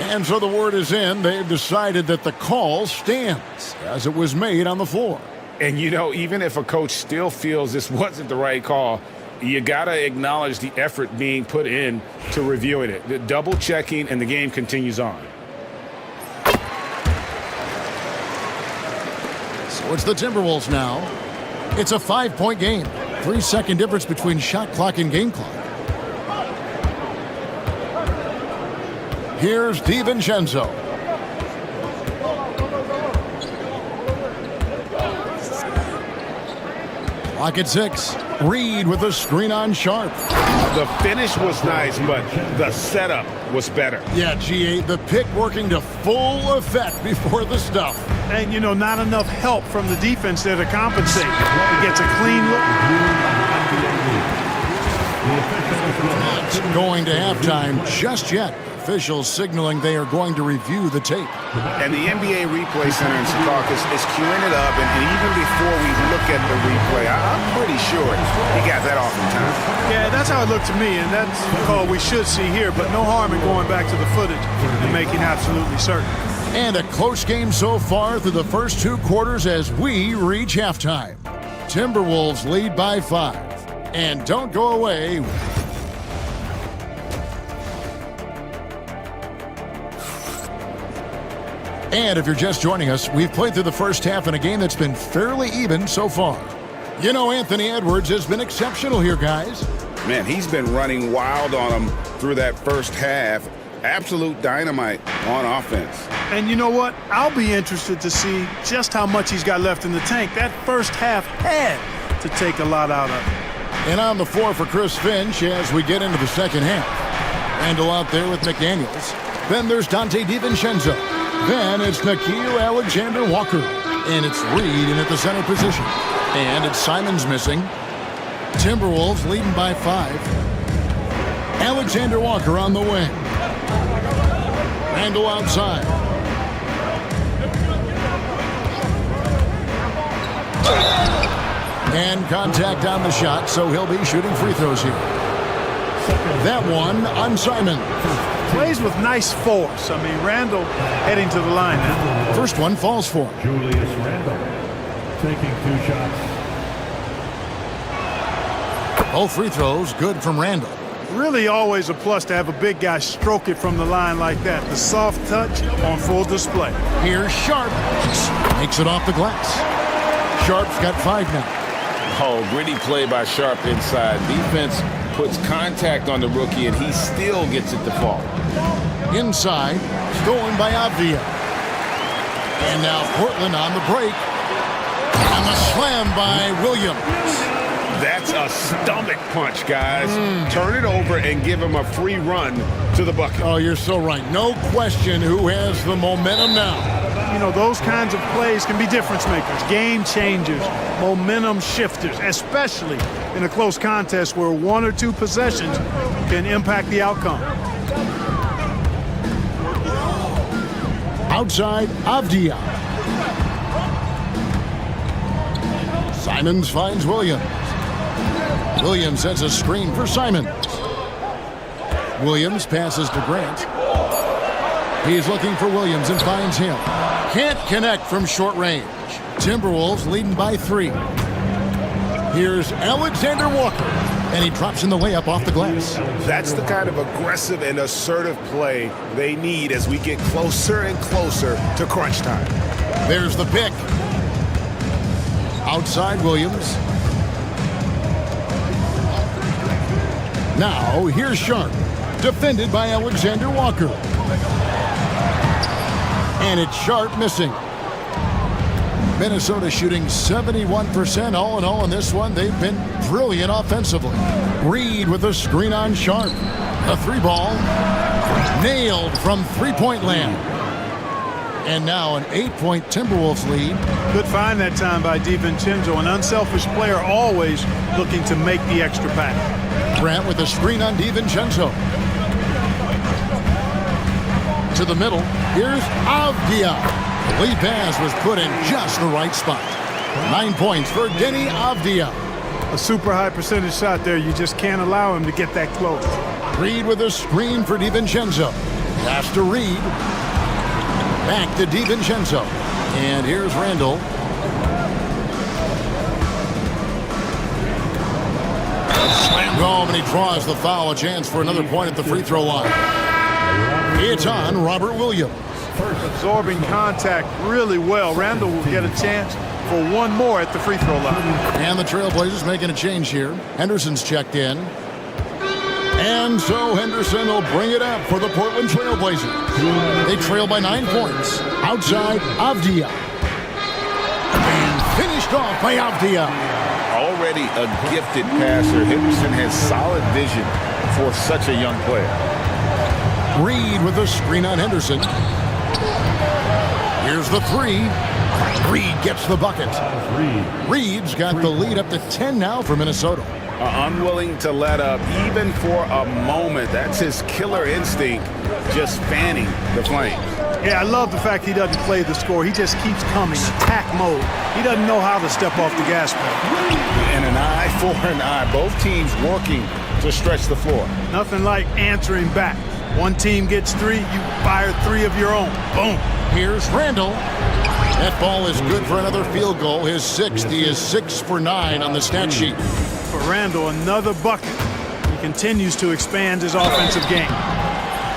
And so the word is in. They've decided that the call stands as it was made on the floor. And, you know, even if a coach still feels this wasn't the right call, you got to acknowledge the effort being put in to reviewing it. The double checking, and the game continues on. So it's the Timberwolves now. It's a 5-point game. 3-second difference between shot clock and game clock. Here's DiVincenzo. Clock at 6. Reed with a screen on Sharp. The finish was nice, but the setup was better. Yeah, G8, the pick working to full effect before the stuff. And, you know, not enough help from the defense there to compensate. He gets a clean look. Not going to halftime just yet. Officials signaling they are going to review the tape. And the NBA Replay Center in Secaucus is queuing it up, and even before we look at the replay, I'm pretty sure he got that off in time. Yeah, that's how it looked to me, and that's the call we should see here, but no harm in going back to the footage and making absolutely certain. And a close game so far through the first 2 quarters as we reach halftime. Timberwolves lead by 5. And don't go away. And if you're just joining us, we've played through the first half in a game that's been fairly even so far. You know, Anthony Edwards has been exceptional here, guys. Man, he's been running wild on them through that first half. Absolute dynamite on offense. And you know what? I'll be interested to see just how much he's got left in the tank. That first half had to take a lot out of it. And on the floor for Chris Finch as we get into the second half. Randall out there with McDaniels. Then there's Dante DiVincenzo. Then it's Nickeil Alexander-Walker. And it's Reed in at the center position. And it's Simons missing. Timberwolves leading by 5. Alexander-Walker on the wing. Randall outside. And contact on the shot, so he'll be shooting free throws here. That one on Simon. Plays with nice force. I mean, Randall heading to the line now. First one falls for him. Julius Randle taking 2 shots. Both free throws good from Randall. Really always a plus to have a big guy stroke it from the line like that. The soft touch on full display. Here's Sharp. Makes it off the glass. Sharp's got 5 now. Oh, gritty play by Sharp inside. Defense puts contact on the rookie, and he still gets it to fall. Inside, stolen by Avdia. And now Portland on the break. And the slam by Williams. That's a stomach punch, guys. Turn it over and give him a free run to the bucket. Oh, you're so right. No question who has the momentum now. You know, those kinds of plays can be difference makers, game changers, momentum shifters, especially in a close contest where one or two possessions can impact the outcome. Outside, Avdia. Simons finds Williams. Williams sets a screen for Simons. Williams passes to Grant. He's looking for Williams and finds him. Can't connect from short range. Timberwolves leading by 3. Here's Alexander Walker, and he drops in the layup off the glass. That's the kind of aggressive and assertive play they need as we get closer and closer to crunch time. There's the pick. Outside Williams. Now, here's Sharp, defended by Alexander Walker. And it's Sharp missing. Minnesota shooting 71% all in all in this one. They've been brilliant offensively. Reed with a screen on Sharp. A 3-ball. Nailed from three-point land. And now an 8-point Timberwolves lead. Good find that time by DiVincenzo, an unselfish player always looking to make the extra pass. Grant with a screen on DiVincenzo. To the middle, here's Avdia. The lead pass was put in just the right spot. 9 points for Denny Avdia. A super high percentage shot there. You just can't allow him to get that close. Reed with a screen for DiVincenzo. Pass to Reed. Back to DiVincenzo. And here's Randall. Slam home, and he draws the foul. A chance for another point at the free throw line. It's on Robert Williams. Absorbing contact really well. Randall will get a chance for one more at the free throw line. And the Trailblazers making a change here. Henderson's checked in. And so Henderson will bring it up for the Portland Trailblazers. They trail by 9 points. Outside, Avdia. And finished off by Avdia. Already a gifted passer, Henderson has solid vision for such a young player. Reed with a screen on Henderson. Here's the 3. Reed gets the bucket. Reed's got the lead up to 10 now for Minnesota. Unwilling to let up even for a moment. That's his killer instinct, just fanning the flames. Yeah, I love the fact he doesn't play the score. He just keeps coming, attack mode. He doesn't know how to step off the gas pedal. And an eye for an eye. Both teams working to stretch the floor. Nothing like answering back. One team gets 3, you fire 3 of your own. Boom. Here's Randall. That ball is good for another field goal. His 6th. He is 6 for 9 on the stat sheet. For Randall, another bucket. He continues to expand his offensive game.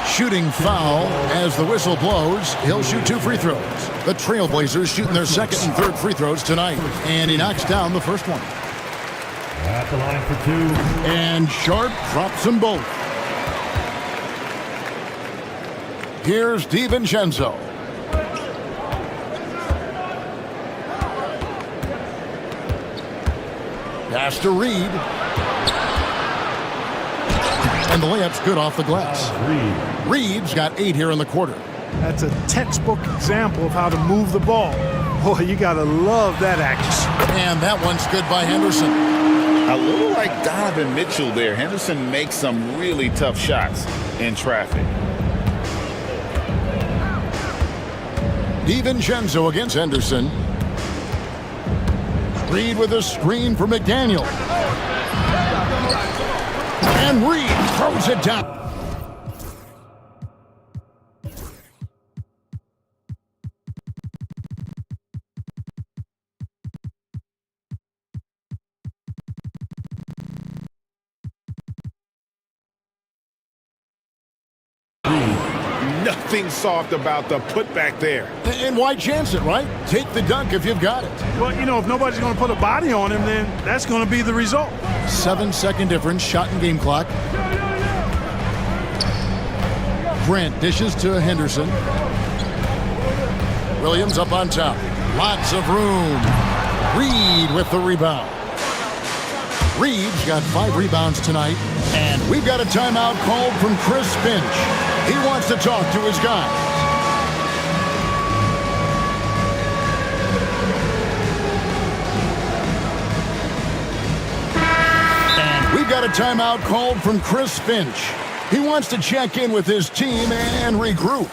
Shooting foul as the whistle blows. He'll shoot 2 free throws. The Trailblazers shooting their 2nd and 3rd free throws tonight. And he knocks down the first one. At the line for 2. And Sharp drops them both. Here's DiVincenzo. Pass to Reed. And the layup's good off the glass. Reed's got 8 here in the quarter. That's a textbook example of how to move the ball. Boy, you gotta love that action. And that one's good by Henderson. A little like Donovan Mitchell there. Henderson makes some really tough shots in traffic. DiVincenzo against Henderson. Reed with a screen for McDaniel. And Reed throws it down. Nothing soft about the putback there. And why chance it, right? Take the dunk if you've got it. Well, you know, if nobody's going to put a body on him, then that's going to be the result. 7-second difference, shot and game clock. Grant dishes to Henderson. Williams up on top. Lots of room. Reed with the rebound. Reed's got 5 rebounds tonight. And we've got a timeout called from Chris Finch. He wants to talk to his guys. We've got a timeout called from Chris Finch. He wants to check in with his team and regroup.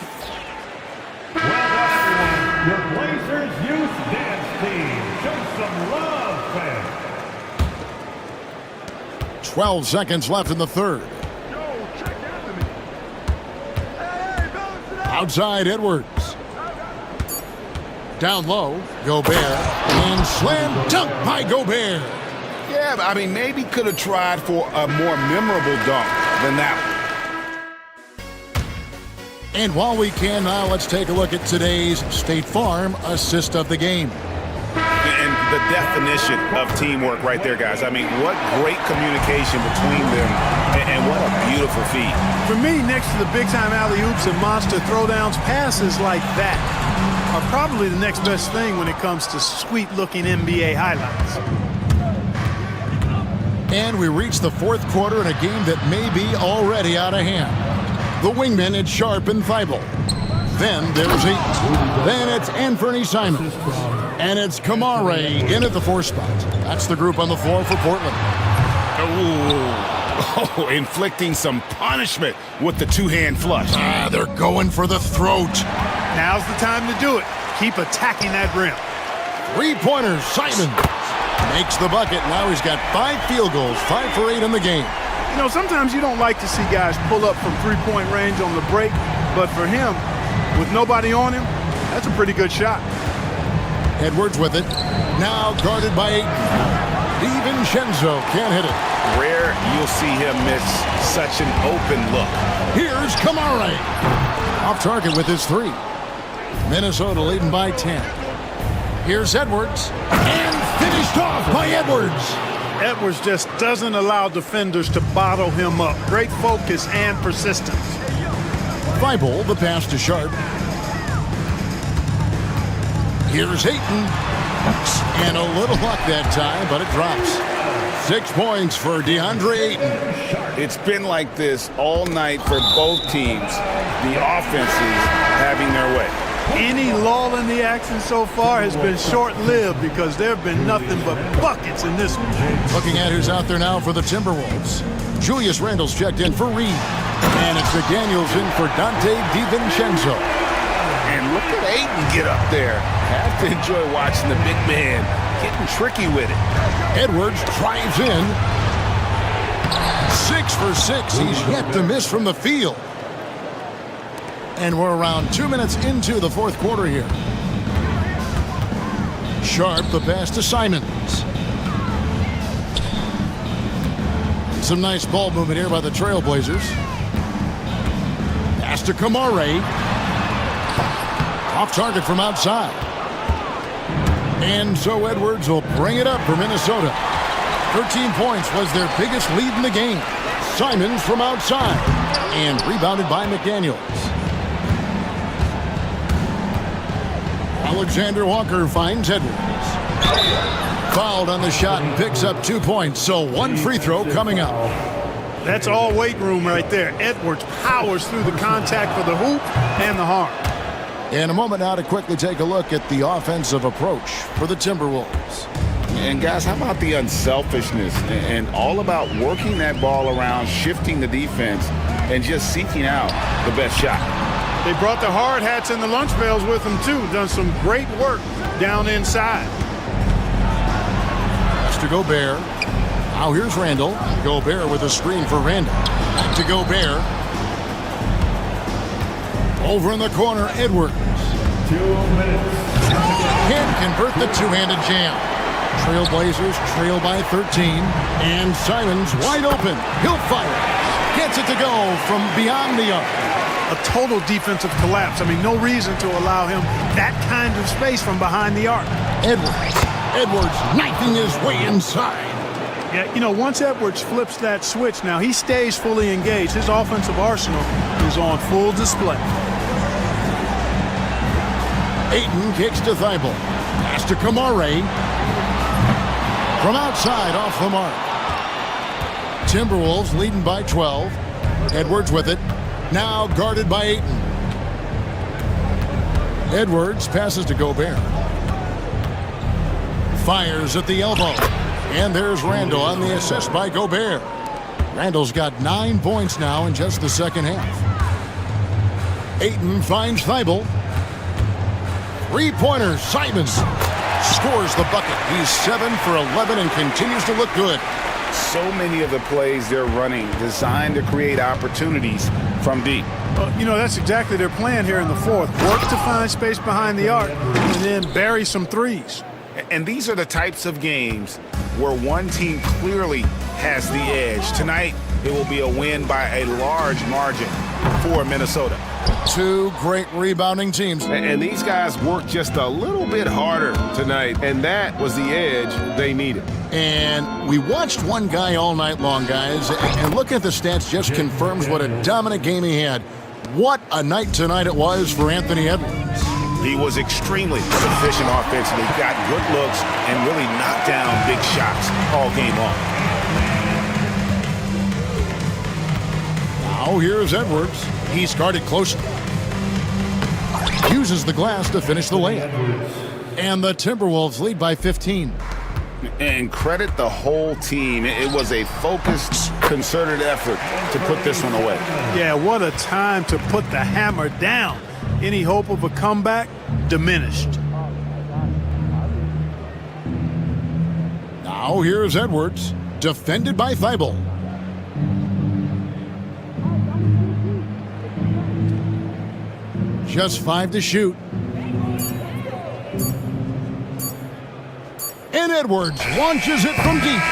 Well done, everyone. Your Blazers youth dance team. Show some love, fans. 12 seconds left in the third. Outside Edwards. Down low, Gobert. And slam dunk by Gobert. Yeah, I mean, maybe could have tried for a more memorable dunk than that one. And while we can now, let's take a look at today's State Farm assist of the game. And the definition of teamwork right there, guys. I mean, what great communication between them, and what a beautiful feat. For me, next to the big-time alley-oops and monster throwdowns, passes like that are probably the next best thing when it comes to sweet-looking NBA highlights. And we reach the fourth quarter in a game that may be already out of hand. The wingman, it's Sharp and Thibault. Then there's Eaton. Then it's Anthony Simons. And it's Kamare in at the 4 spot. That's the group on the floor for Portland. Oh, inflicting some punishment with the two-hand flush. They're going for the throat. Now's the time to do it. Keep attacking that rim. 3-pointers, Simons. Makes the bucket. Now he's got 5 field goals, 5 for 8 in the game. You know, sometimes you don't like to see guys pull up from 3-point range on the break, but for him, with nobody on him, that's a pretty good shot. Edwards with it. Now guarded by Ayton. DiVincenzo can't hit it. Rare you'll see him miss such an open look. Here's Kamare. Off target with his 3. Minnesota leading by 10. Here's Edwards. And finished off by Edwards. Edwards just doesn't allow defenders to bottle him up. Great focus and persistence. Thibault, the pass to Sharp. Here's Ayton. And a little luck that time, but it drops. 6 points for DeAndre Ayton. It's been like this all night for both teams. The offenses having their way. Any lull in the action so far has been short-lived because there have been nothing but buckets in this one. Looking at who's out there now for the Timberwolves. Julius Randle's checked in for Reed. And it's McDaniels in for Dante DiVincenzo. And look at Ayton get up there. Have to enjoy watching the big man getting tricky with it. Edwards drives in. 6 for 6. He's yet to miss from the field. And we're around 2 minutes into the fourth quarter here. Sharp, the pass to Simons. Some nice ball movement here by the Trailblazers. Pass to Kamare. Off target from outside. And so Edwards will bring it up for Minnesota. 13 points was their biggest lead in the game. Simons from outside. And rebounded by McDaniels. Alexander Walker finds Edwards. Fouled on the shot and picks up 2 points. So 1 free throw coming up. That's all weight room right there. Edwards powers through the contact for the hoop and the harm. In a moment now to quickly take a look at the offensive approach for the Timberwolves. And guys, how about the unselfishness and all about working that ball around, shifting the defense, and just seeking out the best shot. They brought the hard hats and the lunch pails with them too. Done some great work down inside. That's to Gobert. Now here's Randle. Gobert with a screen for Randle. Back to Gobert. Over in the corner, Edwards. 2 minutes. Can't convert the two-handed jam. Trailblazers trail by 13. And Simons wide open. He'll fire. Gets it to go from beyond the arc. A total defensive collapse. I mean, no reason to allow him that kind of space from behind the arc. Edwards knifing his way inside. Yeah, you know, once Edwards flips that switch, now he stays fully engaged. His offensive arsenal is on full display. Ayton kicks to Thibault. Pass to Kamare. From outside, off the mark. Timberwolves leading by 12. Edwards with it. Now guarded by Ayton. Edwards passes to Gobert. Fires at the elbow. And there's Randall on the assist by Gobert. Randall's got 9 points now in just the second half. Ayton finds Thibault. Three-pointer, Simons scores the bucket. He's 7 for 11 and continues to look good. So many of the plays they're running designed to create opportunities from deep. You know, that's exactly their plan here in the fourth. Work to find space behind the arc and then bury some threes. And these are the types of games where one team clearly has the edge. Tonight, it will be a win by a large margin for Minnesota. 2 great rebounding teams. And these guys worked just a little bit harder tonight, and that was the edge they needed. And we watched one guy all night long, guys, and looking at the stats just confirms what a dominant game he had. What a night tonight it was for Anthony Edwards. He was extremely efficient offensively, got good looks, and really knocked down big shots all game long. Now here's Edwards. He's guarded closely. Uses the glass to finish the layup. And the Timberwolves lead by 15. And credit the whole team. It was a focused, concerted effort to put this one away. Yeah, what a time to put the hammer down. Any hope of a comeback diminished. Now here's Edwards, defended by Thibault. Just 5 to shoot. And Edwards launches it from deep.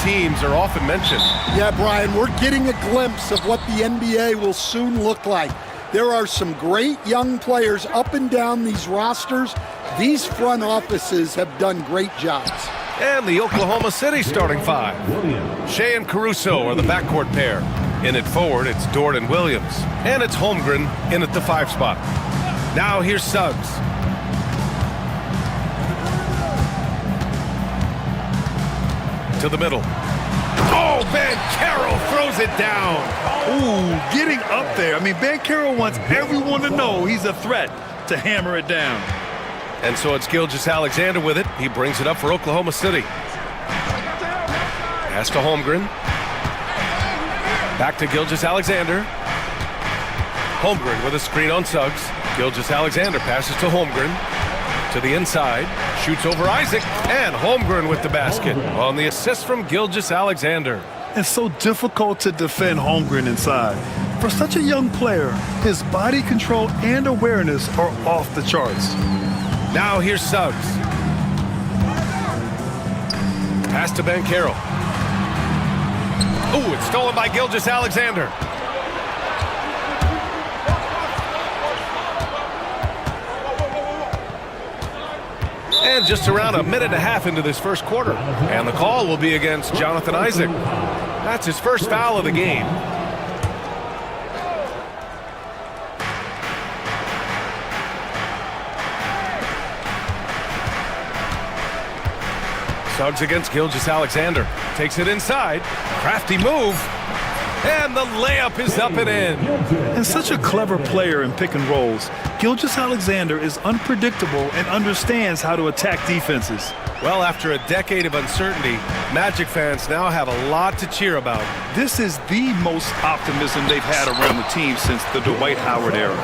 teams are often mentioned. Yeah, Brian, we're getting a glimpse of what the NBA will soon look like. There are some great young players up and down these rosters. These front offices have done great jobs. And the Oklahoma City starting five. Shea and Caruso are the backcourt pair. In at forward, it's Dort and Williams. And it's Holmgren in at the 5 spot. Now here's Suggs. To the middle. Oh, Banchero throws it down. Ooh, getting up there. I mean, Banchero wants everyone to know he's a threat to hammer it down. And so it's Gilgeous-Alexander with it. He brings it up for Oklahoma City. Pass to Holmgren. Back to Gilgeous-Alexander. Holmgren with a screen on Suggs. Gilgeous-Alexander passes to Holmgren. To the inside. Shoots over Isaac. And Holmgren with the basket on the assist from Gilgeous-Alexander. It's so difficult to defend Holmgren inside. For such a young player, his body control and awareness are off the charts. Now here's Suggs. Pass to Banchero. Ooh, it's stolen by Gilgeous-Alexander. And just around a minute and a half into this first quarter. And the call will be against Jonathan Isaac. That's his first foul of the game. Suggs against Gilgeous-Alexander. Takes it inside. Crafty move. And the layup is up and in. And such a clever player in pick and rolls, Gilgeous-Alexander is unpredictable and understands how to attack defenses. Well, after a decade of uncertainty, Magic fans now have a lot to cheer about. This is the most optimism they've had around the team since the Dwight Howard era.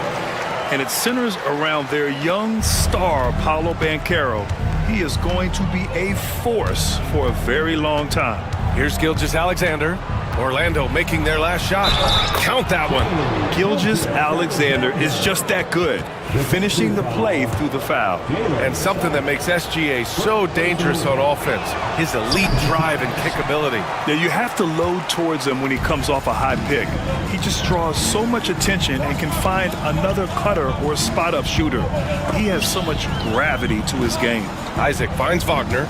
And it centers around their young star, Paolo Banchero. He is going to be a force for a very long time. Here's Gilgeous-Alexander. Orlando making their last shot. Count that one. Gilgeous-Alexander is just that good, finishing the play through the foul. And something that makes SGA so dangerous on offense, his elite drive and kickability. Yeah, you have to load towards him when he comes off a high pick. He just draws so much attention and can find another cutter or spot-up shooter. He has so much gravity to his game. Isaac finds Wagner.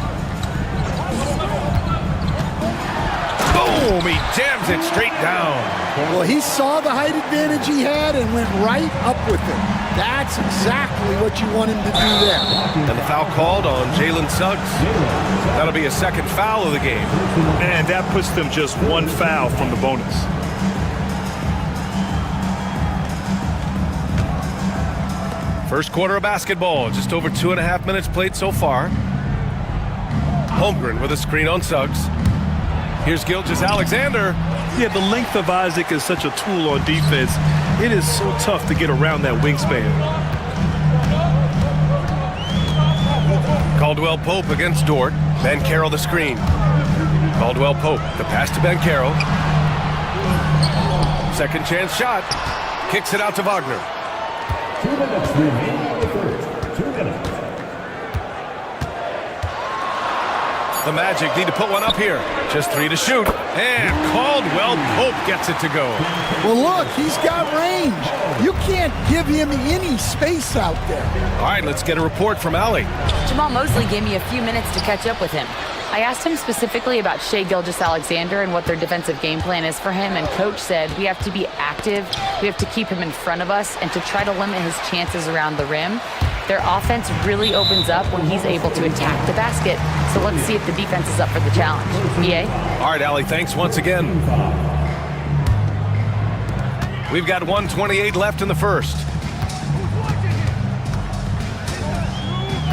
Boom! He jams it straight down. Well, he saw the height advantage he had and went right up with it. That's exactly what you want him to do there. And the foul called on Jalen Suggs. That'll be a second foul of the game. And that puts them just one foul from the bonus. First quarter of basketball, just over 2.5 minutes played so far. Holmgren with a screen on Suggs. Here's Gilgeous-Alexander. Yeah, the length of Isaac is such a tool on defense. It is so tough to get around that wingspan. Caldwell Pope against Dort. Banchero the screen. Caldwell Pope, the pass to Banchero. Second chance shot. Kicks it out to Wagner. 2 minutes remaining in the first. 2 minutes. The Magic need to put one up here. Just 3 to shoot. And Caldwell Pope gets it to go. Well, look, he's got range. You can't give him any space out there. All right, let's get a report from Allie. Jamal Mosley gave me a few minutes to catch up with him. I asked him specifically about Shai Gilgeous-Alexander and what their defensive game plan is for him, and Coach said we have to be active, we have to keep him in front of us, and to try to limit his chances around the rim. Their offense really opens up when he's able to attack the basket. So let's see if the defense is up for the challenge. EA? All right, Allie, thanks once again. We've got 1:28 left in the first.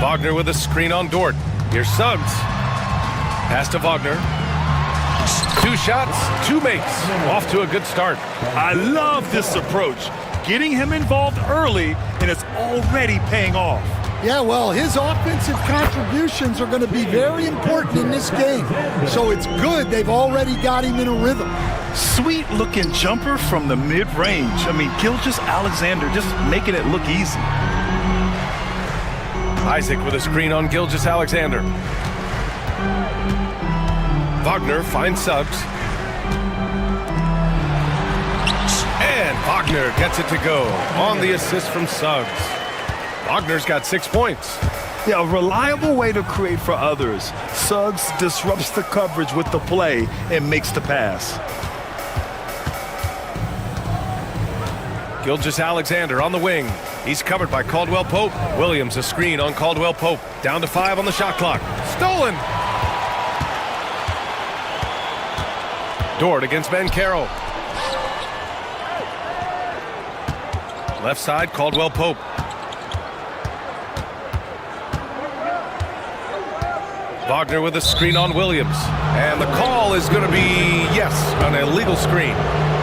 Wagner with a screen on Dort. Here's Suggs. Pass to Wagner. 2 shots, 2 makes. Off to a good start. I love this approach. Getting him involved early, and it's already paying off. Yeah, well, his offensive contributions are going to be very important in this game. So it's good they've already got him in a rhythm. Sweet-looking jumper from the mid-range. I mean, Gilgeous-Alexander just making it look easy. Isaac with a screen on Gilgeous-Alexander. Wagner finds Suggs. And Wagner gets it to go on the assist from Suggs. Wagner's got 6 points. Yeah, a reliable way to create for others. Suggs disrupts the coverage with the play and makes the pass. Gilgeous-Alexander on the wing. He's covered by Caldwell-Pope. Williams a screen on Caldwell-Pope. Down to 5 on the shot clock. Stolen! Dort against Bancaro. Left side, Caldwell-Pope. Wagner with a screen on Williams. And the call is going to be, yes, an illegal screen.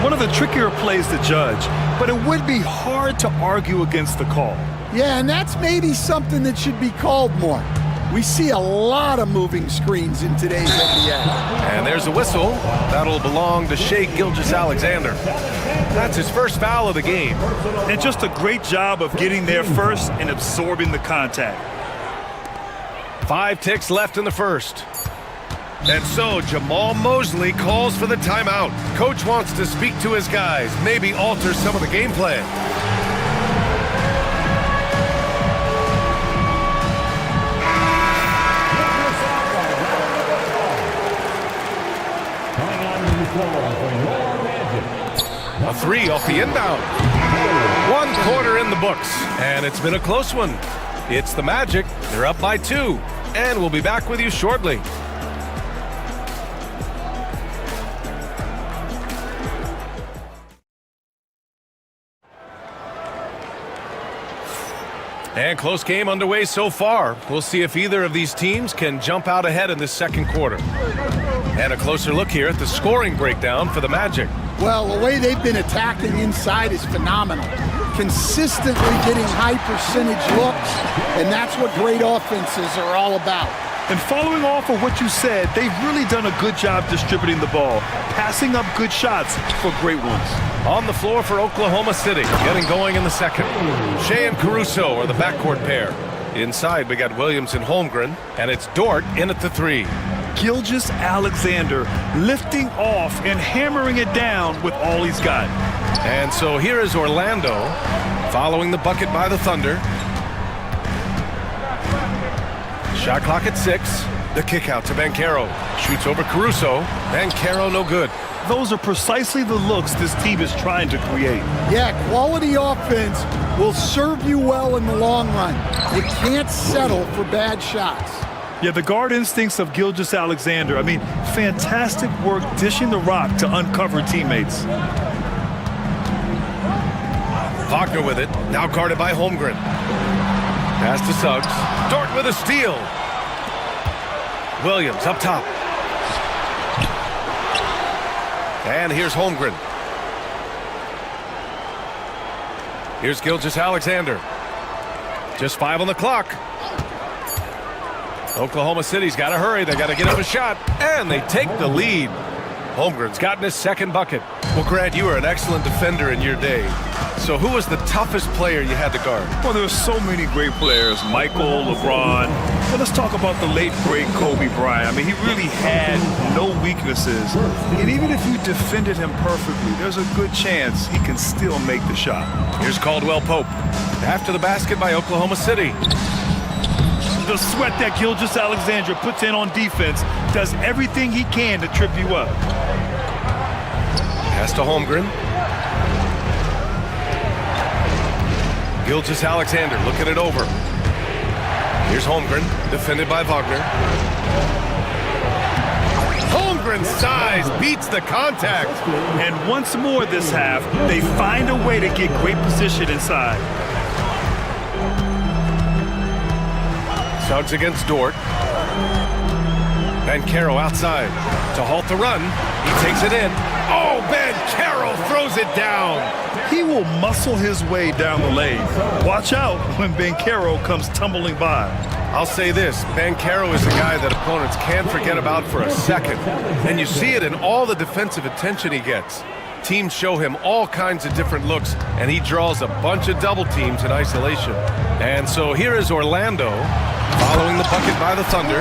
One of the trickier plays to judge, but it would be hard to argue against the call. Yeah, and that's maybe something that should be called more. We see a lot of moving screens in today's NBA. And there's a whistle. That'll belong to Shai Gilgeous-Alexander. That's his first foul of the game. And just a great job of getting there first and absorbing the contact. 5 ticks left in the first. And so Jamal Mosley calls for the timeout. Coach wants to speak to his guys, maybe alter some of the game plan. A 3 off the inbound. 1 quarter in the books, and it's been a close one. It's the Magic. They're up by 2, and we'll be back with you shortly. And close game underway so far. We'll see if either of these teams can jump out ahead in this second quarter. And a closer look here at the scoring breakdown for the Magic. Well, the way they've been attacking inside is phenomenal. Consistently getting high percentage looks, and that's what great offenses are all about. And following off of what you said, they've really done a good job distributing the ball, passing up good shots for great ones. On the floor for Oklahoma City, getting going in the second. Shai and Caruso are the backcourt pair. Inside, we got Williams and Holmgren, and it's Dort in at the 3. Gilgeous-Alexander lifting off and hammering it down with all he's got. And so here is Orlando following the bucket by the Thunder. Shot clock at 6. The kick out to Bancaro. Shoots over Caruso. Bancaro no good. Those are precisely the looks this team is trying to create. Yeah, quality offense will serve you well in the long run. You can't settle for bad shots. Yeah, the guard instincts of Gilgeous-Alexander. I mean, fantastic work dishing the rock to uncover teammates. Wagner with it. Now guarded by Holmgren. Pass to Suggs. Dort with a steal. Williams up top. And here's Holmgren. Here's Gilgeous-Alexander. Just 5 on the clock. Oklahoma City's got to hurry. They got to get up a shot. And they take the lead. Holmgren's gotten his second bucket. Well, Grant, you were an excellent defender in your day. So who was the toughest player you had to guard? Well, there were so many great players. Michael, LeBron. But let's talk about the late, great Kobe Bryant. I mean, he really had no weaknesses. And even if you defended him perfectly, there's a good chance he can still make the shot. Here's Caldwell-Pope. After the basket by Oklahoma City. The sweat that Gilgeous-Alexander puts in on defense does everything he can to trip you up. Pass to Holmgren. Gilgeous-Alexander looking it over. Here's Holmgren, defended by Wagner. Holmgren's size beats the contact. And once more this half, they find a way to get great position inside. Suggs against Dort. Bancaro outside to halt the run. He takes it in. Oh, Bancaro throws it down. He will muscle his way down the lane. Watch out when Bancaro comes tumbling by. I'll say this, Bancaro is a guy that opponents can't forget about for a second. And you see it in all the defensive attention he gets. teams show him all kinds of different looks, and he draws a bunch of double teams in isolation. And so here is Orlando following the bucket by the Thunder.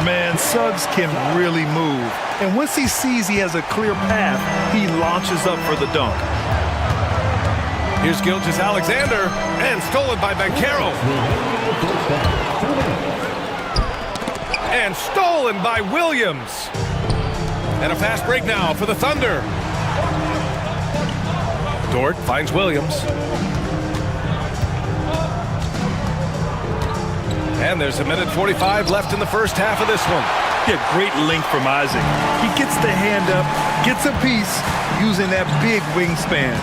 Man, Suggs can really move. And once he sees he has a clear path, he launches up for the dunk. Here's Gilgeous-Alexander, and stolen by Banchero. And stolen by Williams. And a fast break now for the Thunder. Dort finds Williams. And there's 1:45 left in the first half of this one. Yeah, great length from Isaac. He gets the hand up, gets a piece, using that big wingspan.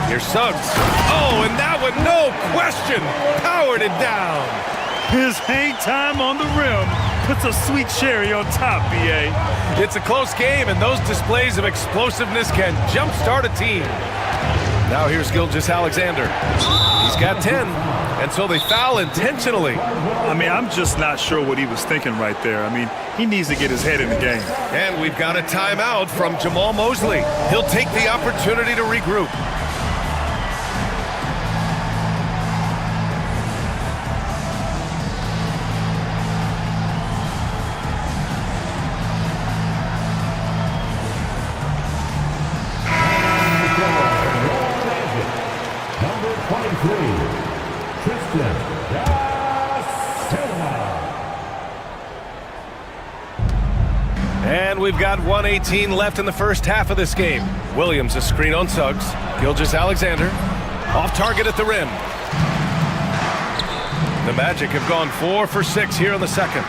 Here's Suggs. Oh, and that one, no question, powered it down. His hang time on the rim puts a sweet cherry on top, B.A. It's a close game, and those displays of explosiveness can jumpstart a team. Now here's Gilgeous-Alexander. He's got 10, and so they foul intentionally. I mean, I'm just not sure what he was thinking right there. I mean, he needs to get his head in the game. And we've got a timeout from Jamal Mosley. He'll take the opportunity to regroup. And we've got 1:18 left in the first half of this game. Williams a screen on Suggs. Gilgeous-Alexander off target at the rim. The Magic have gone 4 for 6 here in the second.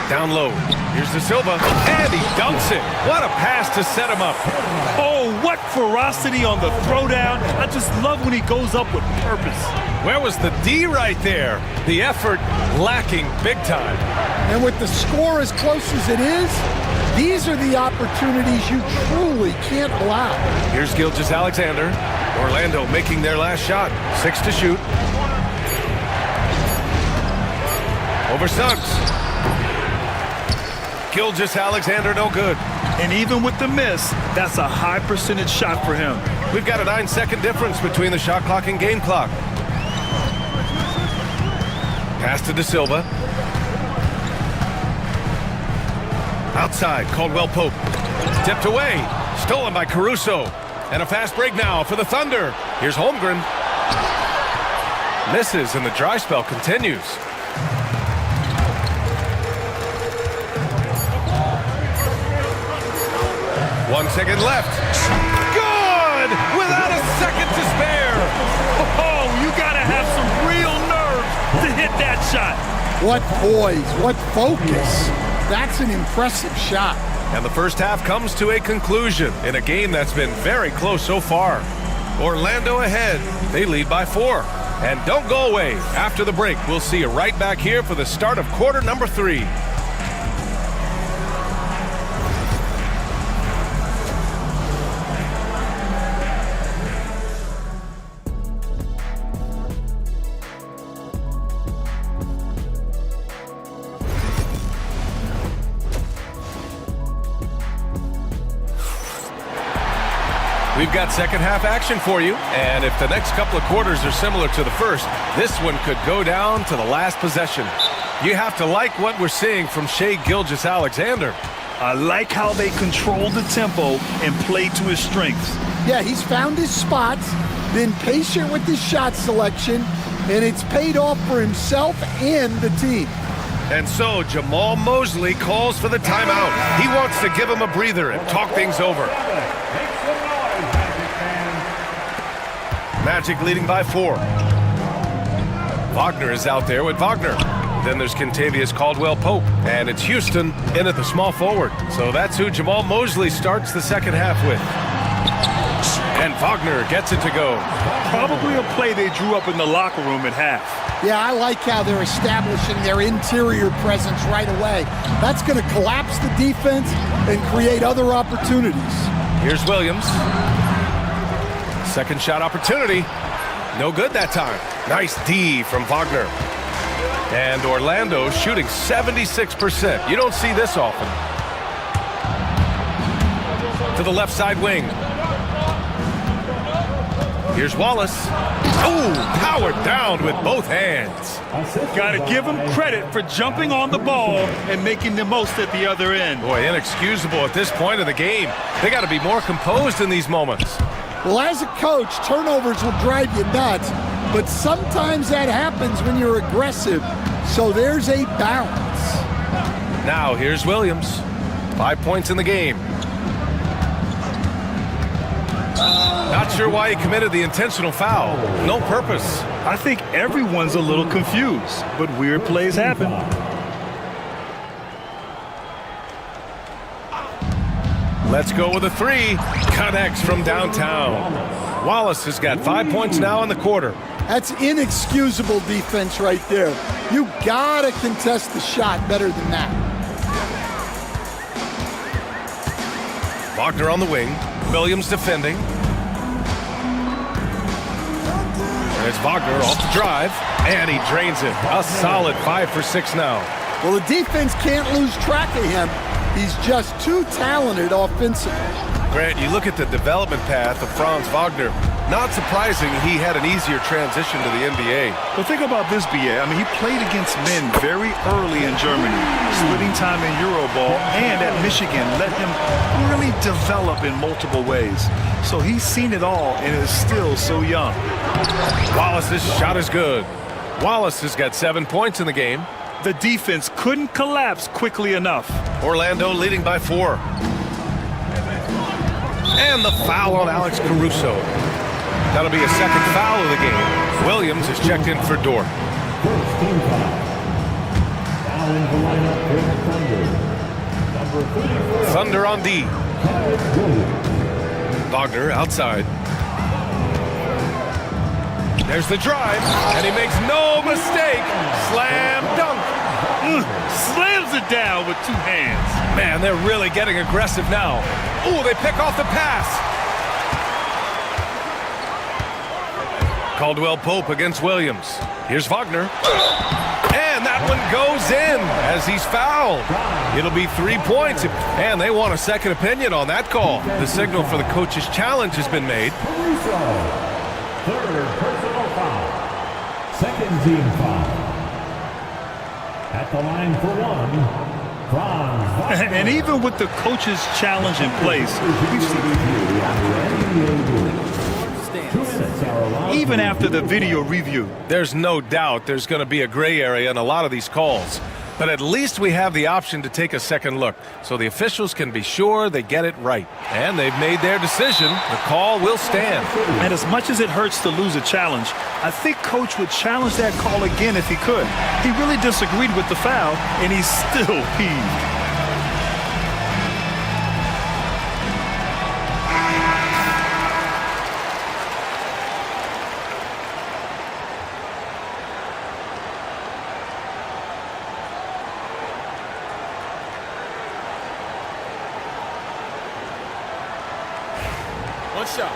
Down low. Here's De Silva, and he dunks it. What a pass to set him up. Oh, what ferocity on the throwdown. I just love when he goes up with purpose. Where was the D right there? The effort lacking big time. And with the score as close as it is, these are the opportunities you truly can't allow. Here's Gilgeous-Alexander. Orlando making their last shot. 6 to shoot. Over Suggs. Gilgeous-Alexander no good. And even with the miss, that's a high percentage shot for him. We've got a 9-second difference between the shot clock and game clock. Pass to De Silva. Outside, Caldwell Pope. Tipped away. Stolen by Caruso. And a fast break now for the Thunder. Here's Holmgren. Misses, and the dry spell continues. One second left. Good! Without a second to spare. Oh, you gotta have some real nerve to hit that shot. What poise, what focus. That's an impressive shot. And the first half comes to a conclusion in a game that's been very close so far. Orlando ahead. They lead by 4. And don't go away. After the break, we'll see you right back here for the start of quarter number 3. We've got second half action for you, and if the next couple of quarters are similar to the first, this one could go down to the last possession. You have to like what we're seeing from Shai Gilgeous-Alexander. I like how they control the tempo and play to his strengths. Yeah, he's found his spots, been patient with his shot selection, and it's paid off for himself and the team. And so Jamal Mosley calls for the timeout. He wants to give him a breather and talk things over. Magic leading by 4. Wagner is out there with Wagner. Then there's Kentavious Caldwell-Pope, and it's Houston in at the small forward. So that's who Jamal Mosley starts the second half with. And Wagner gets it to go. Probably a play they drew up in the locker room at half. Yeah, I like how they're establishing their interior presence right away. That's going to collapse the defense and create other opportunities. Here's Williams. Second shot opportunity. No good that time. Nice D from Wagner. And Orlando shooting 76%. You don't see this often. to the left side wing. Here's Wallace. Oh, powered down with both hands. Got to give him credit for jumping on the ball and making the most at the other end. Boy, inexcusable at this point of the game. They got to be more composed in these moments. Well, as a coach, turnovers will drive you nuts, but sometimes that happens when you're aggressive. So there's a balance. Now here's Williams. 5 points in the game. Not sure why he committed the intentional foul. No purpose. I think everyone's a little confused, but weird plays happen. Let's go with a three. Connects from downtown. Wallace has got 5 points now in the quarter. That's inexcusable defense right there. You gotta contest the shot better than that. Wagner on the wing. Williams defending. There's Wagner off the drive, and he drains it. A solid 5 for 6 now. Well, the defense can't lose track of him. He's just too talented offensively. Grant, you look at the development path of Franz Wagner. Not surprising he had an easier transition to the NBA. But think about this, BA. I mean, he played against men very early in Germany, splitting time in Euroball, and at Michigan let him really develop in multiple ways. So he's seen it all and is still so young. Wallace's shot is good. Wallace has got 7 points in the game. The defense couldn't collapse quickly enough. Orlando leading by 4. And the foul on Alex Caruso. That'll be a second foul of the game. Williams is checked in for Dort. First team foul. Now in the lineup for the Thunder. Number 34. Thunder on D. Wagner outside. There's the drive, and he makes no mistake. Slam dunk. Slams it down with 2 hands. Man, they're really getting aggressive now. Ooh, they pick off the pass. Caldwell Pope against Williams. Here's Wagner. And that one goes in as he's fouled. It'll be 3 points, and they want a second opinion on that call. The signal for the coach's challenge has been made. Third personal foul. Second team foul. At the line for one, Franz Wagner. And even with the coach's challenge in place, we've seen even after the video review. There's no doubt there's going to be a gray area in a lot of these calls. But at least we have the option to take a second look, so the officials can be sure they get it right. And they've made their decision. The call will stand. And as much as it hurts to lose a challenge, I think Coach would challenge that call again if he could. He really disagreed with the foul, and he's still peeved. One shot.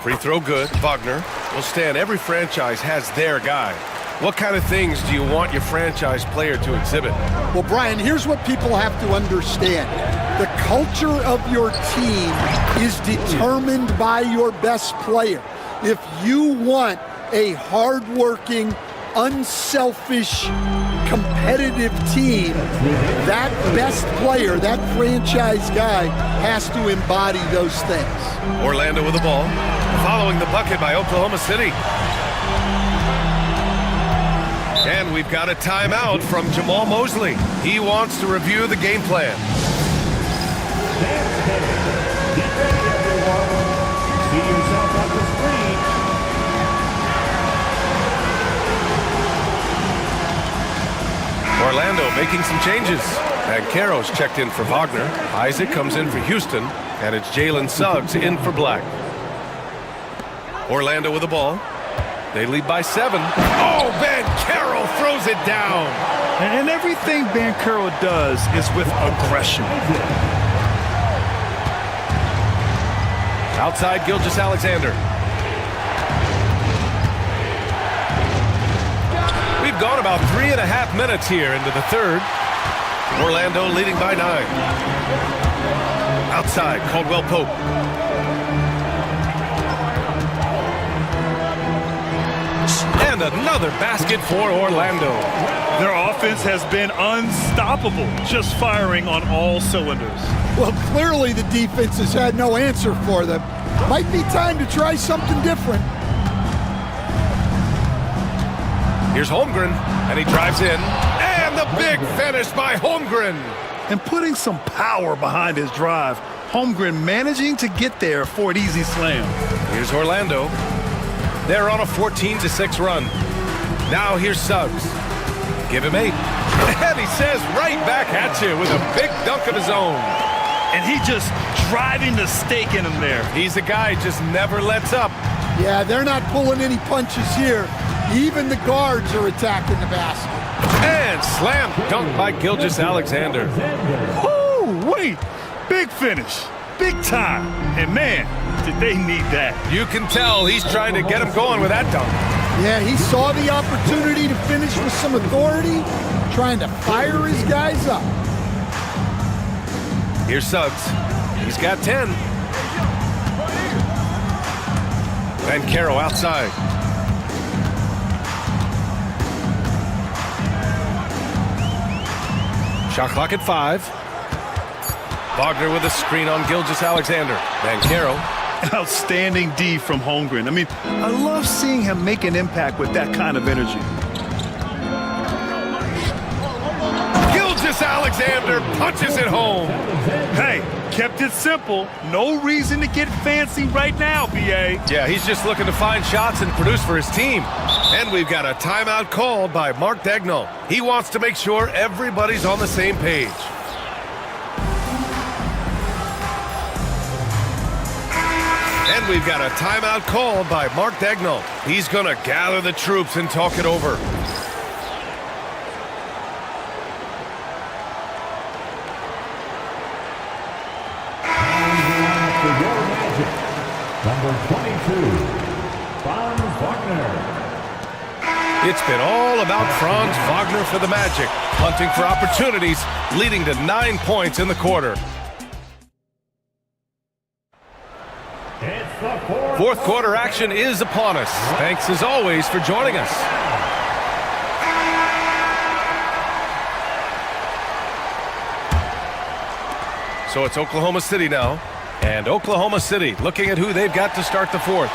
Free throw good. Wagner will stand. Every franchise has their guy. What kind of things do you want your franchise player to exhibit? Well, Brian, here's what people have to understand. The culture of your team is determined by your best player. If you want a hardworking, unselfish, competitive team, that best player, that franchise guy, has to embody those things. Orlando with the ball, following the bucket by Oklahoma City. And we've got a timeout from Jamal Mosley. He wants to review the game plan. Get ready, everyone. See yourself on the screen. Orlando making some changes. And Caro's checked in for Wagner. Isaac comes in for Houston. And it's Jalen Suggs in for Black. Orlando with the ball. They lead by 7. Oh, Bankero throws it down. And everything Bankero does is with aggression. Outside Gilgeous-Alexander. We've gone about 3.5 minutes here into the third. Orlando leading by 9. Outside, Caldwell Pope. And another basket for Orlando. Their offense has been unstoppable, just firing on all cylinders. Well, clearly the defense has had no answer for them. Might be time to try something different. Here's Holmgren, and he drives in. And the big finish by Holmgren. And putting some power behind his drive, Holmgren managing to get there for an easy slam. Here's Orlando. They're on a 14-6 run. Now here's Suggs. Give him 8. And he says right back at you with a big dunk of his own. And he just driving the stake in him there. He's a guy who just never lets up. Yeah, they're not pulling any punches here. Even the guards are attacking the basket. And slam dunk by Gilgeous-Alexander. Oh, wait. Big finish. Big time. And man, did they need that. You can tell he's trying to get him going with that dunk. Yeah, he saw the opportunity to finish with some authority, trying to fire his guys up. Here's Suggs. He's got 10. Banchero outside. Shot clock at 5. Wagner with a screen on Gilgeous-Alexander. Banchero. Outstanding D from Holmgren. I mean, I love seeing him make an impact with that kind of energy. Gilgeous-Alexander punches it home. Hey, kept it simple. No reason to get fancy right now, B.A. Yeah, he's just looking to find shots and produce for his team. And we've got a timeout called by Mark Dagnall. He wants to make sure everybody's on the same page. And we've got a timeout called by Mark Dagnall. He's going to gather the troops and talk it over. Number 22, Franz Wagner. It's been all about Franz Wagner for the Magic, hunting for opportunities, leading to 9 points in the quarter. Fourth quarter action is upon us. Thanks as always for joining us. So it's Oklahoma City now. And Oklahoma City looking at who they've got to start the fourth.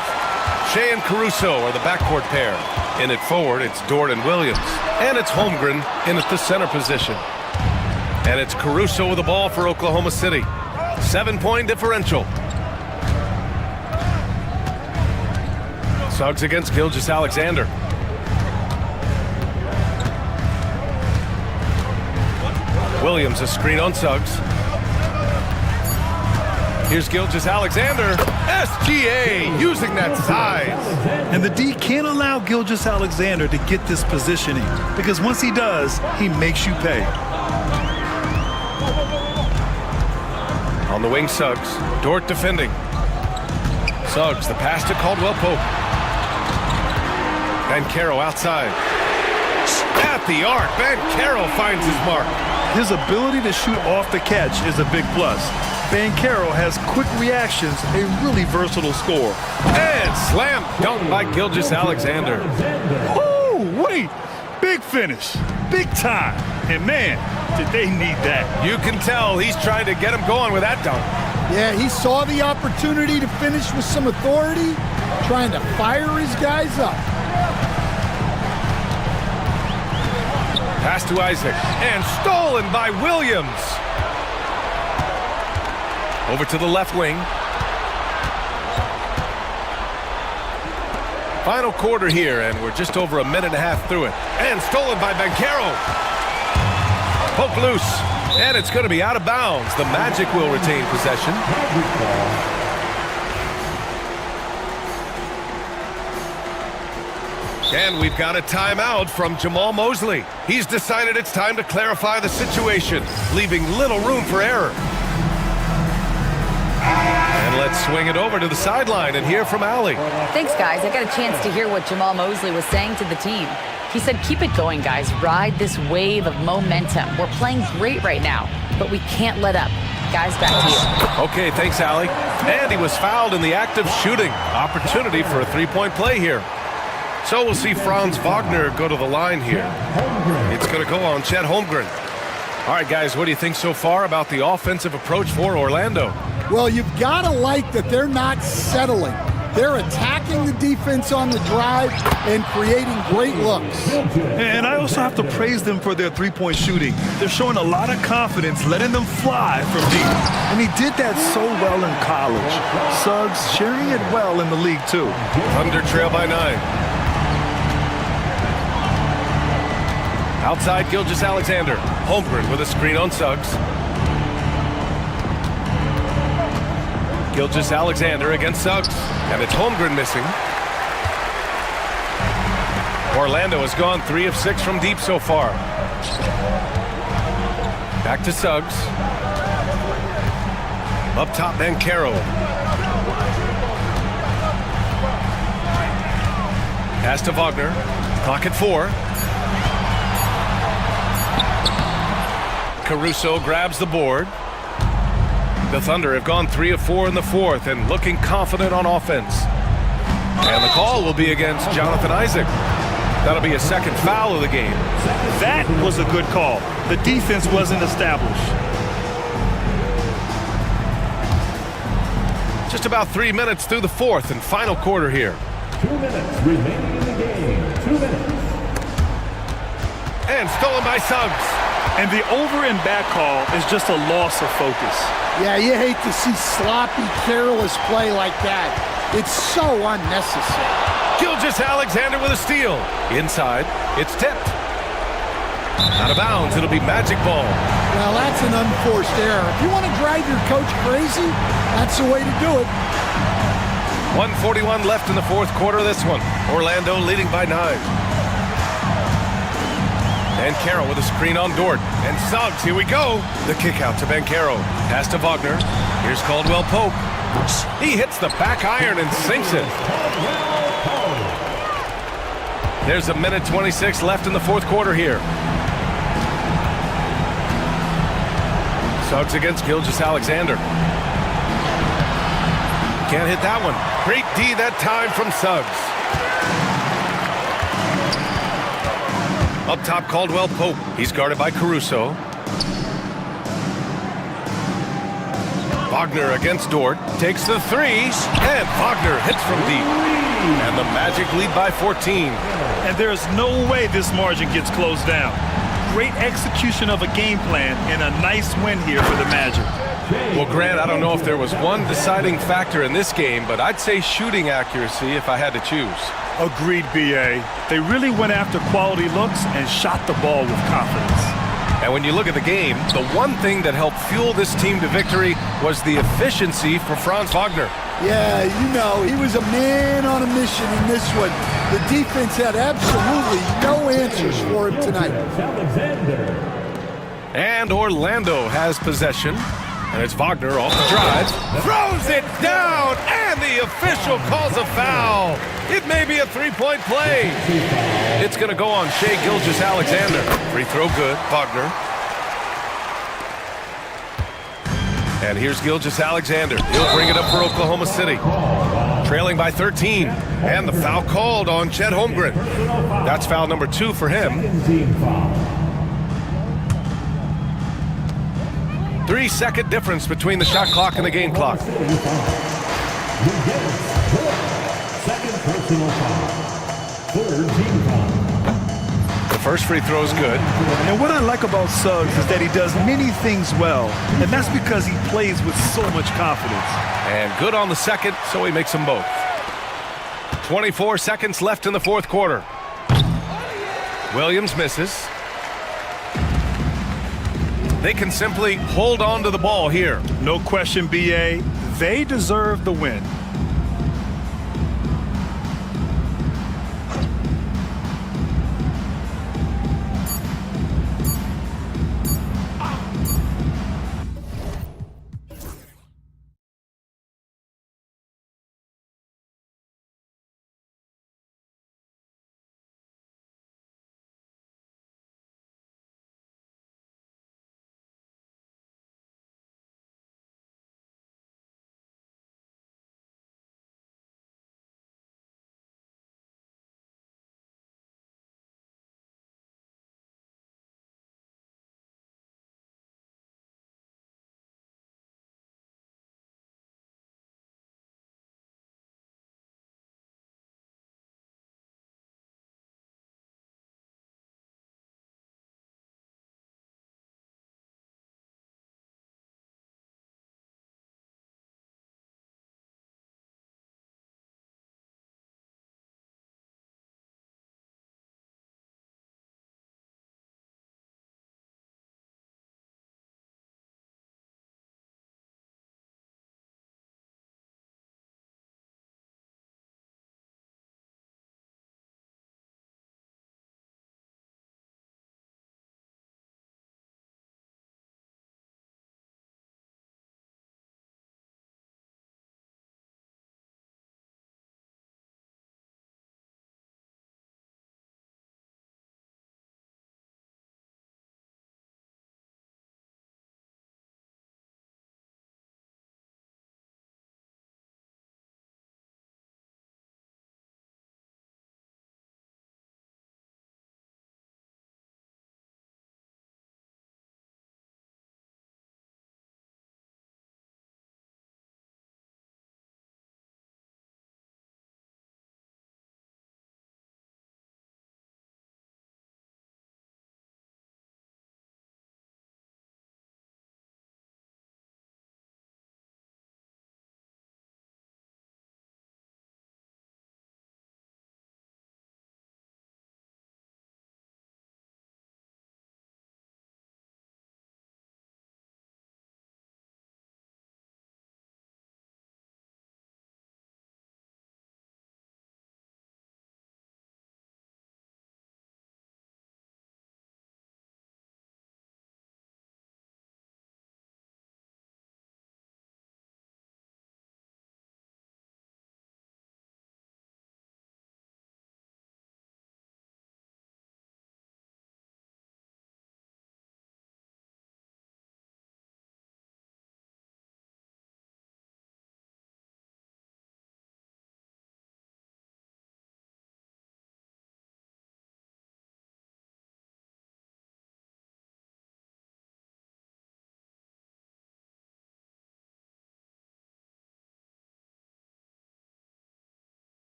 Shea and Caruso are the backcourt pair. In it forward, it's Dort and Williams. And it's Holmgren in at the center position. And it's Caruso with the ball for Oklahoma City. 7-point differential. Suggs against Gilgeous-Alexander. Williams a screen on Suggs. Here's Gilgeous-Alexander. SGA using that size. And the D can't allow Gilgeous-Alexander to get this positioning, because once he does, he makes you pay. On the wing, Suggs. Dort defending. Suggs, the pass to Caldwell Pope. Banchero outside. At the arc, Banchero finds his mark. His ability to shoot off the catch is a big plus. Banchero has quick reactions, a really versatile scorer. And slam dunk by Gilgeous-Alexander. Oh, wait. Big finish. Big time. And man, did they need that. You can tell he's trying to get him going with that dunk. Yeah, he saw the opportunity to finish with some authority, trying to fire his guys up. Pass to Isaac. And stolen by Williams. Over to the left wing. Final quarter here, and we're just over a minute and a half through it. And stolen by Banchero. Poke loose. And it's going to be out of bounds. The Magic will retain possession. And we've got a timeout from Jamal Mosley. He's decided it's time to clarify the situation, leaving little room for error. And let's swing it over to the sideline and hear from Allie. Thanks, guys. I got a chance to hear what Jamal Mosley was saying to the team. He said, keep it going, guys. Ride this wave of momentum. We're playing great right now, but we can't let up. Guys, back to you. Okay, thanks, Allie. And he was fouled in the act of shooting. Opportunity for a three-point play here. So we'll see Franz Wagner go to the line here. It's going to go on Chet Holmgren. All right, guys, what do you think so far about the offensive approach for Orlando? Well, you've got to like that they're not settling. They're attacking the defense on the drive and creating great looks. And I also have to praise them for their three-point shooting. They're showing a lot of confidence, letting them fly from deep. And he did that so well in college. Suggs sharing it well in the league, too. Thunder trail by 9. Outside Gilgeous-Alexander. Holmgren with a screen on Suggs. Gilgeous-Alexander against Suggs. And it's Holmgren missing. Orlando has gone 3 of 6 from deep so far. Back to Suggs. Up top, Banchero. Pass to Wagner. Clock at 4. Caruso grabs the board. The Thunder have gone 3 of 4 in the fourth and looking confident on offense. And the call will be against Jonathan Isaac. That'll be a second foul of the game. That was a good call. The defense wasn't established. Just about 3 minutes through the fourth and final quarter here. 2 minutes remaining in the game. 2 minutes. And stolen by Suggs. And the over and back call is just a loss of focus. Yeah, you hate to see sloppy, careless play like that. It's so unnecessary. Gilgeous-Alexander with a steal. Inside, it's tipped. Out of bounds, it'll be magic ball. Well, that's an unforced error. If you want to drive your coach crazy, that's the way to do it. 1:41 left in the fourth quarter of this one. Orlando leading by 9. Banchero with a screen on Dort. And Suggs, here we go. The kick out to Banchero. Pass to Wagner. Here's Caldwell Pope. He hits the back iron and sinks it. There's a minute 26 left in the fourth quarter here. Suggs against Gilgeous-Alexander. Can't hit that one. Great D that time from Suggs. Up top, Caldwell Pope. He's guarded by Caruso. Wagner against Dort. Takes the 3. And Wagner hits from deep. And the Magic lead by 14. And there's no way this margin gets closed down. Great execution of a game plan and a nice win here for the Magic. Well, Grant, I don't know if there was one deciding factor in this game, but I'd say shooting accuracy if I had to choose. Agreed, B.A. They really went after quality looks and shot the ball with confidence. And when you look at the game, the one thing that helped fuel this team to victory was the efficiency for Franz Wagner. Yeah, you know, he was a man on a mission in this one. The defense had absolutely no answers for him tonight. And Orlando has possession. And it's Wagner off the drive. Throws it down, and the official calls a foul. It may be a three-point play. It's going to go on Shai Gilgeous-Alexander. Free throw good, Wagner. And here's Gilgeous-Alexander. He'll bring it up for Oklahoma City. Trailing by 13. And the foul called on Chet Holmgren. That's foul number 2 for him. 3-second difference between the shot clock and the game clock. The first free throw is good. And what I like about Suggs is that he does many things well, and that's because he plays with so much confidence. And good on the second, so he makes them both. 24 seconds left in the fourth quarter. Williams misses. They can simply hold on to the ball here. No question, B.A. They deserve the win.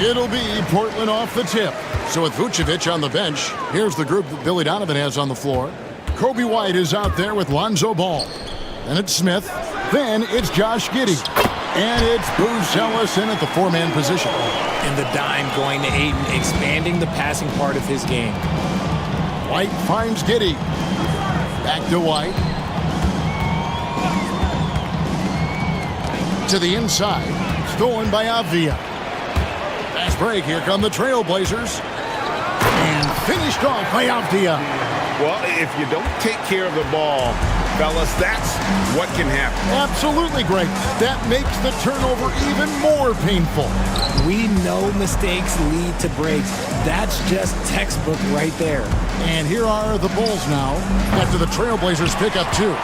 It'll be Portland off the tip. So with Vucevic on the bench, here's the group that Billy Donovan has on the floor. Kobe White is out there with Lonzo Ball. Then it's Smith. Then it's Josh Giddey. And it's Booz Ellis in at the four-man position. And the dime going to Ayton, expanding the passing part of his game. White finds Giddey. Back to White. To the inside. Stolen by Avdia. Fast break. Here come the Trailblazers. And finished off by Avdia. Well, if you don't take care of the ball, fellas, that's what can happen. Absolutely, Greg. That makes the turnover even more painful. We know mistakes lead to breaks. That's just textbook right there. And here are the Bulls now after the Trailblazers pick up 2.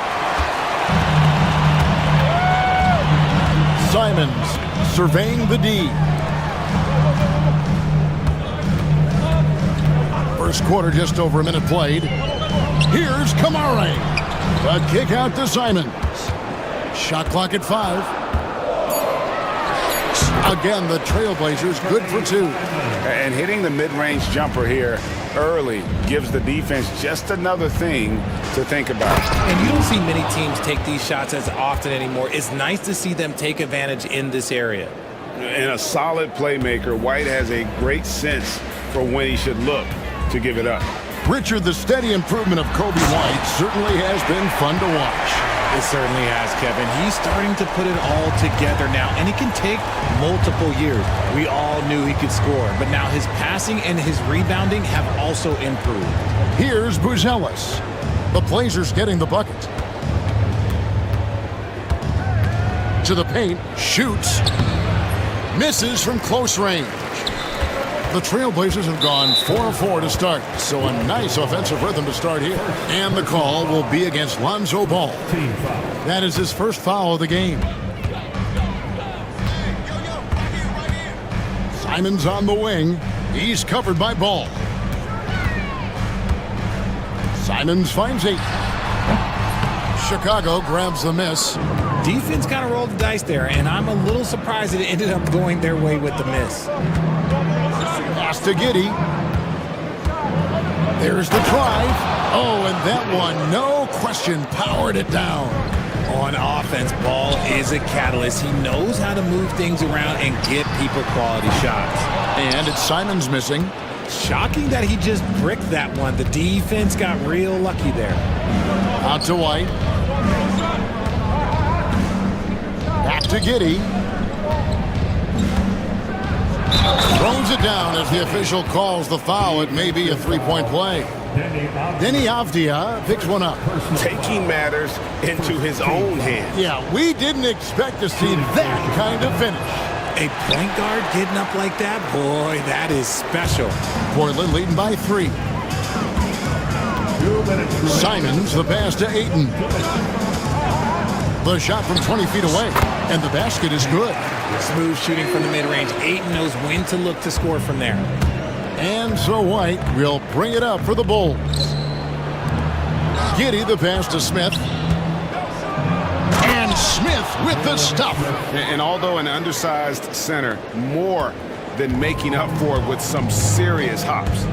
Simons surveying the D. First quarter, just over a minute played. Here's Kamare. A kick out to Simons. Shot clock at 5. Again, the Trailblazers good for 2. And hitting the mid-range jumper here early gives the defense just another thing to think about. And you don't see many teams take these shots as often anymore. It's nice to see them take advantage in this area. And a solid playmaker, White has a great sense for when he should look to give it up. Richard, the steady improvement of Kobe White certainly has been fun to watch. It certainly has, Kevin. He's starting to put it all together now, and it can take multiple years. We all knew he could score, but now his passing and his rebounding have also improved. Here's Booz Ellis. The Blazers getting the bucket. To the paint, shoots, misses from close range. The Trailblazers have gone 4-4 to start, so a nice offensive rhythm to start here. And the call will be against Lonzo Ball. That is his first foul of the game. Simons on the wing. He's covered by Ball. Simons finds 8. Chicago grabs the miss. Defense kind of rolled the dice there, and I'm a little surprised it ended up going their way with the miss. Pass to Giddey. There's the drive. Oh, and that one, no question, powered it down. On offense, Ball is a catalyst. He knows how to move things around and get people quality shots. And it's Simons missing. Shocking that he just bricked that one. The defense got real lucky there. Out to White. Back to Giddey. Throws it down as the official calls the foul. It may be a three-point play. Denny Avdia picks one up. Taking matters into his own hands. Yeah, we didn't expect to see that kind of finish. A point guard getting up like that? Boy, that is special. Portland leading by 3. Simons, the pass to Ayton. The shot from 20 feet away, and the basket is good. Smooth shooting from the mid-range. Ayton knows when to look to score from there. And so White will bring it up for the Bulls. Giddey, the pass to Smith. And Smith with the stuff. And although an undersized center, more than making up for it with some serious hops.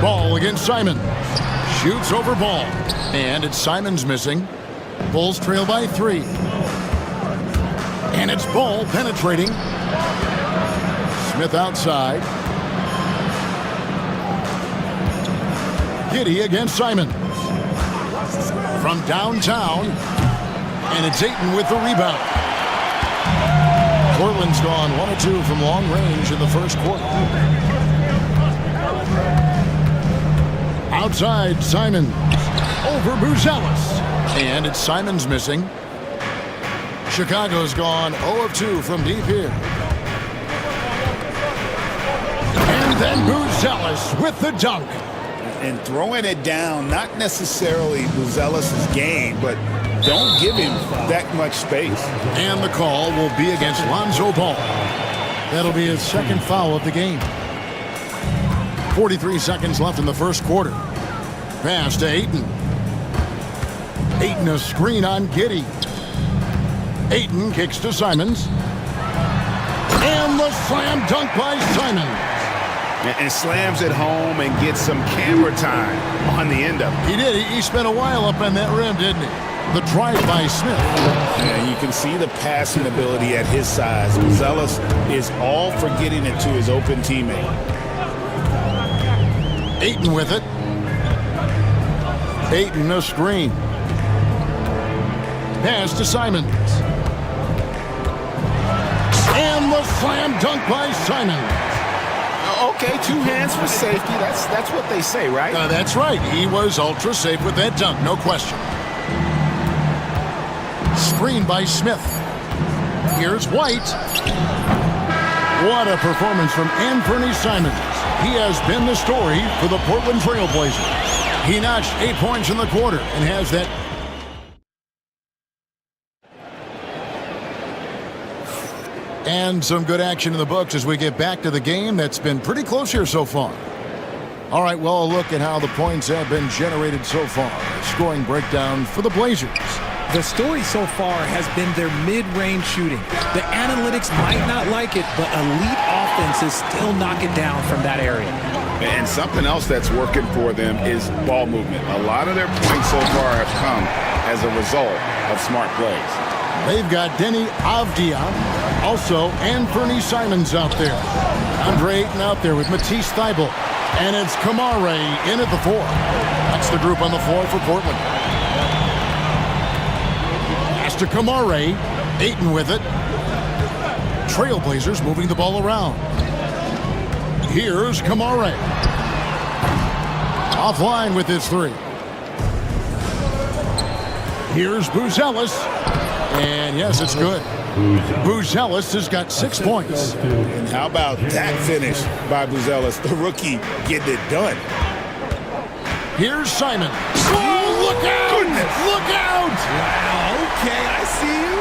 Ball against Simon. Shoots over Ball. And it's Simons missing. Bulls trail by 3. And it's Ball penetrating. Smith outside. Giddey against Simons. From downtown. And it's Ayton with the rebound. Portland's gone 1 of 2 from long range in the first quarter. Outside, Simons. Over Booz Ellis. And it's Simons missing. Chicago's gone 0 of 2 from deep here. And then Booz Ellis with the dunk. And throwing it down, not necessarily Booz Ellis' game, but don't give him that much space. And the call will be against Lonzo Ball. That'll be his second foul of the game. 43 seconds left in the first quarter. Pass to Ayton. Ayton a screen on Giddey. Ayton kicks to Simons. the slam dunk by Simon. And slams it home and gets some camera time on the end of it. He did. He spent a while up on that rim, didn't he? The drive by Smith. And you can see the passing ability at his size. Buzelis is all for getting it to his open teammate. Ayton with it. Ayton a screen. Pass to Simons. And the slam dunk by Simon. Okay, 2 hands for safety. That's what they say, right? That's right. He was ultra safe with that dunk, no question. Screen by Smith. Here's White. What a performance from Anthony Simons. He has been the story for the Portland Trailblazers. He notched 8 points in the quarter and has that. And some good action in the books as we get back to the game that's been pretty close here so far. All right, well, a look at how the points have been generated so far. Scoring breakdown for the Blazers. The story so far has been their mid-range shooting. The analytics might not like it, but elite offenses still knock it down from that area. And something else that's working for them is ball movement. A lot of their points so far have come as a result of smart plays. They've got Denny Avdia, also Anthony Simons out there. Andre Ayton out there with Matisse Thybulle. And it's Kamare in at the 4. That's the group on the floor for Portland. Pass to Kamare. Ayton with it. Trailblazers moving the ball around. Here's Kamare. Offline with his 3. Here's Buzelis. And yes, it's good. Buzelis has got 6 points. And how about that finish by Buzelis, the rookie, getting it done. Here's Simon. Oh, look out! Goodness. Look out! Wow, okay, I see you.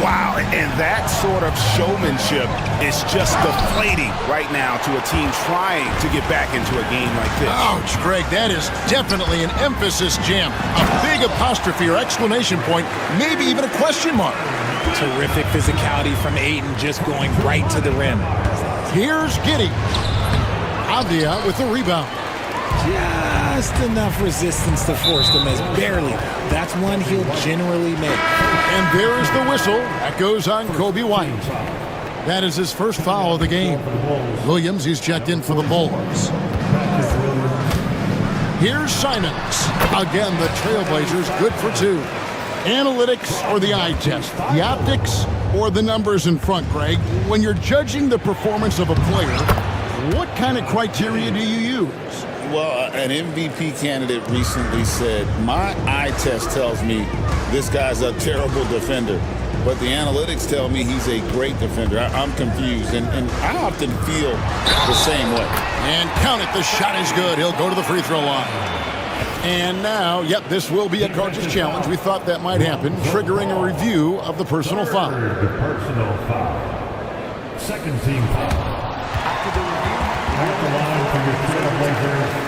Wow, and that sort of showmanship is just deflating right now to a team trying to get back into a game like this. Ouch, Greg, that is definitely an emphasis jam. A big apostrophe or exclamation point, maybe even a question mark. Terrific physicality from Ayton, just going right to the rim. Here's Giddey. Avdia with the rebound. Just enough resistance to force them as barely. That's one he'll generally make. And there is the whistle. That goes on Kobe White. That is his first foul of the game. Williams, he's checked in for the Bulls. Here's Simons. Again, the Trailblazers good for 2. Analytics or the eye test? The optics or the numbers in front, Greg? When you're judging the performance of a player, what kind of criteria do you use? Well, an MVP candidate recently said, my eye test tells me this guy's a terrible defender, but the analytics tell me he's a great defender. I'm confused, and I often feel the same way. And count it, the shot is good. He'll go to the free throw line. And now, yep, this will be a coach's challenge. We thought that might happen, triggering a review of the personal foul. Personal foul. Second team foul. After the review, at the line for your Trailblazers.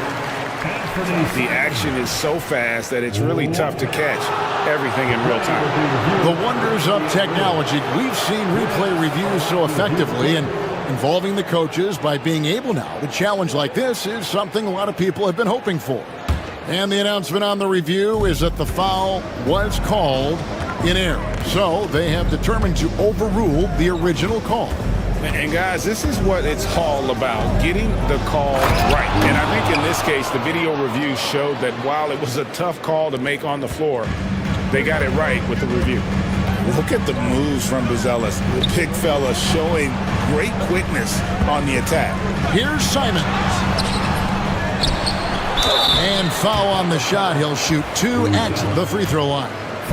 The action is so fast that it's really tough to catch everything in real time. The wonders of technology. We've seen replay reviews so effectively, and involving the coaches by being able now to challenge like this is something a lot of people have been hoping for. And the announcement on the review is that the foul was called in error. So they have determined to overrule the original call. And guys, this is what it's all about, getting the call right. And I think in this case, the video review showed that while it was a tough call to make on the floor, they got it right with the review. Look at the moves from Buzelis. The big fella showing great quickness on the attack. Here's Simons. And foul on the shot. He'll shoot 2 at the free throw line.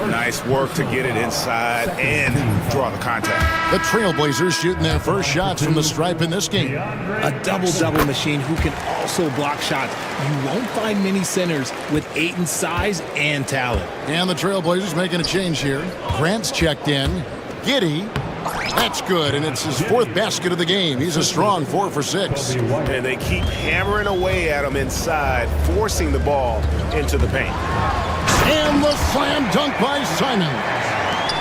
Nice work to get it inside and draw the contact. The Trailblazers shooting their first shots from the stripe in this game. A double-double machine who can also block shots. You won't find many centers with Ayton's size and talent. And the Trailblazers making a change here. Grant's checked in. Giddey. That's good, and it's his 4th basket of the game. He's a strong 4 for 6. And they keep hammering away at him inside, forcing the ball into the paint. And the slam dunk by Simon.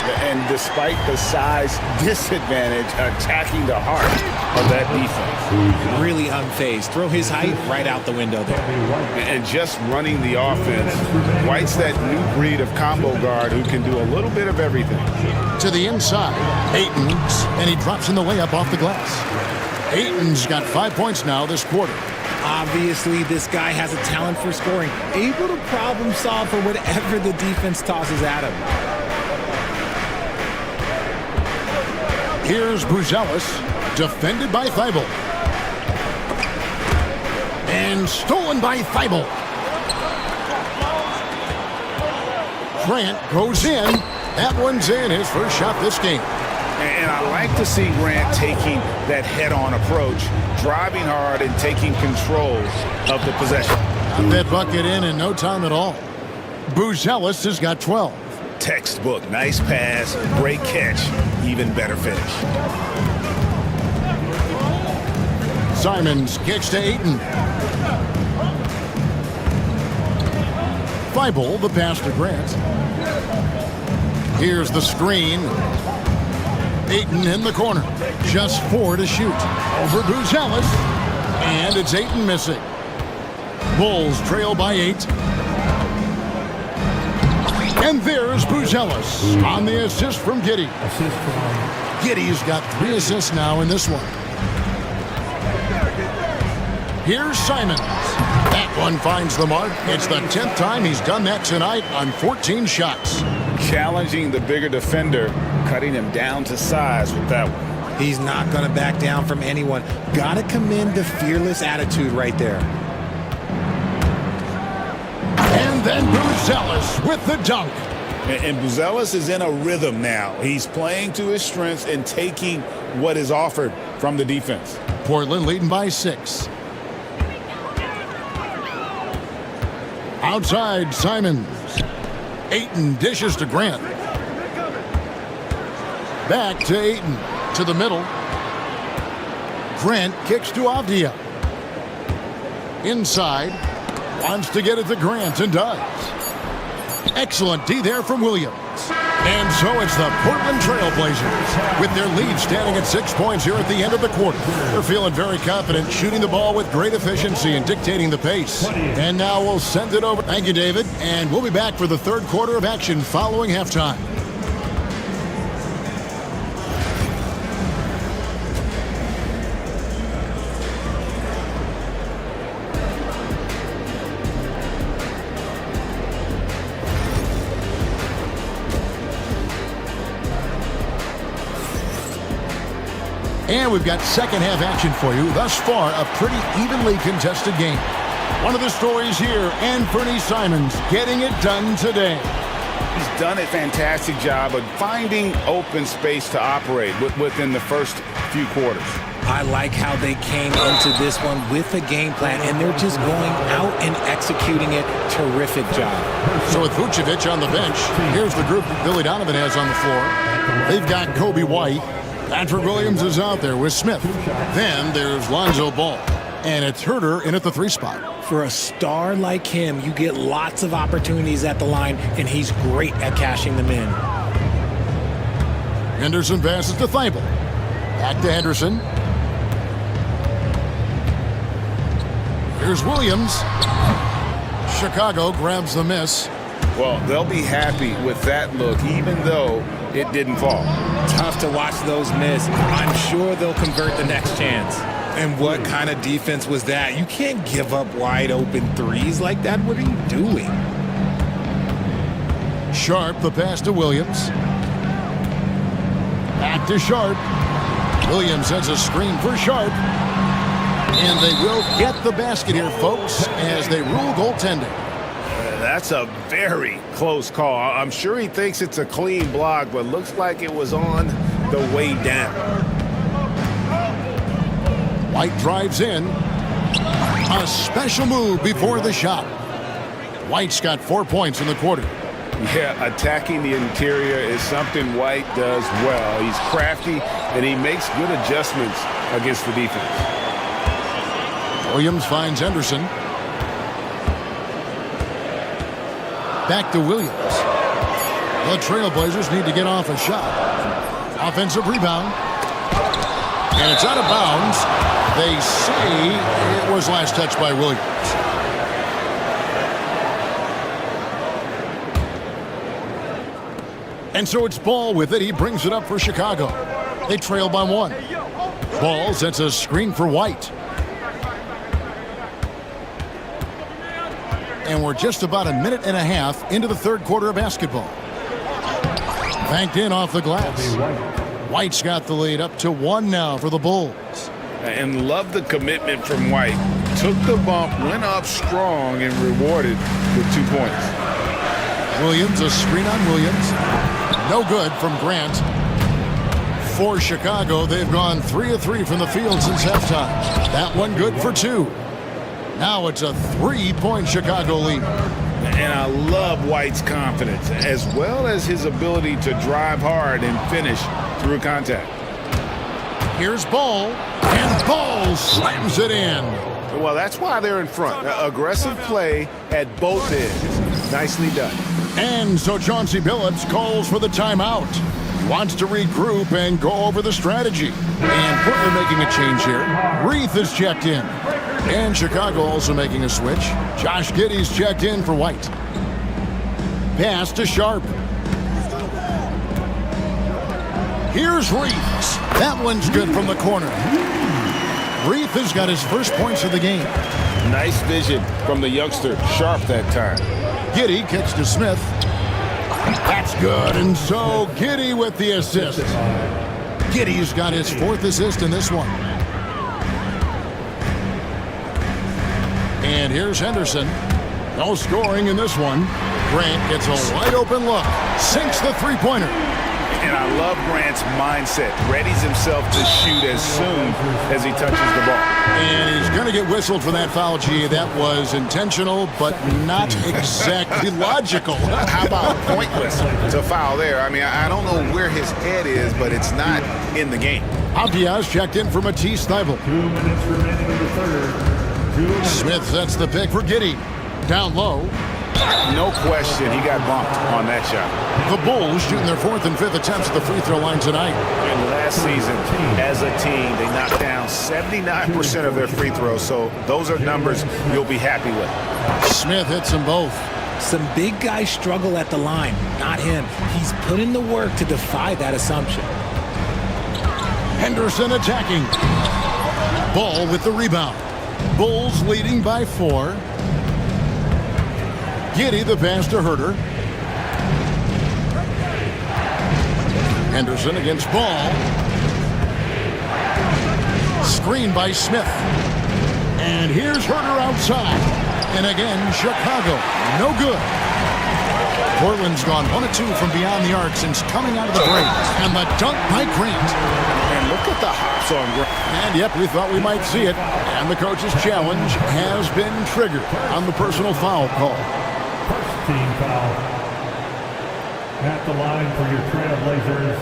And despite the size disadvantage, attacking the heart of that defense. Really unfazed. Throw his height right out the window there. And just running the offense, White's that new breed of combo guard who can do a little bit of everything. To the inside, Ayton's, and he drops in the layup off the glass. Ayton's got 5 points now this quarter. Obviously, this guy has a talent for scoring, able to problem solve for whatever the defense tosses at him. Here's Buzelis, defended by Thibault. And stolen by Thibault. Grant goes in. That one's in, his first shot this game. And I like to see Grant taking that head-on approach, driving hard and taking control of the possession. Put that bucket in no time at all. Buzelis has got 12. Textbook, nice pass, great catch, even better finish. Simons kicks to Ayton. Thibault, the pass to Grant. Here's the screen. Ayton in the corner. Just 4 to shoot. Over Buzelis. And it's Ayton missing. Bulls trail by 8. And there's Buzelis on the assist from Giddey. Giddey's got 3 assists now in this one. Here's Simons. That one finds the mark. It's the 10th time he's done that tonight on 14 shots. Challenging the bigger defender, cutting him down to size with that one. He's not going to back down from anyone. Got to commend the fearless attitude right there. And then Buzelis with the dunk. And Buzelis is in a rhythm now. He's playing to his strengths and taking what is offered from the defense. Portland leading by 6. Outside, Simons. Ayton dishes to Grant. Back to Ayton. To the middle. Grant kicks to Avdia. Inside. Wants to get it to Grant and does. Excellent D there from Williams. And so it's the Portland Trailblazers with their lead standing at 6 points here at the end of the quarter. They're feeling very confident, shooting the ball with great efficiency and dictating the pace. And now we'll send it over. Thank you, David. And we'll be back for the third quarter of action following halftime. And we've got second half action for you. Thus far, a pretty evenly contested game. One of the stories here, Anthony Simons getting it done today. He's done a fantastic job of finding open space to operate within the first few quarters. I like how they came into this one with a game plan, and they're just going out and executing it. Terrific job. So with Vucevic on the bench, here's the group that Billy Donovan has on the floor. They've got Kobe White. Patrick Williams is out there with Smith. Then there's Lonzo Ball. And it's Herter in at the 3 spot. For a star like him, you get lots of opportunities at the line, and he's great at cashing them in. Henderson passes to Thibault. Back to Henderson. Here's Williams. Chicago grabs the miss. Well, they'll be happy with that look, even though it didn't fall. Tough to watch those miss. I'm sure they'll convert the next chance. And what kind of defense was that? You can't give up wide open threes like that. What are you doing? Sharp, the pass to Williams. Back to Sharp. Williams sends a screen for Sharp. And they will get the basket here, folks, as they rule goaltending. That's a very close call. I'm sure he thinks it's a clean block, but looks like it was on the way down. White drives in. A special move before the shot. White's got 4 points in the quarter. Yeah, attacking the interior is something White does well. He's crafty, and he makes good adjustments against the defense. Williams finds Henderson. Back to Williams. The Trailblazers need to get off a shot. Offensive rebound. And it's out of bounds. They say it was last touched by Williams. And so it's Ball with it. He brings it up for Chicago. They trail by 1. Ball sets a screen for White. And we're just about a minute and a half into the third quarter of basketball. Banked in off the glass. White's got the lead up to 1 now for the Bulls. And love the commitment from White. Took the bump, went up strong, and rewarded with 2 points. Williams, a screen on Williams. No good from Grant. For Chicago, they've gone 3 of 3 from the field since halftime. That one good for 2. Now it's a 3-point Chicago lead. And I love White's confidence, as well as his ability to drive hard and finish through contact. Here's Ball, and Ball slams it in. Well, that's why they're in front. Aggressive play at both ends. Nicely done. And so Chauncey Billups calls for the timeout. Wants to regroup and go over the strategy. And Portland making a change here. Reith is checked in. And Chicago also making a switch. Josh Giddey's checked in for White. Pass to Sharp. Here's Reith. That one's good from the corner. Reith has got his first points of the game. Nice vision from the youngster, Sharp, that time. Giddey kicks to Smith. That's good, and so Giddey with the assist. Giddey's got his 4th assist in this one. And here's Henderson. No scoring in this one. Grant gets a wide open look. Sinks the three-pointer. And I love Grant's mindset. Readies himself to shoot as soon as he touches the ball. And he's going to get whistled for that foul, G. That was intentional, but not exactly logical. How about a point whistle to foul there? I mean, I don't know where his head is, but it's not in the game. Abdias checked in for Matisse Thybulle. 2 minutes remaining in the third. Smith sets the pick for Giddey. Down low. No question, he got bumped on that shot. The Bulls shooting their 4th and 5th attempts at the free throw line tonight. And last season, as a team, they knocked down 79% of their free throws, so those are numbers you'll be happy with. Smith hits them both. Some big guys struggle at the line, not him. He's put in the work to defy that assumption. Henderson attacking. Ball with the rebound. Bulls leading by 4. Giddey the pass to Herter. Henderson against Ball. Screen by Smith. And here's Herter outside. And again, Chicago. No good. Portland's gone 1 of 2 from beyond the arc since coming out of the break. And the dunk by Grant. And look at the hops on Grant. And yep, we thought we might see it. And the coach's challenge has been triggered on the personal foul call. First team foul. At the line for your Trailblazers,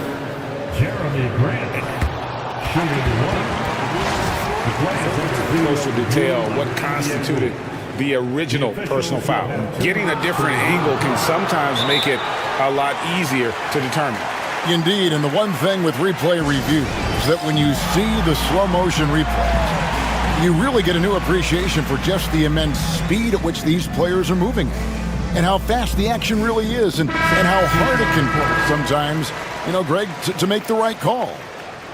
Jeremy Grant. Shooting 1. Closer detail what constituted the original personal foul. Getting a different angle can sometimes make it a lot easier to determine. Indeed, and the one thing with replay review is that when you see the slow motion replay, you really get a new appreciation for just the immense speed at which these players are moving and how fast the action really is and how hard it can be sometimes, you know, Greg, to make the right call.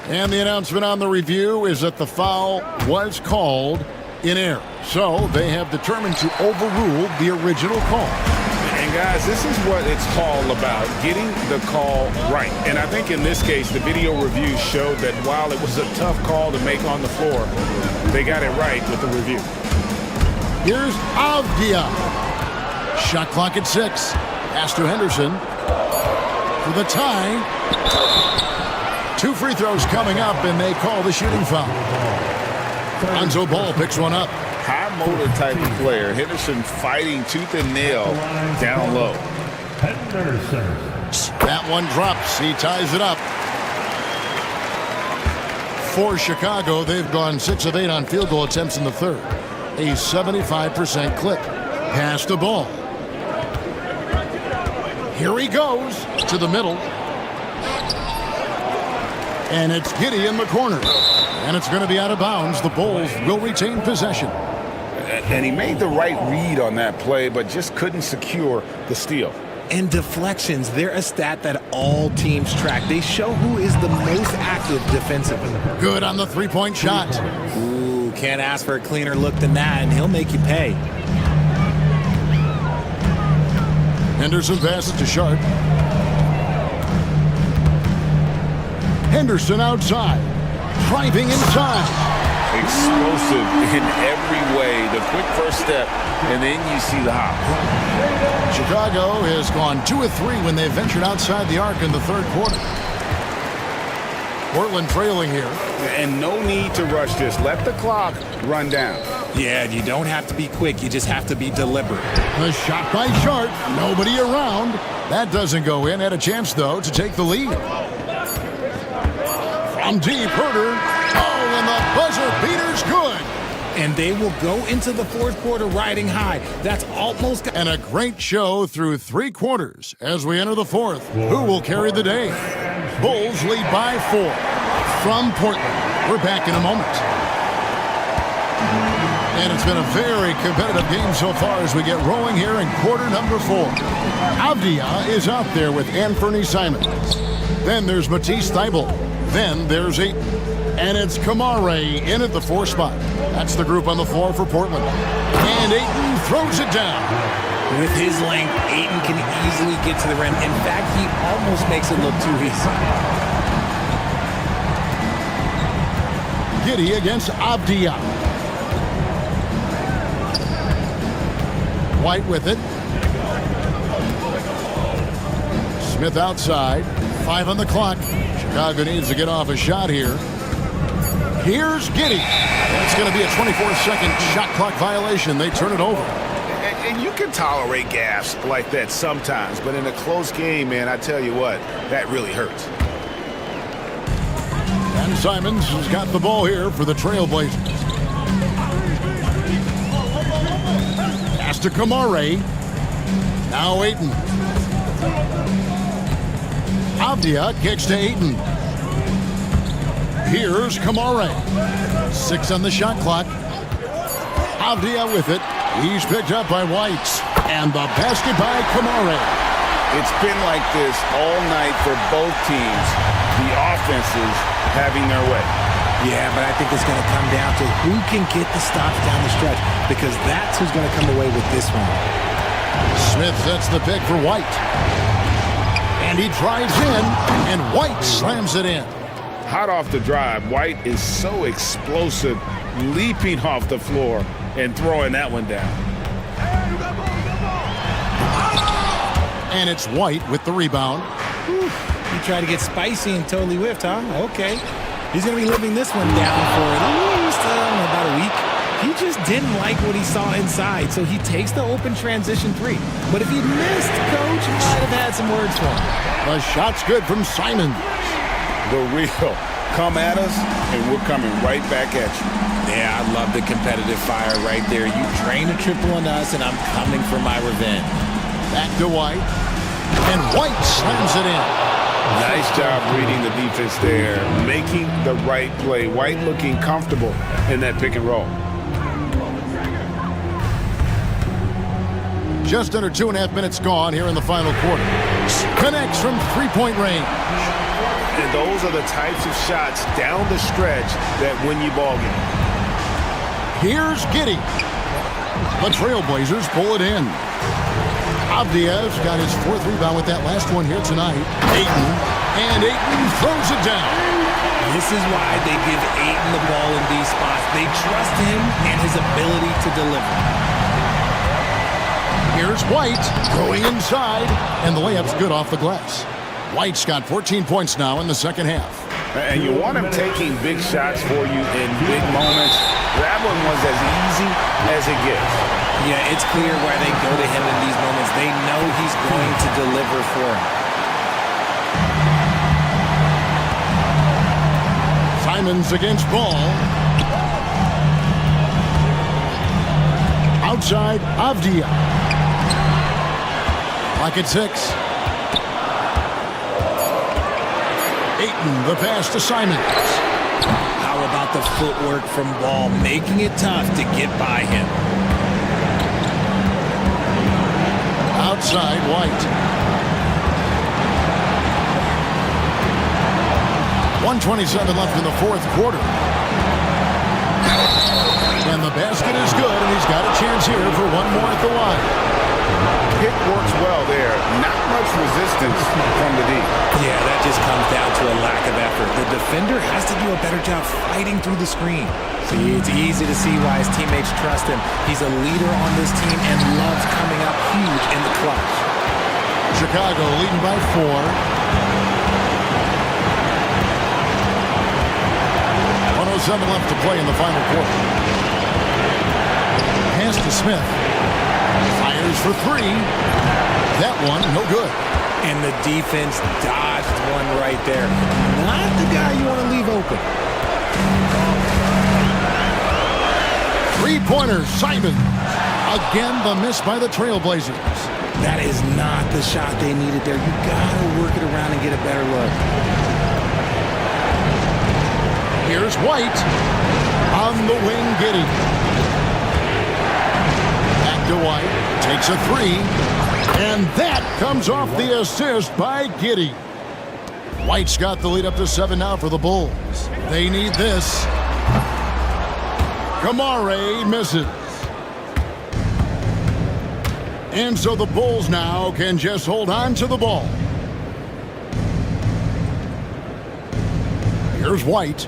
And the announcement on the review is that the foul was called in error. So they have determined to overrule the original call. And guys, this is what it's all about, getting the call right. And I think in this case, the video review showed that while it was a tough call to make on the floor, they got it right with the review. Here's Avdia. Shot clock at 6. Pass to Henderson for the tie. 2 free throws coming up, and they call the shooting foul. Lonzo Ball picks one up. High motor type of player. Henderson fighting tooth and nail down low. That one drops. He ties it up. For Chicago, they've gone 6 of 8 on field goal attempts in the third. A 75% clip. Pass the ball. Here he goes to the middle. And it's Giddy in the corner. And it's going to be out of bounds. The Bulls will retain possession. And he made the right read on that play, but just couldn't secure the steal. And deflections, they're a stat that all teams track. They show who is the most active defensively. Good on the three-point shot. Ooh, can't ask for a cleaner look than that, and he'll make you pay. Henderson passes to Sharp. Henderson outside. Driving inside. Explosive in every way. The quick first step, and then you see the hop. Chicago has gone 2 of 3 when they ventured outside the arc in the third quarter. Portland trailing here. And no need to rush this. Let the clock run down. Yeah, you don't have to be quick. You just have to be deliberate. A shot by Sharp. Nobody around. That doesn't go in. Had a chance, though, to take the lead. From deep, Herter. Oh, and the buzzer beater's good. And they will go into the fourth quarter riding high. That's almost... And a great show through 3 quarters as we enter the fourth. Who will carry the day? Bulls lead by 4 from Portland. We're back in a moment. And it's been a very competitive game so far as we get rolling here in quarter number 4. Avdia is out there with Anthony Simons. Then there's Matisse Thybulle. Then there's Ayton. And it's Kamare in at the 4 spot. That's the group on the floor for Portland. And Ayton throws it down. With his length, Ayton can easily get to the rim. In fact, he almost makes it look too easy. Giddy against Avdia. White with it. Smith outside. 5 on the clock. Chicago needs to get off a shot here. Here's Giddy. That's going to be a 24-second shot clock violation. They turn it over. And you can tolerate gaffes like that sometimes, but in a close game, man, I tell you what, that really hurts. And Simons has got the ball here for the Trailblazers. Pass to Kamare. Now Ayton. Avdia kicks to Ayton. Here's Kamare. 6 on the shot clock. Avdia with it. He's picked up by White. And the basket by Kamare. It's been like this all night for both teams. The offenses having their way. Yeah, but I think it's going to come down to who can get the stops down the stretch, because that's who's going to come away with this one. Smith sets the pick for White. And he drives in, and White slams it in. Hot off the drive, White is so explosive, leaping off the floor and throwing that one down. And it's White with the rebound. Whew. He tried to get spicy and totally whiffed, huh? Okay. He's going to be living this one down for at least about a week. He just didn't like what he saw inside, so he takes the open transition 3. But if he missed, Coach might have had some words for him. The shot's good from Simon. The real. Come at us, and we're coming right back at you. Yeah, I love the competitive fire right there. You drain a triple on us, and I'm coming for my revenge. Back to White. And White slams it in. Nice job reading the defense there, making the right play. White looking comfortable in that pick and roll. Just under 2.5 minutes gone here in the final quarter. Connects from 3-point range. And those are the types of shots down the stretch that win you ball game. Here's Giddy. The Trailblazers pull it in. Avdia's got his 4th rebound with that last one here tonight. Ayton. And Ayton throws it down. This is why they give Ayton the ball in these spots. They trust him and his ability to deliver. Here's White going inside, and the layup's good off the glass. White's got 14 points now in the second half. And you want him taking big shots for you in big moments. That one was as easy as it gets. Yeah, it's clear why they go to him in these moments. They know he's going to deliver for him. Simons against Ball. Outside, Avdia. Clock at 6. Ayton, the pass to Simons. How about the footwork from Ball, making it tough to get by him? Outside, White. 1:27 left in the fourth quarter. And the basket is good, and he's got a chance here for one more at the line. Pick works well there. Not much resistance from the D. Yeah, that just comes down to a lack of effort. The defender has to do a better job fighting through the screen. See, it's easy to see why his teammates trust him. He's a leader on this team and loves coming up huge in the clutch. Chicago leading by 4. 1:07 left to play in the final quarter. Pass to Smith. Fires for 3. That one, no good. And the defense dodged one right there. Not the guy you want to leave open. Three-pointer, Simon. Again, the miss by the Trailblazers. That is not the shot they needed there. You got to work it around and get a better look. Here's White. On the wing, Giddey. Back to White. Takes a 3. And that comes off the assist by Giddey. White's got the lead up to 7 now for the Bulls. They need this. Kamare misses. And so the Bulls now can just hold on to the ball. Here's White.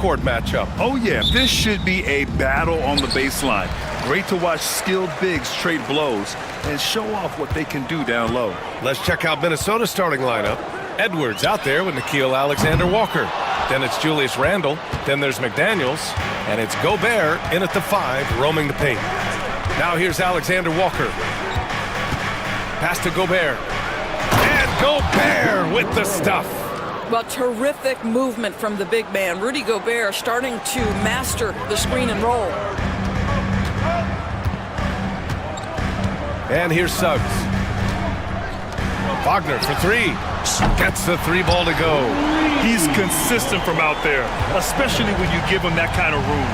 half-court matchup. Oh, yeah, this should be a battle on the baseline. Great to watch skilled bigs trade blows and show off what they can do down low. Let's check out Minnesota's starting lineup. Edwards out there with Nickeil Alexander-Walker. Then it's Julius Randle. Then there's McDaniels. And it's Gobert in at the 5, roaming the paint. Now here's Alexander-Walker. Pass to Gobert. And Gobert with the stuff. Well, terrific movement from the big man. Rudy Gobert starting to master the screen and roll. And here's Suggs. Wagner for 3. Gets the 3 ball to go. He's consistent from out there, especially when you give him that kind of room.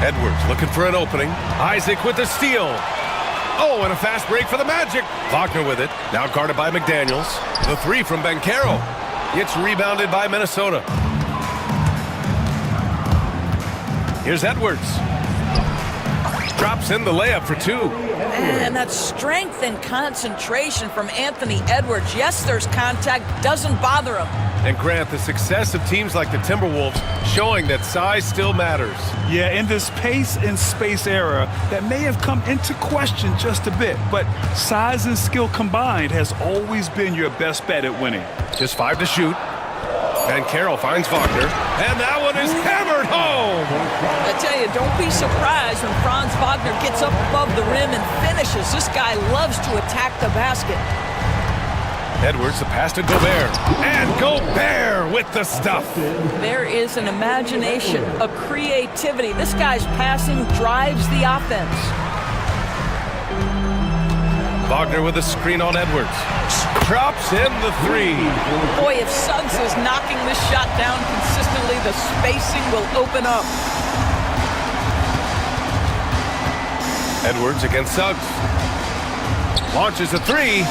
Edwards looking for an opening. Isaac with the steal. Oh, and a fast break for the Magic. Wagner with it. Now guarded by McDaniels. The 3 from Banchero. It's rebounded by Minnesota. Here's Edwards. Drops in the layup for 2. And that strength and concentration from Anthony Edwards. Yes, there's contact. Doesn't bother him. And Grant, the success of teams like the Timberwolves showing that size still matters. Yeah, in this pace and space era, that may have come into question just a bit, but size and skill combined has always been your best bet at winning. Just 5 to shoot. Banchero finds Wagner, and that one is hammered home. I tell you, don't be surprised when Franz Wagner gets up above the rim and finishes. This guy loves to attack the basket. Edwards, the pass to Gobert. And Gobert with the stuff. There is an imagination, a creativity. This guy's passing drives the offense. Wagner with a screen on Edwards. Drops in the 3. Boy, if Suggs is knocking this shot down consistently, the spacing will open up. Edwards against Suggs. Launches a 3.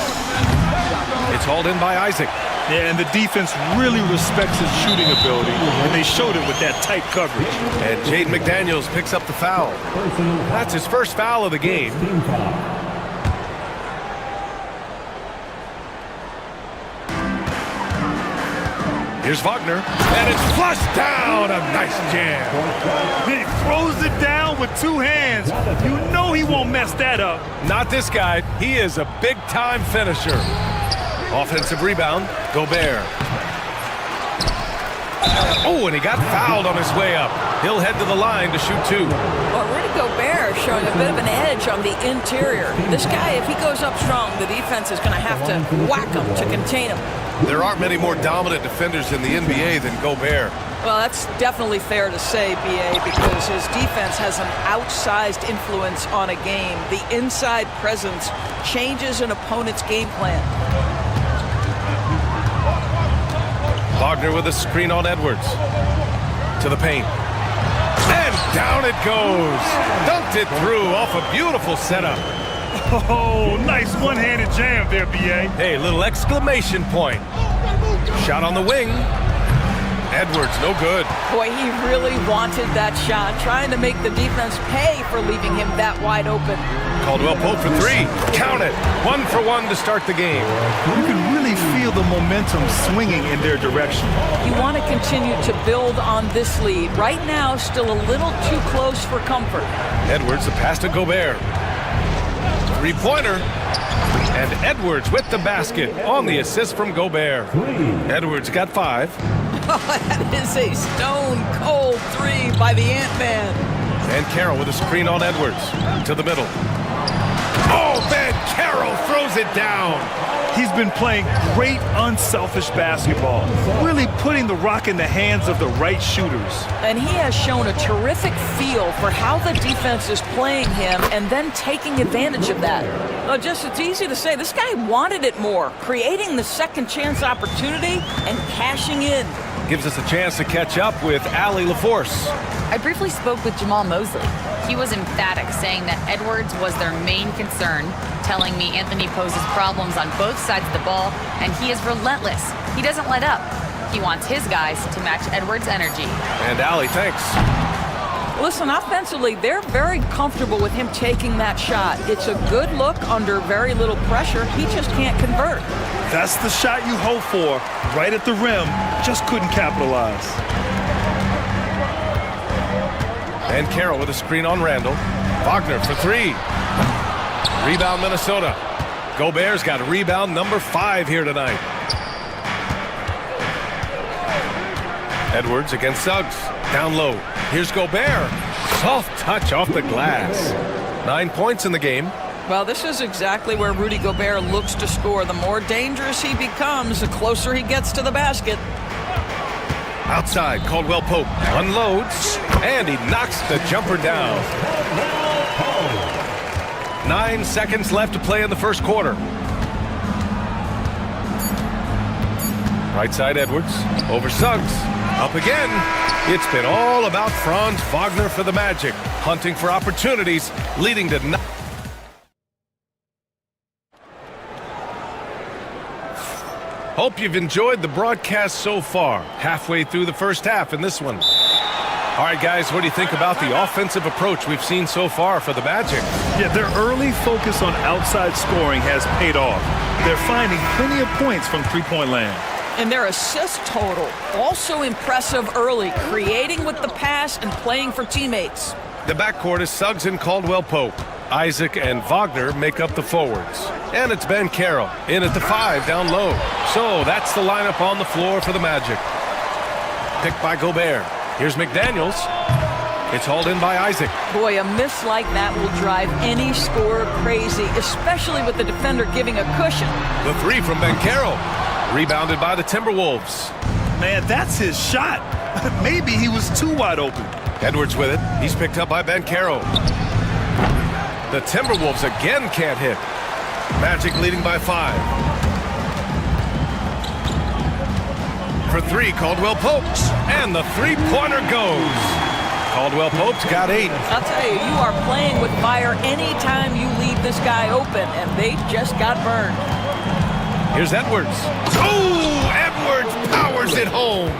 It's hauled in by Isaac. Yeah, and the defense really respects his shooting ability, and they showed it with that tight coverage. And Jaden McDaniels picks up the foul. That's his first foul of the game. Here's Wagner, and it's flushed down. A nice jam. He throws it down with 2 hands. You know he won't mess that up. Not this guy. He is a big-time finisher. Offensive rebound, Gobert. Oh, and he got fouled on his way up. He'll head to the line to shoot 2. Well, Rudy Gobert showing a bit of an edge on the interior. This guy, if he goes up strong, the defense is going to have to whack him to contain him. There aren't many more dominant defenders in the NBA than Gobert. Well, that's definitely fair to say, B.A., because his defense has an outsized influence on a game. The inside presence changes an opponent's game plan. Wagner with a screen on Edwards. To the paint. And down it goes. Dunked it through off a beautiful setup. Oh, nice one-handed jam there, B.A. Hey, little exclamation point. Shot on the wing. Edwards, no good. Boy, he really wanted that shot, trying to make the defense pay for leaving him that wide open. Caldwell pulled for 3. Count it. 1 for 1 to start the game. You can really feel the momentum swinging in their direction. You want to continue to build on this lead. Right now, still a little too close for comfort. Edwards, the pass to Gobert. 3-pointer. And Edwards with the basket on the assist from Gobert. Edwards got 5. Oh, that is a stone-cold 3 by the Ant-Man. And Carroll with a screen on Edwards. To the middle. Oh, man, Carroll throws it down. He's been playing great, unselfish basketball, really putting the rock in the hands of the right shooters. And he has shown a terrific feel for how the defense is playing him and then taking advantage of that. It's easy to say, this guy wanted it more, creating the second chance opportunity and cashing in. Gives us a chance to catch up with Allie LaForce. I briefly spoke with Jamal Mosley. He was emphatic, saying that Edwards was their main concern, telling me Anthony poses problems on both sides of the ball, and he is relentless. He doesn't let up. He wants his guys to match Edwards' energy. And Allie, thanks. Listen, offensively, they're very comfortable with him taking that shot. It's a good look under very little pressure. He just can't convert. That's the shot you hope for, right at the rim. Just couldn't capitalize. And Carroll with a screen on Randall. Wagner for three. Rebound Minnesota. Gobert's got rebound number 5 here tonight. Edwards against Suggs. Down low. Here's Gobert. Soft touch off the glass. 9 points in the game. Well, this is exactly where Rudy Gobert looks to score. The more dangerous he becomes, the closer he gets to the basket. Outside, Caldwell Pope unloads, and he knocks the jumper down. 9 seconds left to play in the first quarter. Right side, Edwards. Over Suggs. Up again. It's been all about Franz Wagner for the Magic, hunting for opportunities, leading to... Hope you've enjoyed the broadcast so far. Halfway through the first half in this one. All right, guys, what do you think about the offensive approach we've seen so far for the Magic? Yeah, their early focus on outside scoring has paid off. They're finding plenty of points from three-point land. And their assist total, also impressive early, creating with the pass and playing for teammates. The backcourt is Suggs and Caldwell Pope. Isaac and Wagner make up the forwards. And it's Ben Carroll in at the 5 down low. So that's the lineup on the floor for the Magic. Picked by Gobert. Here's McDaniels. It's hauled in by Isaac. Boy, a miss like that will drive any scorer crazy, especially with the defender giving a cushion. The 3 from Ben Carroll. Rebounded by the Timberwolves. Man, that's his shot. Maybe he was too wide open. Edwards with it. He's picked up by Ben Carroll. The Timberwolves again can't hit. Magic leading by 5. For 3, Caldwell Pope. And the three-pointer goes. Caldwell Pope's got 8. I'll tell you, you are playing with fire anytime you leave this guy open, and they just got burned. Here's Edwards. Oh, Edwards powers it home.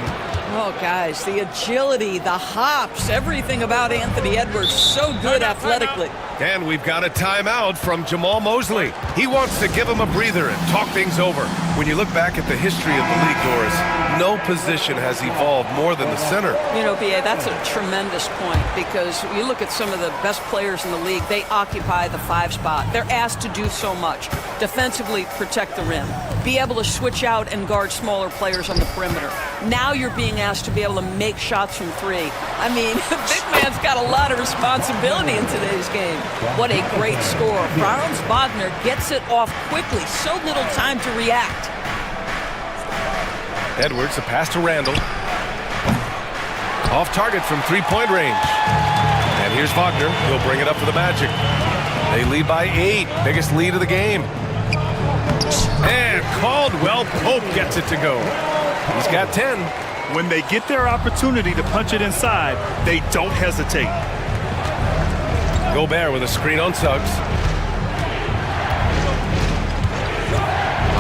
Oh, guys, the agility, the hops, everything about Anthony Edwards, so good athletically. And we've got a timeout from Jamal Mosley. He wants to give him a breather and talk things over. When you look back at the history of the league, Doris, no position has evolved more than the center. You know, B.A., that's a tremendous point because you look at some of the best players in the league, they occupy the 5 spot. They're asked to do so much. Defensively, protect the rim. Be able to switch out and guard smaller players on the perimeter. Now you're being asked to be able to make shots from 3. I mean, the big man's got a lot of responsibility in today's game. What a great score. Franz Wagner gets it off quickly. So little time to react. Edwards, a pass to Randall. Off target from 3-point range. And here's Wagner. He'll bring it up for the Magic. They lead by 8. Biggest lead of the game. And Caldwell Pope gets it to go. He's got 10. When they get their opportunity to punch it inside, they don't hesitate. Gobert with a screen on Suggs.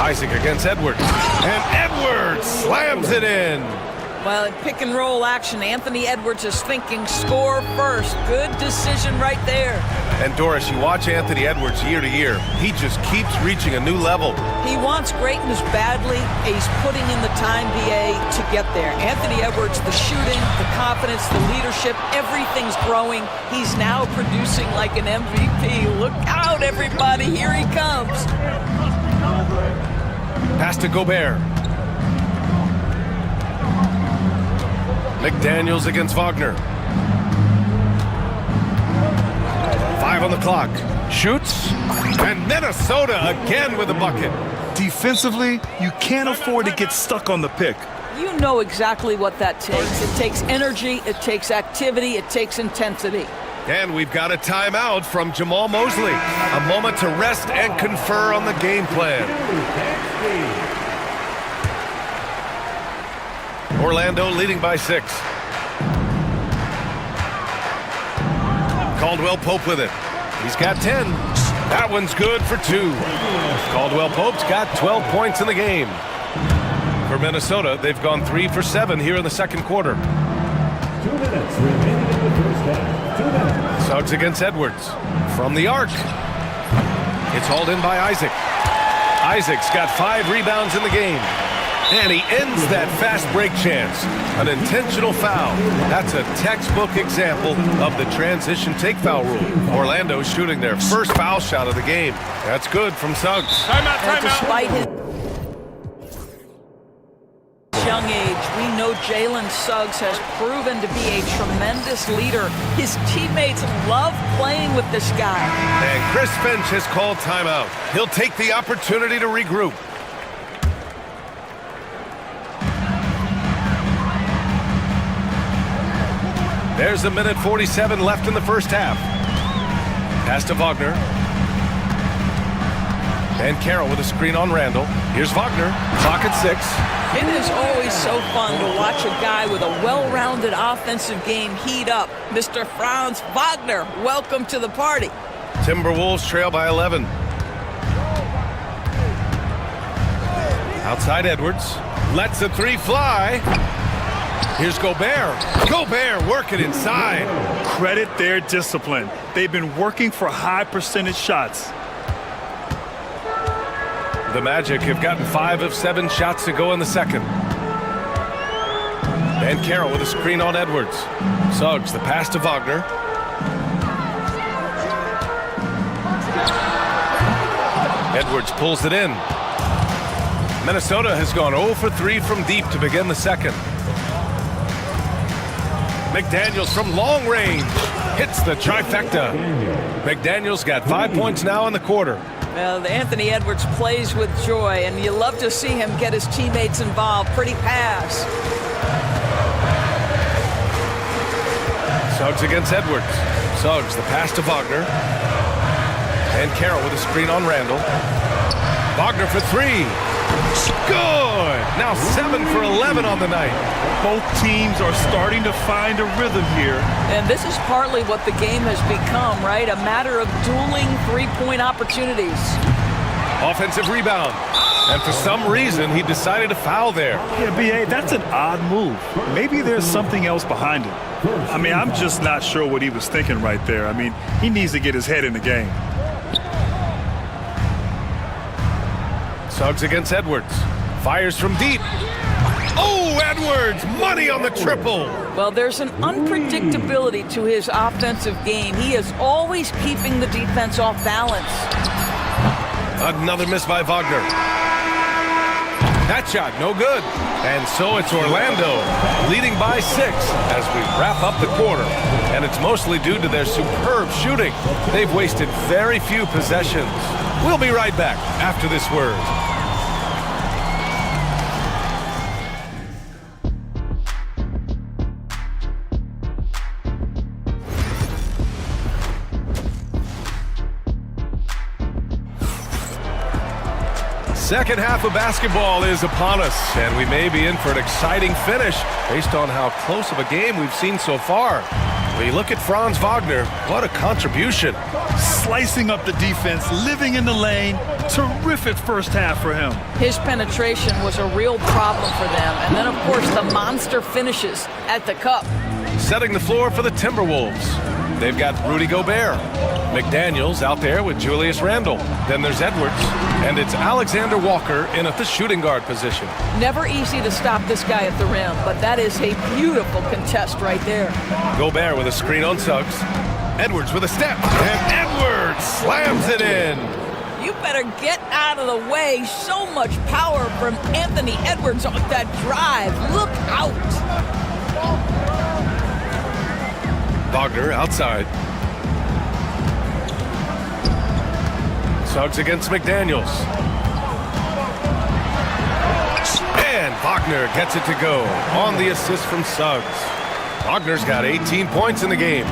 Isaac against Edwards. And Edwards slams it in. Well, in pick and roll action, Anthony Edwards is thinking score first. Good decision right there. And Doris, you watch Anthony Edwards year to year. He just keeps reaching a new level. He wants greatness badly. He's putting in the time, BA, to get there. Anthony Edwards, the shooting, the confidence, the leadership, everything's growing. He's now producing like an MVP. Look out, everybody. Here he comes. Pass to Gobert. McDaniels against Wagner. 5 on the clock. Shoots. And Minnesota again with a bucket. Defensively, you can't afford to get stuck on the pick. You know exactly what that takes. It takes energy, it takes activity, it takes intensity. And we've got a timeout from Jamal Mosley. A moment to rest and confer on the game plan. Orlando leading by 6. Caldwell Pope with it. He's got 10. That one's good for 2. Caldwell Pope's got 12 points in the game. For Minnesota, they've gone 3 for 7 here in the second quarter. 2 minutes remaining in the first Suggs against Edwards. From the arc. It's hauled in by Isaac. Isaac's got 5 rebounds in the game. And he ends that fast break chance. An intentional foul. That's a textbook example of the transition take foul rule. Orlando shooting their first foul shot of the game. That's good from Suggs. And despite his young age, we know Jalen Suggs has proven to be a tremendous leader. His teammates love playing with this guy. And Chris Finch has called timeout. He'll take the opportunity to regroup. There's a minute 47 left in the first half. Pass to Wagner. And Carroll with a screen on Randall. Here's Wagner. Clock at 6. It is always so fun to watch a guy with a well-rounded offensive game heat up. Mr. Franz Wagner, welcome to the party. Timberwolves trail by 11. Outside Edwards. Lets the 3 fly. Here's Gobert. Gobert working inside. Credit their discipline. They've been working for high percentage shots. The Magic have gotten 5 of 7 shots to go in the second. And Carroll with a screen on Edwards. Suggs, the pass to Wagner. Edwards pulls it in. Minnesota has gone 0 for 3 from deep to begin the second. McDaniels from long range hits the trifecta. McDaniels got 5 points now in the quarter. Well, Anthony Edwards plays with joy, and you love to see him get his teammates involved. Pretty pass. Suggs against Edwards. Suggs, the pass to Wagner. And Carroll with a screen on Randall. Wagner for 3. Good! Now 7 for 11 on the night. Both teams are starting to find a rhythm here. And this is partly what the game has become, right? A matter of dueling three-point opportunities. Offensive rebound. And for some reason, he decided to foul there. Yeah, B.A., that's an odd move. Maybe there's something else behind it. I mean, I'm just not sure what he was thinking right there. I mean, he needs to get his head in the game. Suggs against Edwards. Fires from deep. Oh, Edwards! Money on the triple! Well, there's an unpredictability to his offensive game. He is always keeping the defense off balance. Another miss by Wagner. That shot, no good. And so it's Orlando, leading by 6 as we wrap up the quarter. And it's mostly due to their superb shooting. They've wasted very few possessions. We'll be right back after this word. Second half of basketball is upon us, and we may be in for an exciting finish based on how close of a game we've seen so far. When you look at Franz Wagner, what a contribution. Slicing up the defense, living in the lane. Terrific first half for him. His penetration was a real problem for them. And then, of course, the monster finishes at the cup. Setting the floor for the Timberwolves. They've got Rudy Gobert. McDaniels out there with Julius Randle. Then there's Edwards. And it's Alexander Walker in at the shooting guard position. Never easy to stop this guy at the rim, but that is a beautiful contest right there. Gobert with a screen on Suggs. Edwards with a step. And Edwards slams it in. You better get out of the way. So much power from Anthony Edwards on that drive. Look out. Wagner outside. Suggs against McDaniels. And Wagner gets it to go on the assist from Suggs. Wagner's got 18 points in the game.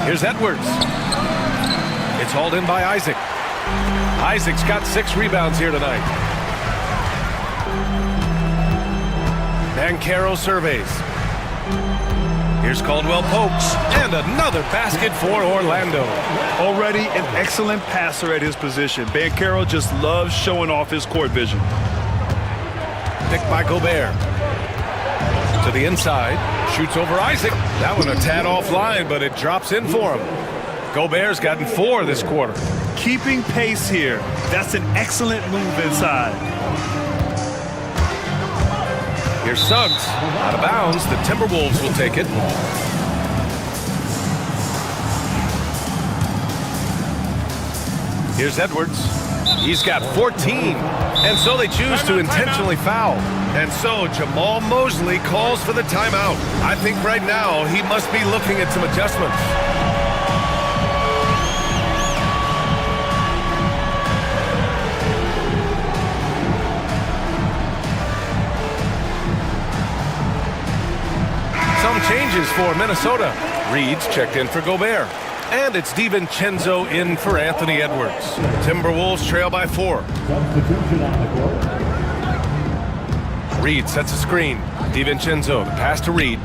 Here's Edwards. It's hauled in by Isaac. Isaac's got 6 rebounds here tonight. And Carroll surveys. Here's Caldwell Pope, and another basket for Orlando. Already an excellent passer at his position. Banchero just loves showing off his court vision. Picked by Gobert. To To the inside. Shoots over Isaac. That one a tad offline, but it drops in for him. Gobert's gotten 4 this quarter. Keeping pace here. That's an excellent move inside. Here's Suggs. Out of bounds. The Timberwolves will take it. Here's Edwards. He's got 14. And so they choose to intentionally foul. And so Jamal Mosley calls for the timeout. I think right now he must be looking at some adjustments. Some changes for Minnesota. Reed's checked in for Gobert. And it's DiVincenzo in for Anthony Edwards. Timberwolves trail by 4. Reed sets a screen. DiVincenzo, the pass to Reed.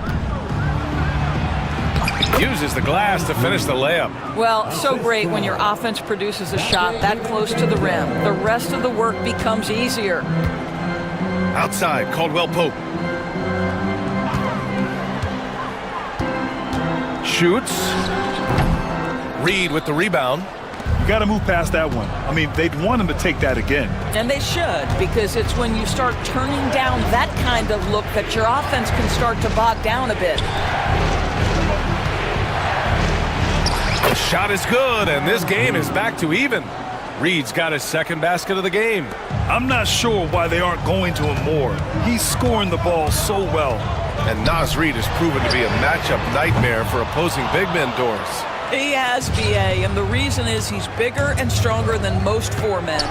Uses the glass to finish the layup. Well, so great when your offense produces a shot that close to the rim. The rest of the work becomes easier. Outside, Caldwell Pope. Shoots. Reed with the rebound. You got to move past that one. I mean, they'd want him to take that again. And they should, because it's when you start turning down that kind of look that your offense can start to bog down a bit. The shot is good, and this game is back to even. Reed's got his second basket of the game. I'm not sure why they aren't going to him more. He's scoring the ball so well. And Naz Reid has proven to be a matchup nightmare for opposing big men doors. He has, BA, and the reason is he's bigger and stronger than most 4 men.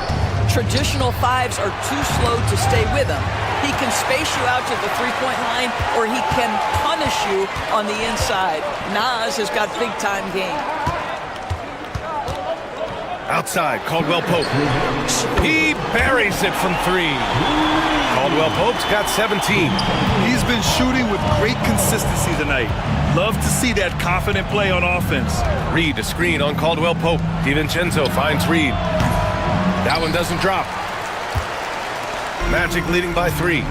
Traditional 5s are too slow to stay with him. He can space you out to the three-point line, or he can punish you on the inside. Naz has got big-time game. Outside, Caldwell Pope. He buries it from 3. Caldwell Pope's got 17. He's been shooting with great consistency tonight. Love to see that confident play on offense. Reed, a screen on Caldwell Pope. DiVincenzo finds Reed. That one doesn't drop. Magic leading by 3.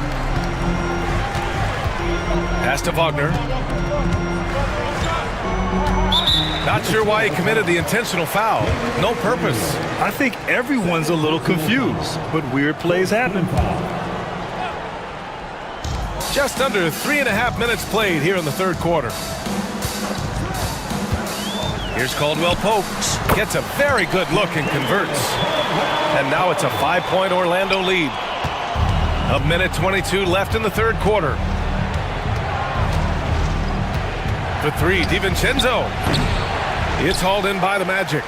Pass to Wagner. Not sure why he committed the intentional foul. No purpose. I think everyone's a little confused, but weird plays happen. Just under 3.5 minutes played here in the third quarter. Here's Caldwell Pope. Gets a very good look and converts. And now it's a 5-point Orlando lead. 1:22 left in the third quarter. For 3, DiVincenzo. It's hauled in by the Magic.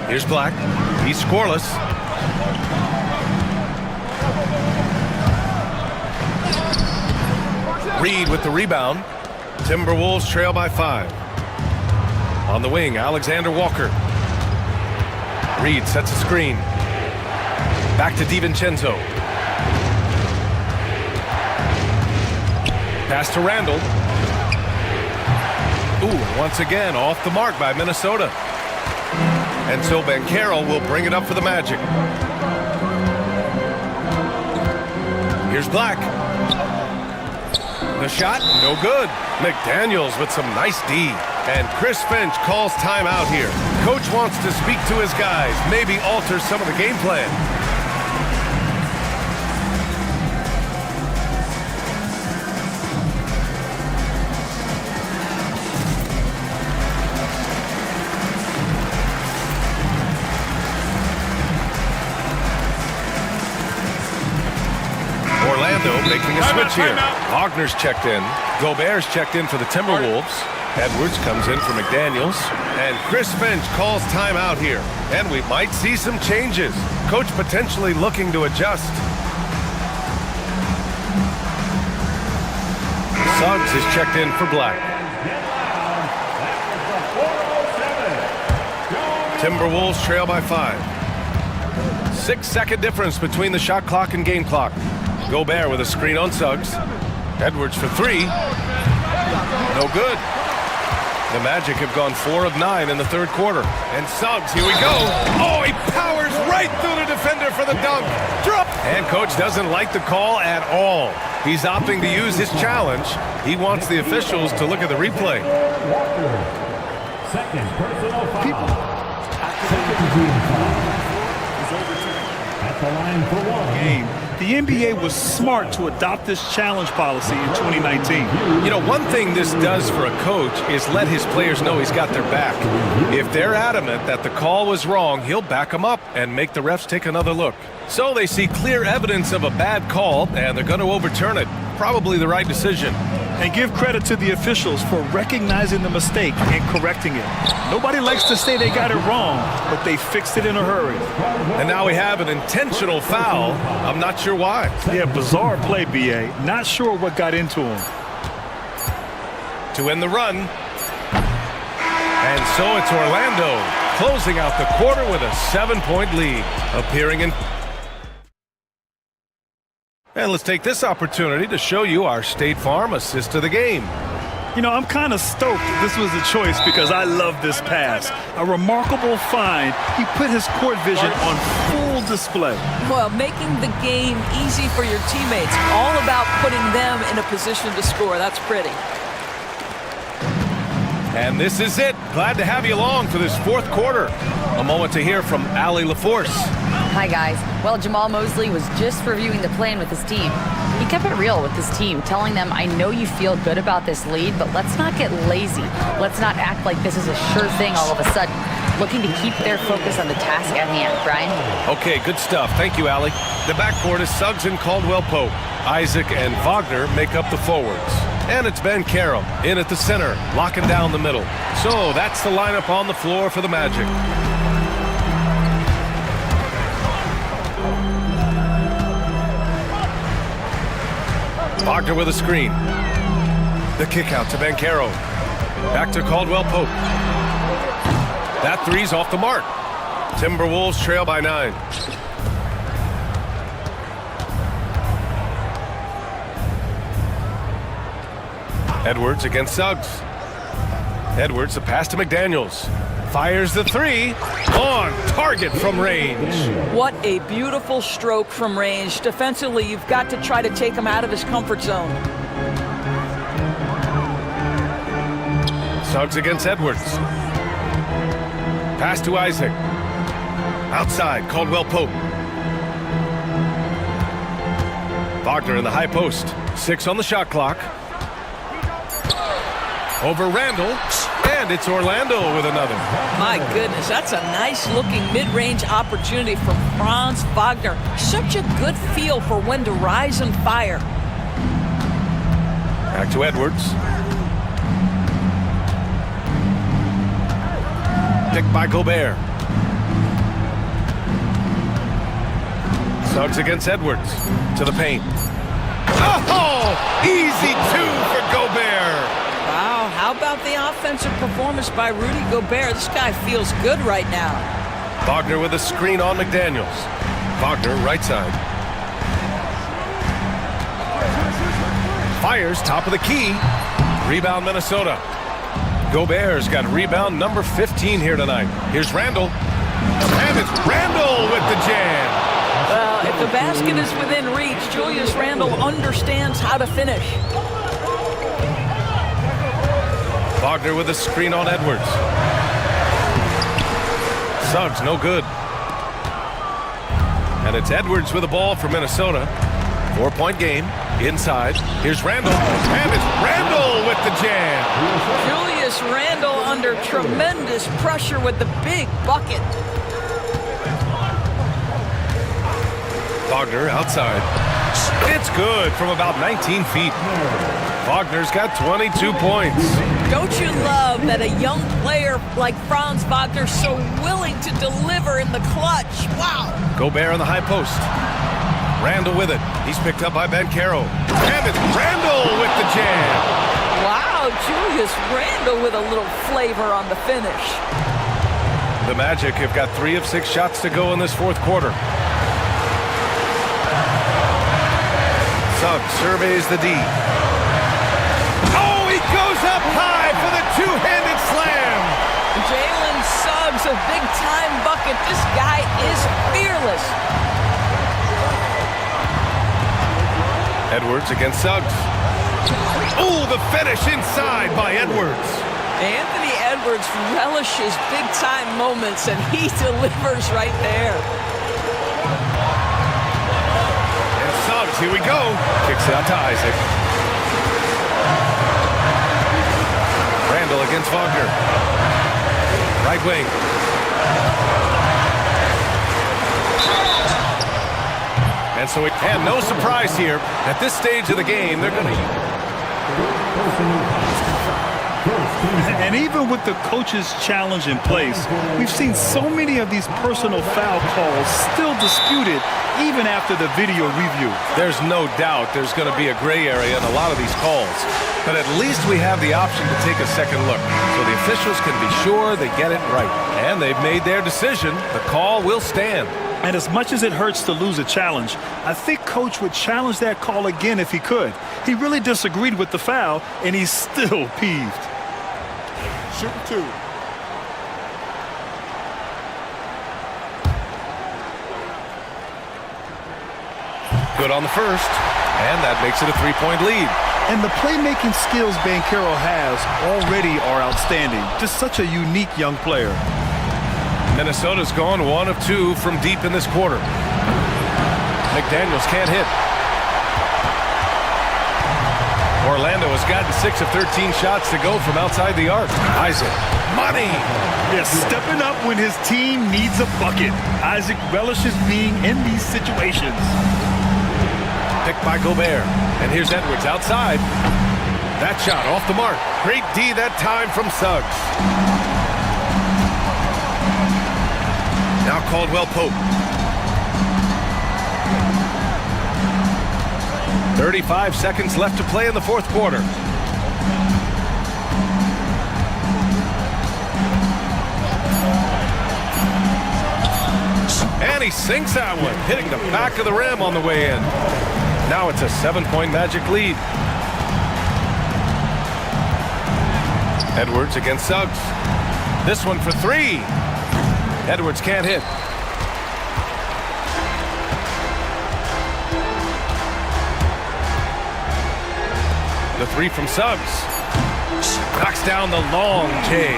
Here's Black. He's scoreless. Reed with the rebound. Timberwolves trail by 5. On the wing, Alexander Walker. Reed sets a screen. Back to DiVincenzo. Pass to Randall. Ooh, once again, off the mark by Minnesota. And so Banchero will bring it up for the Magic. Here's Black. The shot, no good. McDaniels with some nice D. And Chris Finch calls timeout here. Coach wants to speak to his guys, maybe alter some of the game plan. Making a switch here. Wagner's checked in. Gobert's checked in for the Timberwolves. Edwards comes in for McDaniels. And Chris Finch calls timeout here. And we might see some changes. Coach potentially looking to adjust. Suggs is checked in for Black. Timberwolves trail by 5. 6-second difference between the shot clock and game clock. Gobert with a screen on Suggs. Edwards for 3. No good. The Magic have gone 4 of 9 in the third quarter. And Suggs, here we go. Oh, he powers right through the defender for the dunk. Drop. And coach doesn't like the call at all. He's opting to use his challenge. He wants the officials to look at the replay. Second personal foul. Second team foul. At the line for one. Game. The NBA was smart to adopt this challenge policy in 2019. You know, one thing this does for a coach is let his players know he's got their back. If they're adamant that the call was wrong, he'll back them up and make the refs take another look. So they see clear evidence of a bad call, and they're going to overturn it. Probably the right decision. And give credit to the officials for recognizing the mistake and correcting it. Nobody likes to say they got it wrong, but they fixed it in a hurry. And now we have an intentional foul. I'm not sure why. Yeah, bizarre play, BA. Not sure what got into him. To end the run. And so it's Orlando closing out the quarter with a 7-point lead. Appearing in... And let's take this opportunity to show you our State Farm assist of the game. You know, I'm kind of stoked this was a choice because I love this pass. A remarkable find. He put his court vision on full display. Well, making the game easy for your teammates. All about putting them in a position to score. That's pretty. And this is it. Glad to have you along for this fourth quarter. A moment to hear from Allie LaForce. Hi, guys. Well, Jamal Mosley was just reviewing the plan with his team. He kept it real with his team, telling them, I know you feel good about this lead, but let's not get lazy. Let's not act like this is a sure thing all of a sudden. Looking to keep their focus on the task at hand. Brian? Okay, good stuff. Thank you, Allie. The backcourt is Suggs and Caldwell-Pope. Isaac and Wagner make up the forwards. And it's Ben Carroll in at the center, locking down the middle. So that's the lineup on the floor for the Magic. Wagner with a screen. The kick out to Banchero. Back to Caldwell-Pope. That three's off the mark. Timberwolves trail by 9. Edwards against Suggs. Edwards, a pass to McDaniels. Fires the three. On target from range. What a beautiful stroke from range. Defensively, you've got to try to take him out of his comfort zone. Suggs against Edwards. Pass to Isaac. Outside, Caldwell-Pope. Wagner in the high post. 6 on the shot clock. Over Randall. And it's Orlando with another. My goodness, that's a nice-looking mid-range opportunity from Franz Wagner. Such a good feel for when to rise and fire. Back to Edwards. Picked by Gobert. Suggs against Edwards. To the paint. Oh! Easy 2 for Gobert. Wow, how about the offensive performance by Rudy Gobert? This guy feels good right now. Wagner with a screen on McDaniels. Wagner, right side. Fires, top of the key. Rebound, Minnesota. Gobert's got rebound number 15 here tonight. Here's Randall. And it's Randall with the jam. Well, if the basket is within reach, Julius Randle understands how to finish. Wagner with a screen on Edwards. Suggs, no good. And it's Edwards with the ball for Minnesota. 4-point game. Inside. Here's Randall. And it's Randall with the jam. Julius Randle under tremendous pressure with the big bucket. Wagner outside. It's good from about 19 feet. Wagner's got 22 points. Don't you love that a young player like Franz Wagner so willing to deliver in the clutch? Wow. Gobert on the high post. Randall with it. He's picked up by Banchero. And it's Randall with the jam. Wow, Julius Randle with a little flavor on the finish. The Magic have got 3 of 6 shots to go in this fourth quarter. Suggs surveys the D. Oh, he goes up high for the two-handed a big-time bucket. This guy is fearless. Edwards against Suggs. Oh, the finish inside by Edwards. Anthony Edwards relishes big-time moments, and he delivers right there. And Suggs, here we go. Kicks it out to Isaac. Randall against Wagner. Right wing. And so, and no surprise here. At this stage of the game, they're going to... And even with the coach's challenge in place, we've seen so many of these personal foul calls still disputed even after the video review. There's no doubt there's going to be a gray area in a lot of these calls. But at least we have the option to take a second look, so the officials can be sure they get it right. And they've made their decision. The call will stand. And as much as it hurts to lose a challenge, I think Coach would challenge that call again if he could. He really disagreed with the foul, and he's still peeved. Shoot two. Good on the first, and that makes it a three-point lead. And the playmaking skills Banchero has already are outstanding. Just such a unique young player. Minnesota's gone 1 of 2 from deep in this quarter. McDaniels can't hit. Orlando has gotten 6 of 13 shots to go from outside the arc. Isaac, money! Yes, stepping up when his team needs a bucket. Isaac relishes being in these situations. Picked by Gobert. And here's Edwards outside. That shot off the mark. Great D that time from Suggs. Now Caldwell Pope. 35 seconds left to play in the fourth quarter. And he sinks that one, hitting the back of the rim on the way in. Now it's a 7-point Magic lead. Edwards against Suggs. This one for 3. Edwards can't hit. The 3 from Suggs. Knocks down the long J.